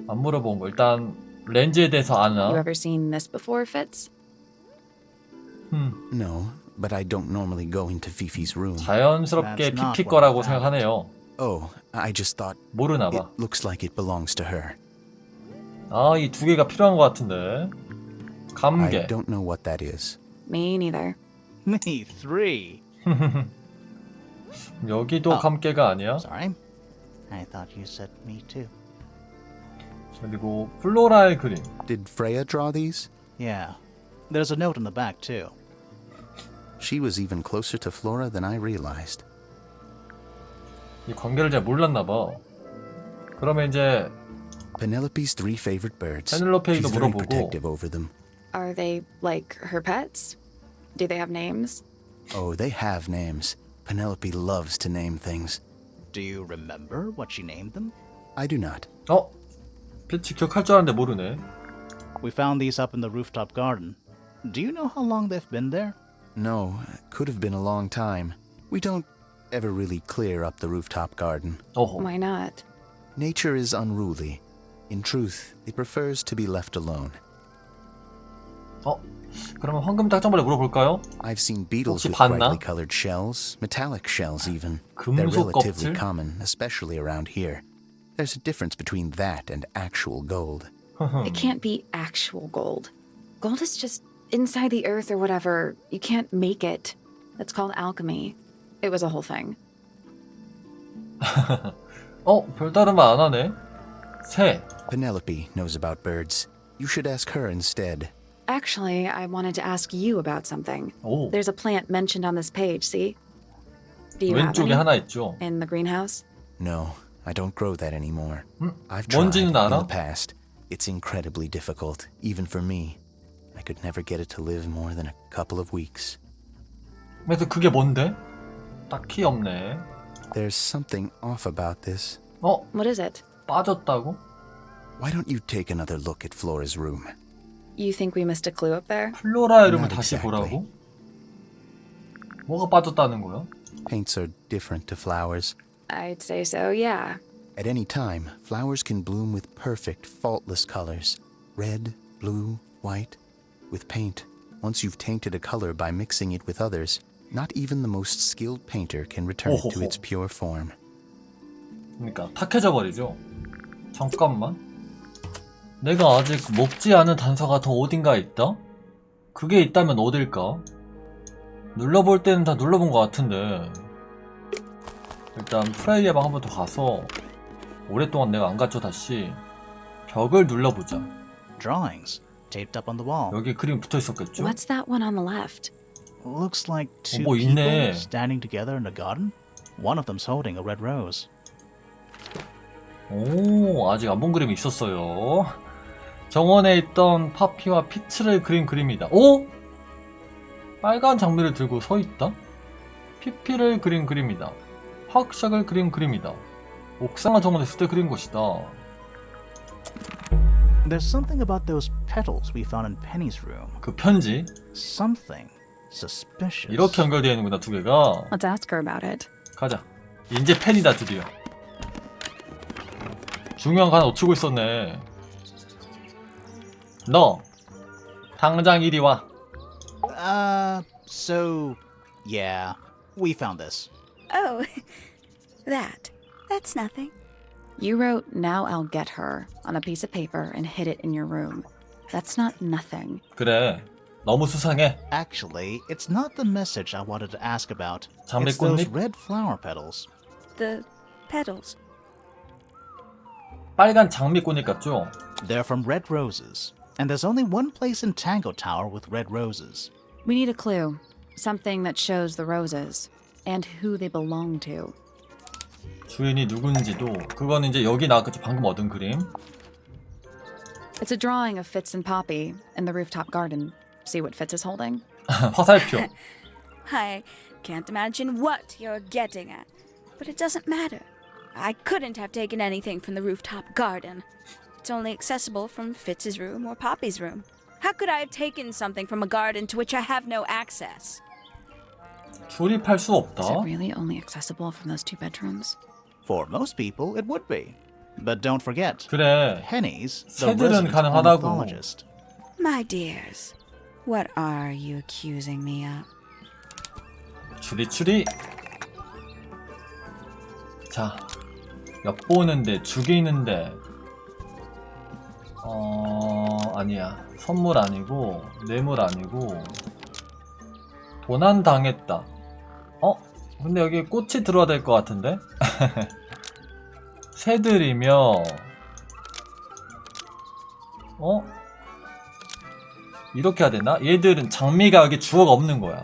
안 물어본 거. 일단 렌즈에 대해서 You 아나? ever seen this before, Fitz? No, but I don't normally go into Fifi's room. 자연스럽게 That's not 피피 what 거라고 I found. 생각하네요. Oh, I just thought 모르나 it 봐. looks like it belongs to her. 이 두 개가 필요한 것 같은데. I 감개. don't know what that is. Me neither. Me, 3. 여기도 감개가 아니야? Sorry. I thought you said me too. 그리고 플로라의 그림. Did Freya draw these? Yeah. There's a note on the back too. She was even closer to Flora than I realized. 이 관계를 잘 몰랐나 봐. 그러면 이제 Penelope's 3 favorite birds. 페넬로페이도 She's very 물어보고. protective over them. Are they like her pets? Do they have names? Oh, they have names. Penelope loves to name things. Do you remember what she named them? I do not. 피치 기억할 줄 알았는데 모르네. We found these up in the rooftop garden. Do you know how long they've been there? No, could have been a long time. We don't ever really clear up the rooftop garden. 어허. Why not? Nature is unruly. In truth, it prefers to be left alone. 그러면 황금 딱정벌레 물어볼까요? I've seen beetles 혹시 with 봤나? brightly colored shells, metallic shells even. They're 금속 relatively 껍질? common, especially around here. There's a difference between that and actual gold. It can't be actual gold. Gold is just inside the earth or whatever. You can't make it. That's called alchemy. It was a whole thing. 별다른 말 안 하네. 새. Penelope knows about birds. You should ask her instead. Actually, I wanted to ask you about something. 오. There's a plant mentioned on this page, see? Do you have 왼쪽에 any? 하나 있죠. In the greenhouse? No, I don't grow that anymore. I've tried 뭔지는 in 알아? the past. It's incredibly difficult, even for me. I could never get it to live more than a couple of weeks. 그래서 그게 뭔데? 딱히 없네. There's something off about this. What is it? 빠졌다고? Why don't you take another look at Flora's room? You think we missed a clue up there? 플로라의 룸을 Not 다시 exactly. 보라고? 뭐가 빠졌다는 거야? Paints are different to flowers. I'd say so, yeah. At any time, flowers can bloom with perfect, faultless colors. Red, blue, white. With paint, once you've tainted a color by mixing it with others, not even the most skilled painter can return it to its pure form. 그러니까 탁해져 버리죠. 잠깐만. 내가 아직 먹지 않은 단서가 더 어딘가에 있다? 그게 있다면 어딜까? 눌러볼 때는 다 눌러본 것 같은데. 일단 프레이의 방 한 번 더 가서 오랫동안 내가 안 갔죠 다시. 벽을 눌러보자. Drawings taped up on the wall. 여기 그림 붙어 있었겠죠? What's that one on the left? Looks like two 뭐 people 있네. standing together in a garden. One of them's holding a red rose. 오, 아직 안 본 그림이 있었어요. 정원에 있던 파피와 피츠를 그린 그림이다. 오? 빨간 장미를 들고 서 있다? 피피를 그린 그림이다. 화학샥을 그린 그림이다. 옥상을 정원했을 때 그린 것이다. There's something about those petals we found in Penny's room. 그 편지? Something suspicious. 이렇게 연결되어 있는구나, 두 개가. Let's ask her about it. 가자. 이제 펜이다, 드디어. 중요한 거 하나 놓치고 있었네. 너 당장 이리 와. So, yeah, we found this. Oh, that's nothing. You wrote, "Now I'll get her," on a piece of paper and hid it in your room. That's not nothing. 그래. 너무 수상해. Actually, it's not the message I wanted to ask about. It's 장미꽃잎? those red flower petals. The petals. 빨간 장미꽃잎 같죠? They're from red roses. And there's only one place in Tangle Tower with red roses. We need a clue. Something that shows the roses. And who they belong to. 주인이 누군지도. 그건 이제 여기 나왔겠죠. 방금 얻은 그림. It's a drawing of Fitz and Poppy in the rooftop garden. See what Fitz is holding? 화살표. I can't imagine what you're getting at, but it doesn't matter. I couldn't have taken anything from the rooftop garden. It's only accessible from Fitz's room or Poppy's room. How could I have taken something from a garden to which I have no access? 조립할 수 없다. Is it really only accessible from those two bedrooms? For most people, it would be. But don't forget, 그래. Penny's the 새들은 resident 가능하다고. ornithologist. My dears, what are you accusing me of? 추리. 자, 엿보는데 죽이는데. 아니야. 선물 아니고 뇌물 아니고 도난 당했다. 근데 여기 꽃이 들어야 될 것 같은데? 새들이며 이렇게 해야 되나? 얘들은 장미가 여기 주어가 없는 거야.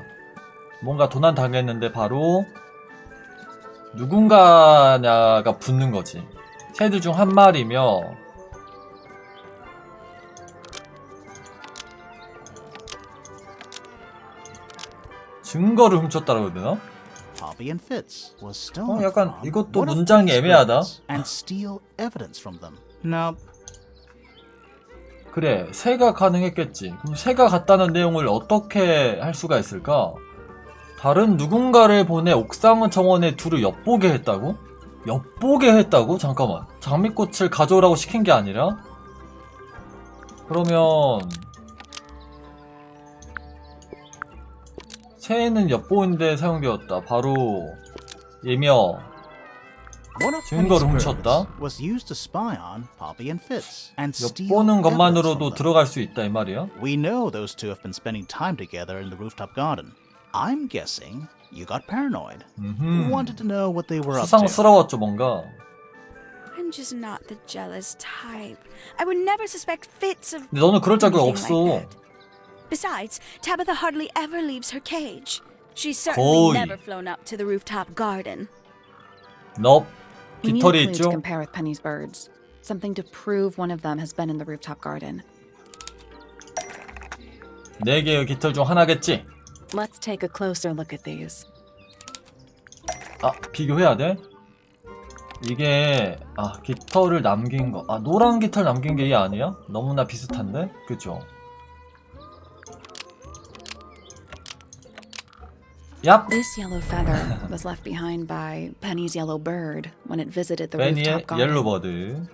뭔가 도난 당했는데 바로 누군가냐가 붙는 거지. 새들 중 한 마리며 증거를 훔쳤다라고 해야 되나? Poppy and Fitz was stolen 약간 from 이것도 one of 문장이 Penny's 애매하다. birds and steal evidence from them. Nope. 그래, 새가 가능했겠지. 그럼 새가 갔다는 내용을 어떻게 할 수가 있을까? 다른 누군가를 보내 옥상 정원에 둘을 엿보게 했다고? 엿보게 했다고? 잠깐만. 장미꽃을 가져오라고 시킨 게 아니라? 그러면 새는 엿보는데 사용되었다. 바로 예며 One of 증거를 Penny's 훔쳤다. birds was used to spy on Poppy and Fitz and steal 엿보는 evidence 것만으로도 from them. 들어갈 수 있다 이 말이야? We know those two have been spending time together in the rooftop garden. I'm guessing you got paranoid. Wanted to know what they were up to. 수상스러웠죠 뭔가. I'm just not the jealous type. I would never suspect Fitz of 근데 너는 그럴 자격 anything 없어. like that. Besides, Tabitha hardly ever leaves her cage. She's certainly 거의. never flown up to the rooftop garden. 너 We need a 깃털이 clue to 있죠? compare with Penny's birds. Something to prove one of them has been in the rooftop garden. 4개의 깃털 중 하나겠지? Let's take a closer look at these. 아, 비교해야 돼? 이게 깃털을 남긴 거. 노란 깃털 남긴 게 이 아니야? 너무나 비슷한데? 그죠? 얍! This yellow feather was left behind by Penny's yellow bird when it visited the 베니의 rooftop garden. 옐로버드.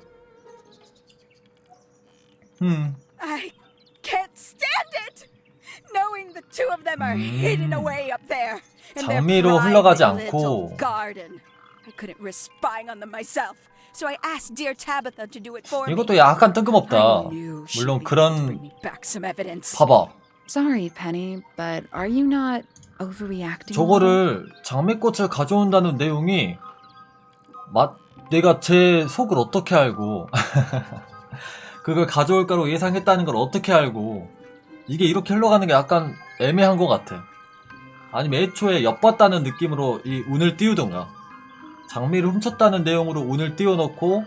I can't stand it! Knowing the two of them are hidden away up there in their 장미로 흘러가지 private little 않고 garden. I couldn't risk spying on them myself, so I asked dear Tabitha to do it for me. 이것도 약간 뜬금없다. I knew she'd 물론 be able to 그런 bring me back some evidence. 봐봐. Sorry, Penny, but are you not overreacting? 저거를 장미꽃을 가져온다는 내용이 내가 제 속을 어떻게 알고 그걸 가져올 거라고 예상했다는 걸 어떻게 알고 이게 이렇게 흘러가는 게 약간 애매한 것 같아. 아니면 애초에 엿봤다는 느낌으로 이 운을 띄우던가 장미를 훔쳤다는 내용으로 운을 띄워놓고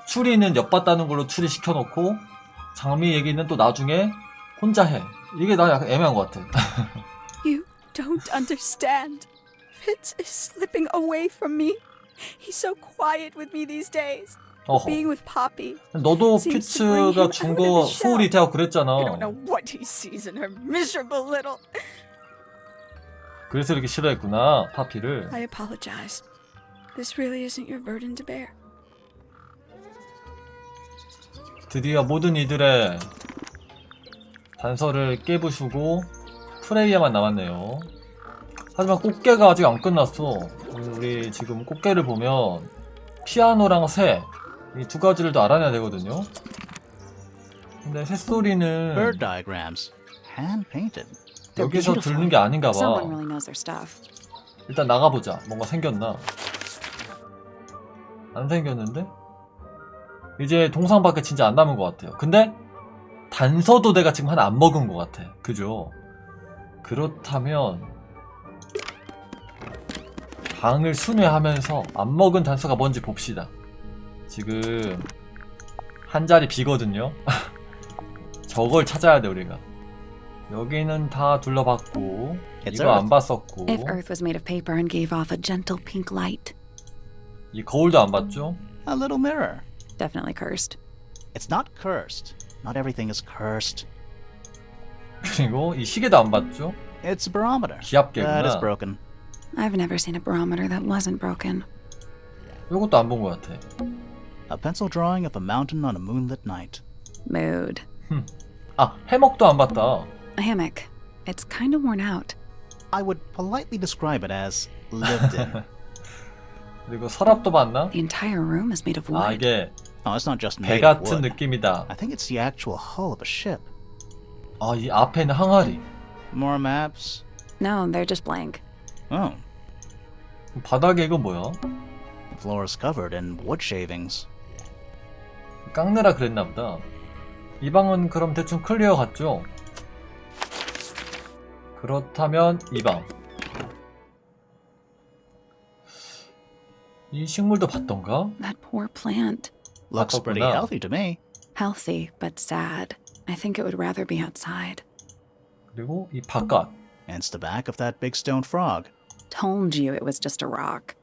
추리는 엿봤다는 걸로 추리시켜놓고 장미 얘기는 또 나중에 혼자 해. 이게 나 약간 애매한 것 같아. You don't understand. Fitz is slipping away from me. He's so quiet with me these days. Being with Poppy. 너도 피츠가 준 거 소울이 되고 그랬잖아. I don't know what he sees in her miserable little. 그래서 이렇게 싫어했구나, 파피를. I apologize. This really isn't your burden to bear. 드디어 모든 이들의 단서를 깨부수고 프레이야만 남았네요. 하지만 꽃게가 아직 안 끝났어. 우리 지금 꽃게를 보면 피아노랑 새 이 두 가지를 더 알아내야 되거든요. 근데 새소리는 Bird diagrams, hand painted. 여기서 들는 게 아닌가 봐. Someone really knows their stuff. 일단 나가보자. 뭔가 생겼나? 안 생겼는데? 이제 동상밖에 진짜 안 남은 것 같아요. 근데 단서도 내가 지금 하나 안 먹은 것 같아. 그죠? 그렇다면 방을 순회하면서 안 먹은 단서가 뭔지 봅시다. 지금 한 자리 비거든요. 저걸 찾아야 돼 우리가. 여기는 다 둘러봤고 이거 안 봤었고 If Earth was made of paper and gave off a gentle pink light. 이 거울도 안 봤죠? A little mirror. Definitely cursed. It's not cursed. Not everything is cursed. 그리고 이 시계도 안 봤죠? It's a barometer. 기압계구나. That is broken. I've never seen a barometer that wasn't broken. 이것도 안 본 것 같아. A pencil drawing of a mountain on a moonlit night. Mood. 해먹도 안 봤다. A hammock. It's kind of worn out. I would politely describe it as lived in. 그리고 서랍도 봤나? The entire room is made of wood. 이게 Oh, it's not just 배 made of 같은 wood. 느낌이다. I think it's the actual hull of a ship. 이 앞에는 항아리. More maps? No, they're just blank. Oh, 바닥에 이건 뭐야? the floor is covered in wood shavings. 깎느라 그랬나 보다. 이 방은 그럼 대충 클리어 같죠? 그렇다면 이 방. 이 식물도 봤던가? That poor plant. Looks pretty 바꿨구나. healthy to me. Healthy, but sad. I think it would rather be outside. 그리고 이 바깥. And it's the back of that big stone frog. Told you it was just a rock.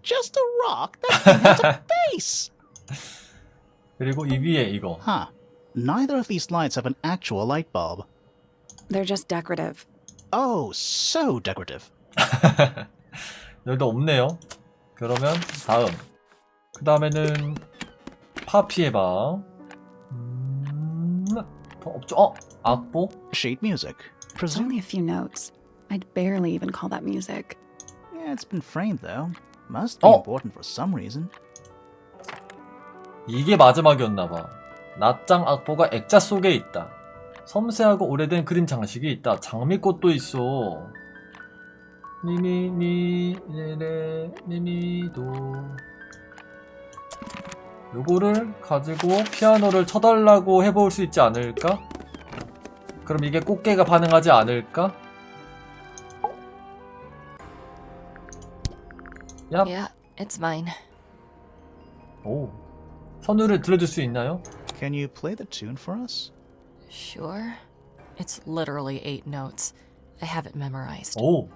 Just a rock? That thing has a face! 그리고 이 위에 이거. Huh. Neither of these lights have an actual light bulb. They're just decorative. Oh, so decorative. 여기도 없네요. 그러면 다음. 그 다음에는 파피의 방. 더 없죠? 악보? Sheet music. It's only a few notes. I'd barely even call that music. Yeah, it's been framed though. Must be important for some reason. 이게 마지막이었나봐. 낱장 악보가 액자 속에 있다. 섬세하고 오래된 그림 장식이 있다. 장미꽃도 있어. 미미도. 요거를 가지고 피아노를 쳐달라고 해볼 수 있지 않을까? 그럼 이게 꽃게가 반응하지 않을까? 얍. Yeah, it's mine. 오. 선율을 들려줄 수 있나요? Can you play the tune for us? Sure. It's literally 8 notes. I have it memorized. 오.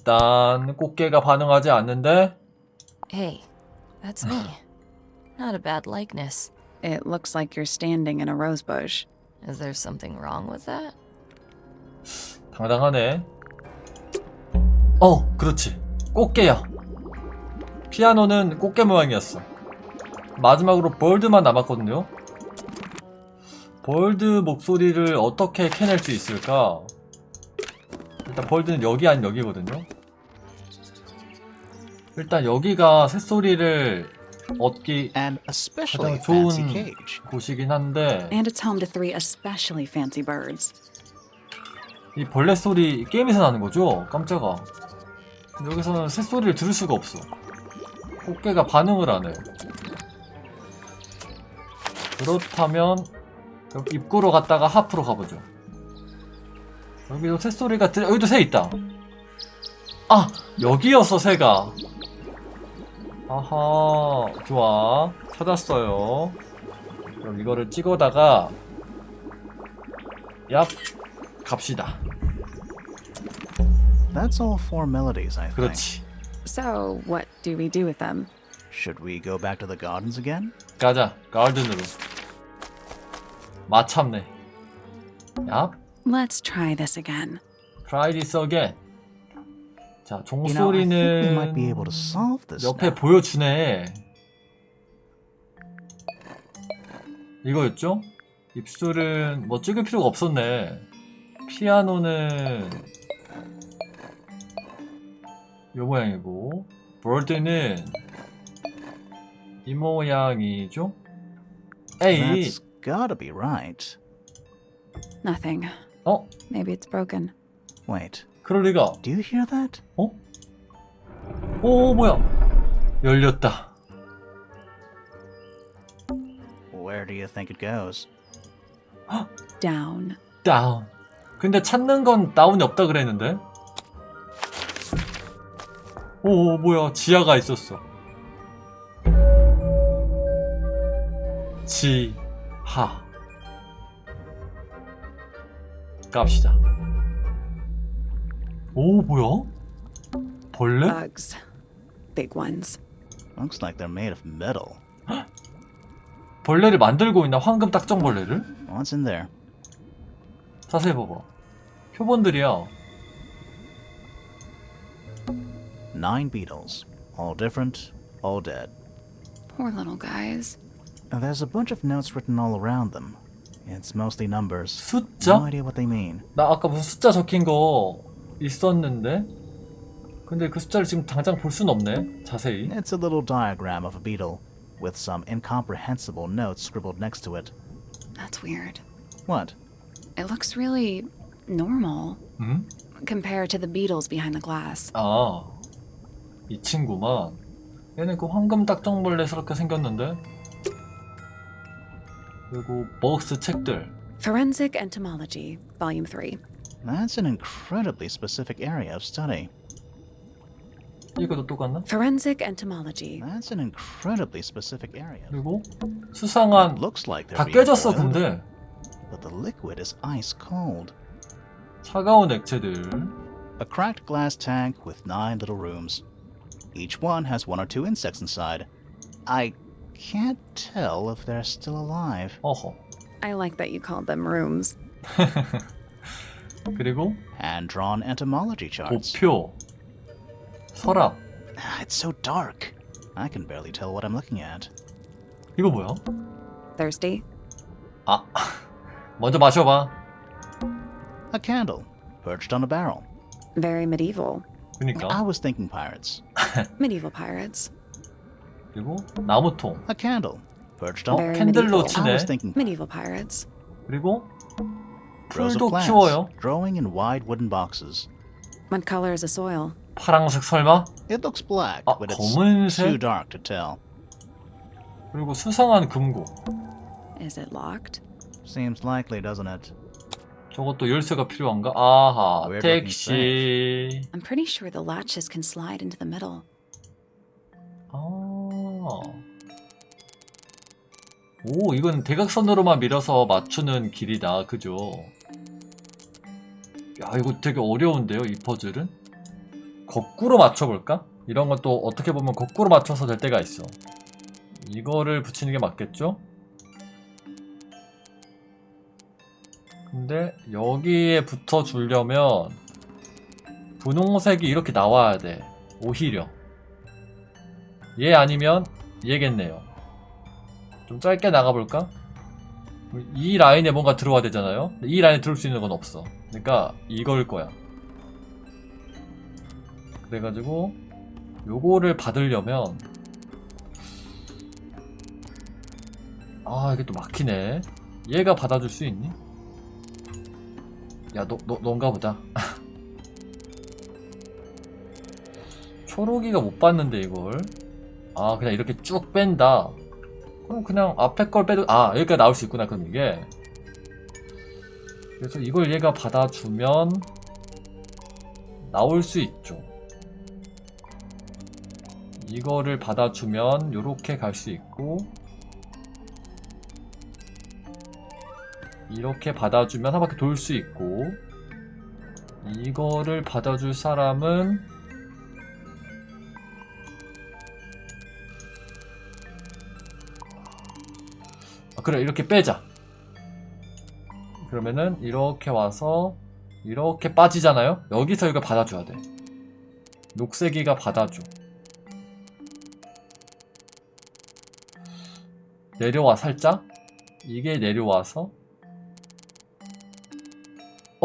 딴딴딴딴딴딴딴 꽃게가 반응하지 않는데? Hey, that's me. Not a bad likeness. It looks like you're standing in a rose bush. Is there something wrong with that? 당당하네. 그렇지. 꽃게야. 피아노는 꽃게 모양이었어. 마지막으로 벌드만 남았거든요. 벌드 목소리를 어떻게 캐낼 수 있을까? 일단 벌드는 여기 아닌 여기거든요. 일단 여기가 새소리를 얻기 가장 좋은 곳이긴 한데 And it's home to 3 especially fancy birds. 이 벌레 소리 게임에서 나는 거죠? 깜짝아. 여기서는 새소리를 들을 수가 없어. 꽃게가 반응을 안 해. 그렇다면 입구로 갔다가 하프로 가보죠. 여기도 새소리가 여기도 새 있다. 아! 여기였어 새가. 아하, 좋아. 찾았어요. 그럼 이거를 찍어다가 얍! 갑시다. That's all formalities, I think. 그렇지. So, what do we do with them? Should we go back to the gardens again? 가자. 가든으로. 마참네. 얍. Let's try this again. Try this again. 자, You know, I think we might be 종소리는 able to solve this 옆에 now. 보여주네. 이거였죠? 입술은 뭐 찍을 필요가 없었네. 피아노는 요 모양이고 볼드는 이 모양이죠? 에이! That's gotta be right. Nothing. Maybe it's broken. Wait, 그럴 리가. do you hear that? 오, 뭐야? 열렸다. Where do you think it goes? Down. 다운. 근데 찾는 건 다운이 없다 그랬는데? 오, 뭐야? 지하가 있었어. 지하. 갑시다. 오, 뭐야? 벌레? Bugs. Big ones. Looks like they're made of metal. 벌레를 만들고 있나? 황금 딱정벌레를? What's in there? 자세히 봐봐. 표본들이야. 9 beetles. All different, all dead. Poor little guys. There's a bunch of notes written all around them. It's mostly numbers. 숫자? No idea what they mean. 나 아까 무슨 숫자 적힌 거 있었는데? 근데 그 숫자를 지금 당장 볼 순 없네. 자세히. It's a little diagram of a beetle with some incomprehensible notes scribbled next to it. That's weird. What? It looks really normal 응? compared to the beetles behind the glass. 아, 이 친구만. 얘는 그 황금 딱정벌레스럽게 생겼는데? 그리고 버그스 책들. Forensic Entomology, Volume 3. That's an incredibly specific area of study. 이거도 똑같나? Forensic Entomology. That's an incredibly specific area. 그리고 수상한 Looks like they're 다 being 깨졌어 boiled, 근데. but the liquid is ice cold. 차가운 액체들. A cracked glass tank with 9 little rooms. Each one has 1 or 2 insects inside. I can't tell if they're still alive. 어허. I like that you called them rooms. 그리고 Hand-drawn entomology charts. 도표. 서랍. It's so dark. I can barely tell what I'm looking at. 이거 뭐야? Thirsty? 아, 먼저 마셔봐. A candle, perched on a barrel. Very medieval. I 그니까. was thinking pirates. Medieval pirates. 그리고 나무통. A candle, perched on. Very 캔들로 medieval. I 치네. was thinking Medieval pirates. 그리고 rows 풀도 of plants 키워요. growing in wide wooden boxes. What color is the soil? 파랑색 설마? It looks black, 아, but it's 검은색? too dark to tell. 그리고 수상한 금고. Is it locked? Seems likely, doesn't it? 저것도 열쇠가 필요한가? 아하, Weird looking 택시. I'm pretty sure the latches can slide into the middle. 오, 이건 대각선으로만 밀어서 맞추는 길이다. 그죠? 야, 이거 되게 어려운데요, 이 퍼즐은? 거꾸로 맞춰볼까? 이런 것도 어떻게 보면 거꾸로 맞춰서 될 때가 있어. 이거를 붙이는 게 맞겠죠? 근데 여기에 붙여주려면 분홍색이 이렇게 나와야 돼. 오히려 얘 아니면 얘겠네요. 좀 짧게 나가볼까? 이 라인에 뭔가 들어와야 되잖아요. 이 라인에 들어올 수 있는 건 없어. 그러니까 이걸 거야. 그래가지고 요거를 받으려면 아, 이게 또 막히네. 얘가 받아줄 수 있니? 야, 넌가 보다. 초록이가 못 봤는데 이걸. 아, 그냥 이렇게 쭉 뺀다. 그럼 그냥 앞에 걸 빼도 여기까지 나올 수 있구나. 그럼 이게 그래서 이걸 얘가 받아주면 나올 수 있죠. 이거를 받아주면 요렇게 갈 수 있고, 이렇게 받아주면 한 바퀴 돌 수 있고, 이거를 받아줄 사람은 그래, 이렇게 빼자. 그러면은 이렇게 와서 이렇게 빠지잖아요. 여기서 이거 받아줘야 돼. 녹색이가 받아줘. 내려와 살짝. 이게 내려와서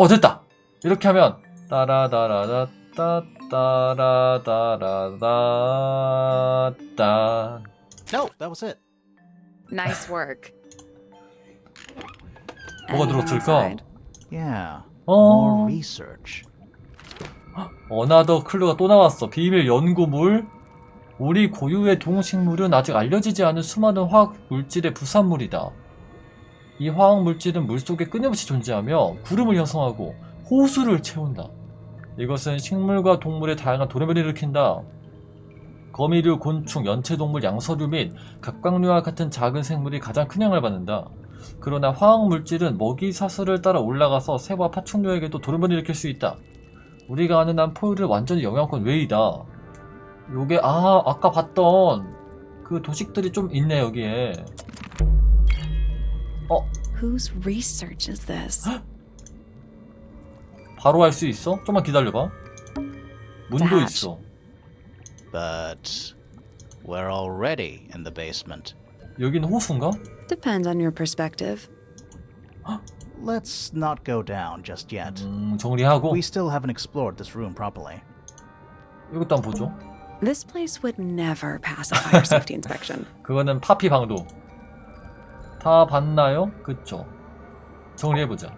됐다. 이렇게 하면 따라다라다따 따라다라다따. No, that was it. Nice work. 뭐가 들었을까? Yeah. More research. 어나더 클루가 또 나왔어. 비밀 연구물. 우리 고유의 동식물은 아직 알려지지 않은 수많은 화학 물질의 부산물이다. 이 화학 물질은 물속에 끊임없이 존재하며 구름을 형성하고 호수를 채운다. 이것은 식물과 동물의 다양한 돌연변이를 일으킨다. 거미류, 곤충, 연체동물, 양서류 및 갑각류와 같은 작은 생물이 가장 큰 영향을 받는다. 그러나 화학 물질은 먹이 사슬을 따라 올라가서 새와 파충류에게도 돌연변이를 일으킬 수 있다. 우리가 아는 한 포유를 완전히 영향권 외이다. 요게 아까 봤던 그 도식들이 좀 있네 여기에. Whose research is this? 바로 할 수 있어? 좀만 기다려봐. 문도 있어. But we're already in the basement. 여긴 호수인가? Depends on your perspective. Let's not go down just yet. 정리하고 We still haven't explored this room properly. 이것도 한번 보죠. This place would never pass a fire safety inspection. 그거는 파피 방도. 다 봤나요? 그쵸. 정리해보자.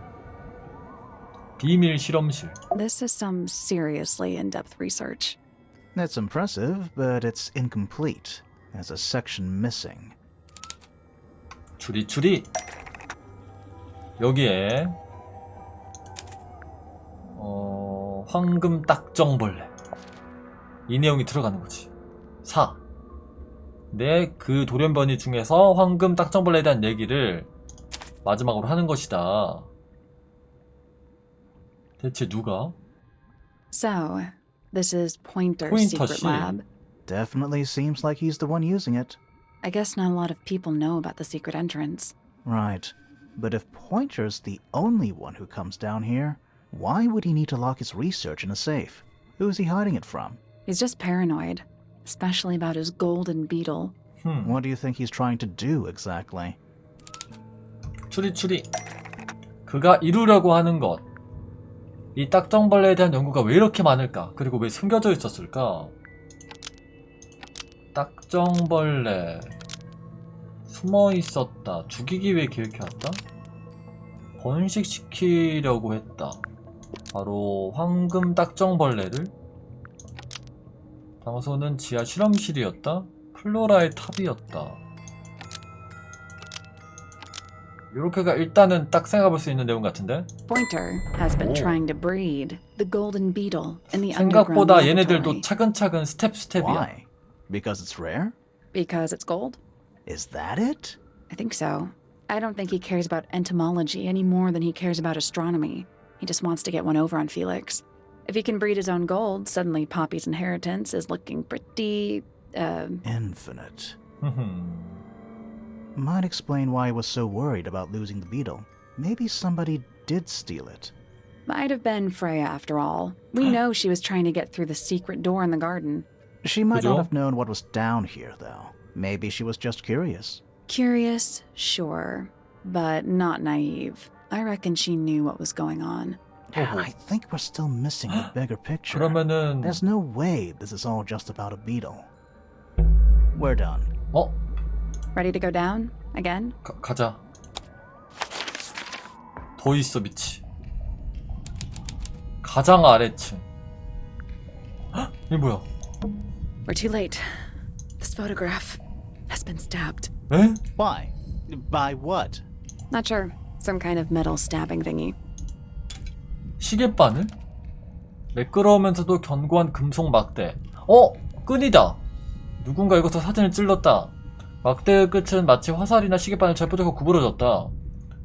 비밀 실험실. This is some seriously in-depth research. It's impressive, but it's incomplete. There's a section missing. 추리. 여기에 황금 딱정벌레. 이 내용이 들어가는 거지. 4. 내 그 돌연변이 중에서 황금 딱정벌레에 대한 얘기를 마지막으로 하는 것이다. 대체 누가? So, this is Pointer's Pointer secret 씨. lab. Definitely seems like he's the one using it. I guess not a lot of people know about the secret entrance. Right. But if Pointer's the only one who comes down here, why would he need to lock his research in a safe? Who's he hiding it from? He's just paranoid, especially about his golden beetle. What do you think he's trying to do exactly? 추리. 그가 이루려고 하는 것. 이 딱정벌레에 대한 연구가 왜 이렇게 많을까? 그리고 왜 숨겨져 있었을까? 딱정벌레 숨어 있었다. 죽이기 위해 계획해왔다. 번식시키려고 했다. 바로 황금 딱정벌레를. 장소는 지하 실험실이었다. 플로라의 탑이었다. 요렇게가 일단은 딱 생각해볼 수 있는 내용 같은데? Pointer has been 오. trying to breed the golden beetle in the underground 생각보다 laboratory. 얘네들도 차근차근 스텝이야. Why? Because it's rare? Because it's gold? Is that it? I think so. I don't think he cares about entomology any more than he cares about astronomy. He just wants to get one over on Felix. If he can breed his own gold, suddenly Poppy's inheritance is looking pretty, Infinite. Might explain why he was so worried about losing the beetle. Maybe somebody did steal it. Might have been Freya after all. We know she was trying to get through the secret door in the garden. She might 그죠? not have known what was down here, though. Maybe she was just curious. Curious, sure, but not naive. I reckon she knew what was going on. I think we're still missing the bigger picture. 그러면은 There's no way this is all just about a beetle. We're done. Ready to go down? Again? 가자. 더 있어 미치. 가장 아래층. 헉, 이게 뭐야? We're too late. This photograph has been stabbed. 에? Why? By what? Not sure. Some kind of metal stabbing thingy. 시계바늘? 매끄러우면서도 견고한 금속 막대. 끈이다. 누군가 이것서 사진을 찔렀다. 막대의 끝은 마치 화살이나 시계바늘처럼 뾰족하고 구부러졌다.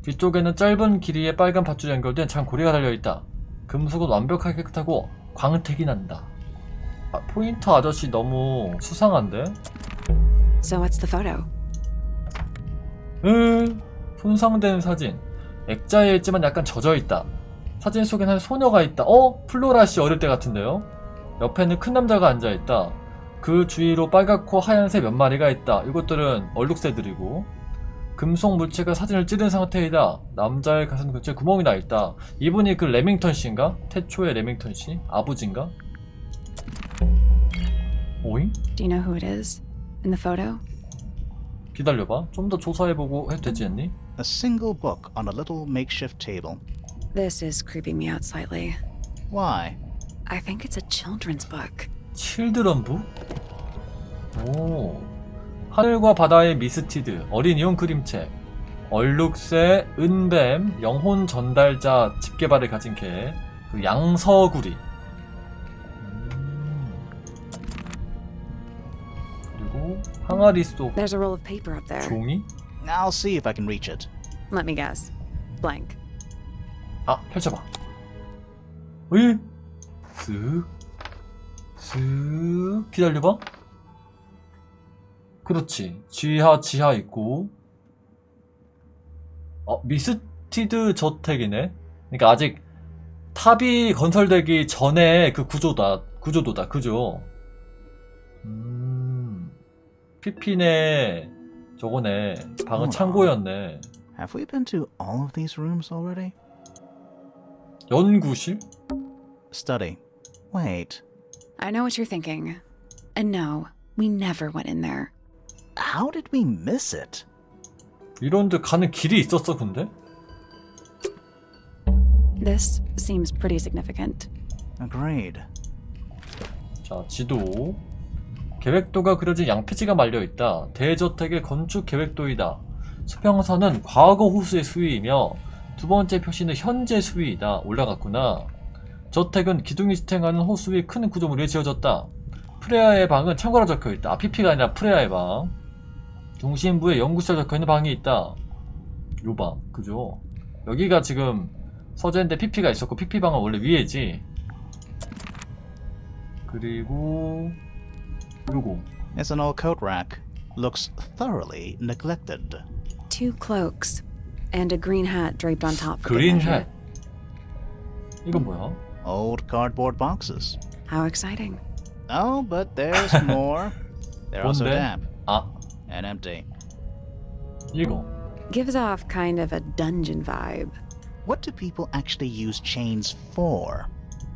뒤쪽에는 짧은 길이의 빨간 밧줄이 연결된 장고리가 달려있다. 금속은 완벽하게 깨끗하고 광택이 난다. 포인터 아저씨 너무 수상한데? So what's the photo? 손상된 사진. 액자에 있지만 약간 젖어있다. 사진 속엔 한 소녀가 있다. 플로라씨 어릴 때 같은데요? 옆에는 큰 남자가 앉아있다. 그 주위로 빨갛고 하얀새 몇 마리가 있다. 이것들은 얼룩새들이고 금속 물체가 사진을 찌른 상태이다. 남자의 가슴 근처에 구멍이 나있다. 이분이 그 레밍턴씨인가? 태초의 레밍턴씨? 아버지인가? 오잉? Do you know who it is in the photo? 기다려봐. 좀 더 조사해보고 해도 되지 않니? A single book on a little makeshift table. This is creeping me out slightly. Why? I think it's a children's book. 칠드런북? 오. 하늘과 바다의 미스티드, 어린이용 그림책, 얼룩새, 은뱀, 영혼 전달자 집게발을 가진 개, 그 양서구리. 그리고 항아리 속 There's a roll of paper up there. 종이? I'll see if I can reach it. Let me guess. Blank. 펼쳐봐. 으이? 쓱 기다려봐. 그렇지. 지하 있고. 미스티드 저택이네. 그러니까 아직 탑이 건설되기 전에 그 구조도다. 그죠? 피피네 저거네. 방은 창고였네. Have we been to all of these rooms already? 연구실? Study. Wait. I know what you're thinking. And no, we never went in there. How did we miss it? 이런 데 가는 길이 있었어 근데? This seems pretty significant. Agreed. 자, 지도. 계획도가 그려진 양피지가 말려있다. 대저택의 건축 계획도이다. 수평선은 과거 호수의 수위이며 두 번째 표시는 현재 수위이다. 올라갔구나. 저택은 기둥이 지탱하는 호수 위 큰 구조물 위에 지어졌다. 프레아의 방은 참고로 적혀있다. PP가 아니라 프레아의 방. 중심부에 연구실 적혀있는 방이 있다. 요 방, 그죠? 여기가 지금 서재인데 PP가 있었고 PP방은 원래 위에지. 그리고 요거. It's an old coat rack. Looks thoroughly neglected. 2 cloaks and a green hat draped on top. for good 그린 measure. 햇. 이건 뭐야? Old cardboard boxes. How exciting. Oh, but there's more. They're also 뭔데? damp 아, and empty. 이거. Gives off kind of a dungeon vibe. What do people actually use chains for?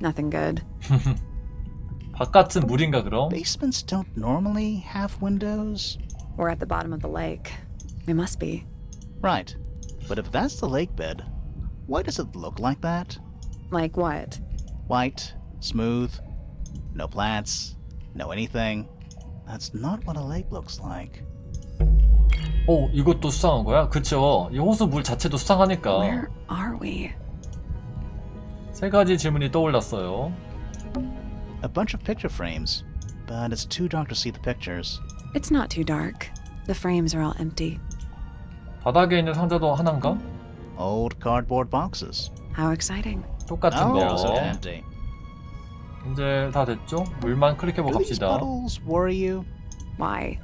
Nothing good. 바깥은 물인가 그럼? Basements don't normally have windows. We're at the bottom of the lake. We must be. Right. But if that's the lake bed, why does it look like that? Like what? White, smooth, no plants, no anything. That's not what a lake looks like. 이것도 수상한 거야? 그쵸. 이 호수 물 자체도 수상하니까. Where are we? 세 가지 질문이 떠올랐어요. A bunch of picture frames, but it's too dark to see the pictures. It's not too dark. The frames are all empty. 바닥에 있는 상자도 하나인가? Old cardboard boxes. How exciting. 똑같은 Also 거. empty. 이제 다 됐죠? 물만 클릭해보고 Do these 갑시다. puddles worry you? Why?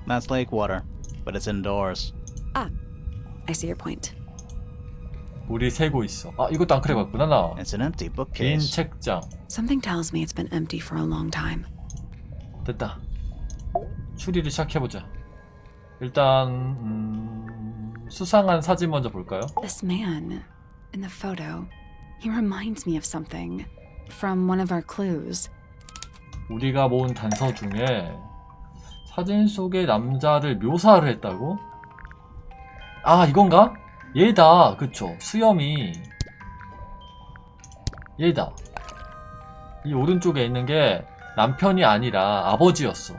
That's lake water, but it's indoors. Ah, I see your point. 물이 새고 있어. 아, 이것도 안 클릭해봤구나 나. It's an empty 빈 bookcase. 책장. Something tells me it's been empty for a long time. 됐다. 추리를 시작해보자. 일단 수상한 사진 먼저 볼까요? This man in the photo, he reminds me of something from one of our clues. 우리가 모은 단서 중에 사진 속의 남자를 묘사를 했다고? 아, 이건가? 얘다. 그쵸. 수염이 얘다. 이 오른쪽에 있는 게 남편이 아니라 아버지였어.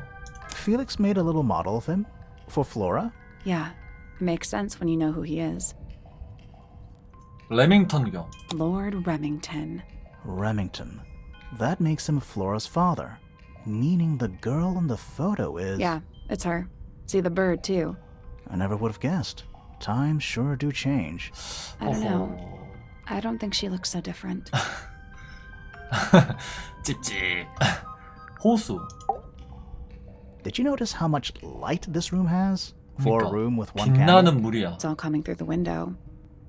Felix made a little model of him for Flora. Yeah, it makes sense when you know who he is. 레밍턴경. Lord Remington. Remington. That makes him Flora's father, meaning the girl in the photo is... Yeah, it's her. See the bird, too. I never would have guessed. Times sure do change. I don't know. I don't think she looks so different. 찝찝. 호수. Did you notice how much light this room has? For a 그러니까, room with one candle? 빛나는 물이야. It's all coming through the window.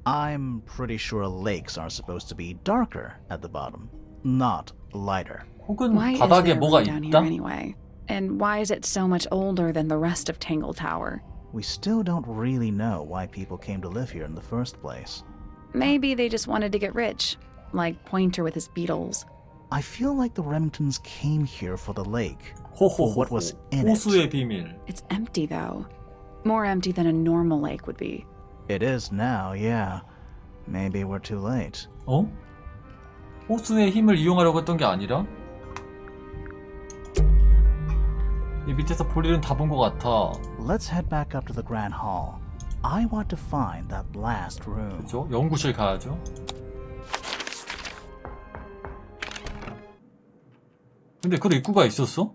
I'm pretty sure lakes are supposed to be darker at the bottom, not lighter. 혹은 Why is 바닥에 there 뭐가 room down here 있다? anyway? And why is it so much older than the rest of Tangle Tower? We still don't really know why people came to live here in the first place. Maybe they just wanted to get rich, like Pointer with his beetles. I feel like the Remingtons came here for the lake. 호호호. What was in it? 호수의 비밀. It's empty, though. More empty than a normal lake would be. It is now, yeah. Maybe we're too late. 어? 호수의 힘을 이용하려고 했던 게 아니라? 이 밑에서 볼 일은 다 본 것 같아. Let's head back up to the Grand Hall. I want to find that last room. 그죠? 연구실 가야죠. 근데 그 입구가 있었어?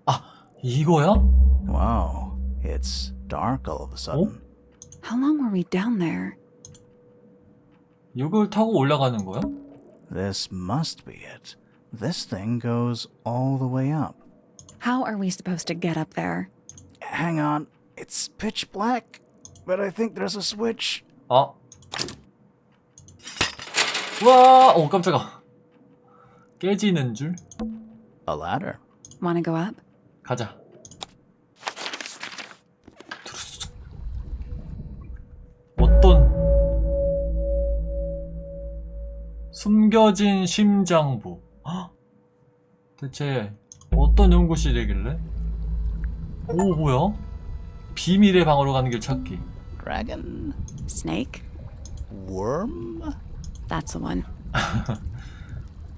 아, 이거야? Wow, it's dark all of a sudden. How long were we down there? 이걸 타고 올라가는 거야? This must be it. This thing goes all the way up. How are we supposed to get up there? Hang on, it's pitch black, but I think there's a switch. 아. 와, 깜짝아. 깨지는 줄? A ladder. Want to go up? 가자. 어떤 숨겨진 심장부. 헉! 대체 어떤 연구실이길래? 오, 뭐야? 비밀의 방으로 가는 길 찾기. Dragon? Snake? Worm? That's the one.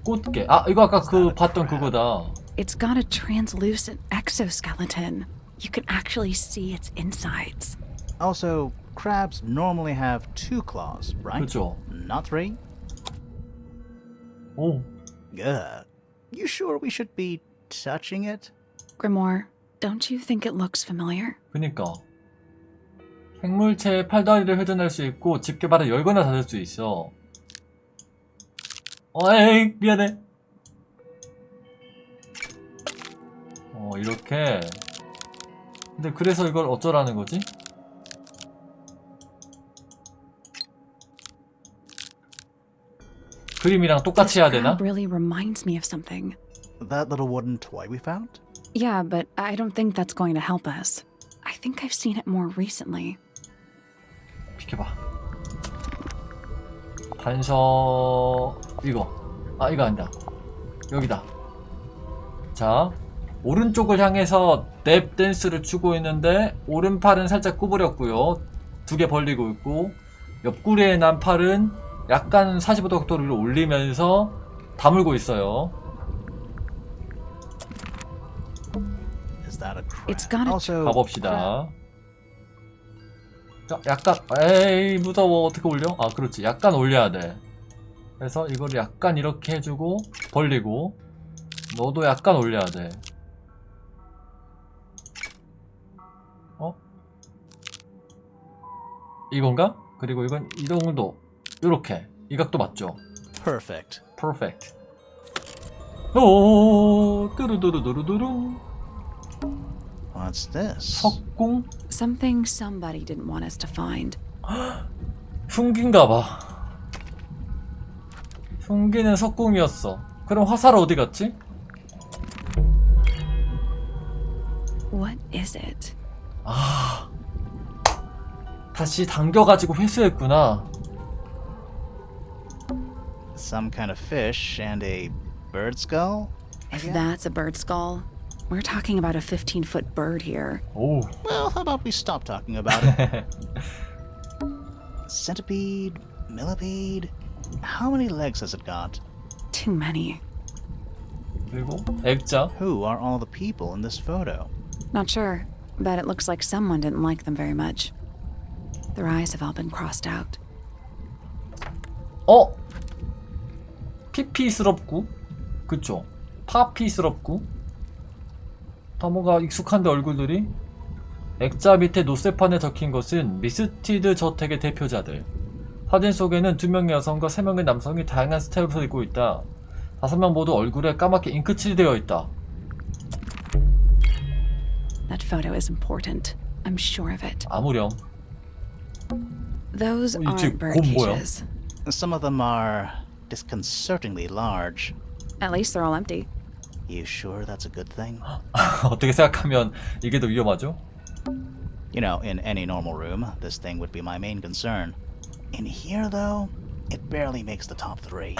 꽃게. 아, 이거 아까 그 봤던 그거다. It's got a translucent exoskeleton. You can actually see its insides. Also, crabs normally have 2 claws, right? 그죠? Not 3? 오. You sure we should be touching it? Grimoire, don't you think it looks familiar? 그니까. 생물체의 팔다리를 회전할 수 있고 집게발을 열거나 닫을 수 있어. 에이, 미안해. 이렇게. 근데 그래서 이걸 어쩌라는 거지? 그림이랑 똑같이 해야 This 되나? crab really reminds me of something. That little wooden toy we found? Yeah, but I don't think that's going to help us. I think I've seen it more recently. 비켜봐. 단서 이거. 아, 이거 아니다. 여기다. 자, 오른쪽을 향해서 랩 댄스를 추고 있는데 오른팔은 살짝 구부렸고요. 2개 벌리고 있고 옆구리에 난 팔은 약간 45도 각도로 위로 올리면서 다물고 있어요. Is that a crab? It's got a Also, 가봅시다. 자, 약간 에이 무서워. 어떻게 올려? 아, 그렇지. 약간 올려야 돼. 그래서 이걸 약간 이렇게 해주고 벌리고 너도 약간 올려야 돼. 이건가? 그리고 이건 이 정도. 요렇게. 이 각도 맞죠? Perfect. Perfect. 오, 뚜루두루두루두룬. What's this? 석궁? Something somebody didn't want us to find. 흉기인가봐. 흉기는 석궁이었어. 그럼 화살 어디 갔지? What is it? 아, 다시 당겨가지고 회수했구나. Some kind of fish and a bird skull? If that's a bird skull, we're talking about a 15-foot bird here. 오. Well, how about we stop talking about it? Centipede? Millipede? How many legs has it got? Too many. 그리고 액자. Who are all the people in this photo? Not sure, but it looks like someone didn't like them very much. Their eyes have all been crossed out. 어? 피피스럽고 그쵸? 파피스럽고 다 뭔가 익숙한데 얼굴들이. 액자 밑에 노쇠판에 적힌 것은 미스티드 저택의 대표자들. 사진 속에는 2명의 여성과 3명의 남성이 다양한 스타일로 서 있고 있다. 5명 모두 얼굴에 까맣게 잉크칠이 되어 있다. That photo is important. I'm sure of it. 아무렴. Those 이제 aren't bird 곰 뭐야? cages. Some of them are disconcertingly large. At least they're all empty. You sure that's a good thing? 어떻게 생각하면 이게 더 위험하죠? You know, in any normal room, this thing would be my main concern. In here, though, it barely makes the top 3.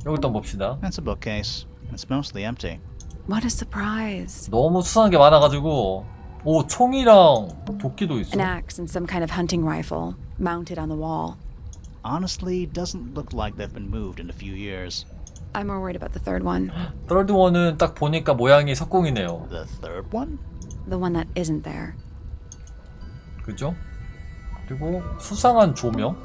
여기 또 봅시다. That's a bookcase. It's mostly empty. What a surprise. 너무 수상한 게 많아가지고. 오, 총이랑 도끼도 있어. An axe and some kind of hunting rifle mounted on the wall. Honestly, doesn't look like they've been moved in a few years. I'm more worried about the third one. third one은 딱 보니까 모양이 석궁이네요. The third one? The one that isn't there. 그죠? 그리고 수상한 조명.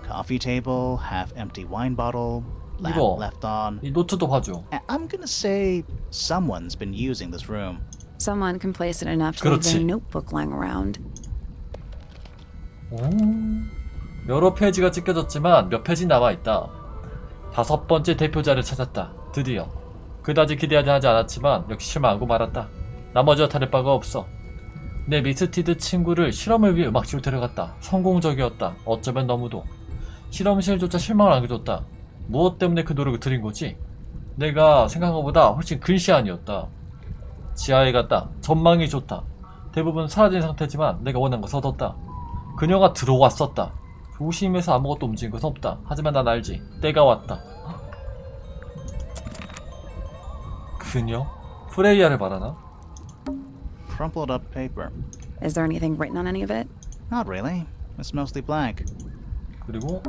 Coffee table, half-empty wine bottle, lamp 이거. left on. 이 노트도 봐줘. I'm gonna say someone's been using this room. Someone complacent enough to leave 그렇지. their notebook lying around. 오, 여러 페이지가 찢겨졌지만 몇 페이지 남아있다. 5번째 대표자를 찾았다. 드디어. 그다지 기대하지 않았지만 역시 실망하고 말았다. 나머지와 다를 바가 없어. 내 미스티드 친구를 실험을 위해 음악실로 데려갔다. 성공적이었다. 어쩌면 너무도. 실험실조차 실망을 안겨줬다. 무엇 때문에 그 노력을 들인 거지? 내가 생각한 것보다 훨씬 근시 아니었다. 지하에 갔다. 전망이 좋다. 대부분 사라진 상태지만 내가 원한 것을 얻었다. 그녀가 들어왔었다. 조심해서 아무것도 움직인 것은 없다. 하지만 난 알지. 때가 왔다. 그녀? 프레이야를 말하나? Crumpled up paper. Is there anything written on any of it? Not really. It's mostly blank. 그리고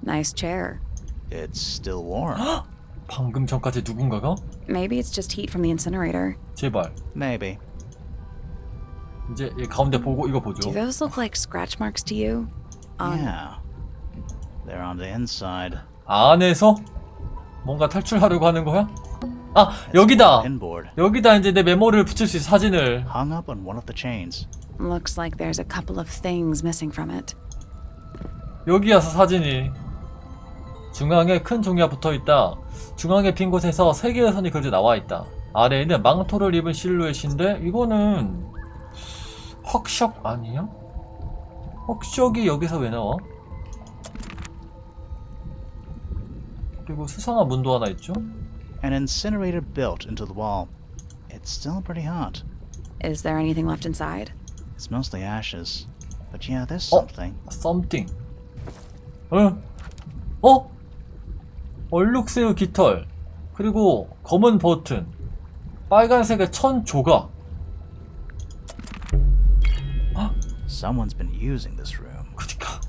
Nice chair. It's still warm. 방금 전까지 누군가가? Maybe it's just heat from the incinerator. 제발. Maybe. 이제 이 가운데 보고 이거 보죠. Do those look like scratch marks to you? Yeah. They're on the inside. 안에서 뭔가 탈출하려고 하는 거야? 아, 여기다. Pinboard. 여기다 이제 내 메모를 붙일 수 있어. 사진을. Hung up on one of the chains. Looks like there's a couple of things missing from it. 여기야서 사진이. 중앙에 큰 종이가 붙어있다. 중앙에 빈 곳에서 3개의 선이 그려져 나와있다. 아래에는 망토를 입은 실루엣인데 이거는 헉석 아니야? 헉석이 여기서 왜 나와? 그리고 수상한 문도 하나 있죠? An incinerator built into the wall. It's still pretty hot. Is there anything left inside? It's mostly ashes. But yeah, there's 어? something. something. 어? 얼룩새우 깃털. 그리고 검은 버튼. 빨간색의 천 조각. Someone's been using this room. 그니까.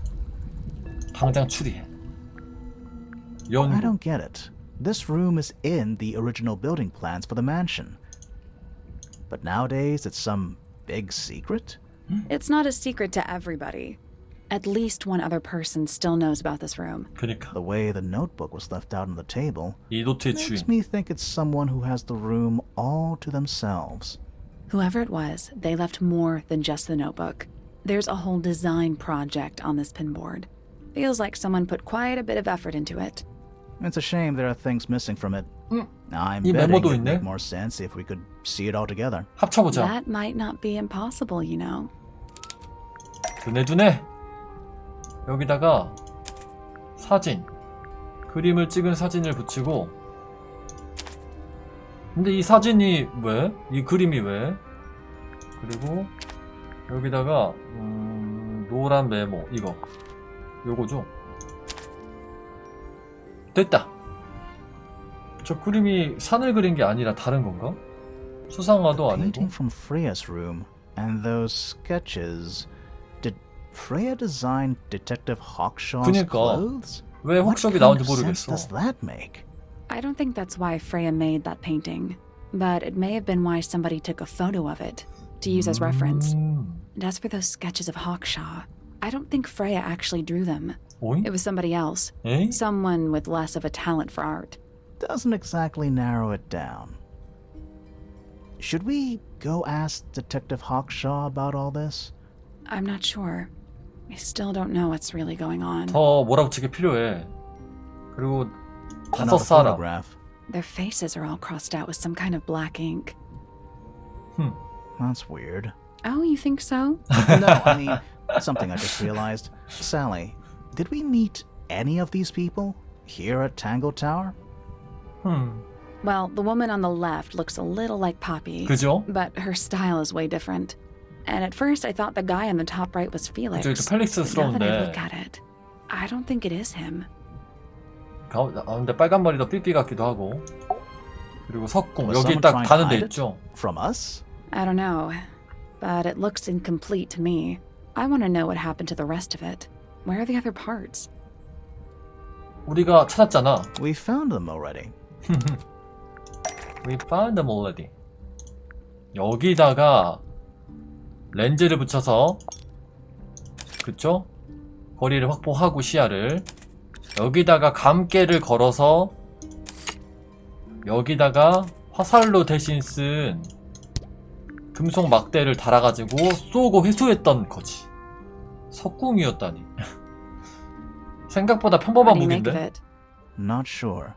당장 추리해. I 연구. don't get it. This room is in the original building plans for the mansion. But nowadays it's some big secret? It's not a secret to everybody. At least one other person still knows about this room. 그니까. The way the notebook was left out on the table 이 노트의 makes 주인. me think it's someone who has the room all to themselves. Whoever it was, they left more than just the notebook. There's a whole design project on this pinboard. Feels like someone put quite a bit of effort into it. It's a shame there are things missing from it. I'm 이 betting 메모도 it'd 있네. make more sense if we could see it all together. 합쳐보자. That might not be impossible, you know. 두뇌 여기다가 사진 그림을 찍은 사진을 붙이고 근데 이 사진이 왜? 이 그림이 왜? 그리고 여기다가 노란 메모 이거 요거죠? 됐다. 저 그림이 산을 그린 게 아니라 다른 건가? 수상화도 아니고. Painting from Freya's room and those sketches. Did Freya design Detective Hawkshaw's 그니까 clothes? 왜 What 혹석이 kind 나온지 of sense 모르겠어. does that make? I don't think that's why Freya made that painting, but it may have been why somebody took a photo of it to use as reference. And as for those sketches of Hawkshaw, I don't think Freya actually drew them. 오잉? It was somebody else. 에이? Someone with less of a talent for art. Doesn't exactly narrow it down. Should we go ask Detective Hawkshaw about all this? I'm not sure. I still don't know what's really going on. 더 몰아붙이기 필요해. 그리고 다섯 Another 사람. photograph. Their faces are all crossed out with some kind of black ink. That's weird. Oh, you think so? No, I mean, something I just realized. Sally, did we meet any of these people here at Tangle Tower? Well, the woman on the left looks a little like Poppy. 그죠? But her style is way different. And at first I thought the guy on the top right was Felix. 그죠, 좀 But now that I 펠릭스스러운데 look at it, I don't think it is him. 가운데 빨간 머리도 삐삐 같기도 하고. 그리고 석궁 Was 여기 someone 딱 trying to 다는 데 hide it? 있죠? From us? I don't know, but it looks incomplete to me. I want to know what happened to the rest of it. Where are the other parts? 우리가 찾았잖아. We found them already. We found them already. 여기다가 렌즈를 붙여서 그쵸? 거리를 확보하고 시야를 여기다가 감개를 걸어서 여기다가 화살로 대신 쓴 금속 막대를 달아가지고 쏘고 회수했던 거지. 석궁이었다니. 생각보다 평범한 What do you make of 무기인데? it? Not sure.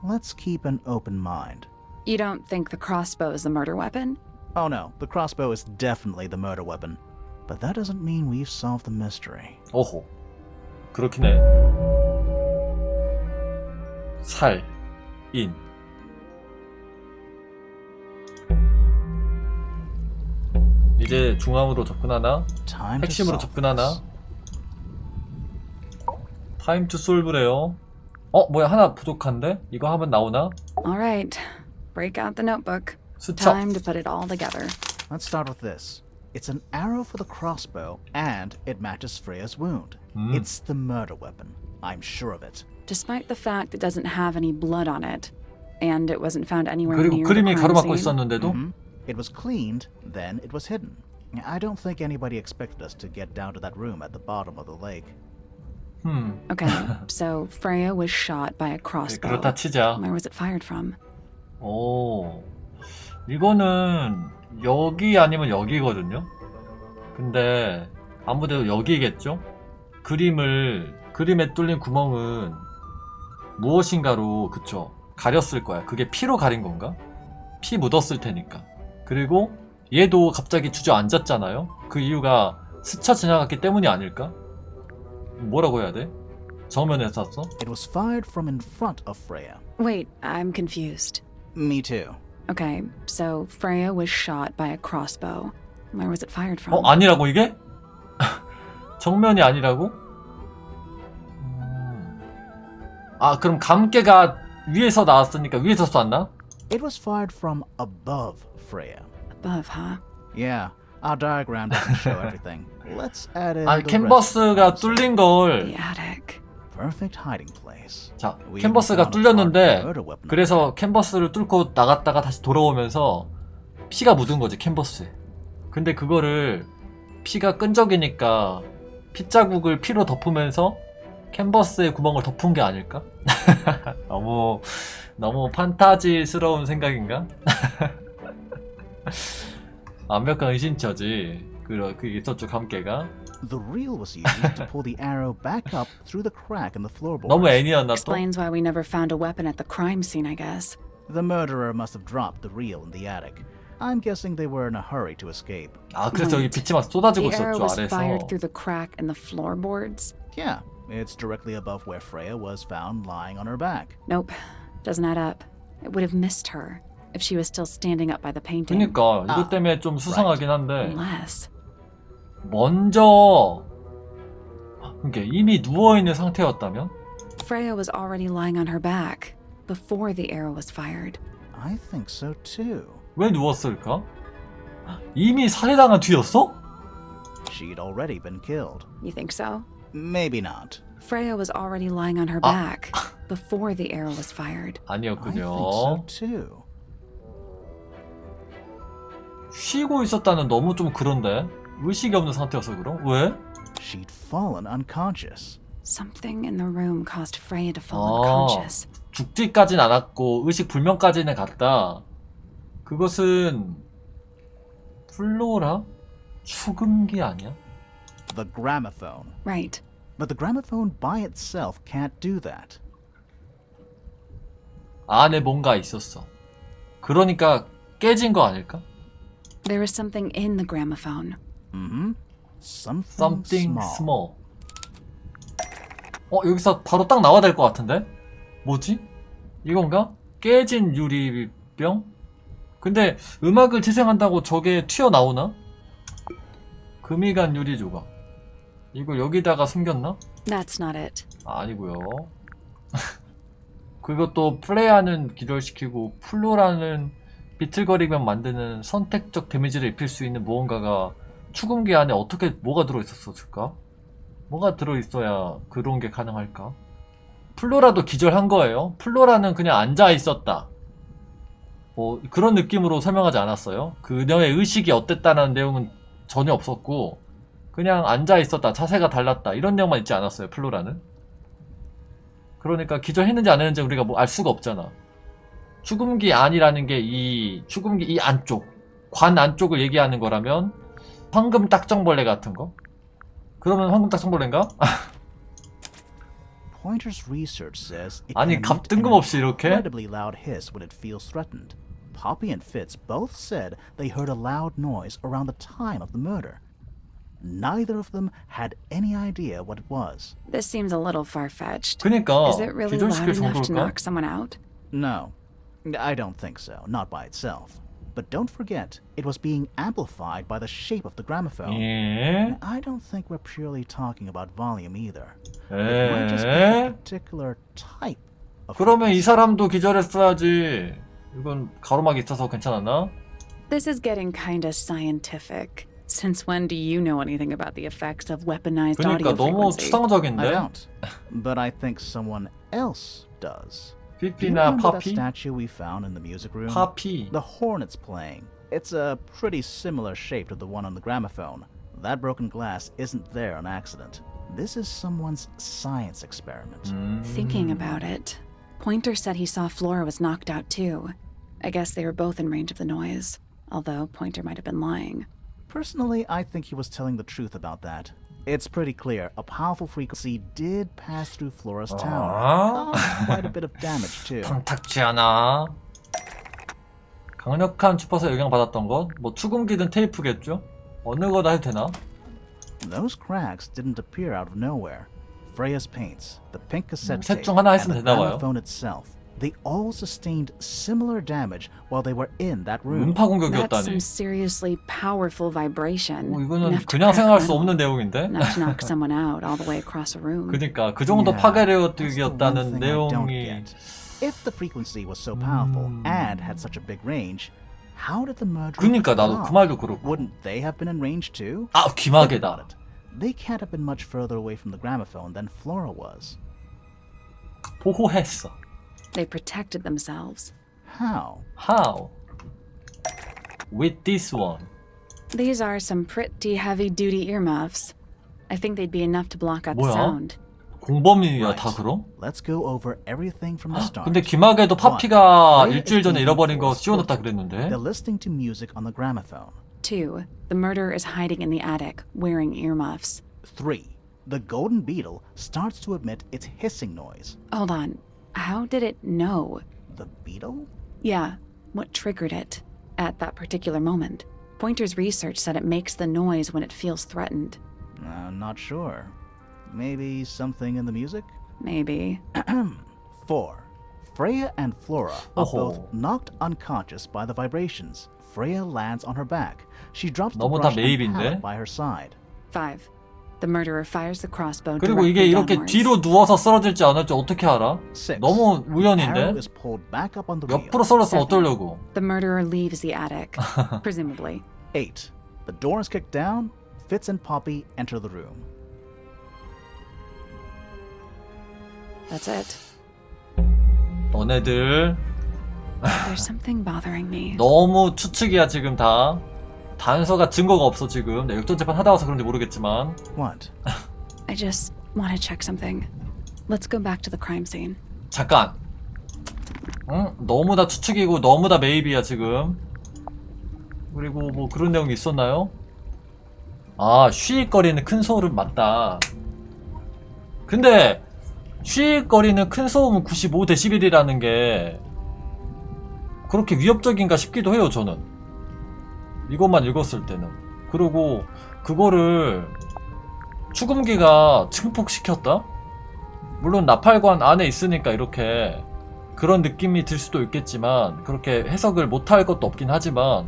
Let's keep an open mind. You don't think the crossbow is the murder weapon? Oh no, the crossbow is definitely the murder weapon. But that doesn't mean we've solved the mystery. 오호. 그렇긴 해. 살, 인. 이제 중앙으로 접근하나? Time to 핵심으로 solve 접근하나? this. 타임 투 솔브래요. 뭐야 하나 부족한데? 이거 하면 나오나? All right, break out the notebook. 수첩. Time to put it all together. Let's start with this. It's an arrow for the crossbow, and it matches Freya's wound. It's the murder weapon. I'm sure of it. Despite the fact it doesn't have any blood on it, and it wasn't found anywhere 그리고 near 그림이 the crime 가로막고 scene. 있었는데도 It was cleaned, then it was hidden. I don't think anybody expected us to get down to that room at the bottom of the lake. Okay, so Freya was shot by a crossbow. 그렇다 치자. Where was it fired from? 오, 이거는 여기 아니면 여기거든요. 근데 아무래도 여기겠죠? 그림에 뚫린 구멍은 무엇인가로 그쵸? 가렸을 거야. 그게 피로 가린 건가? 피 묻었을 테니까. 그리고 얘도 갑자기 주저앉았잖아요. 그 이유가 스쳐 지나갔기 때문이 아닐까? 뭐라고 해야 돼? 정면에 쐈어? It was fired from in front of Freya. Wait, I'm confused. Me too. Okay, so Freya was shot by a crossbow. Where was it fired from? 아니라고 이게? 정면이 아니라고? 그럼 감개가 위에서 나왔으니까 위에서 쐈나? It was fired from above Freya. Above, huh? Yeah, our diagram doesn't show everything. Let's add in 아니 the 캔버스가 rest. 뚫린 걸 The attic. Perfect hiding place. 자, We 캔버스가 found a 뚫렸는데 part of the murder weapon. 그래서 캔버스를 뚫고 나갔다가 다시 돌아오면서 피가 묻은 거지 캔버스에. 근데 그거를 피가 끈적이니까 핏자국을 피로 덮으면서 캔버스의 구멍을 덮은 게 아닐까? 너무 판타지스러운 생각인가? 완벽한 의심처지. 그게 저쪽 함께가. The reel was used to pull the arrow back up through the crack in the floorboard. 너무 애니였나 또? Explains why we never found a weapon at the crime scene, I guess. The murderer must have dropped the reel in the attic. I'm guessing they were in a hurry to escape. 아, 그래서 여기 빛이 막 쏟아지고 The arrow 있었죠, was 아래서. fired through the crack in the floorboards? Yeah, it's directly above where Freya was found lying on her back. Nope, doesn't add up. It would have missed her if she was still standing up by the painting. 그니까 이것 때문에 좀 수상하긴 한데. Unless... 먼저 그러니까 이미 누워있는 상태였다면? Freya was already lying on her back before the arrow was fired. I think so too. 왜 누웠을까? 이미 살해당한 뒤였어? She'd already been killed. You think so? Maybe not. Freya was already lying on her back before the arrow was fired. I think 아니었군요. so too. 쉬고 있었다는 너무 좀 그런데? 의식이 없는 상태여서 그럼? 왜? She'd fallen unconscious. Something in the room caused Freya to fall unconscious. 죽지까진 않았고 의식 불명까지는 갔다. 그것은 플로라? 축음기 아니야? The gramophone. Right. But the gramophone by itself can't do that. 안에 뭔가 있었어. 그러니까 깨진 거 아닐까? There was something in the gramophone. Mm-hmm. Something small. 여기서 바로 딱 나와야 될 것 같은데? 뭐지? 이건가? 깨진 유리병? 근데 음악을 재생한다고 저게 튀어나오나? 금이 간 유리 조각. 이걸 여기다가 숨겼나? That's not it. 아니고요. 그것도 프레야는 기절시키고 플로라는 비틀거리면 만드는 선택적 데미지를 입힐 수 있는 무언가가 축음기 안에 어떻게 뭐가 들어있었을까? 뭐가 들어있어야 그런 게 가능할까? 플로라도 기절한 거예요. 플로라는 그냥 앉아있었다. 뭐 그런 느낌으로 설명하지 않았어요. 그녀의 의식이 어땠다는 내용은 전혀 없었고 그냥 앉아있었다. 자세가 달랐다. 이런 내용만 있지 않았어요. 플로라는. 그러니까 기절했는지 안 했는지 우리가 뭐 알 수가 없잖아. 축음기 안이라는 게 이 축음기 이 안쪽 관 안쪽을 얘기하는 거라면 황금 딱정벌레 같은 거? 그러면 황금 딱정벌레인가? Pointer's research says it 아니 can 갑 emit an 뜬금없이 이렇게? incredibly loud hiss when it feels threatened. Poppy and Fitz both said they heard a loud noise around the time of the murder. Neither of them had any idea what it was. This seems a little far-fetched. 그니까 Is it really loud 기절시킬 enough to 정도일까? knock someone out? No, I don't think so, not by itself. But don't forget, it was being amplified by the shape of the gramophone. 예? I don't think we're purely talking about volume either. It might just be a particular type of 그러면 이 frequency. 사람도 기절했어야지. 이건 가로막이 있어서 괜찮았나? This is getting kinda scientific. Since when do you know anything about the effects of weaponized 그러니까 audio 너무 frequency? I 추상적인데? don't. But I think someone else does. Do you 피피나 remember that 파피? statue we found in the music room? 파피. The hornet's playing. It's a pretty similar shape to the one on the gramophone. That broken glass isn't there on accident. This is someone's science experiment. Thinking about it, Pointer said he saw Flora was knocked out too. I guess they were both in range of the noise, although Pointer might have been lying. Personally, I think he was telling the truth about that. It's pretty clear a powerful frequency did pass through Flora's tower. Caused quite a bit of damage too. 탐탁지 않아. 강력한 주파수 영향받았던 것? 뭐 축음기든 테이프겠죠? 어느 거다 해도 되나? Those cracks didn't appear out of nowhere. Freya's paints, the pink cassette 셋 tape, 중 하나 and 했으면 the 되나 봐요. gramophone itself, they all sustained similar damage while they were in that room. 음파 That's 공격이었다니. some seriously powerful vibration. 이거는 Enough to 그냥 crack 생각할 수 metal. 없는 내용인데? Enough to knock someone out all the way across a room. 그니까 그 정도 Yeah, that's the one 파괴력이었다는 thing I don't 내용이 get. If the frequency was so powerful and had such a big range, how did the murderer 그니까 pull it 나도 off? 그 말도 그렇고. Wouldn't they have been in range too? 아 Think about 귀마개다. it. They can't have been much further away from the gramophone than Flora was. 보호했어. They protected themselves. How? How? With this one. These are some pretty heavy-duty earmuffs. I think they'd be enough to block out the 뭐야? sound. 공범이야 다 그럼? Let's go over everything from the start. 근데 귀마개도 파피가 One, 일주일 전에 Freya is 잃어버린 거 being 씌워놨다 forced. 그랬는데? They're listening to music on the gramophone. 2. The murderer is hiding in the attic, wearing earmuffs. 3. The golden beetle starts to emit its hissing noise. Hold on. How did it know? The beetle? Yeah. What triggered it at that particular moment? Pointer's research said it makes the noise when it feels threatened. I'm not sure. Maybe something in the music? Maybe. 4. Freya and Flora are both knocked unconscious by the vibrations. Freya lands on her back. She drops the 너무 다 brush and 매입인데? palette by her side. 5. The murderer fires the crossbow 그리고 이게 directly 이렇게 downwards. 뒤로 누워서 쓰러질지 않을지 어떻게 알아? 6. 너무 Arrow 우연인데? is pulled back up on the wheel. 옆으로 썰었으면 어떠려고? The murderer leaves the attic, presumably. 8. The door is kicked down. Fitz and Poppy enter the room. That's it. 너네들 There's something bothering me. 너무 추측이야 지금 다. 단서가 증거가 없어 지금. 내가 역전재판 하다 와서 그런지 모르겠지만. What? I just want to check something. Let's go back to the crime scene. 잠깐. 응? 너무 다 추측이고 너무 다 메이비야 지금. 그리고 뭐 그런 내용이 있었나요? 아, 쉬익거리는 큰 소음은 맞다. 근데 쉬익거리는 큰 소음은 95dB이라는 게 그렇게 위협적인가 싶기도 해요, 저는. 이것만 읽었을 때는. 그리고 그거를 축음기가 증폭시켰다? 물론 나팔관 안에 있으니까 이렇게 그런 느낌이 들 수도 있겠지만 그렇게 해석을 못할 것도 없긴 하지만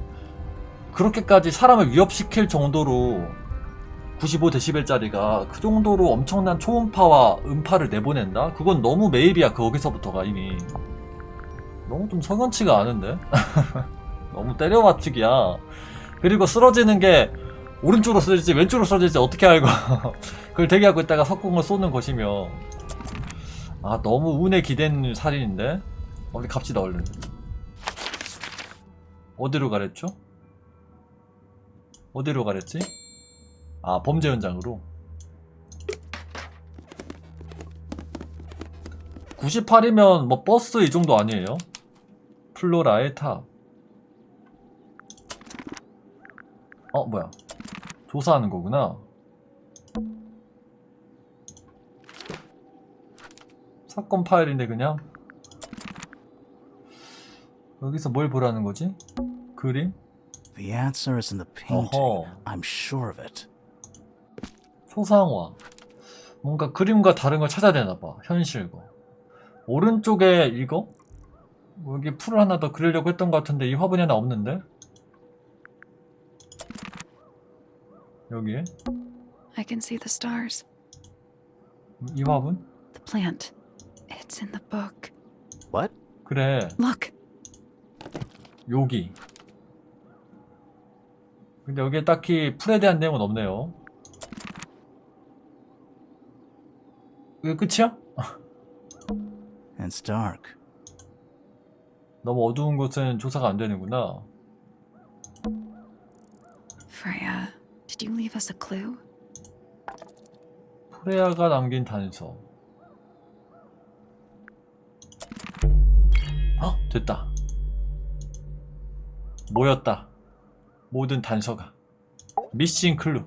그렇게까지 사람을 위협시킬 정도로 95dB짜리가 그 정도로 엄청난 초음파와 음파를 내보낸다? 그건 너무 매입이야. 거기서부터가 이미 너무 좀 석연치가 않은데? 너무 때려맞추기야. 그리고 쓰러지는 게 오른쪽으로 쓰러질지 왼쪽으로 쓰러질지 어떻게 알고 그걸 대기하고 있다가 석궁을 쏘는 것이며 아 너무 운에 기댄 살인인데? 우리 갑시다 얼른. 어디로 가랬죠? 어디로 가랬지? 아 범죄 현장으로. 98이면 뭐 버스 이 정도 아니에요? 플로라의 탑. 뭐야 조사하는 거구나. 사건 파일인데 그냥 여기서 뭘 보라는 거지? 그림? The answer is in the painting. I'm sure of it. 초상화. 뭔가 그림과 다른 걸 찾아야 되나봐. 현실과. 오른쪽에 이거? 여기 풀을 하나 더 그리려고 했던 것 같은데 이 화분이 하나 없는데? 여기에? I can see the stars. 이 화분? The plant. It's in the book. What? 그래. Look. 여기. 근데 여기에 딱히 풀에 대한 내용은 없네요. 이게 끝이야? It's dark. 너무 어두운 곳은 조사가 안 되는구나. Freya, did you leave us a clue? 프레아가 남긴 단서. 됐다. 모였다. 모든 단서가. 미싱 클루.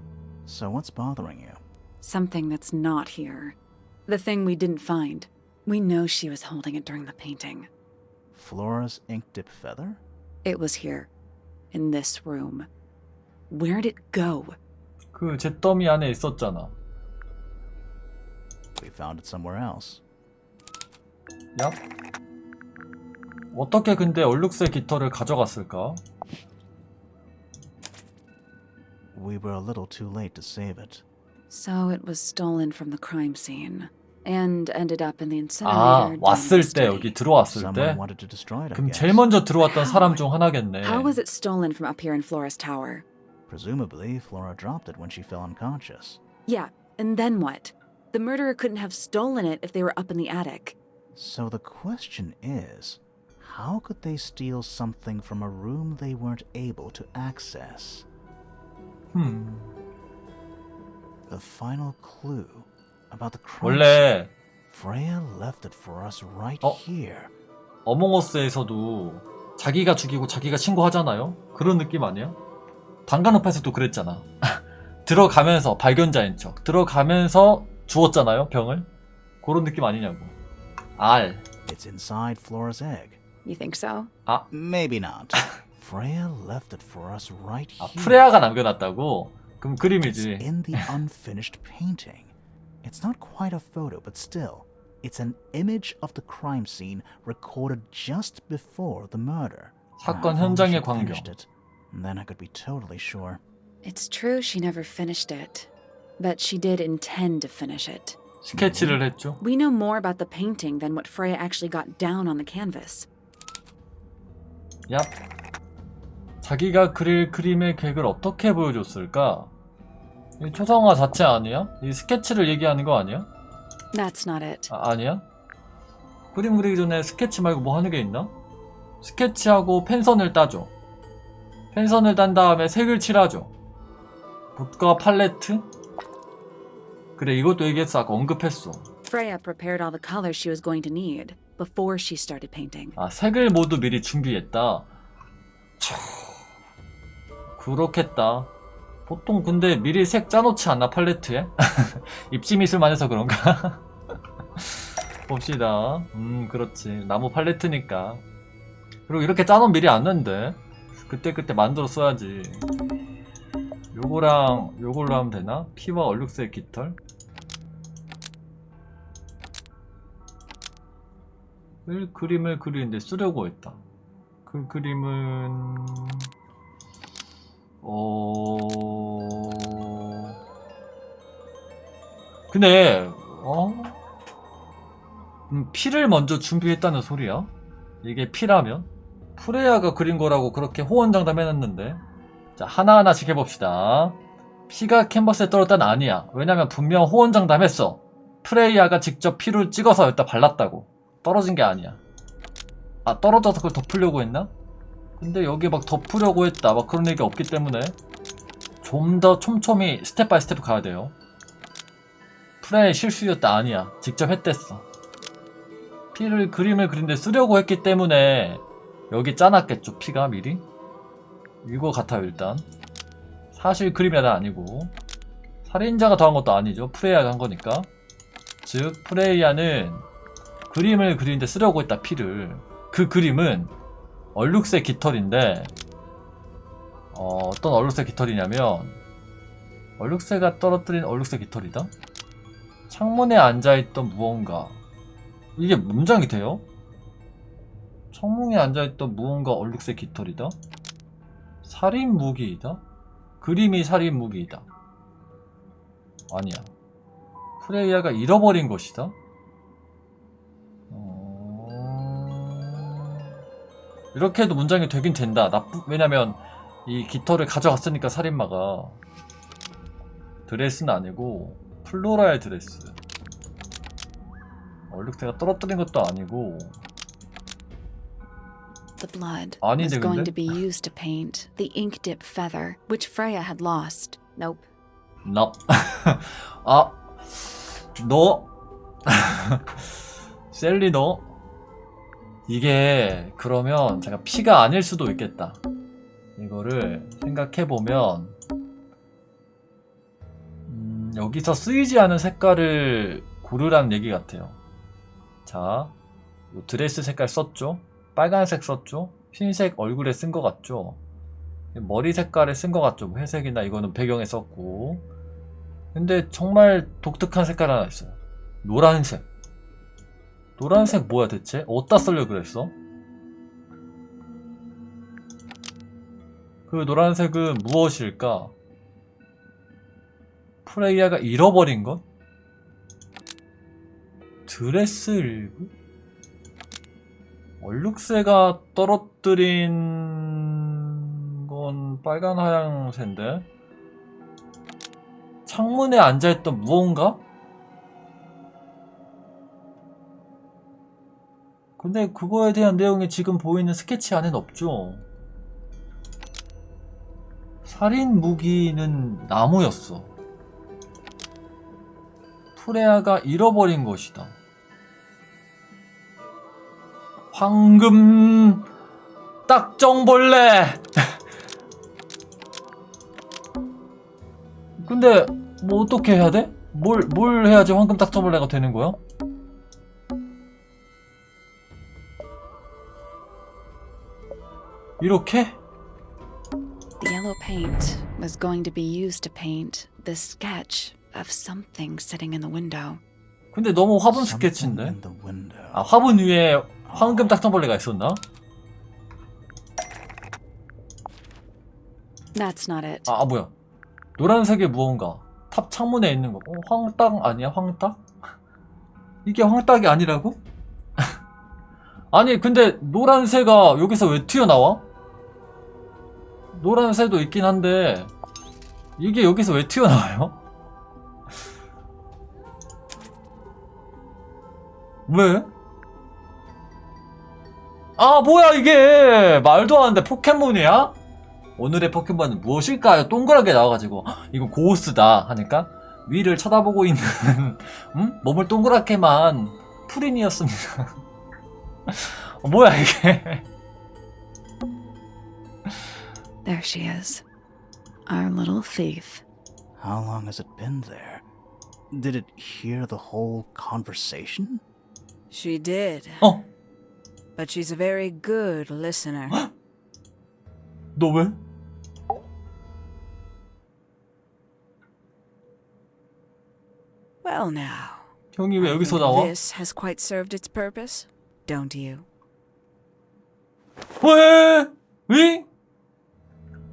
So what's bothering you? Something that's not here. The thing we didn't find. We know she was holding it during the painting. Flora's ink dip feather? It was here. In this room. Where'd it go? 그 잿더미 안에 있었잖아. We found it somewhere else. 야? 어떻게 근데 얼룩새 깃털을 가져갔을까? We were a little too late to save it. So it was stolen from the crime scene. And ended up in the incinerator. 왔을 때 여기 들어왔을 때? Someone wanted to destroy it, I 그럼 guess. 제일 먼저 들어왔던 사람 중 하나겠네. How was it stolen from up here in Flora's tower? Presumably, Flora dropped it when she fell unconscious. Yeah, and then what? The murderer couldn't have stolen it if they were up in the attic. So the question is, how could they steal something from a room they weren't able to access? The final clue about the crime 원래 Freya left it for us right here. 어몽어스에서도 자기가 죽이고 자기가 신고하잖아요? 그런 느낌 아니야? 단간호파에서도 그랬잖아. 들어가면서 발견자인 척 들어가면서 주웠잖아요, 병을. 그런 느낌 아니냐고. 알. It's inside Flora's egg. You think so? 아, Maybe not. Freya left it for us right 아 here. 프레아가 남겨놨다고? 그럼 It's 그림이지. in the unfinished painting. It's not quite a photo, but still, it's an image of the crime scene recorded just before the murder. 사건 If only 현장의 she'd 광경. finished it, then I could be totally sure. It's true she never finished it, but she did intend to finish it. 스케치를 했죠. We know more about the painting than what Freya actually got down on the canvas. 얍. 자기가 그릴 그림의 계획을 어떻게 보여줬을까? 이 초상화 자체 아니야? 이 스케치를 얘기하는 거 아니야? That's not it. 아니야? 그림 그리기 전에 스케치 말고 뭐 하는 게 있나? 스케치하고 펜선을 따줘. 펜선을 딴 다음에 색을 칠하죠. 붓과 팔레트? 그래, 이것도 얘기했어. 아까 언급했어. Freya prepared all the colors she was going to need before she started painting. 아, 색을 모두 미리 준비했다. 차... 그렇겠다. 보통 근데 미리 색 짜놓지 않나, 팔레트에? 입지미술만 해서 그런가? 봅시다. 그렇지. 나무 팔레트니까. 그리고 이렇게 짜놓으면 미리 안 는데. 그때그때 만들어 써야지. 요거랑 요걸로 하면 되나? 피와 얼룩색 깃털? 그림을 그리는데 쓰려고 했다. 그 그림은 근데 피를 먼저 준비했다는 소리야? 이게 피라면? 프레야가 그린 거라고 그렇게 호언장담 해놨는데. 자, 하나하나씩 해봅시다. 피가 캔버스에 떨어졌다는 아니야. 왜냐면 분명 호언장담했어. 프레이야가 직접 피를 찍어서 여기다 발랐다고. 떨어진 게 아니야. 아, 떨어져서 그걸 덮으려고 했나? 근데 여기 막 덮으려고 했다 막 그런 얘기 없기 때문에 좀 더 촘촘히 스텝 바이 스텝 가야 돼요. 프레이의 실수였다 아니야. 직접 했댔어. 피를 그림을 그린데 쓰려고 했기 때문에 여기 짜놨겠죠, 피가 미리? 이거 같아요. 일단 사실 그림이 아니고 살인자가 더한 것도 아니죠. 프레이야가 한 거니까. 즉 프레이야는 그림을 그리는데 쓰려고 했다, 피를. 그 그림은 얼룩색 깃털인데 어떤 얼룩색 깃털이냐면 얼룩새가 떨어뜨린 얼룩색 깃털이다? 창문에 앉아있던 무언가. 이게 문장이 돼요? 창문에 앉아있던 무언가 얼룩색 깃털이다? 살인 무기이다? 그림이 살인 무기이다. 아니야. 프레이야가 잃어버린 것이다? 이렇게 해도 문장이 되긴 된다. 왜냐면 이 깃털을 가져갔으니까 살인마가. 드레스는 아니고 플로라의 드레스. 얼룩새가 떨어뜨린 것도 아니고. The blood 아닌데 was going 근데? to be used to paint the ink dip feather, which Freya had lost. Nope. Nope. 아, 너 셀리 너 이게 그러면 제가 피가 아닐 수도 있겠다. 이거를 생각해보면 여기서 쓰이지 않은 색깔을 고르라는 얘기 같아요. 자, 요 드레스 색깔 썼죠? 빨간색 썼죠? 흰색 얼굴에 쓴 것 같죠? 머리 색깔에 쓴 것 같죠? 회색이나 이거는 배경에 썼고. 근데 정말 독특한 색깔 하나 있어요. 노란색. 노란색 뭐야 대체? 어디다 쓰려고 그랬어? 그 노란색은 무엇일까? 프레이야가 잃어버린 것? 드레스 일부? 얼룩새가 떨어뜨린 건 빨간 하얀색인데? 창문에 앉아있던 무언가? 근데 그거에 대한 내용이 지금 보이는 스케치 안엔 없죠. 살인 무기는 나무였어. 프레야가 잃어버린 것이다. 황금 딱정벌레. 근데 뭐 어떻게 해야 돼? 뭘 해야지 황금 딱정벌레가 되는 거야? 이렇게? The yellow paint was going to be used to paint the sketch of something sitting in the window. 근데 너무 화분 스케치인데? 아, 화분 위에 황금 딱정벌레가 있었나? That's not it. 아, 뭐야. 노란색의 무언가. 탑 창문에 있는 거. 황딱 아니야? 황딱? 이게 황딱이 아니라고? 아니, 근데 노란새가 여기서 왜 튀어나와? 노란새도 있긴 한데 이게 여기서 왜 튀어나와요? 왜? 아, 뭐야 이게! 말도 안 돼. 포켓몬이야? 오늘의 포켓몬은 무엇일까요? 동그랗게 나와가지고 이건 고스다 하니까 위를 쳐다보고 있는 몸을 동그랗게만 프린이었습니다. 뭐야 이게? There she is. Our little thief. How long has it been there? Did it hear the whole conversation? She did. 어? But she's a very good listener. 너 왜? Well now. 형이 왜 I 여기서 think 나와? This has quite served its purpose, don't you? 왜? 왜?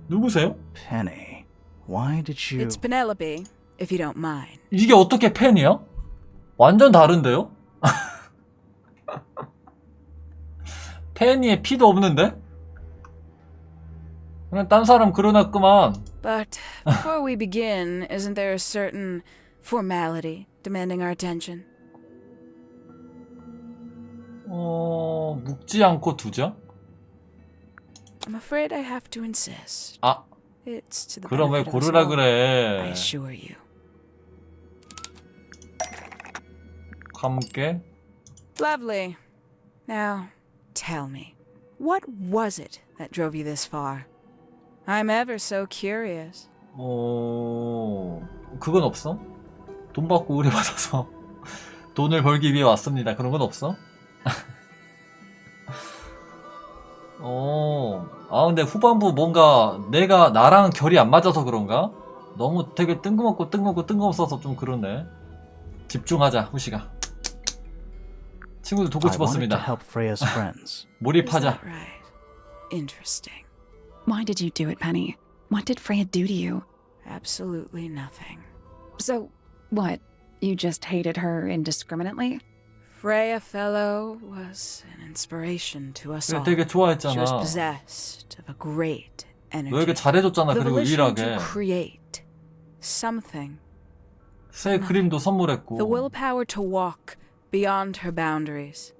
누구세요? Penny, why did you... It's Penelope, if you don't mind. 이게 어떻게 팬이야? 완전 다른데요? 팬이에 피도 없는데? 그냥 딴 사람 그려놨구만. But before we begin, isn't there a certain formality demanding our attention? 묵지 않고 두자? I'm afraid I have to insist. 아, It's to the 그럼 왜 benefit of us 고르라 all, I 그래? assure you. 함께? Lovely. Now, tell me, what was it that drove you this far? I'm ever so curious. 그건 없어? 돈 받고 의뢰받아서 돈을 벌기 위해 왔습니다. 그런 건 없어? 근데 후반부 뭔가 나랑 결이 안 맞아서 그런가? 너무 되게 뜬금없어서 좀 그러네. 집중하자, 후시가. 친구들 돕고 I wanted to 싶었습니다. help Freya's friends. Is 몰입하자. that right? Interesting. Why did you do it, Penny? What did Freya do to you? Absolutely nothing. So, what? You just hated her indiscriminately? Freya Fellow was an inspiration to us all. 되게 She was 좋아했잖아. possessed of a great energy. 너에게 잘해줬잖아. The 그리고 volition to 유일하게. create something. 새 그림도 선물했고. The willpower to walk beyond her boundaries.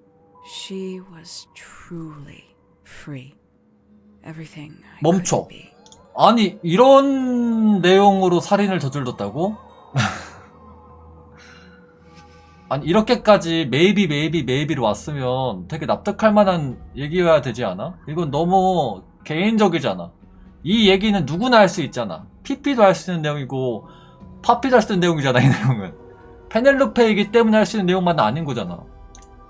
She was truly free. Everything I 멈춰. could be. 아니, 이런 내용으로 살인을 저질렀다고? 아니, 이렇게까지 maybe로 왔으면 되게 납득할 만한 얘기여야 되지 않아? 이건 너무 개인적이잖아. 이 얘기는 누구나 할 수 있잖아. 피피도 할 수 있는 내용이고 파피도 할 수 있는 내용이잖아, 이 내용은. 페넬로페이기 때문에 할 수 있는 내용만은 아닌 거잖아.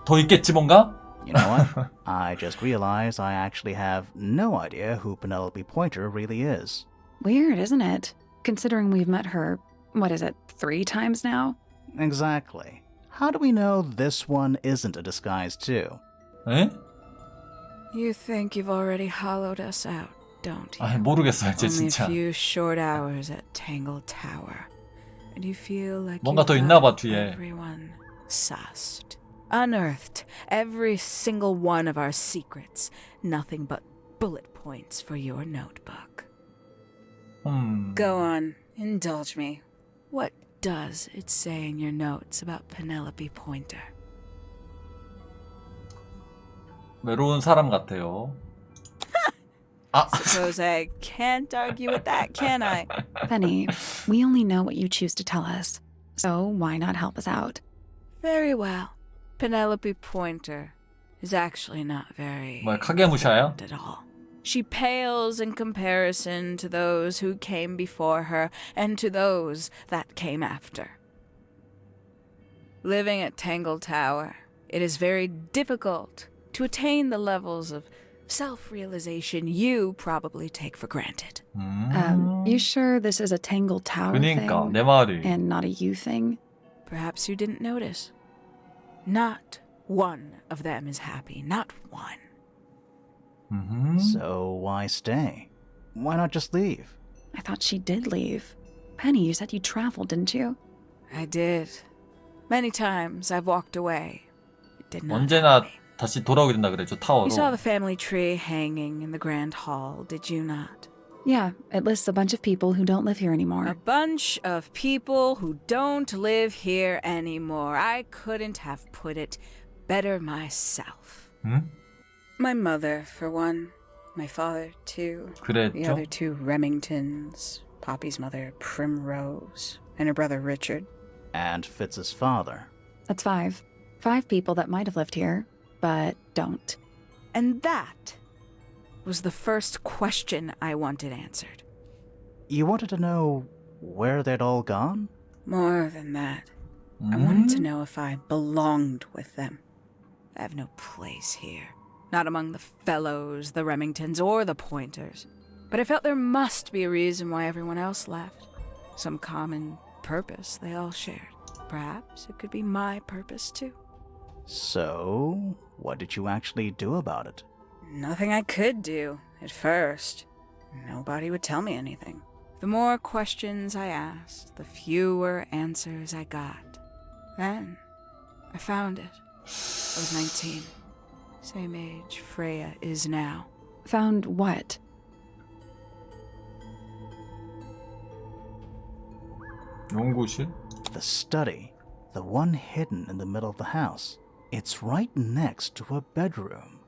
더 있겠지 뭔가? You know what? I just realized I actually have no idea who Penelope Pointer really is. Weird, isn't it? Considering we've met her, what is it, 3 times now? Exactly. How do we know this one isn't a disguise too? 에? You think you've already hollowed us out, don't you? 아, 모르겠어요, 이제 Only 진짜. a few short hours at Tangle Tower, and you feel like 뭔가 you've 더 있나 봐, got 뒤에. everyone sussed, unearthed every single one of our secrets. Nothing but bullet points for your notebook. Go on, indulge me. What does it say in your notes about Penelope Pointer? 외로운 사람 같아요. 아, Suppose I can't argue with that, can I? Penny, we only know what you choose to tell us, so why not help us out? Very well. Penelope Pointer is actually not very 뭐야, 카게무샤야? important at all. She pales in comparison to those who came before her and to those that came after. Living at Tangle Tower, it is very difficult to attain the levels of self-realization you probably take for granted. You sure this is a Tangle Tower 그러니까 thing 내 말이. and not a you thing? Perhaps you didn't notice. Not one of them is happy. Not one. So why stay? Why not just leave? I thought she did leave. Penny, you said you traveled, didn't you? I did. Many times I've walked away. It did not 언제나 help me. 다시 돌아오게 된다 그랬죠, 타워로. You saw the family tree hanging in the grand hall, did you not? Yeah, it lists a bunch of people who don't live here A anymore. bunch of people who don't live here anymore. I couldn't have put it better myself. 응? My mother, for one. My father, too. The 그랬죠? other two Remingtons. Poppy's mother, Primrose. And her brother, Richard. And Fitz's father. That's 5. 5 people that might have lived here, but don't. And that was the first question I wanted answered. You wanted to know where they'd all gone? More than that. I wanted to know if I belonged with them. I have no place here. Not among the Fellows, the Remingtons, or the Pointers. But I felt there must be a reason why everyone else left. Some common purpose they all shared. Perhaps it could be my purpose, too. So, what did you actually do about it? Nothing I could do, at first. Nobody would tell me anything. The more questions I asked, the fewer answers I got. Then, I found it. I was 19. Same age Freya is now. Found what? 연구실? The study. The one hidden in the middle of the house. It's right next to a bedroom.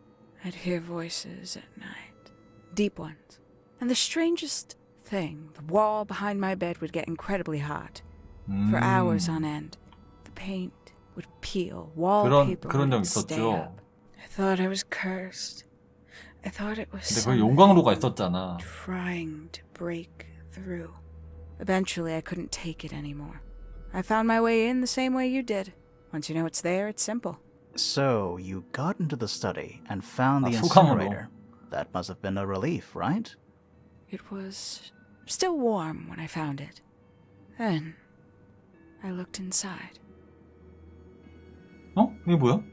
I'd hear voices at night. Deep ones. And the strangest thing, the wall behind my bed would get incredibly hot. For hours on end. The paint would peel. Wallpaper 그런 적 would stay 있었죠. up. I thought I was cursed. I thought it was 근데 거기 용광로가 있었잖아. trying to break through. Eventually, I couldn't take it anymore. I found my way in the same way you did. Once you know it's there, it's simple. So, you got into the study and found the 소감으로. incinerator. That must have been a relief, right? It was still warm when I found it. Then, I looked inside. 어? 이게 뭐야?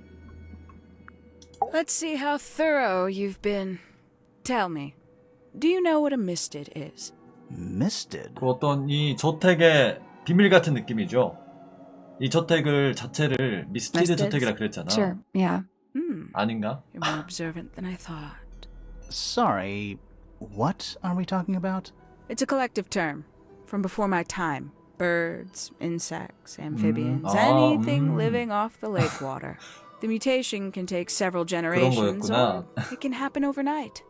Let's see how thorough you've been. Tell me, do you know what a misted is? Misted? 그 어떤 이 저택의 비밀 같은 느낌이죠. 이 저택을 자체를 미스티드 Misted? 저택이라 그랬잖아. Sure, yeah. 아닌가? You're more observant than I thought. Sorry, what are we talking about? It's a collective term from before my time. Birds, insects, amphibians, 아, anything living off the lake water. The mutation can take several generations, or 거였구나. it can happen overnight.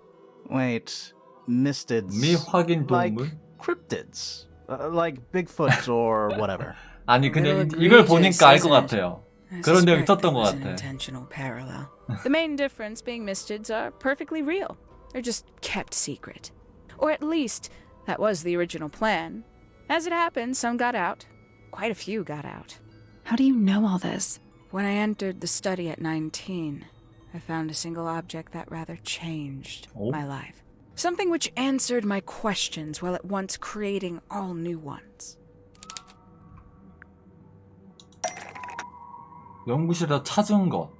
Wait, mistids. 미확인 Like 동물? cryptids. Like Bigfoot or whatever. 아니 A little 그냥 이걸 egregious, 보니까 알 것 isn't it? 같아요. I 그런 내용 suspect 있었던 that 것 was an 같아. intentional parallel. The main difference being mistids are perfectly real. They're just kept secret. Or at least, that was the original plan. As it happened, some got out. Quite a few got out. How do you know all this? When I entered the study at 19, I found a single object that rather changed my life. Something which answered my questions while at once creating all new ones. 연구실에서 찾은 것.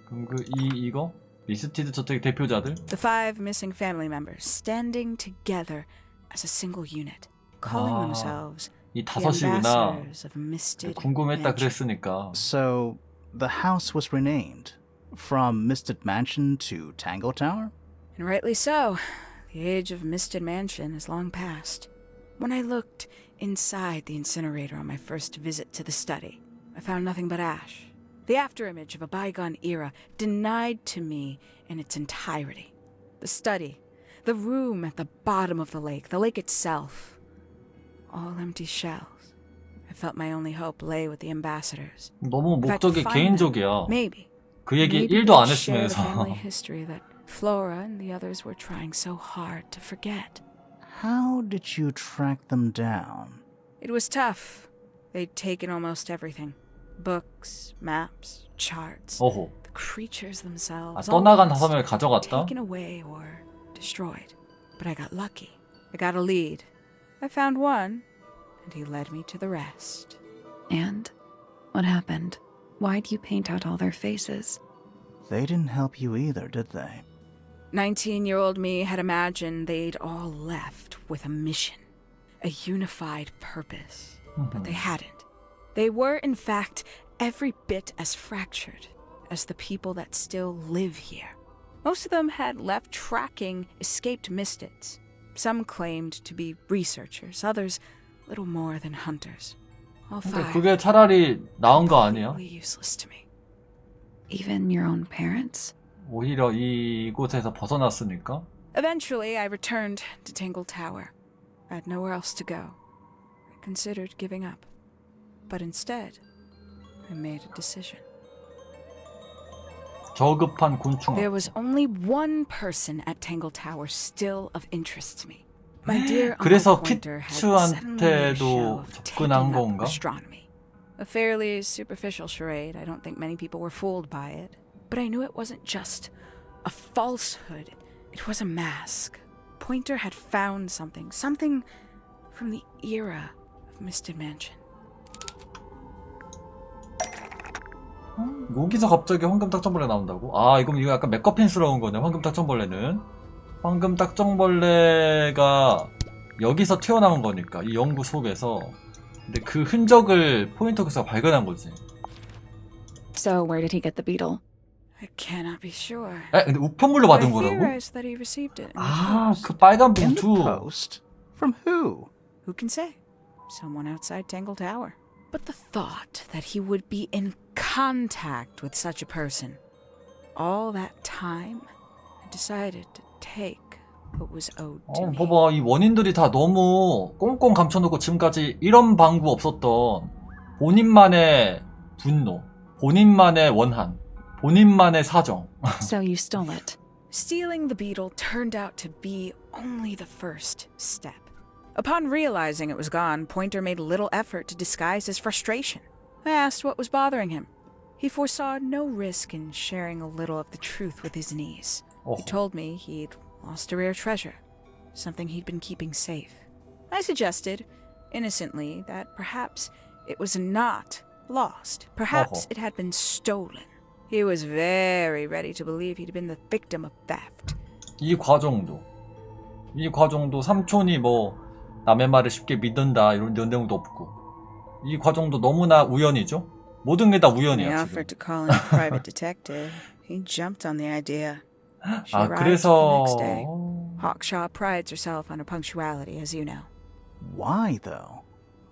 그럼 이거? 미스티드 저택 대표자들? The 5 missing family members standing together as a single unit, calling themselves 이 the 다섯이구나. ambassadors of misted 궁금했다 mansion. 그랬으니까. So, the house was renamed from Misted Mansion to Tangle Tower? And rightly so. The age of Misted Mansion is long past. When I looked inside the incinerator on my first visit to the study, I found nothing but ash. The afterimage of a bygone era denied to me in its entirety. The study, the room at the bottom of the lake itself, all empty shells. I felt my only hope lay with the ambassadors. 너무 If I could 목적이 find them, 개인적이야. maybe 그 얘기 maybe 1도 안 they'd share the family 했으면서. history that Flora and the others were trying so hard to forget. How did you track them down? It was tough. They'd taken almost everything. Books, maps, charts. 어호. The creatures themselves. 아, 떠나간 all 5명을 가져갔다? taken away or destroyed. But I got lucky. I got a lead. I found one, and he led me to the rest. And what happened? Why'd you paint out all their faces? They didn't help you either, did they? 19-year-old me had imagined they'd all left with a mission, a unified purpose. But they hadn't. They were, in fact, every bit as fractured as the people that still live here. Most of them had left tracking escaped mystics. Some claimed to be researchers, others little more than hunters. All 근데 five 그게 차라리 나은 거 아니야? completely useless to me. Even your own parents? 오히려 이곳에서 벗어났으니까? Eventually, I returned to Tangle Tower. I had nowhere else to go. I considered giving up. But instead, I made a decision. 저급한 곤충. There was only one person at Tangle Tower still of interest to me. My dear 그래서 Uncle Pointer had suddenly made a show 키츠한테도 of 접근한 taking up 건가? astronomy. A fairly superficial charade. I don't think many people were fooled by it. But I knew it wasn't just a falsehood. It was a mask. Pointer had found something from the era of Misted Mansion. 여기서 갑자기 황금 딱정벌레 나온다고? 아, 이거 약간 맥거핀스러운 거네. 황금 딱정벌레는. 황금 딱정벌레가 여기서 튀어나온 거니까 이 연구 속에서. 근데 그 흔적을 포인터 교수가 발견한 거지. So where did he get the beetle? I cannot be sure. 에? 근데 우편물로 받은 I 거라고? theorized that he received it in the 아, post. 그 빨간 In the 봉투. post? From who? Who can say? Someone outside Tangle Tower. But the thought that he would be in contact with such a person, all that time, I decided to take what was owed to me. 봐봐. 이 원인들이 다 너무 꽁꽁 감춰놓고 지금까지 이런 방구 없었던 본인만의 분노, 본인만의 원한, 본인만의 사정. So you stole it. Stealing the beetle turned out to be only the first step. Upon realizing it was gone, Pointer made little effort to disguise his frustration. I asked what was bothering him. He foresaw no risk in sharing a little of the truth with his niece. He told me he'd lost a rare treasure, something he'd been keeping safe. I suggested, innocently, that perhaps it was not lost. Perhaps it had been stolen. He was very ready to believe he'd been the victim of theft. 이 과정도 삼촌이 뭐 남의 말을 쉽게 믿는다 이런 내용도 없고 이 과정도 너무나 우연이죠. 모든 게 다 I 우연이야 offered 지금. to call in a private detective. He jumped on the idea. She 아 arrived 그래서 the next day. Hawkshaw prides herself on her punctuality, as you know. Why, though?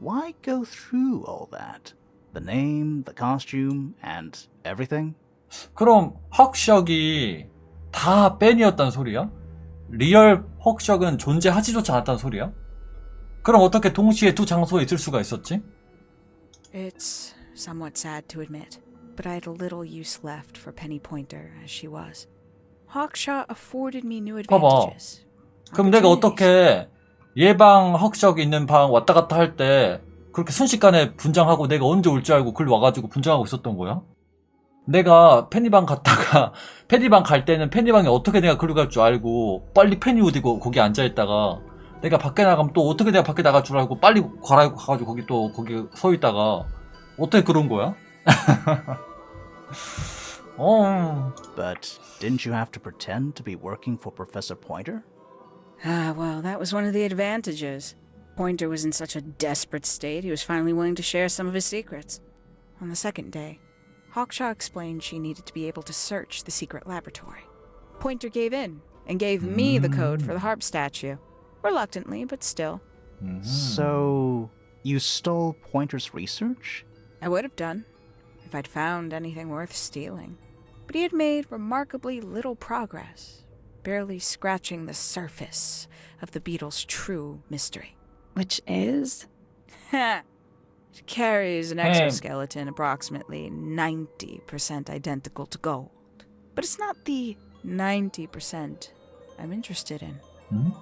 Why go through all that? The name, the costume, and everything? 그럼 헉샥이 다 뺀이었단 소리야? 리얼 헉샥은 존재하지조차 않았단 소리야? 그럼 어떻게 동시에 두 장소에 있을 수가 있었지? It's somewhat sad to admit, but I had little use left for Penny Pointer as she was. Hawkshaw afforded me new 봐봐. advantages. 그럼 내가 opportunities. 어떻게 얘방 헉샥 있는 방 왔다 갔다 할 때 그렇게 순식간에 분장하고 내가 언제 올 줄 알고 글 와가지고 분장하고 있었던 거야? 내가 페니방 갔다가 페니방 갈 때는 페니방에 어떻게 내가 글로 갈 줄 알고 빨리 페니 옷 입고 거기 앉아있다가 내가 밖에 나가면 또 어떻게 내가 밖에 나갈 줄 알고 빨리 갈아입고 가가지고 거기 서 있다가 어떻게 그런 거야? But didn't you have to pretend to be working for Professor Pointer? Ah, well, that was one of the advantages. Pointer was in such a desperate state, he was finally willing to share some of his secrets. On the second day, Hawkshaw explained she needed to be able to search the secret laboratory. Pointer gave in and gave me the code for the harp statue. Reluctantly, but still. So, you stole Pointer's research? I would have done, if I'd found anything worth stealing. But he had made remarkably little progress, barely scratching the surface of the beetle's true mystery. Which is? Ha! It carries an exoskeleton approximately 90% identical to gold. But it's not the 90% I'm interested in. 음?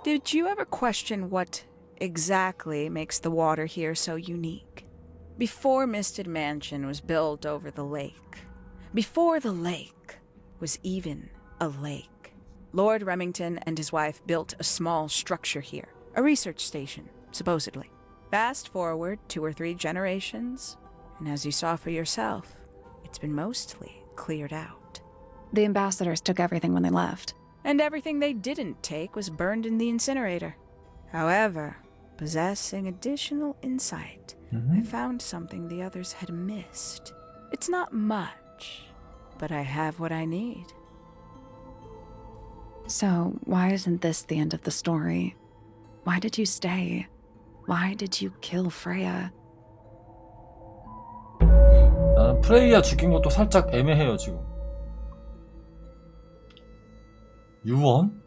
Did you ever question what exactly makes the water here so unique? Before Misted Mansion was built over the lake, before the lake was even a lake, Lord Remington and his wife built a small structure here, a research station, supposedly. Fast forward 2 or 3 generations, and as you saw for yourself, it's been mostly cleared out. The ambassadors took everything when they left. And everything they didn't take was burned in the incinerator. However, possessing additional insight, I found something the others had missed. It's not much, but I have what I need. So, why isn't this the end of the story? Why did you stay? Why did you kill Freya? 나는 프레이야 죽인 것도 살짝 애매해요 지금. 유언?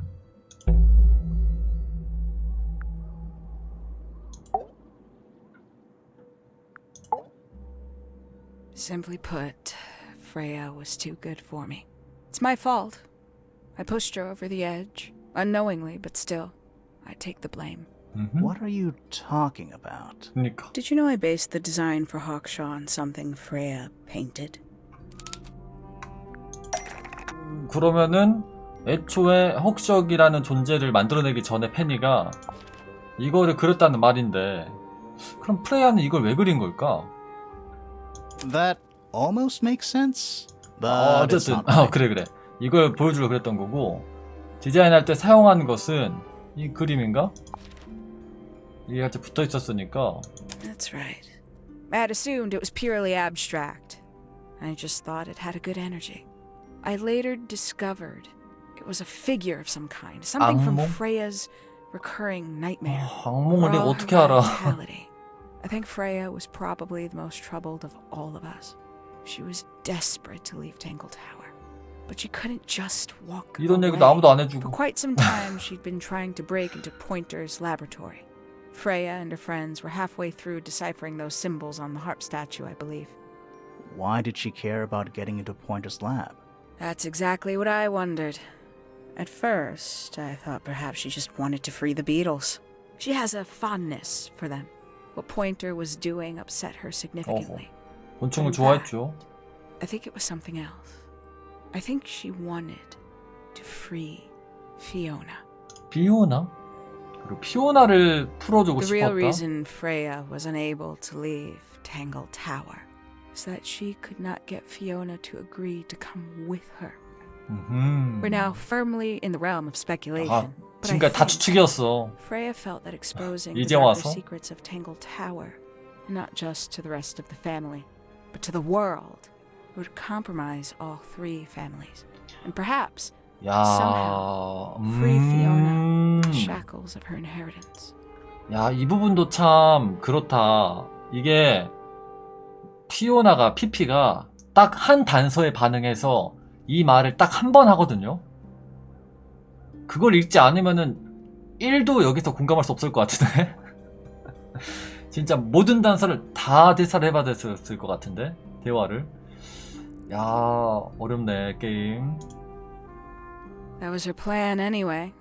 Simply put, Freya was too good for me. It's my fault. I pushed her over the edge, unknowingly, but still, I take the blame. What are you talking about? 그러니까. Did you know I based the design for Hawkshaw on something Freya painted? 그러면은 애초에 헉적이라는 존재를 만들어내기 전에 페니가 이거를 그렸다는 말인데 그럼 프레야는 이걸 왜 그린 걸까? That almost makes sense, but it's 어쨌든 not right. 그래 이걸 보여주려고 그랬던 거고 디자인할 때 사용한 것은 이 그림인가? 이게 같이 붙어 있었으니까. That's right. I had assumed it was purely abstract. I just thought it had a good energy. I later discovered it was a figure of some kind, something from 악몽? Freya's recurring nightmare. 악몽을 For 내가 all 어떻게 her 알아? vitality, I think Freya was probably the most troubled of all of us. She was desperate to leave Tangle Tower, but she couldn't just walk 이런 away. 얘기도 아무도 안 For 해주고. quite some time, she'd been trying to break into Pointer's laboratory. Freya and her friends were halfway through deciphering those symbols on the harp statue, I believe. Why did she care about getting into Pointer's lab? That's exactly what I wondered. At first, I thought perhaps she just wanted to free the Beatles. She has a fondness for them. What Pointer was doing upset her significantly. 곤충을 In 좋아했죠. fact, I think it was something else. I think she wanted to free Fiona. 피오나? 그리고 피오나를 풀어주고 The real 싶었다. reason Freya was unable to leave Tangle Tower is that she could not get Fiona to agree to come with her. We're now firmly in the realm of speculation. But I 지금까지 다 think 추측이었어. Freya felt that exposing the 이제 darker 와서? secrets of Tangle Tower, not just to the rest of the family, but to the world, would compromise all 3 families. And perhaps somehow free Fiona from the shackles of her inheritance. 야, 이 부분도 참 그렇다. 이게 피오나가 피피가 딱 한 단서에 반응해서 이 말을 딱 한 번 하거든요. 그걸 읽지 않으면은 1도 여기서 공감할 수 없을 것 같은데. 진짜 모든 단서를 다 대사를 해봐야 됐을 것 같은데 대화를. 야, 어렵네 게임. That was her plan anyway.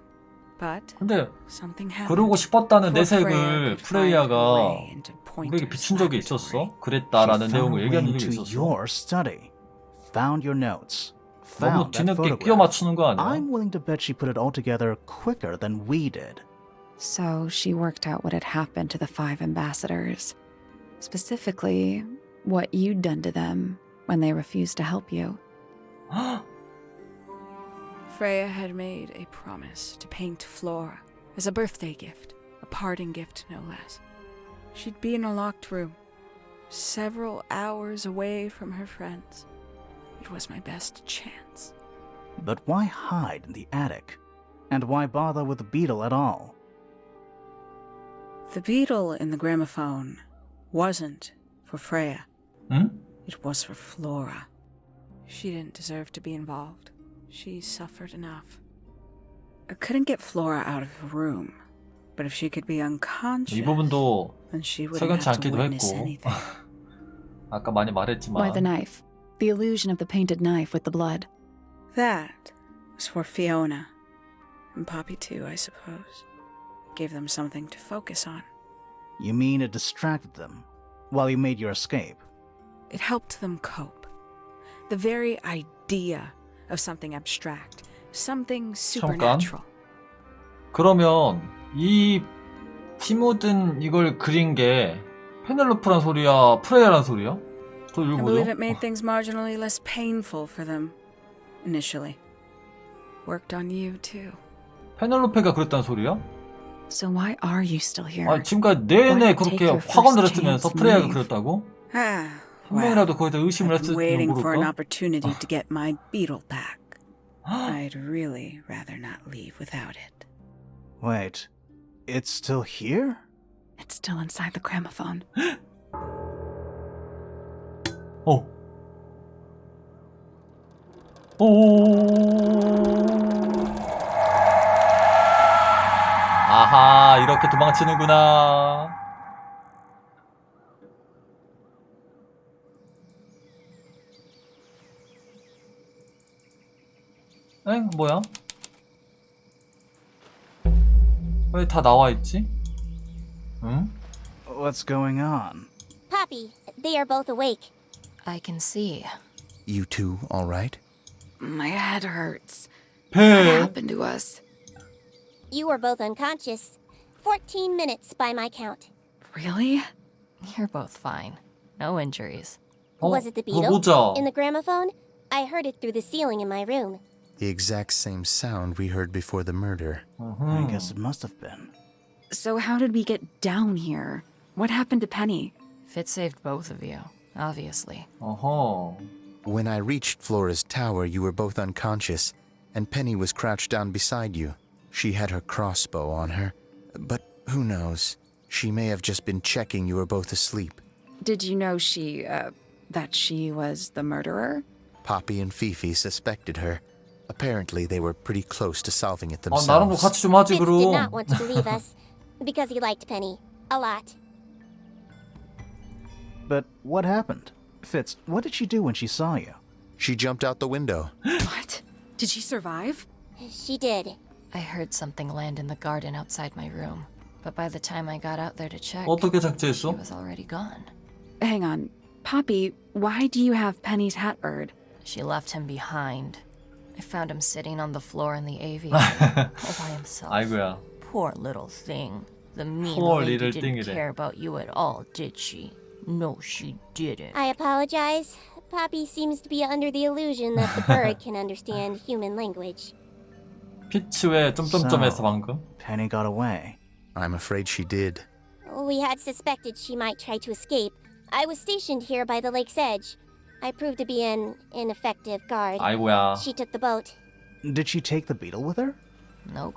But 근데 something happened. 그러고 싶었다는 before 내색을 Freya could find 프레이야가 her way into 우리에게 Pointer's 비춘 적이 laboratory. 있었어? 그랬다라는 She found 내용을 a way 얘기한 적이 into 있었어. your study. Found your notes. 너무 Found that 뒤늦게 끼워 photograph. 맞추는 거 아니야? I'm willing to bet she put it all together quicker than we did. So she worked out what had happened to the 5 ambassadors. Specifically, what you'd done to them when they refused to help you. Freya had made a promise to paint Flora as a birthday gift, a parting gift no less. She'd be in a locked room, several hours away from her friends. It was my best chance. But why hide in the attic? And why bother with the beetle at all? The beetle in the gramophone wasn't for Freya. 응? It was for Flora. She didn't deserve to be involved. She suffered enough. I couldn't get Flora out of the room, but if she could be unconscious, 이 부분도 then she wouldn't 석연치 have to 않기도 witness 했고. anything. 아까 많이 Why the 말했지만 knife? The illusion of the painted knife with the blood. That was for Fiona. And Poppy too, I suppose. Gave them something to focus on. You mean it distracted them while you made your escape? It helped them cope. The very idea of something abstract, something supernatural. 그러면 이 피 묻은 이걸 그린 게 페넬로프란 소리야, 프레야란 소리야? 또 I believe it 읽어보죠. made things marginally less painful for them, initially. Worked on you, too. 페넬로페가 그랬단 소리야? So why are you still here? 아니 지금까지 내내 Why not take 그렇게 your 화관을 first 했으면서 chance 프레야가 leave? 그랬다고? Ah, 한 well, 명이라도 거기다 의심을 I've been waiting 했을지 for an 모를까? opportunity to get my beetle back. I'd really rather not leave without it. Wait, it's still here? It's still inside the gramophone. 어. 오. 아하, 이렇게 도망치는구나. 엥? 뭐야? 왜 다 나와 있지? 응? What's going on? Poppy, they are both awake. I can see. You two all right? My head hurts. What 배. happened to us? You were both unconscious. 14 minutes by my count. Really? You're both fine. No injuries. Was it the 그거 beetle? 보자. In the gramophone? I heard it through the ceiling in my room. The exact same sound we heard before the murder. I guess it must have been. So how did we get down here? What happened to Penny? Fit saved both of you, obviously. 어허. When I reached Flora's tower, you were both unconscious, and Penny was crouched down beside you. She had her crossbow on her, but who knows? She may have just been checking you were both asleep. Did you know that she was the murderer? Poppy and Fifi suspected her. Apparently, they were pretty close to solving it 아, 나랑도 themselves. 같이 좀 하지 Fitz did 그럼. not want to believe us because he liked Penny a lot. But what happened? Fitz, what did she do when she saw you? She jumped out the window. What? Did she survive? She did. I heard something land in the garden outside my room, but by the time I got out there to check, 어떻게 she 삭제했어? was already gone. Hang on. Poppy, why do you have Penny's hat bird? She left him behind. I found him sitting on the floor in the aviary, all by himself. 아이고야. Poor little thing. The mean Poor lady little didn't thing이래. care about you at all, did she? No, she didn't. I apologize. Poppy seems to be under the illusion that the bird can understand human language. 피치 왜 점점점했어 방금? Penny got away. I'm afraid she did. We had suspected she might try to escape. I was stationed here by the lake's edge. I proved to be an ineffective guard. 아이고야. She took the boat. Did she take the beetle with her? Nope,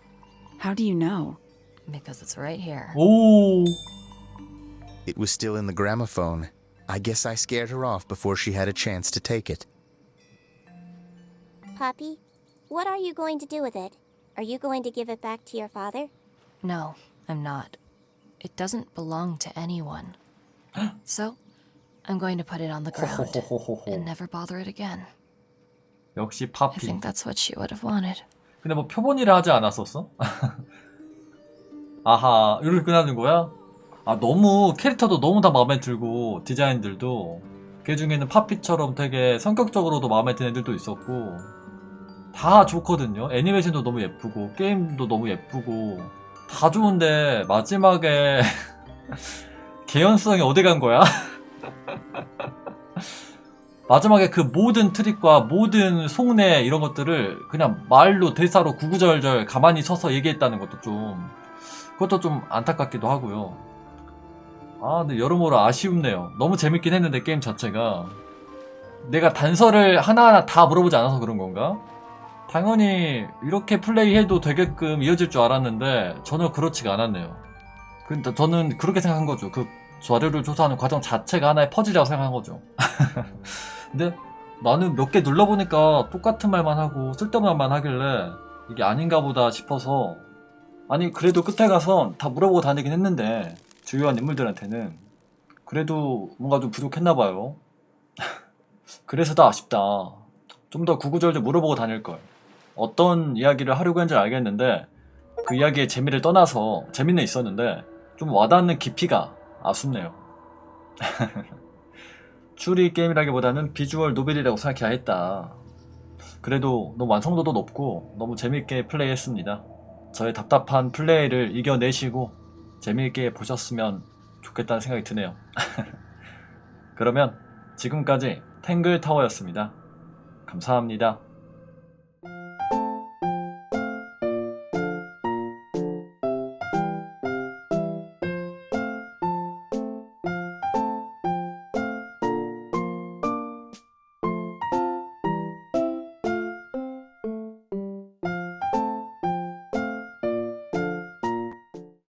How do you know? because it's right here. 오. It was still in the gramophone. I guess I scared her off before she had a chance to take it. Poppy, what are you going to do with it? Are you going to give it back to your father? No, I'm not. It doesn't belong to anyone. So, I'm going to put it on the ground and never bother it again. 역시 I 파피. think that's what she would have wanted. 근데 뭐 표본이라 하지 않았었어? 아하, 이렇게 끝나는 거야? 아, 너무 캐릭터도 너무 다 마음에 들고 디자인들도 그 중에는 파피처럼 되게 성격적으로도 마음에 드는 애들도 있었고 다 좋거든요. 애니메이션도 너무 예쁘고 게임도 너무 예쁘고 다 좋은데 마지막에 개연성이 어디 간 거야? 마지막에 그 모든 트릭과 모든 속내 이런 것들을 그냥 말로 대사로 구구절절 가만히 서서 얘기했다는 것도 그것도 좀 안타깝기도 하고요. 아, 근데 여러모로 아쉬움네요. 너무 재밌긴 했는데 게임 자체가 내가 단서를 하나하나 다 물어보지 않아서 그런 건가? 당연히 이렇게 플레이해도 되게끔 이어질 줄 알았는데 전혀 그렇지가 않았네요. 근데 저는 그렇게 생각한 거죠. 그 자료를 조사하는 과정 자체가 하나의 퍼즐이라고 생각한 거죠. 근데 나는 몇 개 눌러보니까 똑같은 말만 하고 쓸데없는 말만 하길래 이게 아닌가 보다 싶어서 아니 그래도 끝에 가서 다 물어보고 다니긴 했는데 주요한 인물들한테는 그래도 뭔가 좀 부족했나봐요. 그래서 더 아쉽다. 좀 더 구구절절 물어보고 다닐걸. 어떤 이야기를 하려고 했는지 알겠는데 그 이야기의 재미를 떠나서 재미는 있었는데 좀 와닿는 깊이가 아쉽네요. 추리 게임이라기보다는 비주얼 노벨이라고 생각해야 했다. 그래도 너무 완성도도 높고 너무 재밌게 플레이했습니다. 저의 답답한 플레이를 이겨내시고 재미있게 보셨으면 좋겠다는 생각이 드네요. 그러면 지금까지 탱글타워였습니다. 감사합니다.